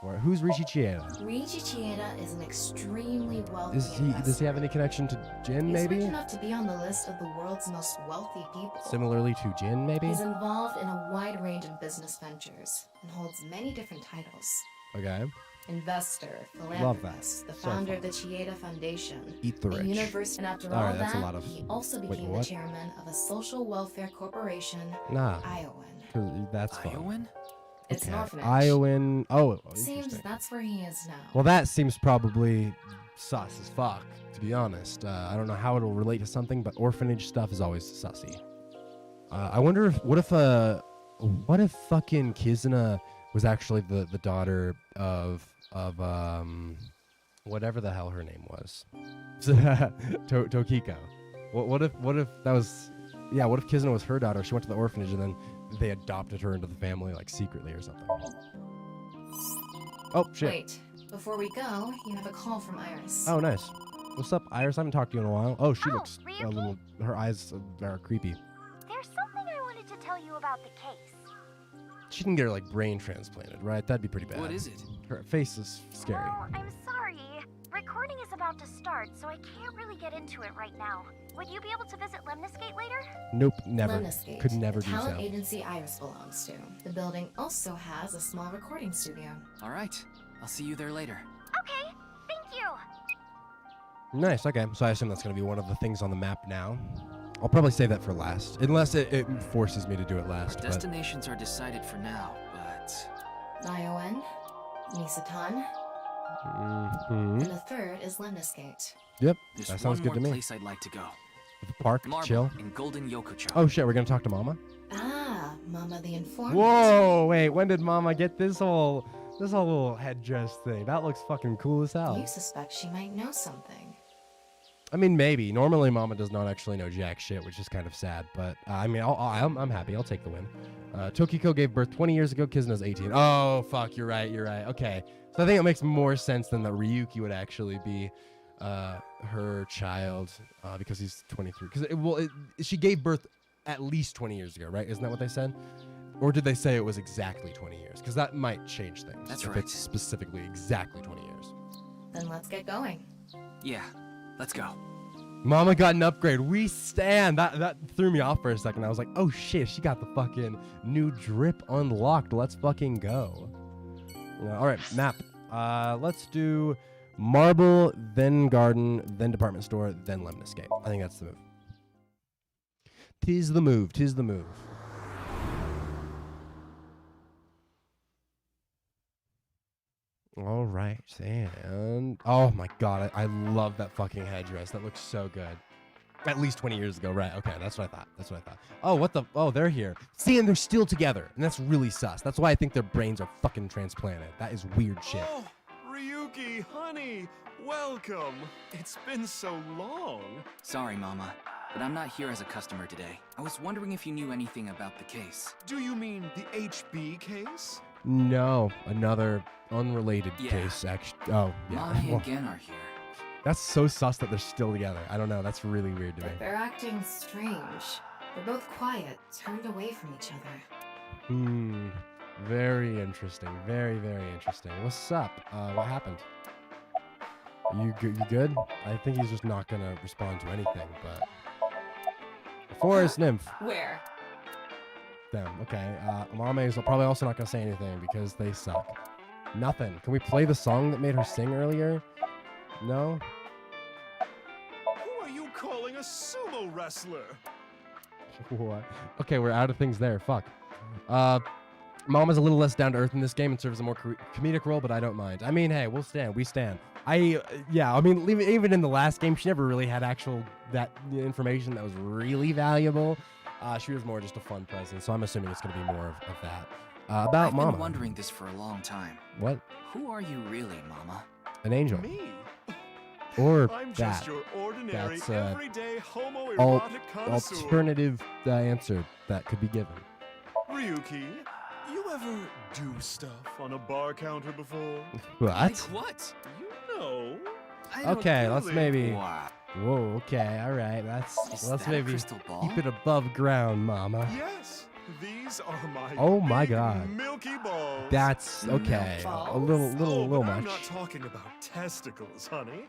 for it. Who's Reichi Chieda? Reichi Chieda is an extremely wealthy Does he have any connection to Jin, maybe? He's rich enough to be on the list of the world's most wealthy people. Similarly to Jin, maybe? He's involved in a wide range of business ventures and holds many different titles. Okay. Investor, Love philanthropist, that. the founder of the Chieda Foundation. Eat the rich. And after All right, all that's a that, lot of- he also Wait, became the what? chairman of a social welfare corporation, Nah. Iowan. That's fun. Iowan? It's an orphanage. Iowan. Oh, Seems interesting. that's where he is now. Well, that seems probably sus as fuck, to be honest. I don't know how it'll relate to something, but orphanage stuff is always sussy. I wonder what if fucking Kizuna was actually the daughter of whatever the hell her name was, Tokiko. What if that was, yeah? What if Kizuna was her daughter? She went to the orphanage and then they adopted her into the family like secretly or something. Oh shit. Wait, before we go, you have a call from Iris. Oh, nice. What's up, Iris? I haven't talked to you in a while. Oh, she looks a little... Her eyes are creepy. There's something I wanted to tell you about the case. She can get her, like, brain transplanted, right? That'd be pretty bad. What is it? Her face is scary. Well, I'm sorry. Recording is about to start, so I can't really get into it right now. Would you be able to visit Lemniscate later? Nope, never. Lemniscate, Could never the do talent so. agency Iris belongs to. The building also has a small recording studio. All right. I'll see you there later. Okay, thank you. Nice, okay. So I assume that's going to be one of the things on the map now. I'll probably save that for last, unless it forces me to do it last. But Destinations are decided for now, but... Iowan, Nisatan, Mhm. and the third is Lemniscate. Yep, There's that sounds one good to more me. place I'd like to go. The park, Marble chill. in Golden Yokocho. Oh shit, we're going to talk to Mama? Ah, Mama the Informant. Whoa, wait, when did Mama get this whole little headdress thing? That looks fucking cool as hell. You suspect she might know something. I mean, maybe. Normally, Mama does not actually know jack shit, which is kind of sad. But I mean, I'm happy. I'll take the win. Tokiko gave birth 20 years ago. Kizuna's 18. Oh, fuck. You're right. Okay. So I think it makes more sense than that Ryuki would actually be her child because he's 23. Because she gave birth at least 20 years ago, right? Isn't that what they said? Or did they say it was exactly 20 years? Because that might change things. That's if right. it's specifically exactly 20 years. Then let's get going. Yeah, let's go. Mama got an upgrade. We stand. That threw me off for a second. I was like, oh shit, she got the fucking new drip unlocked. Let's fucking go. All right, map. Let's do Marble, then Garden, then Department Store, then Lemniscate. I think that's the move. Tis the move. All right, and oh my god, I love that fucking headdress. That looks so good. At least 20 years ago, right? Okay, that's what I thought. That's what I thought. Oh, what the? Oh, they're here. See, and they're still together, and that's really sus. That's why I think their brains are fucking transplanted. That is weird shit. Oh, Ryuki, honey, welcome. It's been so long. Sorry, Mama, but I'm not here as a customer today. I was wondering if you knew anything about the case. Do you mean the HB case? No, another unrelated case. Actually, oh yeah. Mommy and Gen are here. That's so sus that they're still together. I don't know. That's really weird to me. They're acting strange. They're both quiet, turned away from each other. Very interesting. Very, very interesting. What's up? What happened? You good? I think he's just not gonna respond to anything, but... Forest nymph. Where? Them. Okay. Mame is probably also not gonna say anything because they suck. Nothing. Can we play the song that made her sing earlier? No? Who are you calling a sumo wrestler? What? Okay, we're out of things there. Fuck. Mama's a little less down to earth in this game and serves a more comedic role, but I don't mind. I mean, hey, we'll stand. We stand. Yeah, I mean, even in the last game, she never really had that information that was really valuable. She was more just a fun presence, so I'm assuming it's going to be more of that. About Mama. I've been wondering this for a long time. What? Who are you really, Mama? An angel. Me? Or I'm that. just your ordinary, That's everyday homoerotic connoisseur. Alternative answer that could be given. Ryuki, you ever do stuff on a bar counter before? What? Like what? You know. Okay, let's maybe. Wow. Whoa. Okay. All right. Let's maybe crystal ball? keep it above ground, Mama. Yes, these are my. Oh my big God. Milky balls. That's okay. A little I'm much. not talking about testicles, honey.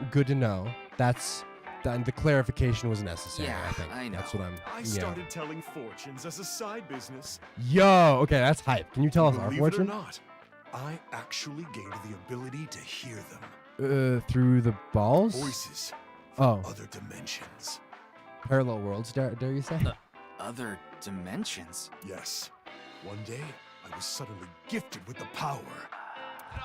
Good to know. The clarification was necessary. Yeah, I think. I know. That's what I'm. I started telling fortunes as a side business. Yo. Okay, that's hype. Can you tell us our Believe fortune? it or not, I actually gained the ability to hear them. Through the balls. Voices. Oh. Other dimensions. Parallel worlds. Dare you say? Other dimensions? Yes. One day, I was suddenly gifted with the power.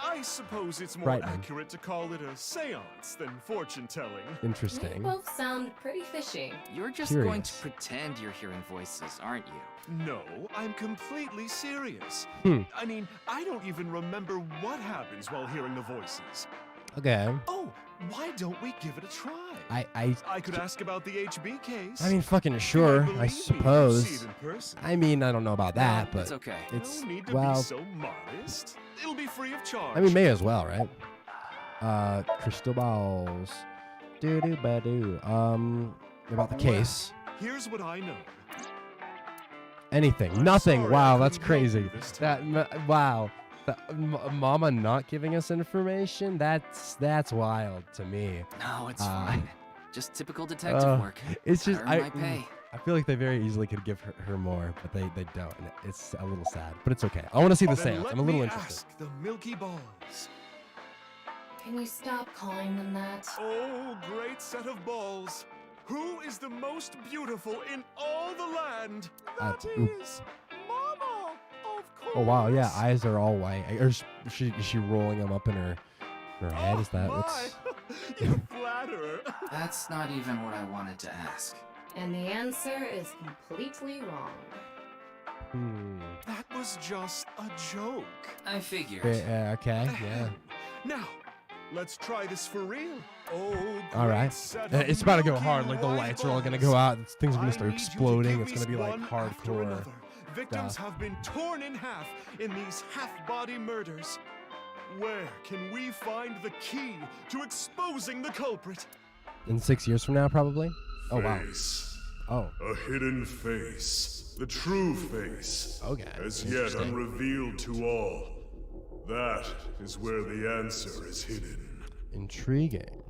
I suppose it's more Frightening. accurate to call it a seance than fortune-telling. They Interesting. both sound pretty fishy. You're just going to Curious. pretend you're hearing voices, aren't you? No, I'm completely serious. Hmm. I mean, I don't even remember what happens while hearing the voices. Okay. Oh, why don't we give it a try? I could ask about the HB case. I mean, fucking sure. believe me I if you see suppose. it in person. I mean, I don't know about that, but it's okay. It's No need to well. be so modest. It'll be free of charge. I mean, may as well, right? Crystal balls. Doo doo ba doo. About the case. Here's what I know. Anything. Nothing. sorry I Wow, that's couldn't help crazy. you this Wow. Mama not giving us information? That's wild to me. No, it's fine. Just typical detective work. It's just Earn my pay. I feel like they very easily could give her more, but they don't. And it's a little sad, but it's okay. I want to see the Then seance. let I'm a little me interested. ask the Milky Balls. Can you stop calling them that? Oh, great set of balls. Who is the most beautiful in all the land? That is Mama, of course. Oh wow, yeah, eyes are all white. Or is she rolling them up in her head? Is that what's? You flatterer. That's not even what I wanted to ask. And the answer is completely wrong. That was just a joke. I figured. Okay, yeah. Now, let's try this for real. Oh, All right. great set of It's about to go milky hard. Like the white lights are all gonna balls. go out. Things are gonna I start need you to exploding. give It's gonna me be like one after hardcore another. Victims stuff. have been torn in half in these half-body murders. Where can we find the key to exposing the culprit? In 6 years from now, probably. Oh wow. Face. Oh. A hidden face. The true face. Okay. As yet Interesting. unrevealed to all. That is where the answer is hidden. Intriguing.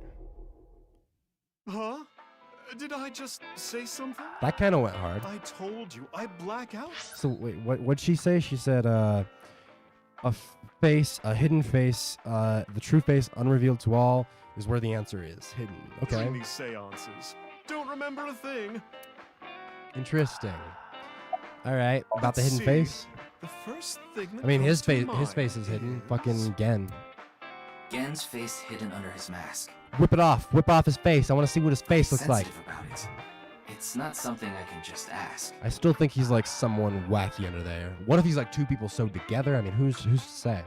Huh? Did I just say something? That kind of went hard. I told you, I black out. So wait, what'd she say? She said, a face, a hidden face, the true face unrevealed to all is where the answer is hidden. Okay. During these seances. Don't remember a thing. Interesting. All right, about the hidden see. face. The first thing that I mean, his comes to face. His mind face is hidden. Fucking Gen. Gen's face hidden under his mask. Whip it off. Whip off his face. I want to see what his face looks like. Sensitive about it. It's not something I can just ask. I still think he's like someone wacky under there. What if he's like two people sewed together? I mean, who's to say?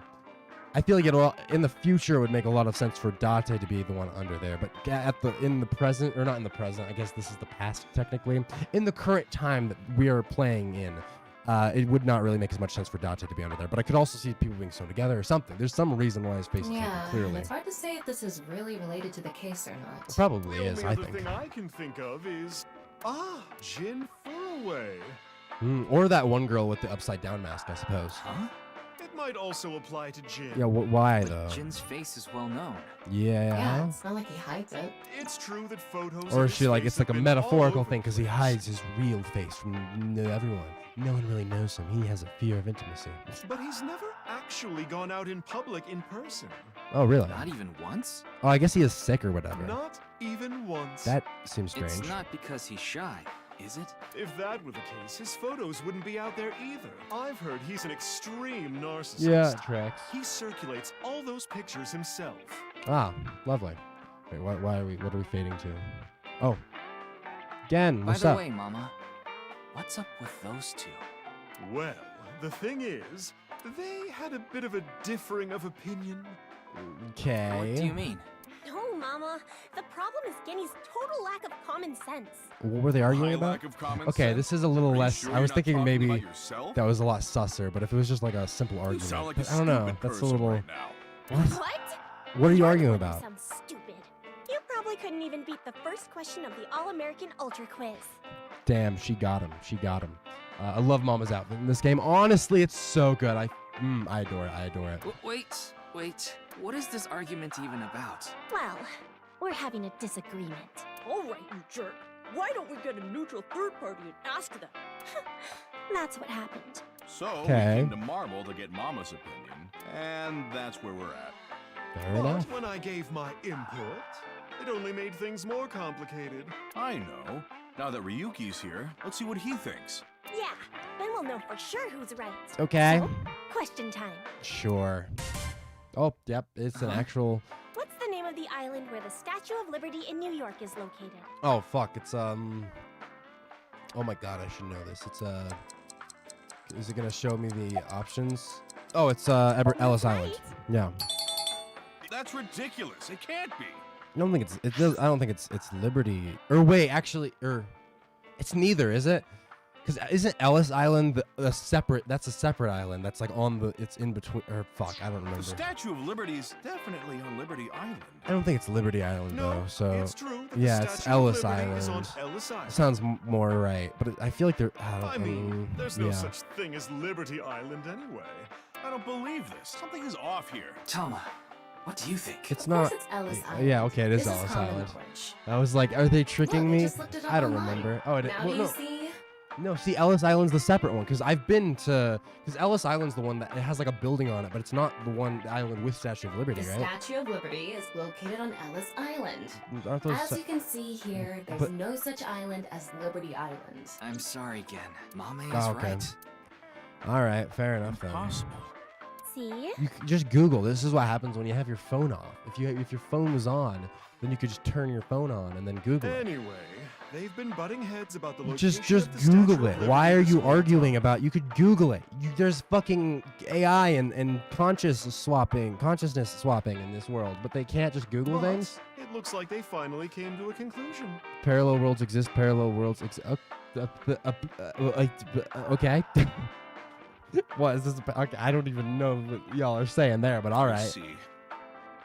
I feel like in the future it would make a lot of sense for Date to be the one under there, but in the present, or not in the present, I guess this is the past technically. In the current time that we are playing in, it would not really make as much sense for Date to be under there. But I could also see people being sewn together or something. There's some reason why his face is hidden, clearly. It's hard to say if this is really related to the case or not. It probably is, I The think. thing I can think of is 𝐻'aૠt𝕝L𝐿. Or that one girl with the upside down mask, I suppose. Huh? It might also apply to Jin. Yeah, why though? Jin's face is well known. Yeah. It's not like he hides it. It's true that photos. Or of is she his like face it's like a have been all metaphorical over thing the because he place. hides his real face from everyone. No one really knows him. He has a fear of intimacy. But he's never actually gone out in public in person. Oh, really? Not even once? Oh, I guess he is sick or whatever. Not even once. That seems strange. It's not because he's shy, is it? If that were the case, his photos wouldn't be out there either. I've heard he's an extreme narcissist. Yeah, it tracks. He circulates all those pictures himself. Ah, lovely. Wait, what are we fading to? Oh. Gen, what's By the up? way, Mama, what's up with those two? Well, the thing is, they had a bit of a differing of opinion. Okay. What do you mean? No, Mama. The problem is Genny's total lack of common sense. What were they arguing about? lack of common Okay, sense? this is a little Are you less. sure I you're was not thinking talking maybe about yourself? that was a lot susser, but if it was just like a simple argument. sound like but a I don't know. stupid That's a person little. right now. What? What are you arguing Arguing about? sounds stupid. You probably couldn't even beat the first question of the All-American Ultra Quiz. Damn, she got him. She got him. I love Mama's outfit in this game. Honestly, it's so good. I adore it. I adore it. Wait. What is this argument even about? Well, we're having a disagreement. All right, you jerk. Why don't we get a neutral third party and ask them? That's what happened. So Okay. we came to Marble to get Mama's opinion, and that's where we're at. Fair But enough. when I gave my input, it only made things more complicated. I know. Now that Ryuki's here, let's see what he thinks. Yeah, then we'll know for sure who's right. Okay. So, question time. Sure. Oh, yep. It's an actual. What's the name of the island where the Statue of Liberty in New York is located? Oh fuck! It's Oh my god! I should know this. It's Is it gonna show me the options? Oh, it's Ellis Island. Yeah. That's ridiculous. It can't be. I don't think I don't think it's Liberty. Or wait, actually, it's neither, is it? Because isn't Ellis Island a separate? That's a separate island. That's like on the. It's in between. Or fuck, I don't remember. The Statue of Liberty is definitely on Liberty Island. I don't think it's Liberty Island though. So it's true that the yeah, it's Statue of Ellis Liberty Island. is on Ellis Island. Sounds more right, but I feel like they're. I mean, there's no yeah. such thing as Liberty Island anyway. I don't believe this. Something is off here. Tama, what do you think? It's not. It's Ellis Island. Yeah, okay, it is This is Ellis common Island. knowledge. I was like, are they tricking Look, I me? just looked it up I don't online. remember. Oh, Now well, do no. you see? No, see, Ellis Island's the separate one because I've been to. Because Ellis Island's the one that it has like a building on it, but it's not the one island with Statue of Liberty, The right? Statue of Liberty is located on Ellis Island. Aren't those As you can see here, there's But- no such island as Liberty Island. I'm sorry, Gen. Mama is Oh, okay. right. All right, fair enough then. Impossible. See? You just Google. This is what happens when you have your phone off. If your phone was on, then you could just turn your phone on and then Google it. Anyway, they've been butting heads about the location Just of the Statue Google of it. Why are Liberty you this week. arguing about? You could Google it. There's fucking AI and consciousness swapping in this world, but they can't just Google But things. It looks like they finally came to a conclusion. Parallel worlds exist. Parallel worlds exist. Okay. What is this about? Okay, I don't even know what y'all are saying there, but all I right. see.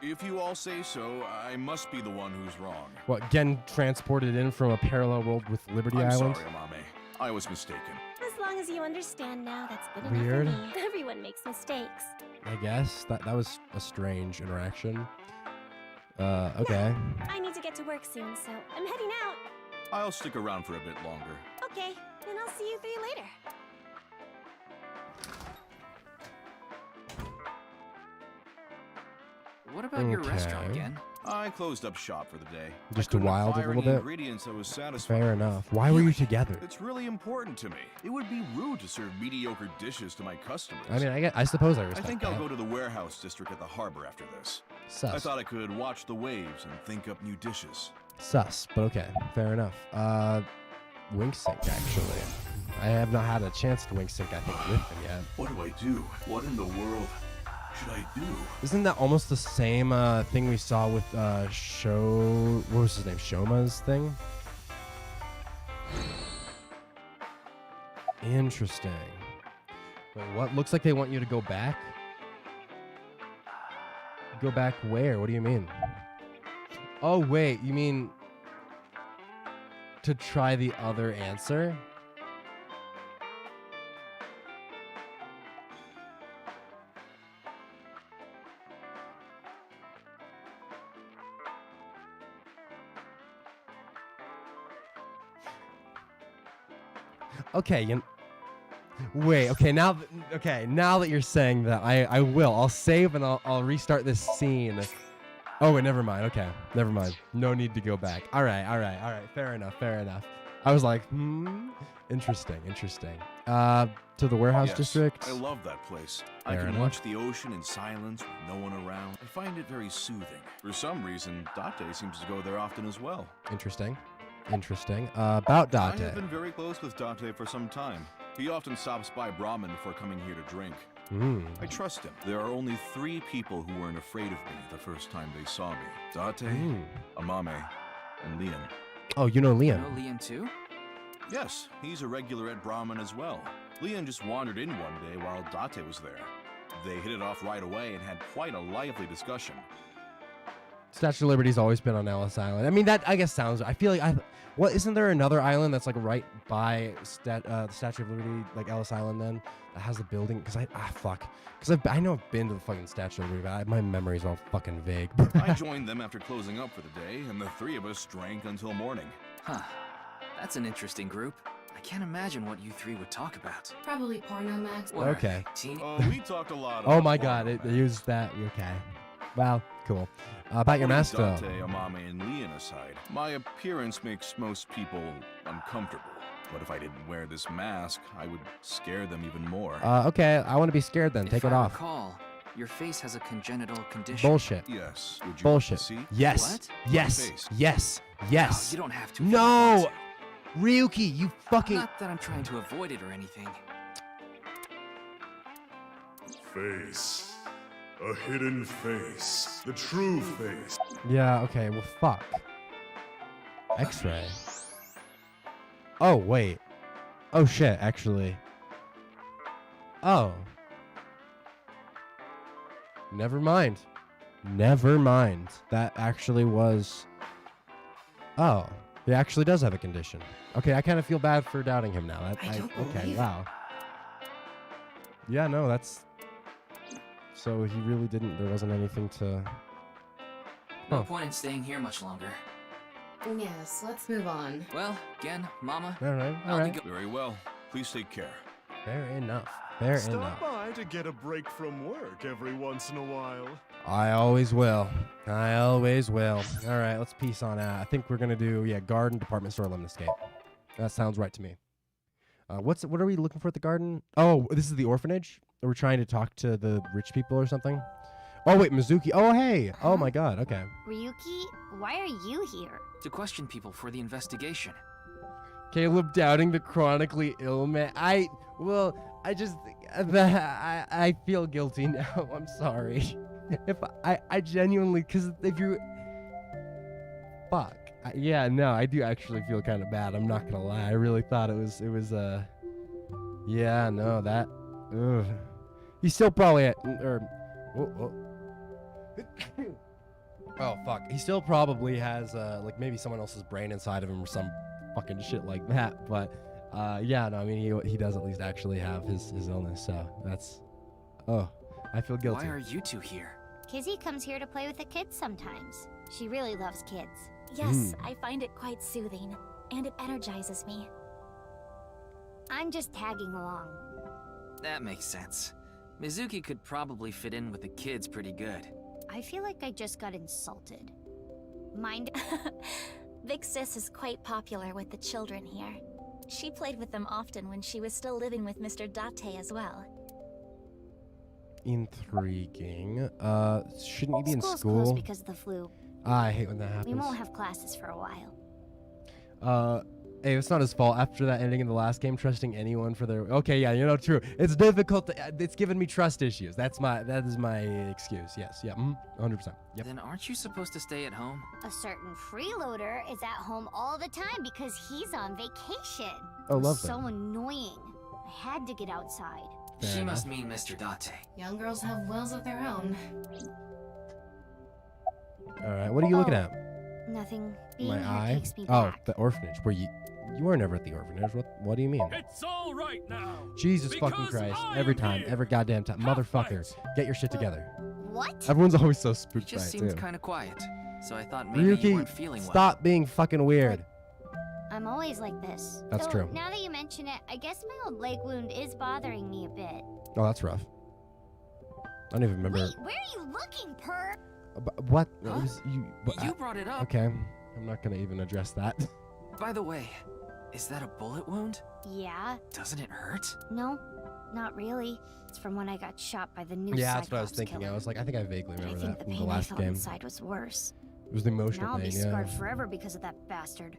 If you all say so, I must be the one who's wrong. What, Gen transported in from a parallel world with Liberty I'm Island? sorry, Amame. I was mistaken. As long as you understand now, that's good Weird. enough for me. Everyone makes mistakes. I guess that was a strange interaction. Okay. I need to get to work soon, so I'm heading out. I'll stick around for a bit longer. Okay, then I'll see you three later. What about your restaurant, Okay. Gen? I closed up shop for the day. Just a wild a little bit? Ingredients I was satisfied Fair with. enough. Why were you together? It's really important to me. It would be rude to serve mediocre dishes to my customers. I mean, I suppose I respect I think that. I'll go to the warehouse district at the harbor after this. Sus. I thought I could watch the waves and think up new dishes. Sus, but okay. Fair enough. Wink sync, actually. I have not had a chance to wink sync, I think, with him yet. What do I do? What in the world should I do? Isn't that almost the same thing we saw with what was his name? Shoma's thing? Interesting. Wait, what? Looks like they want you to go back? Go back where? What do you mean? Oh, wait. You mean to try the other answer? Okay, wait. Okay, now that you're saying that, I will. I'll save and I'll restart this scene. Oh wait, never mind. Okay, never mind. No need to go back. All right. Fair enough. I was like, interesting. To the warehouse district. I love that place. Fair I can enough. watch the ocean in silence with no one around. I find it very soothing. For some reason, Date seems to go there often as well. Interesting. About Date. I have been very close with Date for some time. He often stops by Brahmin before coming here to drink. I trust him. There are only 3 people who weren't afraid of me the first time they saw me. Date, Amame, and Leon. Oh, you know Leon. You know Leon too? Yes, he's a regular at Brahmin as well. Leon just wandered in one day while Date was there. They hit it off right away and had quite a lively discussion. Statue of Liberty's always been on Ellis Island. I mean, that I guess sounds. I feel like isn't there another island that's like right by the Statue of Liberty, like Ellis Island, then that has the building? Because I know I've been to the fucking Statue of Liberty, but my memories are all fucking vague. I joined them after closing up for the day, and the 3 of us drank until morning. Huh. That's an interesting group. I can't imagine what you 3 would talk about. Probably porno, Max. Okay. We talked a lot. Oh my God! It used that. Okay. Well, cool. About your mask, though. Date, Amame, and Leon aside, my appearance makes most people uncomfortable. But if I didn't wear this mask, I would scare them even more. Okay, I want to be scared then. Take it off. If I recall, your face has a congenital condition. Bullshit. Yes. Would you Bullshit. see? Yes. What? Yes. Yes. Yes. No, you don't have to. No! Ryuki, you fucking... Not that I'm trying to avoid it or anything. Face. A hidden face. The true face. Yeah, okay, well, fuck. X-ray. Oh, wait. Oh, shit, actually. Oh. Never mind. That actually was... Oh. He actually does have a condition. Okay, I kind of feel bad for doubting him now. Okay, wow. Yeah, no, that's... So he really didn't... There wasn't anything to... No point in staying here much longer. Yes, let's move on. Well, again, Mama. All right. Very well. Please take care. Fair enough. Stop by to get a break from work every once in a while. I always will. All right, let's peace on out. I think we're gonna do garden, department store, lemniscape. That sounds right to me. What are we looking for at the garden? Oh, this is the orphanage. We're trying to talk to the rich people or something. Oh wait, Mizuki. Oh hey. Oh my God. Okay. Ryuki, why are you here? To question people for the investigation. Caleb doubting the chronically ill man. I feel guilty now. I'm sorry. If I genuinely, because if you, fuck. Yeah, no, I do actually feel kind of bad. I'm not gonna lie. I really thought it was yeah, no, that, ugh. He's still probably oh fuck. He still probably has like maybe someone else's brain inside of him or some fucking shit like that. But yeah, no, I mean he does at least actually have his illness. So that's, oh, I feel guilty. Why are you 2 here? Kizzy comes here to play with the kids sometimes. She really loves kids. Yes, I find it quite soothing, and it energizes me. I'm just tagging along. That makes sense. Mizuki could probably fit in with the kids pretty good. I feel like I just got insulted. mind. Big Sis is quite popular with the children here. She played with them often when she was still living with Mr. Date as well. Intriguing. Shouldn't you be in School's school? closed because of the flu. I hate when that happens. We won't have classes for a while. Hey, it's not his fault. After that ending in the last game, trusting anyone for their... Okay, yeah, you know, true. It's difficult. It's given me trust issues. That is my excuse. Yes, yeah, 100%. Yep. Then aren't you supposed to stay at home? A certain freeloader is at home all the time because he's on vacation. Oh, lovely. So annoying. I had to get outside. She must mean Mr. Date. Young girls have wills of their own. All right, what are you looking at? Nothing. Being My here eye? takes me Oh, back. the orphanage. Where you were never at the orphanage. What do you mean? It's all right now. Jesus fucking Christ. Every time. Every goddamn time. Motherfucker. Get your shit together. What? Everyone's always so You spooked by just it, seemed too. kind of quiet, so I thought maybe you Ryuki, weren't feeling well. stop being fucking weird. I'm always like this. That's Though, true. Now that you mention it, I guess my old leg wound is bothering me a bit. Oh, that's rough. I don't even remember. Wait, where are you looking, Per? What? Huh? It was You brought it up. Okay. I'm not going to even address that. By the way, is that a bullet wound? Yeah. Doesn't it hurt? No, not really. It's from when I got shot by the new Yeah, that's what I was Cyclops thinking. killer. I was like, I think I vaguely But I remember think that the from the pain I last felt game. inside was worse. It was the emotional Now I'll be pain, scarred yeah. forever because of that bastard.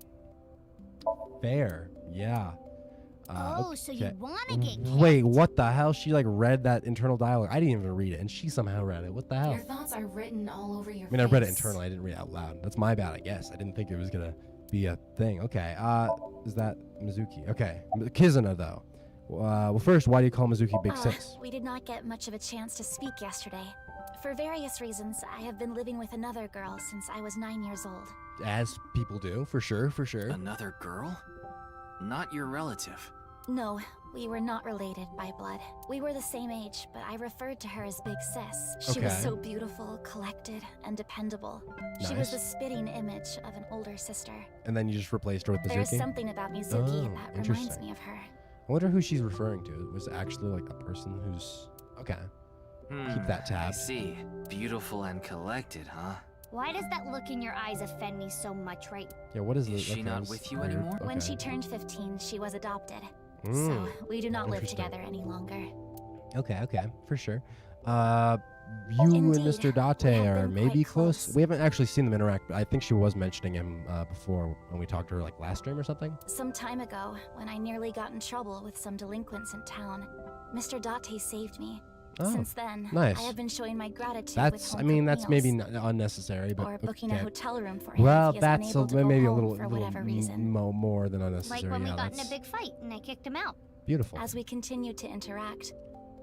Fair. Yeah. Oh, so you okay. wanna get Wait, what the hell? She like read that internal dialogue. I didn't even read it, and she somehow read it. What the hell? Your thoughts are written all over your I mean, I read it face. internally. I didn't read it out loud. That's my bad, I guess. I didn't think it was gonna be a thing. Okay. Is that Mizuki? Okay. Kizuna though. Well, first, why do you call Mizuki Big Sis? We did not get much of a chance to speak yesterday. For various reasons, I have been living with another girl since I was 9 years old. As people do, for sure, for sure. Another girl? Not your relative. No, we were not related by blood. We were the same age, but I referred to her as Big Sis. She was Okay. so beautiful, collected, and dependable. She was Nice. the spitting image of an older sister. And then you just replaced her with Mizuki? There is something about Mizuki Oh, that reminds interesting. me of her. I wonder who she's referring to. Was it actually like a person who's... Okay. Keep that I tab. see. Beautiful and collected, huh? Why does that look in your eyes offend me so much, right? Yeah, what is Is this? she not with you weird. anymore? When she Okay. turned 15, she was adopted. So Mm, we do not live interesting. together any longer. Okay, for sure. You Indeed. and Mr. Date We have are been maybe quite close. close. We haven't actually seen them interact, but I think she was mentioning him before when we talked to her like last stream or something. Some time ago, when I nearly got in trouble with some delinquents in town, Mr. Date saved me. Oh, Since then, nice. I have been showing my gratitude That's, with I mean, home-cooked that's maybe meals, unnecessary, but or booking a okay. hotel room for him Well, if he is that's unable to go maybe a home little, for whatever reason. more than unnecessary. Like when we yeah, got in a that's big fight and I kicked him out. beautiful. As we continue to interact,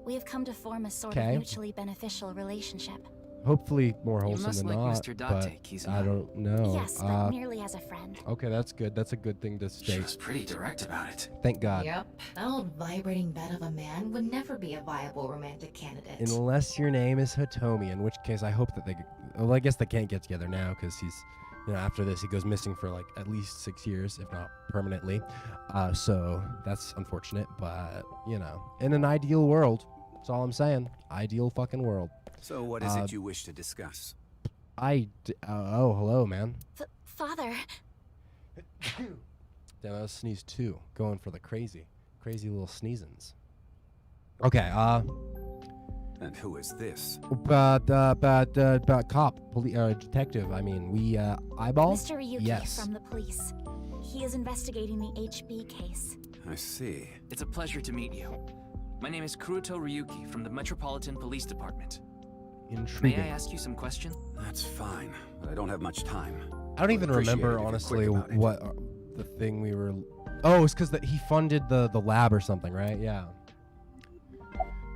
we have come to form a sort Okay. of mutually beneficial relationship. Hopefully more You wholesome must than like not, Mr. but Date, Kizuna. I don't know. Yes, but merely as a friend. Okay, that's good. That's a good thing to She state. was pretty direct about it. Thank God. Yep. That old vibrating bed of a man would never be a viable romantic candidate. Unless your name is Hitomi, in which case I hope that they... Well, I guess they can't get together now because he's... You know, after this, he goes missing for like at least 6 years, if not permanently. So that's unfortunate, but, you know, in an ideal world, that's all I'm saying. Ideal fucking world. So what is it you wish to discuss? Oh, hello, man. Father, Damn, that was sneeze 2. Going for the crazy little sneezins. Okay, And who is this? But cop, detective. I mean, we eyeball. Mr. Ryuki Yes. from the police. He is investigating the HB case. I see. It's a pleasure to meet you. My name is Kuruto Ryuki from the Metropolitan Police Department. Intriguing. May I ask you some question? That's fine, but I don't have much time. I don't even remember honestly what the thing we were. Oh, it's because he funded the lab or something, right? Yeah.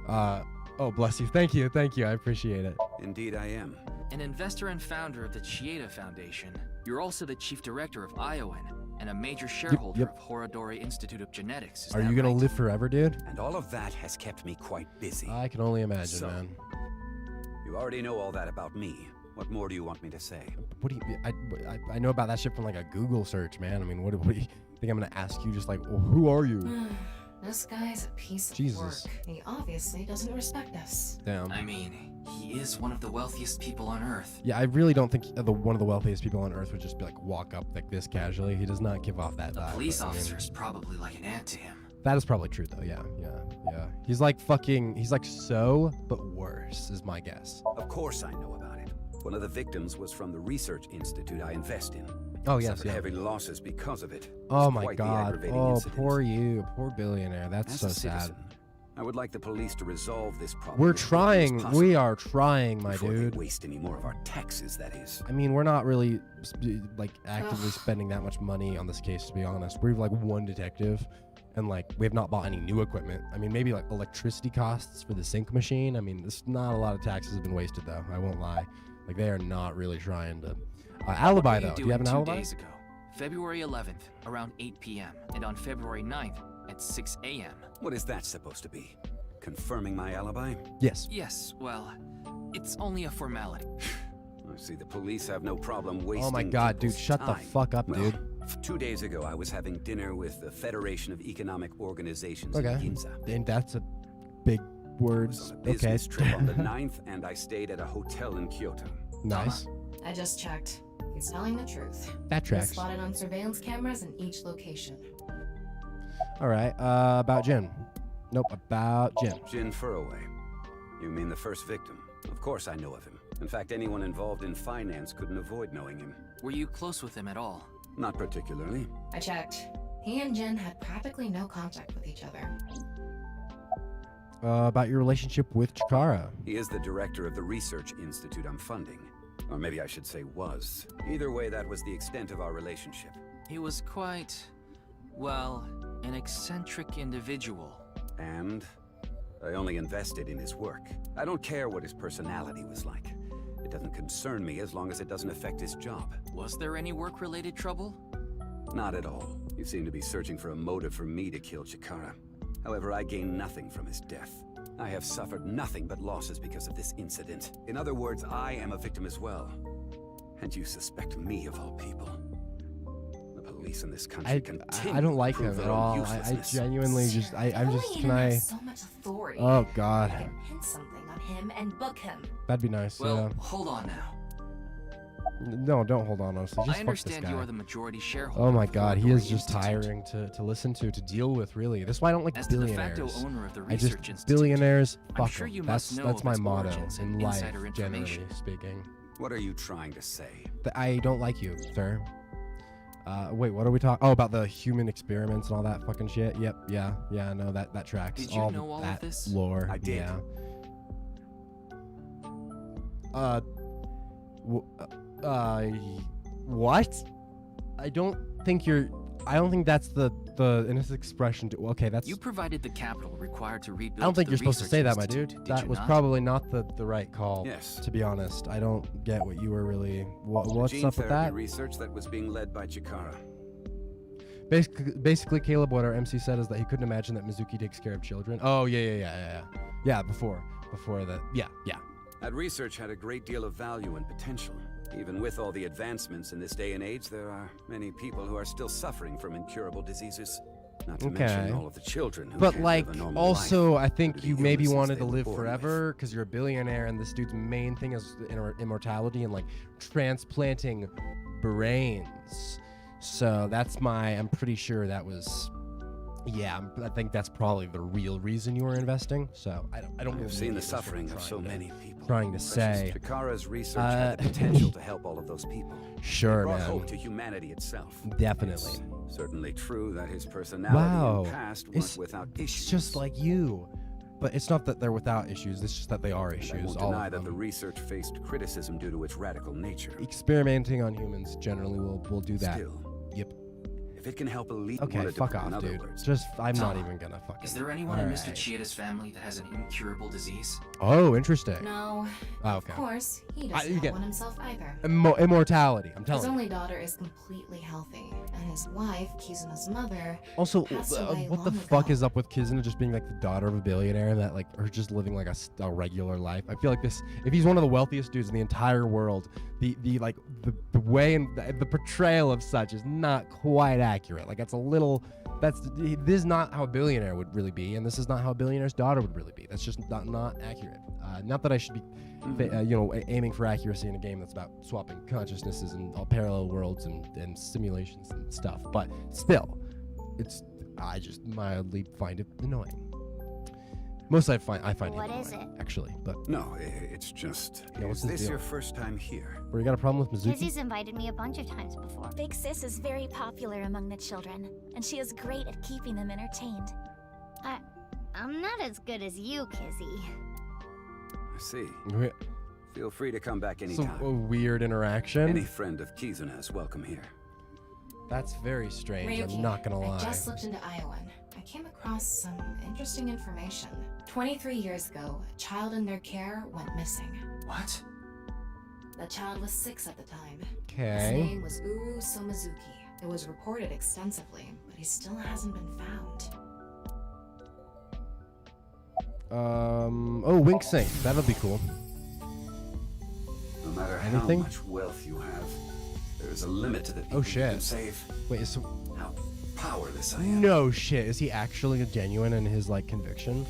Oh, bless you. Thank you. I appreciate it. Indeed, I am. An investor and founder of the 𝐩aင့Foundation, you're also the chief director of ION and a major shareholder yep. of 𝐸ajourd Institute of Genetics. Is Are that you gonna right? live forever, dude? And all of that has kept me quite busy. I can only imagine, So, man. You already know all that about me. What more do you want me to say? What do you? I know about that shit from like a Google search, man. I mean, what do you think I'm gonna ask you? Just like, well, who are you? This guy's a piece of Jesus. work. He obviously doesn't respect us. Damn. I mean, He is one of the wealthiest people on Earth. Yeah, I really don't think one of the wealthiest people on Earth would just be like walk up like this casually. He does not give off that vibe. A police officer is probably like an ant to him. That is probably true though. Yeah. He's like so, but worse is my guess. Of course I know about it. One of the victims was from the research institute I invest in. Oh yes, Suffered heavy losses because of it. Oh It's my quite the God. aggravating Oh, incident. poor you, poor billionaire. That's As so a sad. citizen, I would like the police to resolve this problem. We're as quickly as trying. possible We are trying, my before dude. They waste any more of our taxes, that is. I mean, we're not really like actively spending that much money on this case, to be honest. We've like one detective, and like we have not bought any new equipment. I mean, maybe like electricity costs for the sync machine. I mean, there's not a lot of taxes have been wasted though. I won't lie. Like they are not really trying to. Alibi though. Do you have an alibi? 2 days ago, February 11th, around 8 p.m., and on February 9th at 6 a.m. What is that supposed to be? Confirming my alibi? Yes. Yes, well, it's only a formality. I see the police have no problem wasting. Oh my God, dude, people's shut the time. fuck up, Well, dude. 2 days ago, I was having dinner with the Federation of Economic Organizations Okay. in Ginza. And that's a big words. On a Okay. business trip on the 9th, and I stayed at a hotel in Kyoto. Nice. I just checked. He's telling the truth. That He was tracks. spotted on surveillance cameras in each location. All right. About Jin. Nope. About Jin. Jin Furroway. You mean the first victim? Of course I know of him. In fact, anyone involved in finance couldn't avoid knowing him. Were you close with him at all? Not particularly. I checked. He and Jin had practically no contact with each other. About your relationship with Chikara. He is the director of the research institute I'm funding. Or maybe I should say was. Either way, that was the extent of our relationship. He was quite, well, an eccentric individual. And I only invested in his work. I don't care what his personality was like. It doesn't concern me as long as it doesn't affect his job. Was there any work-related trouble? Not at all. You seem to be searching for a motive for me to kill Chikara. However, I gain nothing from his death. I have suffered nothing but losses because of this incident. In other words, I am a victim as well. And you suspect me of all people. The police in this country continue I don't like to prove him at their own all. I uselessness. genuinely just I'm just Only can internet I? has so much authority. Oh God. I can pin something on him and book him. That'd be nice. Well, Yeah. hold on now. No, don't hold on. Honestly, just I fuck understand this you guy. are the majority shareholder. Oh my of the God, he Furroway is just Institute. tiring to listen to deal with. Really, that's why I don't like As the de billionaires. facto owner of the I just research institute, billionaires. I'm Fuck sure 'em. you That's must know my of its motto origins in and life, insider generally information. speaking. What are you trying to say? I don't like you, sir. Wait, what are we talking? Oh, about the human experiments and all that fucking shit. Yep, yeah, no, that tracks. Did you know all of that this? lore? I did. Yeah. What? I don't think that's the innocent expression. Okay, that's. You provided the capital required to rebuild. I don't think the you're supposed to research say that, my institute, dude. did That you was not? probably not the right call. Yes. To be honest, I don't get what you were really. What's Gene up with therapy that? research that was being led by Chikara. Basically, Caleb, what our MC said is that he couldn't imagine that Mizuki takes care of children. Oh yeah. Yeah, before that. Yeah. That research had a great deal of value and potential. Even with all the advancements in this day and age, there are many people who are still suffering from incurable diseases. Not to mention all of the children who But can't like, live a normal also, life I think due to you the maybe illnesses wanted they to were live born forever because you're a billionaire, and this dude's main thing is immortality and like transplanting brains. So I'm pretty sure that was. Yeah, I think that's probably the real reason you were investing. So I don't. I've believe seen he the was sort of suffering of so trying to- many people. Trying to Precious say. Chikara's research had the potential to help all of those people. Sure, It brought man. hope to humanity itself. Definitely. It's certainly true that his personality Wow. in the past was without issues. It's just like you. But it's not that they're without issues. It's just that they are I issues. won't All deny of that the them. research faced criticism due to its radical nature. Experimenting on humans generally will do that. Still, Yep. if it can help elite Okay, wanted to fuck put off, in other dude. words. I'm not Tom, even gonna fucking. Is there anyone in Mr. Alright. Chieta's family that has an incurable disease? Oh, interesting. No. Oh, Of okay. course, he you doesn't have get- one himself either. Immortality. I'm His telling you. only daughter is completely healthy, and his wife, Kizuna's mother, Also, passed away what the long fuck ago. is up with Kizuna just being like the daughter of a billionaire and that like her just living like a regular life? I feel like this. If he's one of the wealthiest dudes in the entire world, the way and the portrayal of such is not quite accurate. Like it's a little. This is not how a billionaire would really be, and this is not how a billionaire's daughter would really be. That's just not accurate. Not that I should be, aiming for accuracy in a game that's about swapping consciousnesses and all parallel worlds and simulations and stuff, but still, I just mildly find it annoying. Mostly I find it annoying, actually, but... No, it's just... what's is this this deal? your first time here? Where you got a problem with Mizuki? Izzy's invited me a bunch of times before. Big Sis is very popular among the children, and she is great at keeping them entertained. I'm not as good as you, Kizzy. I see. Re- Feel free to come back It's anytime. a weird interaction. Any friend of 𝐻UUHHHH's welcome here. That's very strange, Ryuki, I'm not gonna lie. I just looked into Iowan. I came across some interesting information. 23 years ago, a child in their care went missing. What? The child was 6 at the time. Okay. His name was Uru Somizuki. It was reported extensively, but he still hasn't been found. Oh, Wink Sync. That'll be cool. No matter Anything? how much wealth you have, there is a limit to the people Oh, you can shit. save. Wait, so... How powerless I am. No shit. Is he actually genuine in his, conviction?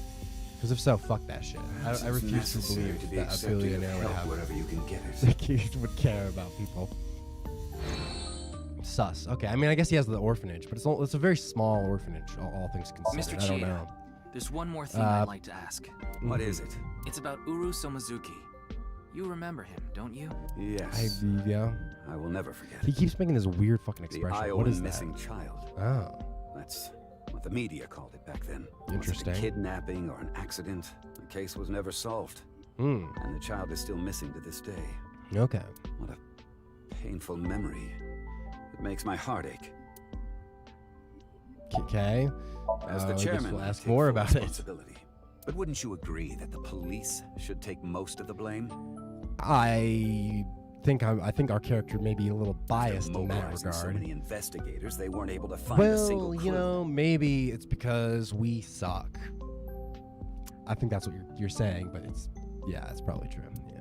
Because if so, fuck that shit. Perhaps I it's refuse to necessary believe to be that a accepting of billionaire would help have... wherever you can get it. Like, he would care about people. Sus. Okay, I mean, I guess he has the orphanage, but it's a very small orphanage, all things considered. Mr. I don't Chia, know. there's one more thing I'd like to ask. What is it? It's about Uru Somizuki. You remember him, don't you? Yes. Yeah. I will never forget. He keeps making this weird fucking The expression. Iowan What is missing that? child. Oh. That's what the media called it back then. Interesting. Was it a kidnapping or an accident? The case was never solved. Hmm. And the child is still missing to this day. Okay. What a painful memory. It makes my heart ache. Okay. As the I guess chairman, we'll I ask take more full about it. responsibility. But wouldn't you agree that the police should take most of the blame? I think our character may be a little biased in that Mobilizing so regard. many investigators, they weren't able to find a single Well, clue. maybe it's because we suck. I think that's what you're saying, but it's probably true. Yeah.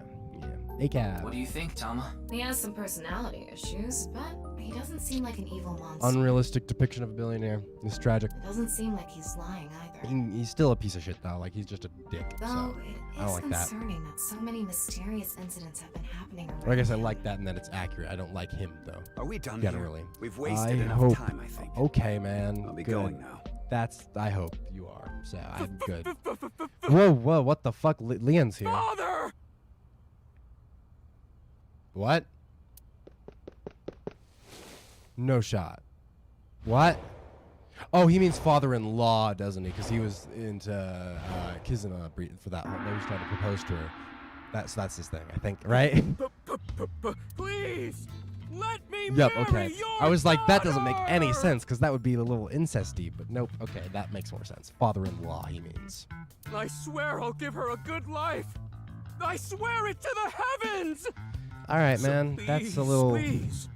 ACAB. What do you think, Tama? He has some personality issues, but he doesn't seem like an evil monster. Unrealistic depiction of a billionaire. It's tragic. It doesn't seem like he's lying either. He's still a piece of shit though. He's just a dick. Though So it I don't is like that. concerning that so many mysterious incidents have been happening around I guess I him. like that and that it's accurate. I don't like him though. Are we done Generally. here? We've wasted I enough hope. time, I think. Okay, man. I'll be Good. going now. I hope you are. So I'm good. Whoa, what the fuck? Leon's here. Father! What? No shot. What? Oh, he means father-in-law, doesn't he? Because he was into 𝐻UUHHH for that one. He was trying to propose to her. That's his thing, I think, right? Please, let me Yep, marry okay. your I was like, that doesn't make any daughter! sense, because that would be a little incesty, but nope. Okay, that makes more sense. Father-in-law, he means. I swear I'll give her a good life. I swear it to the heavens! All right, So man. That's a little... Please,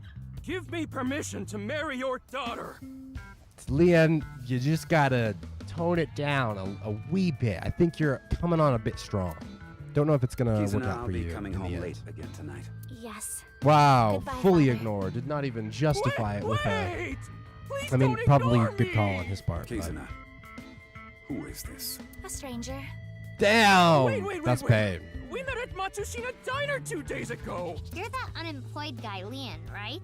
give me permission to marry your daughter. Leon, you just gotta tone it down a wee bit. I think you're coming on a bit strong. Don't know if it's gonna work 𝐻UUHHH, out I'll for be you coming in the home end. late again tonight. Yes. Wow, Goodbye, fully Father. ignored. Did not even justify it with a... Wait! Please I mean, don't probably ignore good call me! on his part. but- 𝐻UUHHH, who is this? A stranger. Damn! Wait, That's paid. We met at Matsushita Diner 2 days ago. You're that unemployed guy, Leon, right?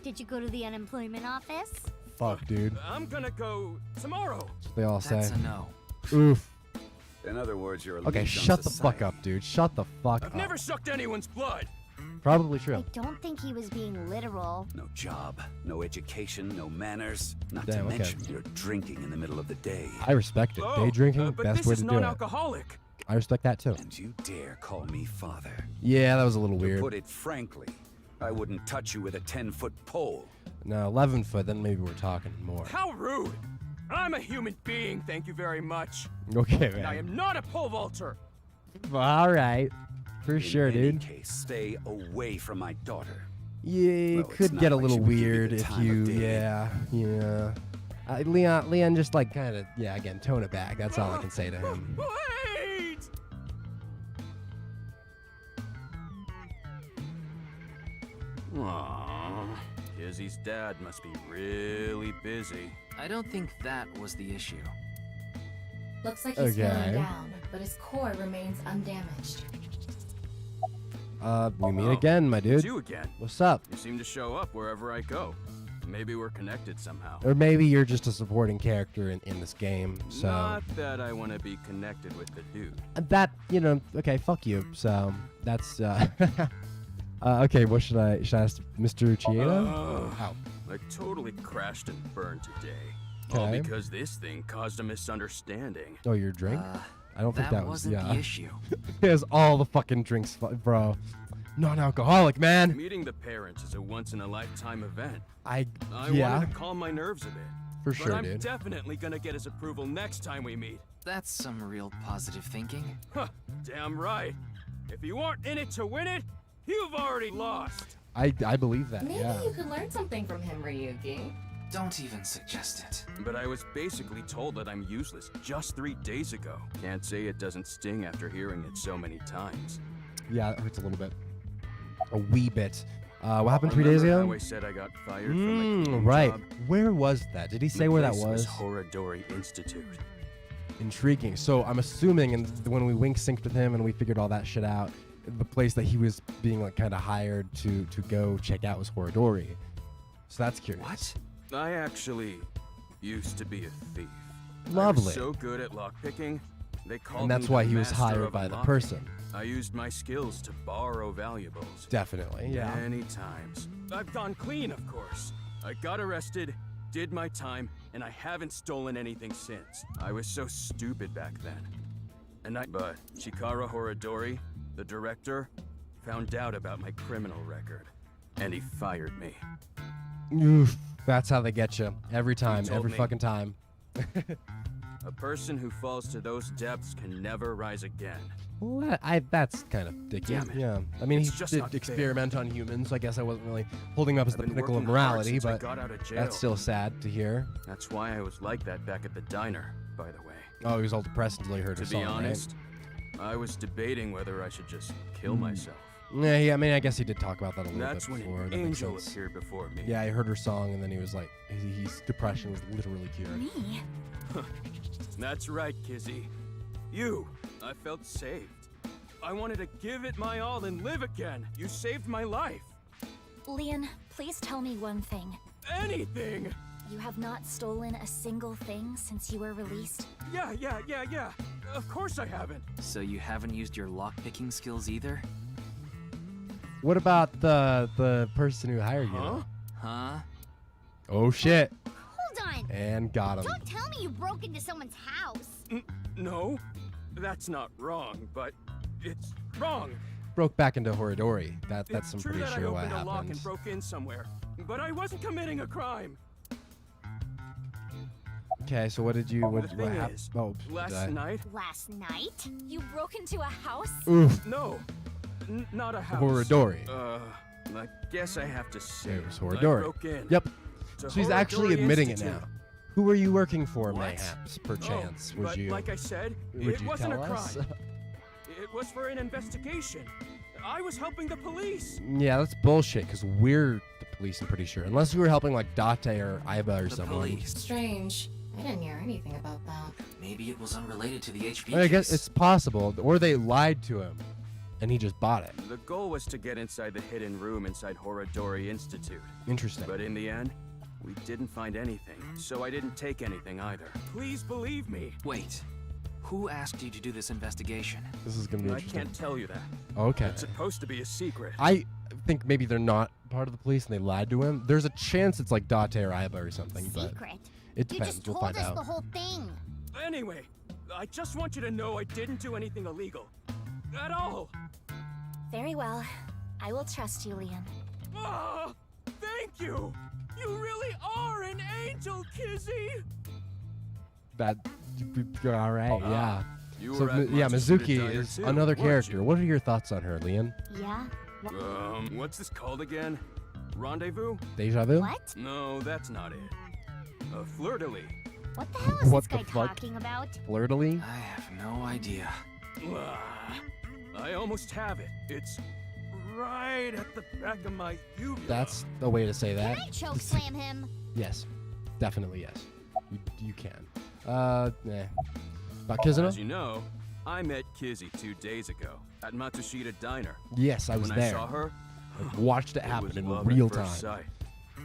Did you go to the unemployment office? Fuck, dude. I'm gonna go tomorrow. That's what they all say. That's a no. Oof. In other words, you're a Okay, leech on shut the fuck society. up, dude. Shut the fuck I've up. never sucked anyone's blood. Probably I true. don't think he was being literal. No job, no education, no manners. Not Damn, to okay. mention you're drinking in the middle of the day. I respect it. Oh, Day drinking, but best this way is to do it. non-alcoholic. I respect that too. And you dare call me father? Yeah, that was a little To weird. put it frankly, I wouldn't touch you with a 10-foot pole. No, 11 foot, then maybe we're talking more. How rude. I'm a human being, thank you very much. Okay, And I man. am not a pole vaulter. All right. For sure, In any dude. case, stay away from my daughter. Yeah, it Well, it's could not get a like little she would give you weird the if time you, of day. yeah. Leon, just like kind of, again, tone it back. That's all I can say to him. Wait! Aww. Kizzy's dad must be really busy. I don't think that was the issue. Looks like he's feeling down, but his core remains undamaged. We meet again, my dude. It's you again. What's up? You seem to show up wherever I go. Maybe we're connected somehow. Or maybe you're just a supporting character in this game, so... Not that I want to be connected with the dude. That, you know, okay, fuck you. So, that's, okay, what should I ask Mr. 𝐻AO? Ow. I totally crashed and burned today. All because this thing caused a misunderstanding. Oh, your drink? I don't think that was, wasn't the issue. He has all the fucking drinks, bro. Non-alcoholic, man. Meeting the parents is a once-in-a-lifetime event. I wanted to calm my nerves a bit. For sure, but I'm dude. definitely gonna get his approval next time we meet. That's some real positive thinking. Huh, damn right. If you aren't in it to win it, you've already lost. I believe that, Maybe yeah. you could learn something from him, Ryuki. Don't even suggest it. But I was basically told that I'm useless just 3 days ago. Can't say it doesn't sting after hearing it so many times. Yeah, it hurts a little bit. A wee bit. What happened 3 days ago? How I said I got fired from my right. job? Where was that? Did he say where that was? 𝐻AA Institute. Intriguing. So I'm assuming, and when we wink synced with him and we figured all that shit out, the place that he was being like kind of hired to go check out was 𝐻AA. So that's curious. What? I actually used to be a thief. Lovely. I was so good at lockpicking, they called And that's me why the he was master hired of by the unlocking. person. I used my skills to borrow valuables. Definitely, yeah. Many times. I've gone clean, of course. I got arrested, did my time, and I haven't stolen anything since. I was so stupid back then. But Chikara Horadori, the director, found out about my criminal record, and he fired me. Oof. That's how they get you. Every time, told every me. fucking time. A person who falls to those depths can never rise again. Well, that's kind of dicky. Damn it. Yeah. I mean, It's he just did not fair. experiment on humans, so I guess I wasn't really holding him up as the I've been pinnacle of working hard morality, since I but got out of jail. that's still sad to hear. That's why I was like that back at the diner, by the way. Oh, he was all depressed until he heard her To song, be honest, I was debating whether I should just kill myself. Yeah, I mean, I guess he did talk about that a little That's bit when before. an That makes angel sense. appeared before me. Yeah, I heard her song, and then he was like, his depression was literally cured. Me? That's right, Kizzy. You. I felt saved. I wanted to give it my all and live again. You saved my life. Leon, please tell me one thing. Anything! You have not stolen a single thing since you were released? Yeah. Of course I haven't. So you haven't used your lockpicking skills either? What about the person who hired you? Huh? Oh, shit. Hold on. And got him. Don't tell me you broke into someone's house. No, that's not wrong, but it's wrong. Broke back into Horadori. That's It's I'm true pretty that sure I what opened a lock happened. and broke in somewhere, but I wasn't committing a crime. Okay, so what did you? What The thing happened? is, Oh, last night. Last night? You broke into a house? Oof. No, not a house. Horadori. I guess I have to say It was I Horadori. broke in. Yep. to So he's actually Horadori admitting Institute. it now. Who were you working for, What? mayhaps, perchance? Oh, Would but you? like I said, would it you wasn't a tell us? crime. It was for an investigation. I was helping the police. Yeah, that's bullshit. Because we're the police. I'm pretty sure, unless you were helping like Date or Aiba or someone. Strange. I didn't hear anything about that. Maybe it was unrelated to the HP I guess case. it's possible, or they lied to him, and he just bought it. The goal was to get inside the hidden room inside 𝐻AA Institute. Interesting. But in the end, we didn't find anything, so I didn't take anything either. Please believe me. Wait. Who asked you to do this investigation? This is gonna be I interesting. can't tell you that. Okay. It's supposed to be a secret. I think maybe they're not part of the police and they lied to him. There's a chance it's like Date or Aiba or something, but Secret? it depends. You just We'll told find us out. the whole thing. Anyway, I just want you to know I didn't do anything illegal. At all. Very well. I will trust you, Leon. Ah, thank you. You really are an angel, Kizzy. That, all right, yeah. you So were at yeah, Monster Mizuki Diner is too, another weren't character. you? What are your thoughts on her, Leon? Yeah? What's this called again? Rendezvous? Deja vu? What? No, that's not it. Fleur-de-lis. What the hell is What this the guy fuck? talking about? Flirtily? I have no idea. I almost have it. It's right at the back of my uvula. That's the way to say that. Can I choke slam him? Yes, definitely yes. You can. Nah. About As Kizuna? you know, I met Kizzy 2 days ago at Matsushita Diner. Yes, I was when there. I saw her, I watched it happen was in love at real first time. sight.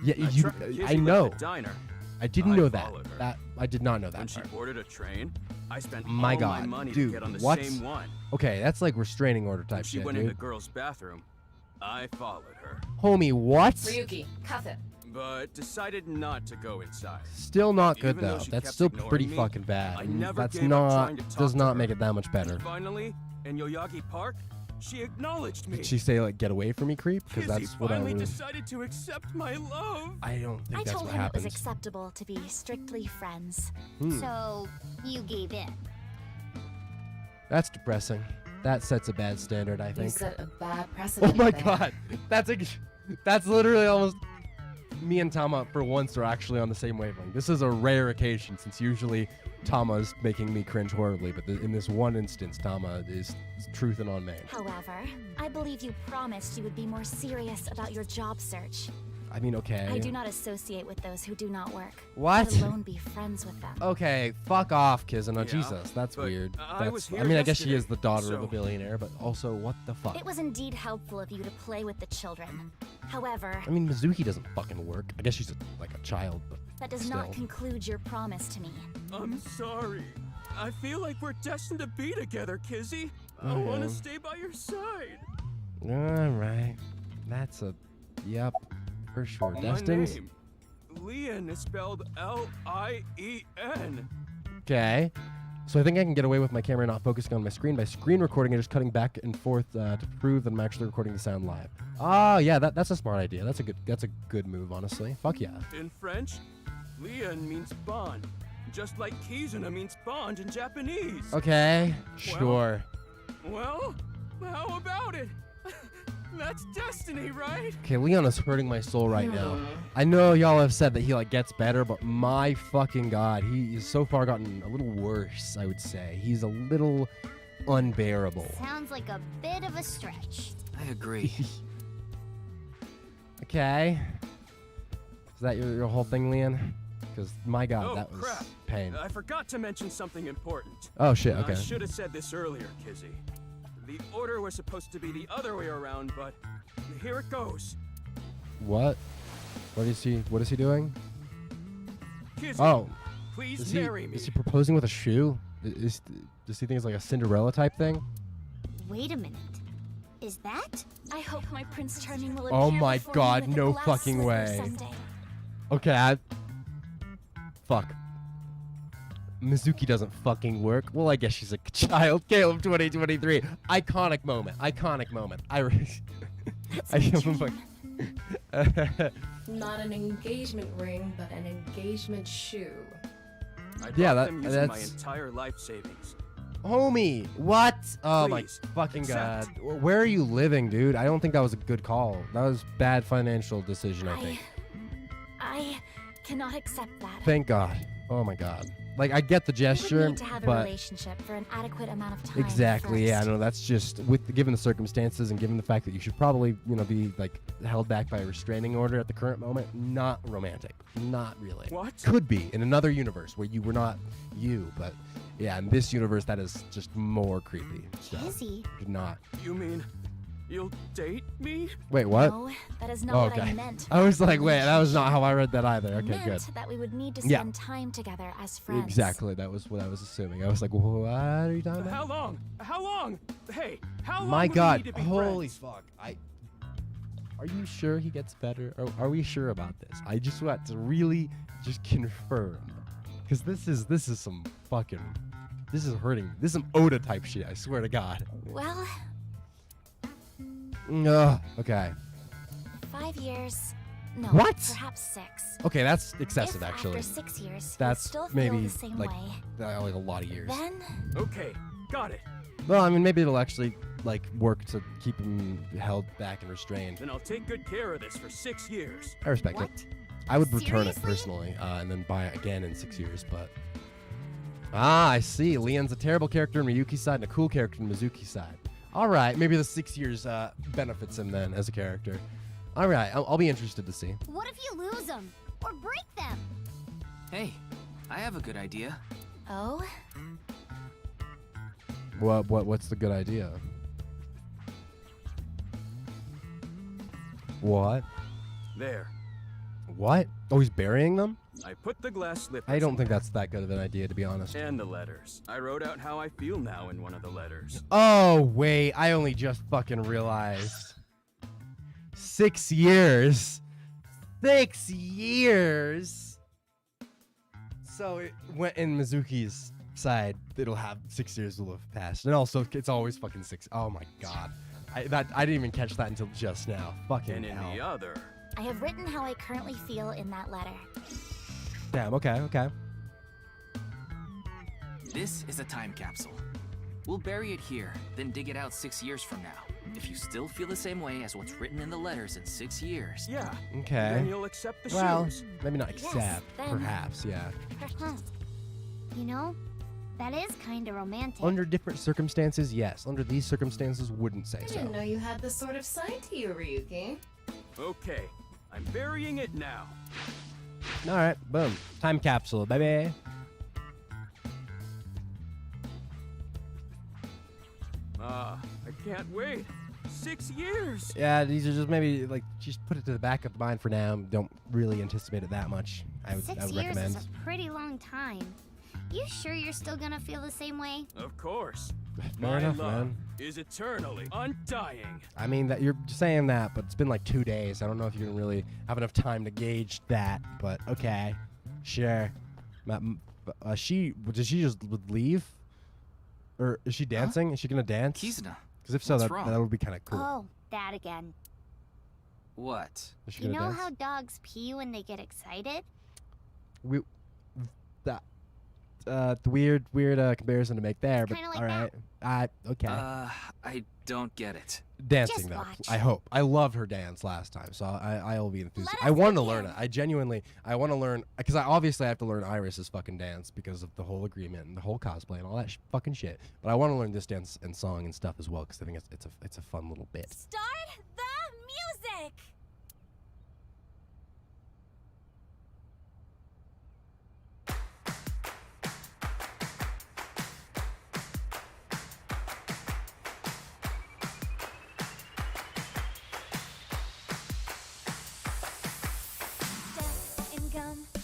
Yeah, Kizzy I lived know. at the diner. I didn't I know that. followed her. That I did not know that When she part. boarded a train, I spent My all God, my money dude, to get on the what? same one. Okay, that's like restraining order When type she shit, went in the dude. girls' bathroom, I followed her. Homie, what? Ryuki, cuff it. But decided not to go inside. Still not good Even though though. she That's kept still ignoring pretty me, fucking bad. I and never that's gave up not trying to talk does to not her. make it that much better. And finally, in Yoyagi Park, she acknowledged me. Did she say like get away from me, creep? Because Kizzy that's what I finally would. decided to accept my love. I don't think I that's told what him happens. it was acceptable to be strictly friends. So, you gave in. That's depressing. That sets a bad standard, I You think. set a bad Oh precedent. my there. god, that's literally almost. Me and Tama for once are actually on the same wavelength. This is a rare occasion since usually Tama's making me cringe horribly, but in this one instance, Tama is truth and on main. However, I believe you promised you would be more serious about your job search. I mean, okay. I do not associate with those who do not work. What? Let alone be friends with them. Okay, fuck off, Kizuna. Yeah, Jesus, that's but weird. I was here I mean, I guess she yesterday, is the daughter of a so- billionaire, but also, what the fuck? It was indeed helpful of you to play with the children. However, I mean, Mizuki doesn't fucking work. I guess she's like a child, but that does still. not conclude your promise to me. I'm sorry. I feel like we're destined to be together, Kizzy. I want to stay by your side. All right, that's a yep for sure. My Destined. name, Leon, is spelled L-I-E-N. Okay. So I think I can get away with my camera not focusing on my screen by screen recording and just cutting back and forth to prove that I'm actually recording the sound live. Oh yeah, that's a smart idea. That's a good move, honestly. Fuck yeah. In French, Leon means bond, just like Kizuna means bond in Japanese. Okay, sure. Well, how about it? That's destiny, right? Okay, Leon is hurting my soul right now. I know y'all have said that he like gets better, but my fucking god, he has so far gotten a little worse, I would say. He's a little unbearable. Sounds like a bit of a stretch. I agree. Okay. Is that your whole thing, Leon? Because my god, Oh, that was crap. pain. I forgot to mention something important. Oh, shit, I okay. should have said this earlier, Kizzy. The order was supposed to be the other way around, but here it goes. What? What is he doing? Kizzy, Oh. please marry me. Is he proposing with a shoe? Does he think it's like a Cinderella type thing? Wait a minute. Is that? I hope my Prince Charming will Oh appear my before god, me with a no glass fucking slipper way. someday. Okay, fuck. Mizuki doesn't fucking work. Well, I guess she's a child. Caleb 2023. Iconic moment. Not an engagement ring, but an engagement shoe. I Yeah, bought them using my that's- entire life savings. Homie, what? Oh Please, my fucking god. accept. Where are you living, dude? I don't think that was a good call. That was bad financial decision, I think. I cannot accept that. Thank God. Oh my god. Like, I get the We gesture, would need to have a but relationship for an adequate amount of time. exactly, yeah, first. no, that's just given the circumstances and given the fact that you should probably, be like held back by a restraining order at the current moment, not romantic. Not really. What? Could be in another universe where you were not you, but yeah, in this universe that is just more creepy. So, Kizzy. should not. You mean you'll date me? Wait, what? No, that is not Oh, what I okay. meant. I was like, wait, that was not how I read that either. I Okay, meant good. that we would need to Yeah. spend time together as friends. Exactly, that was what I was assuming. I was like, what are you talking about? How long? How long? Hey, how long My will we god, need to be holy friends? fuck. Are you sure he gets better? Or are we sure about this? I just want to really just confirm. Because this is some fucking, this is hurting. This is some Oda type shit, I swear to God. Well, Ugh, okay. 5 years. No, What? perhaps 6. Okay, that's excessive, If actually. After 6 years, That's you'll still maybe feel the same like, way. like a lot of years. Then Okay, got it. Well, I mean, maybe it'll actually like work to keep him held back and restrained. Then I'll take good care of this for 6 years. I respect it. I would return it Seriously? personally, and then buy it again in 6 years, but... Ah, I see. Leon's a terrible character on Ryuki's side and a cool character on Mizuki's side. All right, maybe the 6 years benefits him then as a character. All right, I'll be interested to see. What if you lose them? Or break them? Hey, I have a good idea. Oh? What's the good idea? What? There. What? Oh, he's burying them? I put the glass slip. I don't think that's that good of an idea, to be honest. And the letters. I wrote out how I feel now in one of the letters. Oh, wait. I only just fucking realized. 6 years. 6 years. So it went in Mizuki's side. It'll have 6 years will have passed. And also, it's always fucking 6. Oh my god. I didn't even catch that until just now. Fucking And in hell. the other. I have written how I currently feel in that letter. Damn, okay. This is a time capsule. We'll bury it here, then dig it out 6 years from now. If you still feel the same way as what's written in the letters in 6 years. Yeah. Okay. Then you'll accept the Well, shoes. maybe not accept. then. Perhaps, yeah. Huh. You know, that is kinda romantic. Under different circumstances, yes. Under these circumstances, wouldn't say I so. didn't know you had this sort of side to you, Ryuki. Okay. I'm burying it now. All right, boom. Time capsule, baby. I can't wait. 6 years. Yeah, these are just maybe like just put it to the back of the mind for now. Don't really anticipate it that much. I would 6 years recommend. is a pretty long time. You sure you're still gonna feel the same way? Of course. Fair My enough, love man. is eternally undying. I mean that you're saying that, but it's been like 2 days. I don't know if you're gonna really have enough time to gauge that. But okay, sure. Did she just leave, or is she dancing? Is she gonna dance? Kizuna, Because if so, what's that wrong? would be kind of cool. Oh, that again. What? Is she You gonna know dance? how dogs pee when they get excited? The weird comparison to make there, but Kinda like all right. Okay. I don't get it. Dancing Just though, watch. I hope. I loved her dance last time, so I will be enthusiastic. I want to learn it. I genuinely, I want to learn because I obviously have to learn Iris's fucking dance because of the whole agreement and the whole cosplay and all that fucking shit. But I want to learn this dance and song and stuff as well because I think it's a fun little bit. Start the music!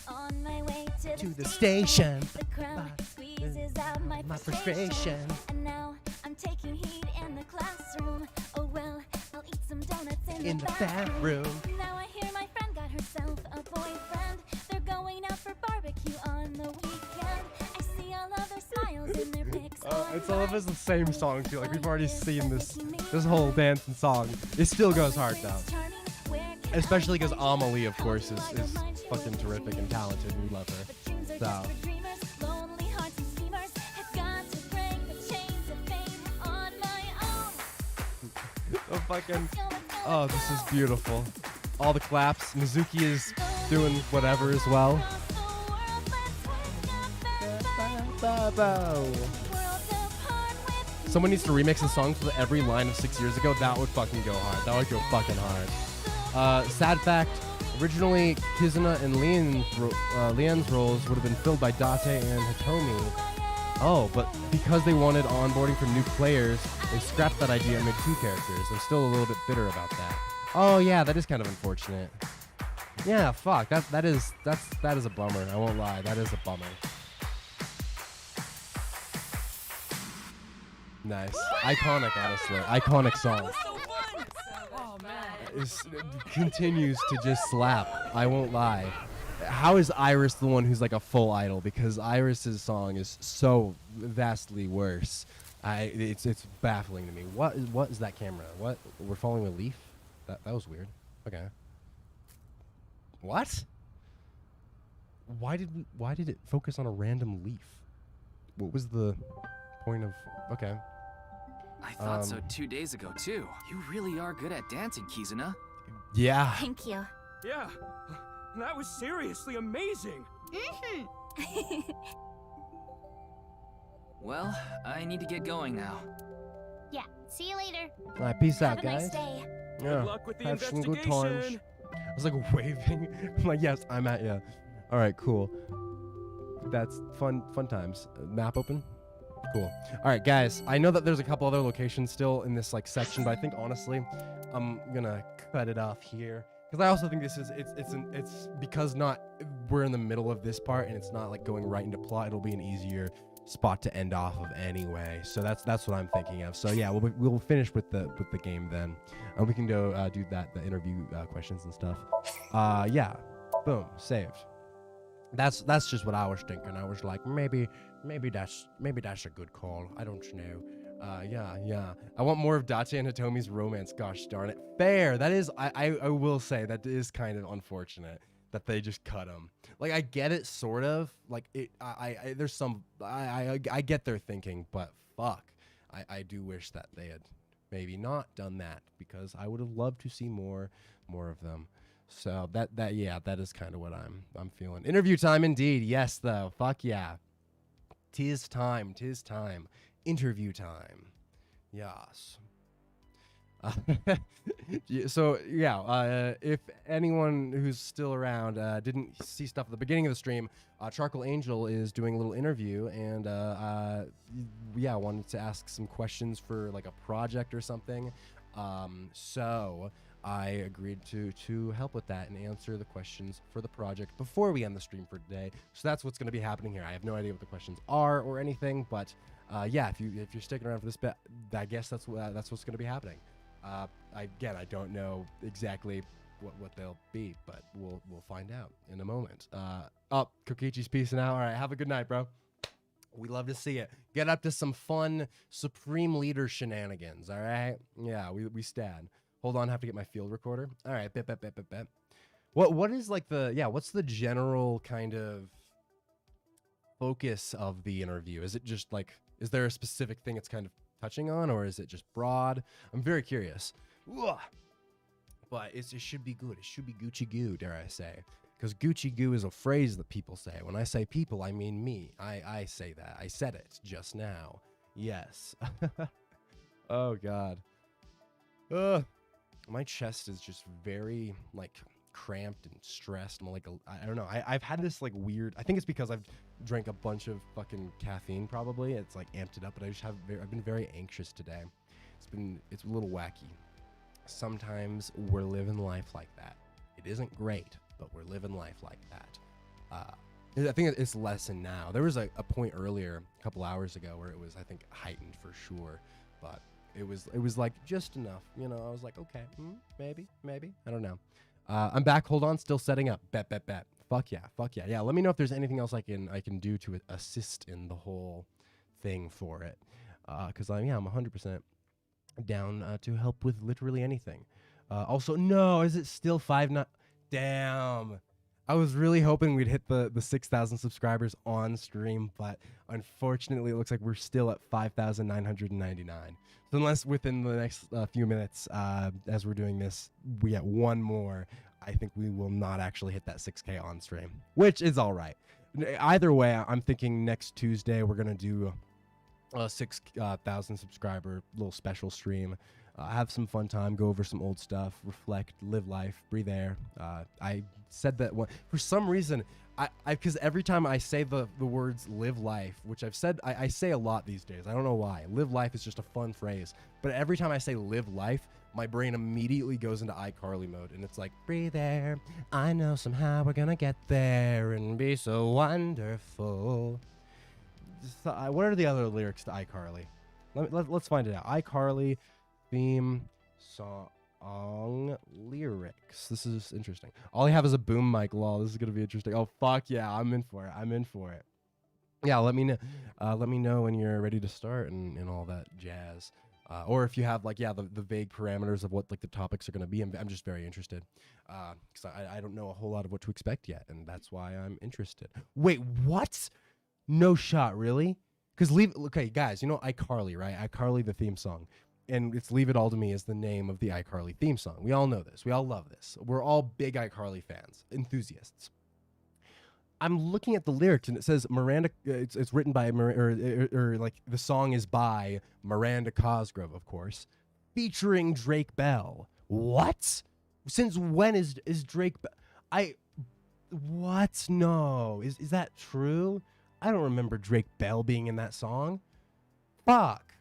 On my way To the station. The crowd squeezes out my frustration. And now I'm taking heat in the classroom. Oh well, I'll eat some donuts In the bathroom. Now I hear my friend got herself a boyfriend. They're going out for barbecue on the weekend. I see all of their smiles in their pics. It's all of us the same song too. Like we've already seen this whole dance and song. It still goes hard though. Especially because Amelie, of course, is fucking terrific and talented, and we love her. So. Oh, this is beautiful. All the claps. Mizuki is doing whatever as well. Someone needs to remix the song for every line of 6 years ago. That would fucking go hard. That would go fucking hard. Sad fact, originally Kizuna and Leon's roles would have been filled by Date and Hitomi. Oh, but because they wanted onboarding from new players, they scrapped that idea and made 2 characters. I'm still a little bit bitter about that. Oh yeah, that is kind of unfortunate. Yeah, fuck. That is a bummer. I won't lie. That is a bummer. Nice. Iconic, honestly. Iconic song. It continues to just slap. I won't lie. How is Iris the one who's like a full idol? Because Iris's song is so vastly worse. It's baffling to me. What is that camera? What? We're following a leaf? That was weird. Okay. What? Why did it focus on a random leaf? What was the point of? Okay. I thought so 2 days ago too. You really are good at dancing, Kizuna. Yeah. Thank you. Yeah, that was seriously amazing. Well, I need to get going now. Yeah, see you later. All right, peace out, Have a nice guys. day. Yeah. Good luck with the Have some good times. investigation. I was like waving. I'm like, yes, I'm at ya. All right, cool. That's fun times. Map open. Cool. All right, guys. I know that there's a couple other locations still in this like section, but I think honestly, I'm gonna cut it off here because I also think this is it's because we're in the middle of this part and it's not like going right into plot. It'll be an easier spot to end off of anyway. So that's what I'm thinking of. So yeah, we'll finish with the game then, and we can go do the interview questions and stuff. Yeah, boom, saved. That's just what I was thinking. I was like, maybe that's a good call. I don't know. Yeah. I want more of Dachi and Hitomi's romance. Gosh darn it. Fair. That is. I will say that is kind of unfortunate that they just cut him. Like I get it, sort of. Like it. There's some. I get their thinking, but fuck. I do wish that they had maybe not done that because I would have loved to see more of them. So that is kind of what I'm feeling. Interview time indeed. Yes though. Fuck yeah. Tis time. Interview time. Yes. So yeah, if anyone who's still around didn't see stuff at the beginning of the stream, Charcoal Angel is doing a little interview and yeah, wanted to ask some questions for like a project or something. So I agreed to help with that and answer the questions for the project before we end the stream for today. So that's what's going to be happening here. I have no idea what the questions are or anything, but yeah, if you're sticking around for this bit, I guess that's what's going to be happening. Again, I don't know exactly what they'll be, but we'll find out in a moment. Kokichi's peacing out. All right, have a good night, bro. We love to see it. Get up to some fun Supreme Leader shenanigans. All right, yeah, we stand. Hold on, I have to get my field recorder. All right, bet. What is like what's the general kind of focus of the interview? Is it just like, is there a specific thing it's kind of touching on, or is it just broad? I'm very curious. Ugh. But it should be good. It should be Gucci goo, dare I say. Because Gucci goo is a phrase that people say. When I say people, I mean me. I say that. I said it just now. Yes. Oh, God. My chest is just very, like, cramped and stressed. I'm like, I don't know. I've had this, like, weird... I think it's because I've drank a bunch of fucking caffeine, probably. It's, like, amped it up. But I've been very anxious today. It's a little wacky. Sometimes we're living life like that. It isn't great, but we're living life like that. I think it's lessened now. There was a point earlier, a couple hours ago, where it was, I think, heightened for sure. But... It was like just enough, you know. I was like, okay, maybe, I don't know. I'm back. Hold on, still setting up. Bet. Fuck yeah. Yeah, let me know if there's anything else I can do to assist in the whole thing for it, because I'm 100% down to help with literally anything. Also, no, is it still 5-9? Damn. I was really hoping we'd hit the 6,000 subscribers on stream, but unfortunately, it looks like we're still at 5,999. So unless within the next few minutes, as we're doing this, we get one more, I think we will not actually hit that 6K on stream, which is all right. Either way, I'm thinking next Tuesday we're gonna do a 6,000 subscriber little special stream. Have some fun time, go over some old stuff, reflect, live life, breathe air. I said that for some reason, because every time I say the words live life, which I've said, I say a lot these days. I don't know why. Live life is just a fun phrase. But every time I say live life, my brain immediately goes into iCarly mode. And it's like, breathe air. I know somehow we're going to get there and be so wonderful. What are the other lyrics to iCarly? Let's find it out. iCarly theme song lyrics. This is interesting. All I have is a boom mic. Lol. This is gonna be interesting. Oh fuck yeah, I'm in for it. Yeah, let me know when you're ready to start and all that jazz. Or if you have like the vague parameters of what like the topics are gonna be. I'm just very interested because I don't know a whole lot of what to expect yet, and that's why I'm interested. Wait, what? No shot, really? Because okay, guys, you know iCarly, right? iCarly, the theme song. And it's Leave It All to Me is the name of the iCarly theme song. We all know this. We all love this. We're all big iCarly fans, enthusiasts. I'm looking at the lyrics and it says Miranda. It's written by or like the song is by Miranda Cosgrove, of course, featuring Drake Bell. What? Since when is Drake? What? No. Is that true? I don't remember Drake Bell being in that song. Fuck.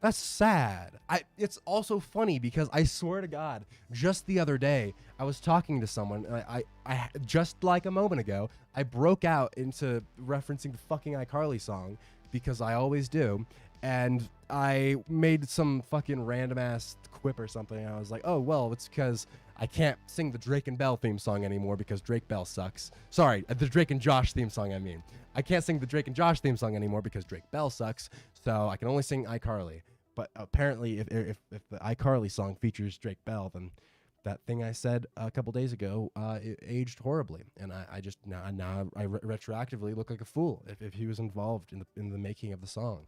That's sad. It's also funny because I swear to God, just the other day, I was talking to someone, and I just like a moment ago, I broke out into referencing the fucking iCarly song, because I always do, and I made some fucking random-ass quip or something, and I was like, oh, well, it's because I can't sing the Drake and Bell theme song anymore because Drake Bell sucks. Sorry, the Drake and Josh theme song, I mean. I can't sing the Drake and Josh theme song anymore because Drake Bell sucks, so I can only sing iCarly. But apparently, if the iCarly song features Drake Bell, then that thing I said a couple days ago, it aged horribly, and I just now I retroactively look like a fool if he was involved in the making of the song,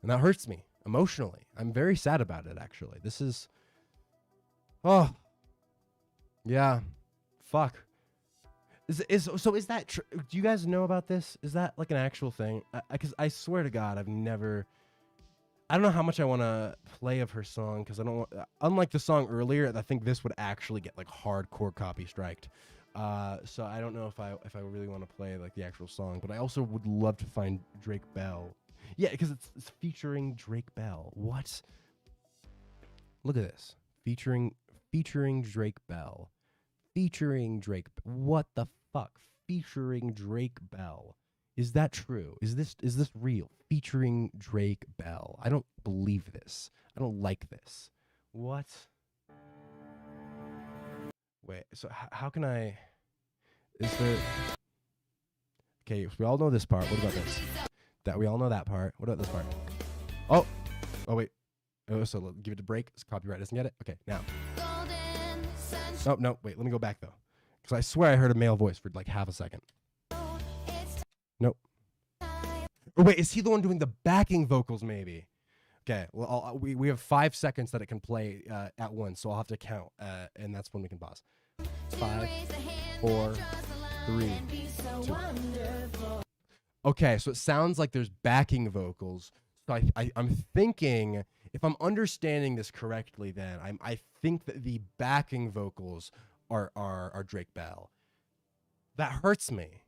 and that hurts me emotionally. I'm very sad about it, actually. This is, oh, yeah, fuck. Is that true? Do you guys know about this? Is that like an actual thing? Because I swear to God, I don't know how much I want to play of her song, because I don't want, unlike the song earlier, I think this would actually get like hardcore copy striked. So I don't know if I really want to play like the actual song, but I also would love to find Drake Bell. Yeah, because it's featuring Drake Bell. What? Look at this. Featuring Drake Bell. Featuring Drake. What the fuck? Featuring Drake Bell. Is that true? Is this real? Featuring Drake Bell. I don't believe this. I don't like this. What? Wait, so how can I... Is there... Okay, we all know this part. What about this? That we all know that part. What about this part? Oh! Oh, wait. Oh, so give it a break. Copyright doesn't get it? Okay, now. Oh, no, wait. Let me go back, though. Because I swear I heard a male voice for like half a second. Nope. Oh, wait, is he the one doing the backing vocals, maybe? Okay, well, we have 5 seconds that it can play at once, so I'll have to count, and that's when we can pause. 5, 4, 3, 2. Okay, so it sounds like there's backing vocals. So I'm thinking, if I'm understanding this correctly, then I think that the backing vocals are Drake Bell. That hurts me.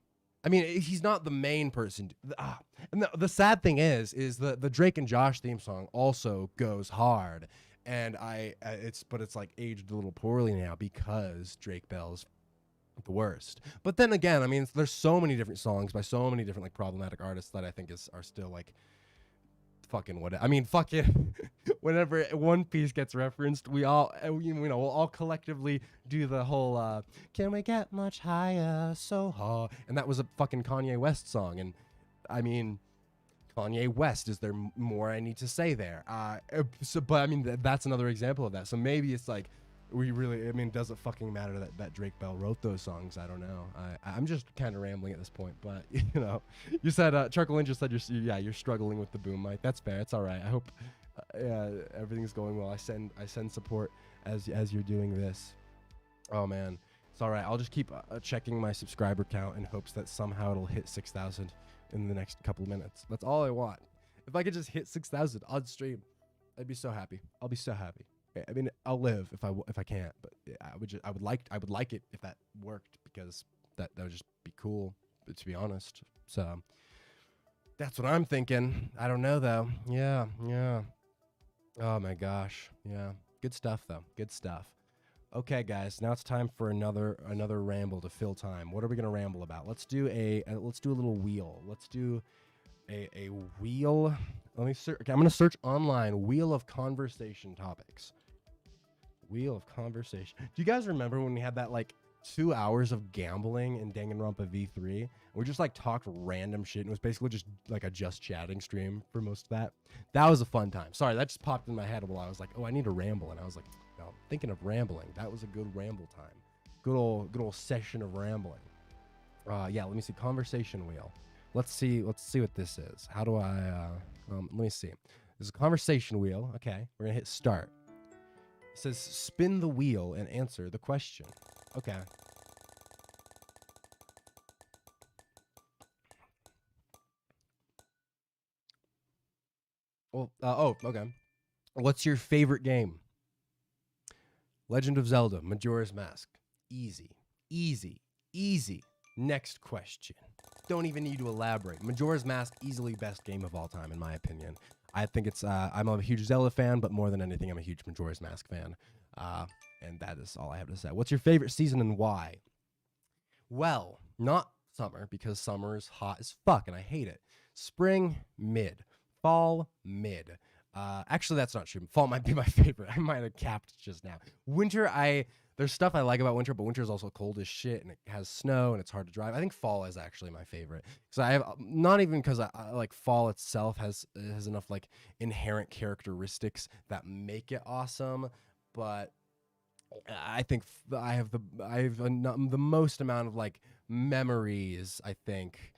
I mean, he's not the main person. And the sad thing is the Drake and Josh theme song also goes hard, and it's like aged a little poorly now because Drake Bell's the worst. But then again, I mean, there's so many different songs by so many different like problematic artists that I think are still like fucking what. I mean, fucking whenever One Piece gets referenced, we'll all collectively do the whole "Can we get much higher, so hard?" And that was a fucking Kanye West song. And I mean, Kanye West, is there more I need to say there? But I mean, that's another example of that. So maybe it's like, does it fucking matter that Drake Bell wrote those songs? I don't know. I'm just kind of rambling at this point, but you said, Charcoal Ninja said you're struggling with the boom mic. That's fair. It's all right. I hope everything's going well. I send support as you're doing this. Oh man, it's all right. I'll just keep checking my subscriber count in hopes that somehow it'll hit 6,000 in the next couple of minutes. That's all I want. If I could just hit 6,000 on stream, I'd be so happy. I'll be so happy. I mean, I'll live if I can't, but I would like it if that worked, because that would just be cool, to be honest. So that's what I'm thinking. I don't know though. Yeah. Oh my gosh. Yeah. Good stuff though. Good stuff. Okay, guys. Now it's time for another ramble to fill time. What are we gonna ramble about? Let's do a little wheel. Let's do a wheel. Let me search. Okay, I'm gonna search online. Wheel of conversation topics. Wheel of conversation. Do you guys remember when we had that like 2 hours of gambling in Danganronpa V3? We just like talked random shit, and it was basically just like a just chatting stream for most of that. That was a fun time. Sorry, that just popped in my head while I was like, oh, I need to ramble, and I was like, no, thinking of rambling. That was a good ramble time. Good old session of rambling. Yeah, let me see. Conversation wheel. Let's see what this is. How do I let me see. There's a conversation wheel. Okay, we're gonna hit start. It says spin the wheel and answer the question. Okay. Well, okay. What's your favorite game? Legend of Zelda, Majora's Mask. Easy. Next question. Don't even need to elaborate. Majora's Mask, easily best game of all time, in my opinion. I think it's, I'm a huge Zelda fan, but more than anything, I'm a huge Majora's Mask fan. And that is all I have to say. What's your favorite season and why? Well, not summer, because summer is hot as fuck and I hate it. Spring, mid. Fall, mid. Actually, that's not true. Fall might be my favorite. I might have capped just now. Winter, there's stuff I like about winter, but winter is also cold as shit and it has snow and it's hard to drive. I think fall is actually my favorite. Because I have, not even because I like fall itself has enough like inherent characteristics that make it awesome, but I think I have the most amount of like memories, I think,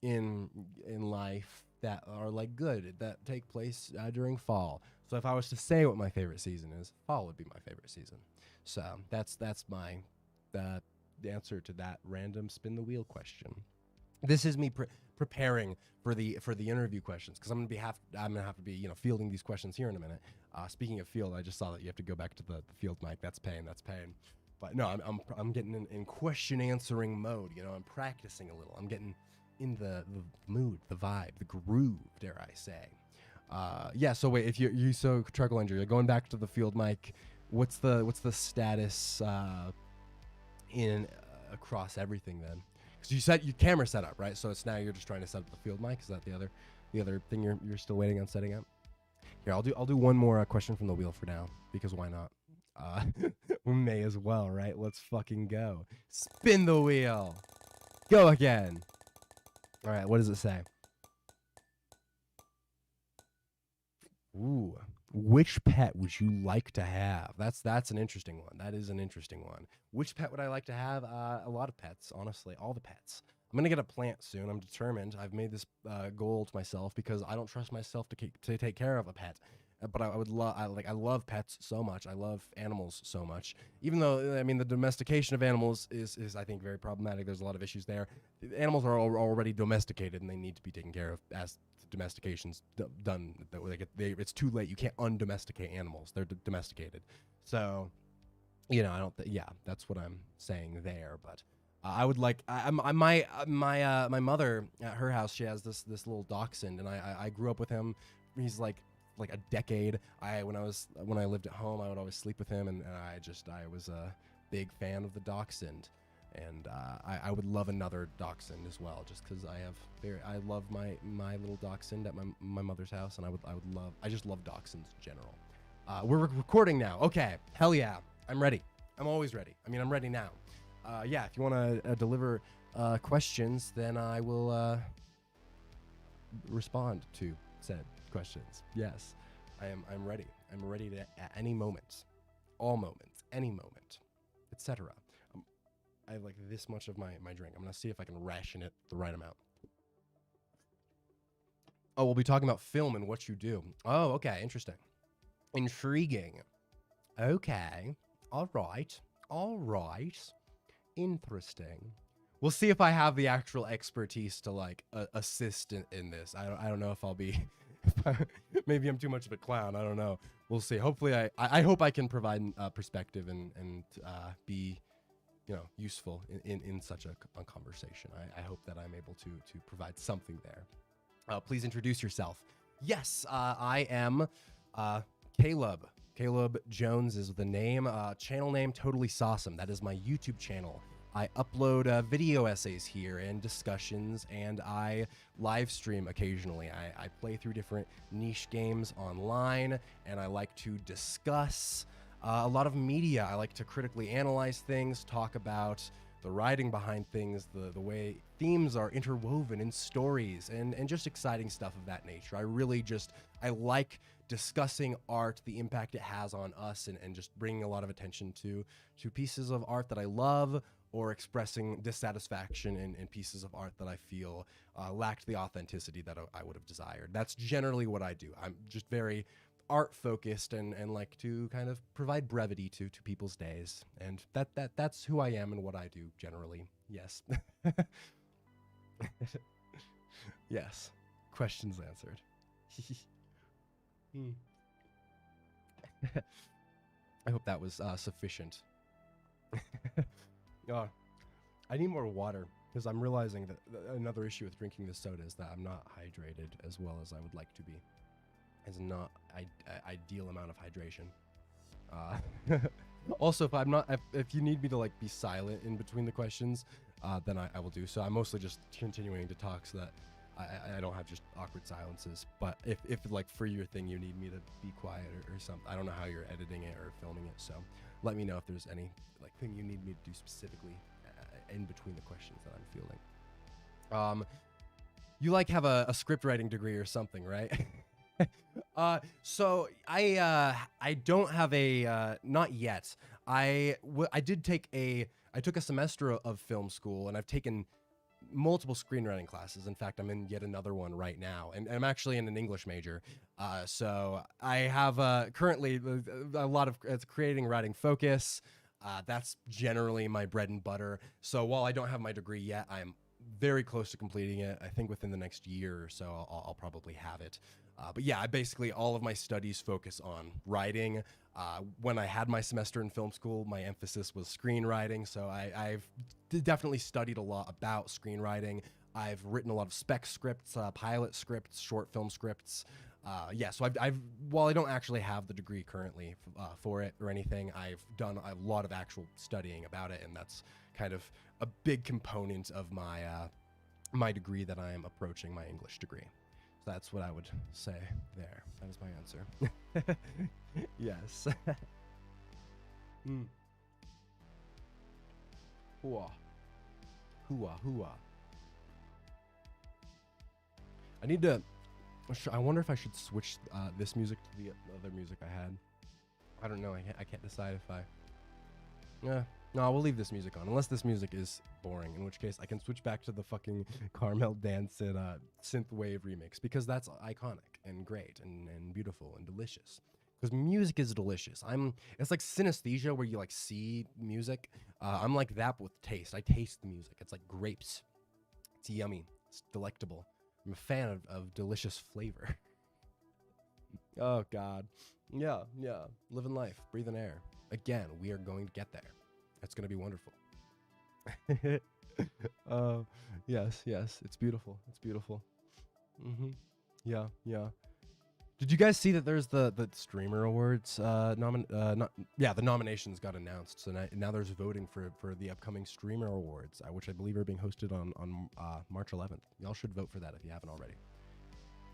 in life that are like good, that take place during fall. So if I was to say what my favorite season is, fall would be my favorite season. So that's my the answer to that random spin the wheel question. This is me preparing for the interview questions, because I'm gonna have to be fielding these questions here in a minute. Speaking of field, I just saw that you have to go back to the field mic. That's pain. But no, I'm getting in question answering mode. I'm practicing a little. I'm getting in the mood, the vibe, the groove, dare I say. Yeah, so wait, if you so Truckle Andrew, you're going back to the field mic, what's the status in across everything then? Because you said your camera set up, right? So it's now you're just trying to set up the field mic. Is that the other thing you're still waiting on setting up? Here, I'll do one more question from the wheel for now, because why not? We may as well, right? Let's fucking go. Spin the wheel. Go again. All right, what does it say? Ooh, which pet would you like to have? That's an interesting one. That is an interesting one. Which pet would I like to have? A lot of pets, honestly, all the pets. I'm gonna get a plant soon. I'm determined. I've made this goal to myself because I don't trust myself to take care of a pet. But I would love. I love pets so much. I love animals so much. Even though I mean the domestication of animals is I think very problematic. There's a lot of issues there. Animals are already domesticated and they need to be taken care of as domestication's done. It's too late. You can't undomesticate animals. They're domesticated. So, I don't. Yeah, that's what I'm saying there. But I would like. My mother at her house, she has this little dachshund, and I grew up with him. He's like a decade. When I lived at home, I would always sleep with him, and I was a big fan of the dachshund. And I would love another dachshund as well, just because I love my little dachshund at my mother's house, and I just love dachshunds in general. We're recording now. Okay, hell yeah, I'm ready. I'm always ready. I mean, I'm ready now. Yeah, if you want to deliver questions, then I will respond to said questions. Yes, I'm ready. I'm ready to at any moment, all moments, any moment, etc. I have like this much of my drink. I'm gonna see if I can ration it the right amount. Oh, we'll be talking about film and what you do. Oh, okay, interesting. Intriguing. Okay. All right. Interesting. We'll see if I have the actual expertise to like assist in this. I don't know if I'll be maybe I'm too much of a clown. I don't know. We'll see. Hopefully I hope I can provide perspective and be useful in such a conversation. I hope that I'm able to provide something there. Please introduce yourself. Yes, I am Caleb. Caleb Jones is the name. Channel name Totally Sawsome. That is my YouTube channel. I upload video essays here and discussions, and I live stream occasionally. I play through different niche games online, and I like to discuss a lot of media. I like to critically analyze things, talk about the writing behind things, the way themes are interwoven in stories, and just exciting stuff of that nature. I like discussing art, the impact it has on us, and just bringing a lot of attention to pieces of art that I love, or expressing dissatisfaction in pieces of art that I feel lacked the authenticity that I would have desired. That's generally what I do. I'm just very art focused and like to kind of provide brevity to people's days, and that's who I am and what I do generally. Yes. Yes. Questions answered. I hope that was sufficient. Oh, I need more water. Because I'm realizing that another issue with drinking this soda is that I'm not hydrated as well as I would like to be. It's not ideal amount of hydration. Also, if you need me to like be silent in between the questions, then I will do so. I'm mostly just continuing to talk so that I don't have just awkward silences. But if like for your thing you need me to be quiet or something, I don't know how you're editing it or filming it, so let me know if there's any like thing you need me to do specifically in between the questions that I'm fielding. You like have a script writing degree or something, right? So I don't have a not yet. I took a semester of film school, and I've taken multiple screenwriting classes. In fact, I'm in yet another one right now, and I'm actually in an English major. So I have currently a lot of creating writing focus. That's generally my bread and butter. So while I don't have my degree yet, I'm very close to completing it. I think within the next year or so, I'll probably have it. But yeah, basically all of my studies focus on writing. When I had my semester in film school, my emphasis was screenwriting. So I've definitely studied a lot about screenwriting. I've written a lot of spec scripts, pilot scripts, short film scripts. Yeah, so while I don't actually have the degree currently for it or anything, I've done a lot of actual studying about it, and that's kind of a big component of my my degree that I am approaching, my English degree. So that's what I would say there. That is my answer. Yes. Hooah. Hooah, hooah. I wonder if I should switch this music to the other music I had. I don't know. I can't decide if I... No, we'll leave this music on. Unless this music is boring, in which case I can switch back to the fucking Carmel Dance and synthwave remix, because that's iconic and great and beautiful and delicious. Because music is delicious. It's like synesthesia where you like see music. I'm like that but with taste. I taste the music. It's like grapes. It's yummy. It's delectable. I'm a fan of delicious flavor. Oh, God. Yeah. Living life, breathing air. Again, we are going to get there. It's going to be wonderful. Yes. It's beautiful. It's beautiful. Yeah. Did you guys see that there's the Streamer Awards? The nominations got announced. So now there's voting for the upcoming Streamer Awards, which I believe are being hosted on March 11th. Y'all should vote for that if you haven't already.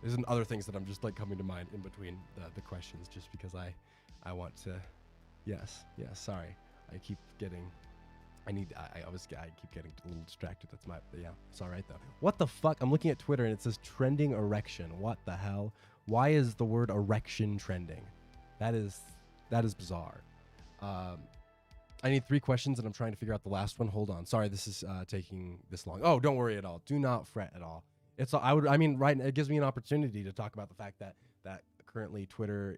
There's other things that I'm just like coming to mind in between the questions, just because I want to. Yes. Sorry, I keep getting. I keep getting a little distracted. It's all right though. What the fuck? I'm looking at Twitter and it says trending erection. What the hell? Why is the word erection trending? That is bizarre. I need 3 questions and I'm trying to figure out the last one. Hold on. Sorry, this is taking this long. Oh, don't worry at all. Do not fret at all. It gives me an opportunity to talk about the fact that currently Twitter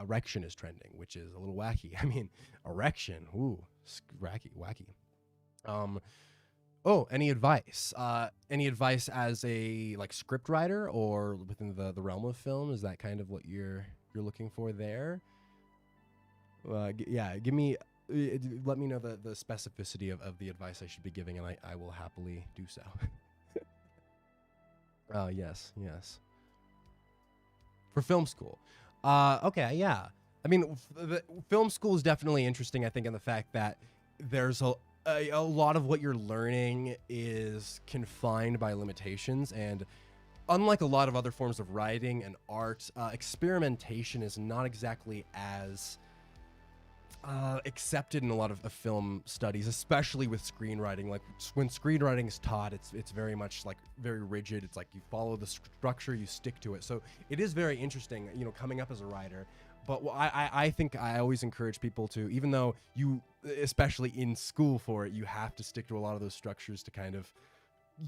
erection is trending, which is a little wacky. I mean, erection, ooh, wacky. Any advice? Any advice as a like script writer or within the realm of film? Is that kind of what you're looking for there? Give me. Let me know the specificity of the advice I should be giving, and I will happily do so. Yes. For film school. Okay, yeah. I mean, the film school is definitely interesting, I think, in the fact that there's a lot of what you're learning is confined by limitations, and unlike a lot of other forms of writing and art, experimentation is not exactly as accepted in a lot of film studies, especially with screenwriting. Like when screenwriting is taught, it's very much like very rigid. It's like you follow the structure, you stick to it. So it is very interesting, coming up as a writer. But I think I always encourage people to, even though you, especially in school for it, you have to stick to a lot of those structures to kind of,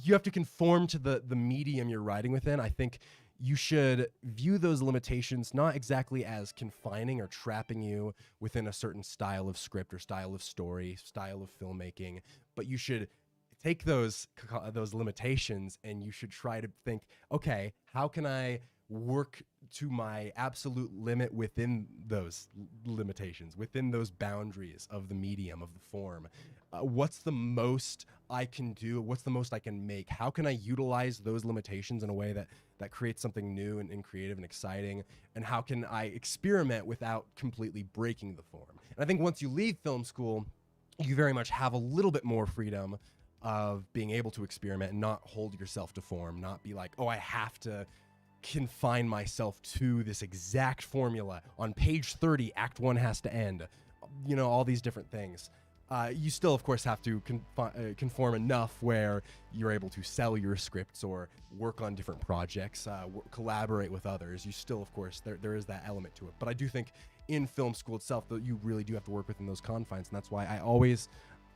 you have to conform to the medium you're writing within. I think you should view those limitations not exactly as confining or trapping you within a certain style of script or style of story, style of filmmaking, but you should take those limitations and you should try to think, okay, how can I work to my absolute limit within those limitations, within those boundaries of the medium, of the form. What's the most I can do? What's the most I can make? How can I utilize those limitations in a way that creates something new and creative and exciting? And how can I experiment without completely breaking the form? And I think once you leave film school, you very much have a little bit more freedom of being able to experiment and not hold yourself to form, not be like, oh, I have to confine myself to this exact formula. On page 30, act 1 has to end. You know, all these different things. You still, of course, have to conform enough where you're able to sell your scripts or work on different projects, collaborate with others. You still, of course, there is that element to it. But I do think in film school itself that you really do have to work within those confines, and that's why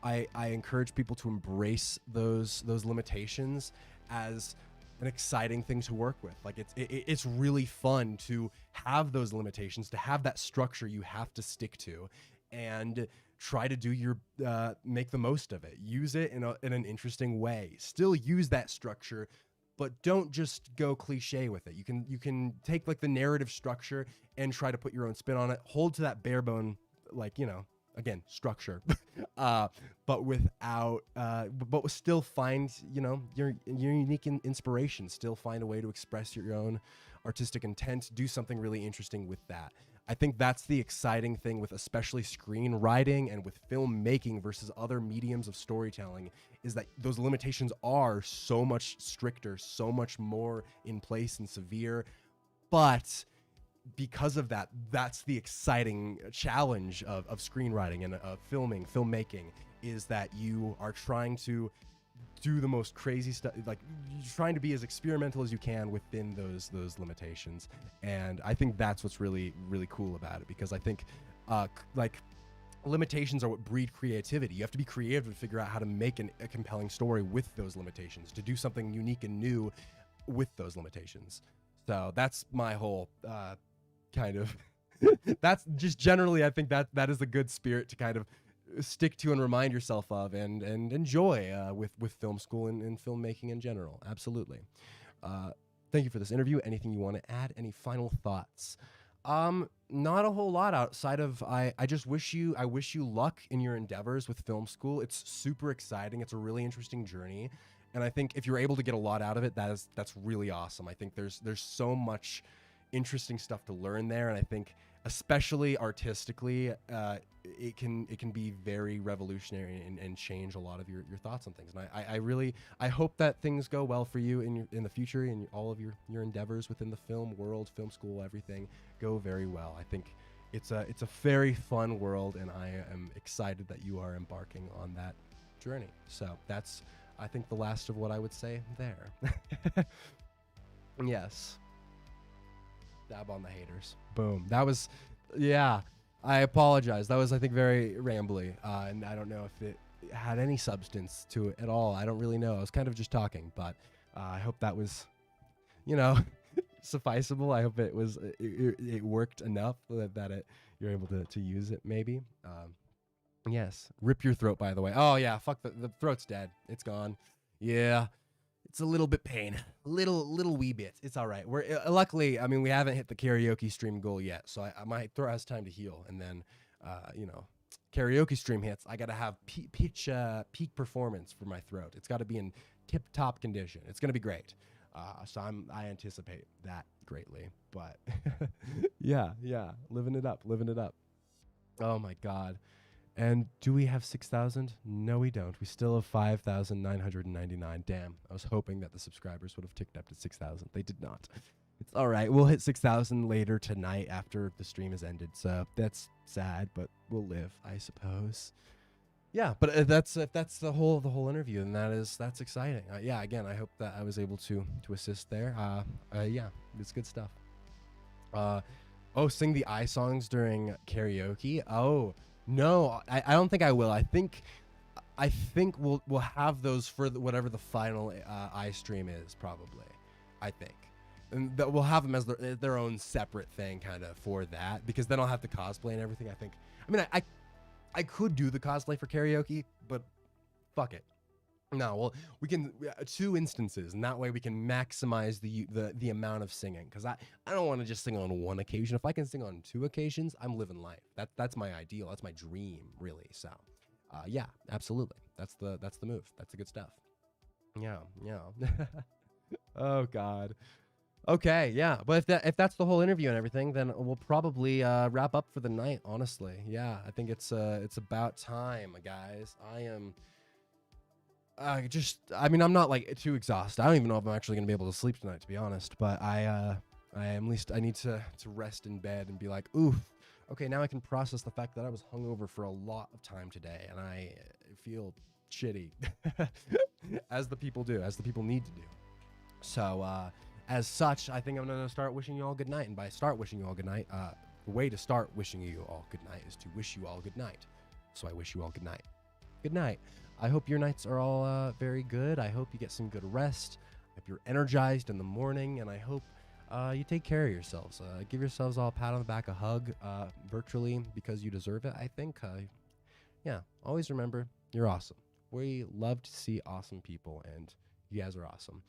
I encourage people to embrace those limitations as an exciting thing to work with. Like it's really fun to have those limitations, to have that structure you have to stick to, and try to do your make the most of it. Use it in an interesting way. Still use that structure, but don't just go cliche with it. You can take like the narrative structure and try to put your own spin on it. Hold to that bare bone, like, you know, again, structure, but without, but still find, you know, your unique inspiration. Still find a way to express your own artistic intent. Do something really interesting with that. I think that's the exciting thing with especially screenwriting and with filmmaking versus other mediums of storytelling, is that those limitations are so much stricter, so much more in place and severe. But because of that, that's the exciting challenge of screenwriting and of filmmaking, is that you are trying to do the most crazy stuff, like you're trying to be as experimental as you can within those limitations. And I think that's what's really, really cool about it, because I think like limitations are what breed creativity. You have to be creative to figure out how to make a compelling story with those limitations, to do something unique and new with those limitations. So that's my whole kind of that's just generally, I think that is a good spirit to kind of stick to and remind yourself of and enjoy with film school and filmmaking in general. Absolutely. Thank you for this interview. Anything you want to add? Any final thoughts? Not a whole lot outside of I wish you luck in your endeavors with film school. It's super exciting. It's a really interesting journey. And I think if you're able to get a lot out of it, that's really awesome. I think there's so much interesting stuff to learn there, and I think especially artistically, it can be very revolutionary and change a lot of your thoughts on things. And I hope that things go well for you in the future, and all of your endeavors within the film world, film school, everything go very well. I think it's a very fun world, and I am excited that you are embarking on that journey. So that's, I think, the last of what I would say there. Yes. Dab on the haters. Boom. That was, yeah, I apologize. That was, I think, very rambly, and I don't know if it had any substance to it at all. I don't really know. I was kind of just talking, but I hope that was, you know, sufficeable. I hope it was, it worked enough that you're able to use it, maybe. Yes. Rip your throat, by the way. Oh, yeah, fuck, the throat's dead. It's gone. Yeah. It's a little bit pain, little wee bit. It's all right. We're luckily, I mean, we haven't hit the karaoke stream goal yet, so my throat has time to heal, and then, you know, karaoke stream hits. I gotta have peak performance for my throat. It's got to be in tip-top condition. It's gonna be great. So I anticipate that greatly. But yeah, living it up. Oh my God. And do we have 6,000? No, we don't. We still have 5,999. Damn. I was hoping that the subscribers would have ticked up to 6,000. They did not. It's all right. We'll hit 6,000 later tonight after the stream has ended. So that's sad, but we'll live, I suppose. Yeah, but if that's the whole interview, and that's exciting. Yeah, again, I hope that I was able to assist there. Yeah, it's good stuff. Oh, sing the I songs during karaoke. Oh. No, I don't think I will. I think we'll have those for whatever the final iStream is, probably. I think, and that we'll have them as their own separate thing, kind of, for that, because then I'll have to cosplay and everything. I think. I mean, I could do the cosplay for karaoke, but fuck it. No, well, we can 2 instances, and that way we can maximize the amount of singing. Because I don't want to just sing on 1 occasion. If I can sing on 2 occasions, I'm living life. That's my ideal. That's my dream, really. So, yeah, absolutely. That's the move. That's the good stuff. Yeah. Oh God. Okay, yeah. But if that's the whole interview and everything, then we'll probably wrap up for the night. Honestly, yeah. I think it's about time, guys. I am. I mean, I'm not like too exhausted. I don't even know if I'm actually gonna be able to sleep tonight, to be honest. But I am, at least I need to rest in bed and be like, oof, okay, now I can process the fact that I was hungover for a lot of time today, and I feel shitty, as the people do, as the people need to do. So, as such, I think I'm gonna start wishing you all good night. And by start wishing you all good night, the way to start wishing you all good night is to wish you all good night. So I wish you all good night. Good night. I hope your nights are all very good. I hope you get some good rest. I hope you're energized in the morning, and I hope you take care of yourselves. Give yourselves all a pat on the back, a hug, virtually, because you deserve it, I think. Yeah, always remember, you're awesome. We love to see awesome people, and you guys are awesome.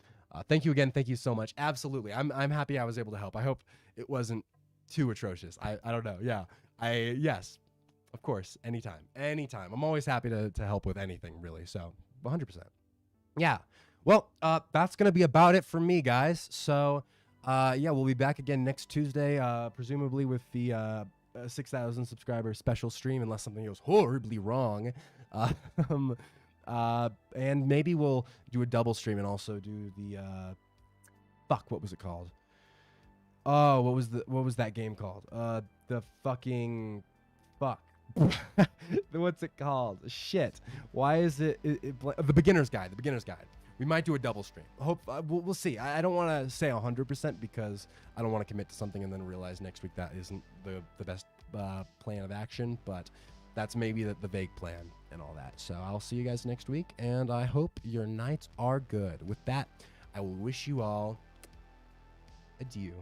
Thank you again. Thank you so much. Absolutely. I'm happy I was able to help. I hope it wasn't too atrocious. I don't know. Yeah. Yes. Of course, anytime. I'm always happy to help with anything, really. So, 100%. Yeah. Well, that's going to be about it for me, guys. So, yeah, we'll be back again next Tuesday, presumably with the 6,000 subscriber special stream, unless something goes horribly wrong. And maybe we'll do a double stream and also do the what was it called? Oh, what was that game called? The fucking fuck. What's it called? Shit. Why is it the beginner's guide? The beginner's guide. We might do a double stream. Hope we'll see. I don't want to say 100% because I don't want to commit to something and then realize next week that isn't the best plan of action. But that's maybe the vague plan and all that. So I'll see you guys next week, and I hope your nights are good. With that, I will wish you all adieu.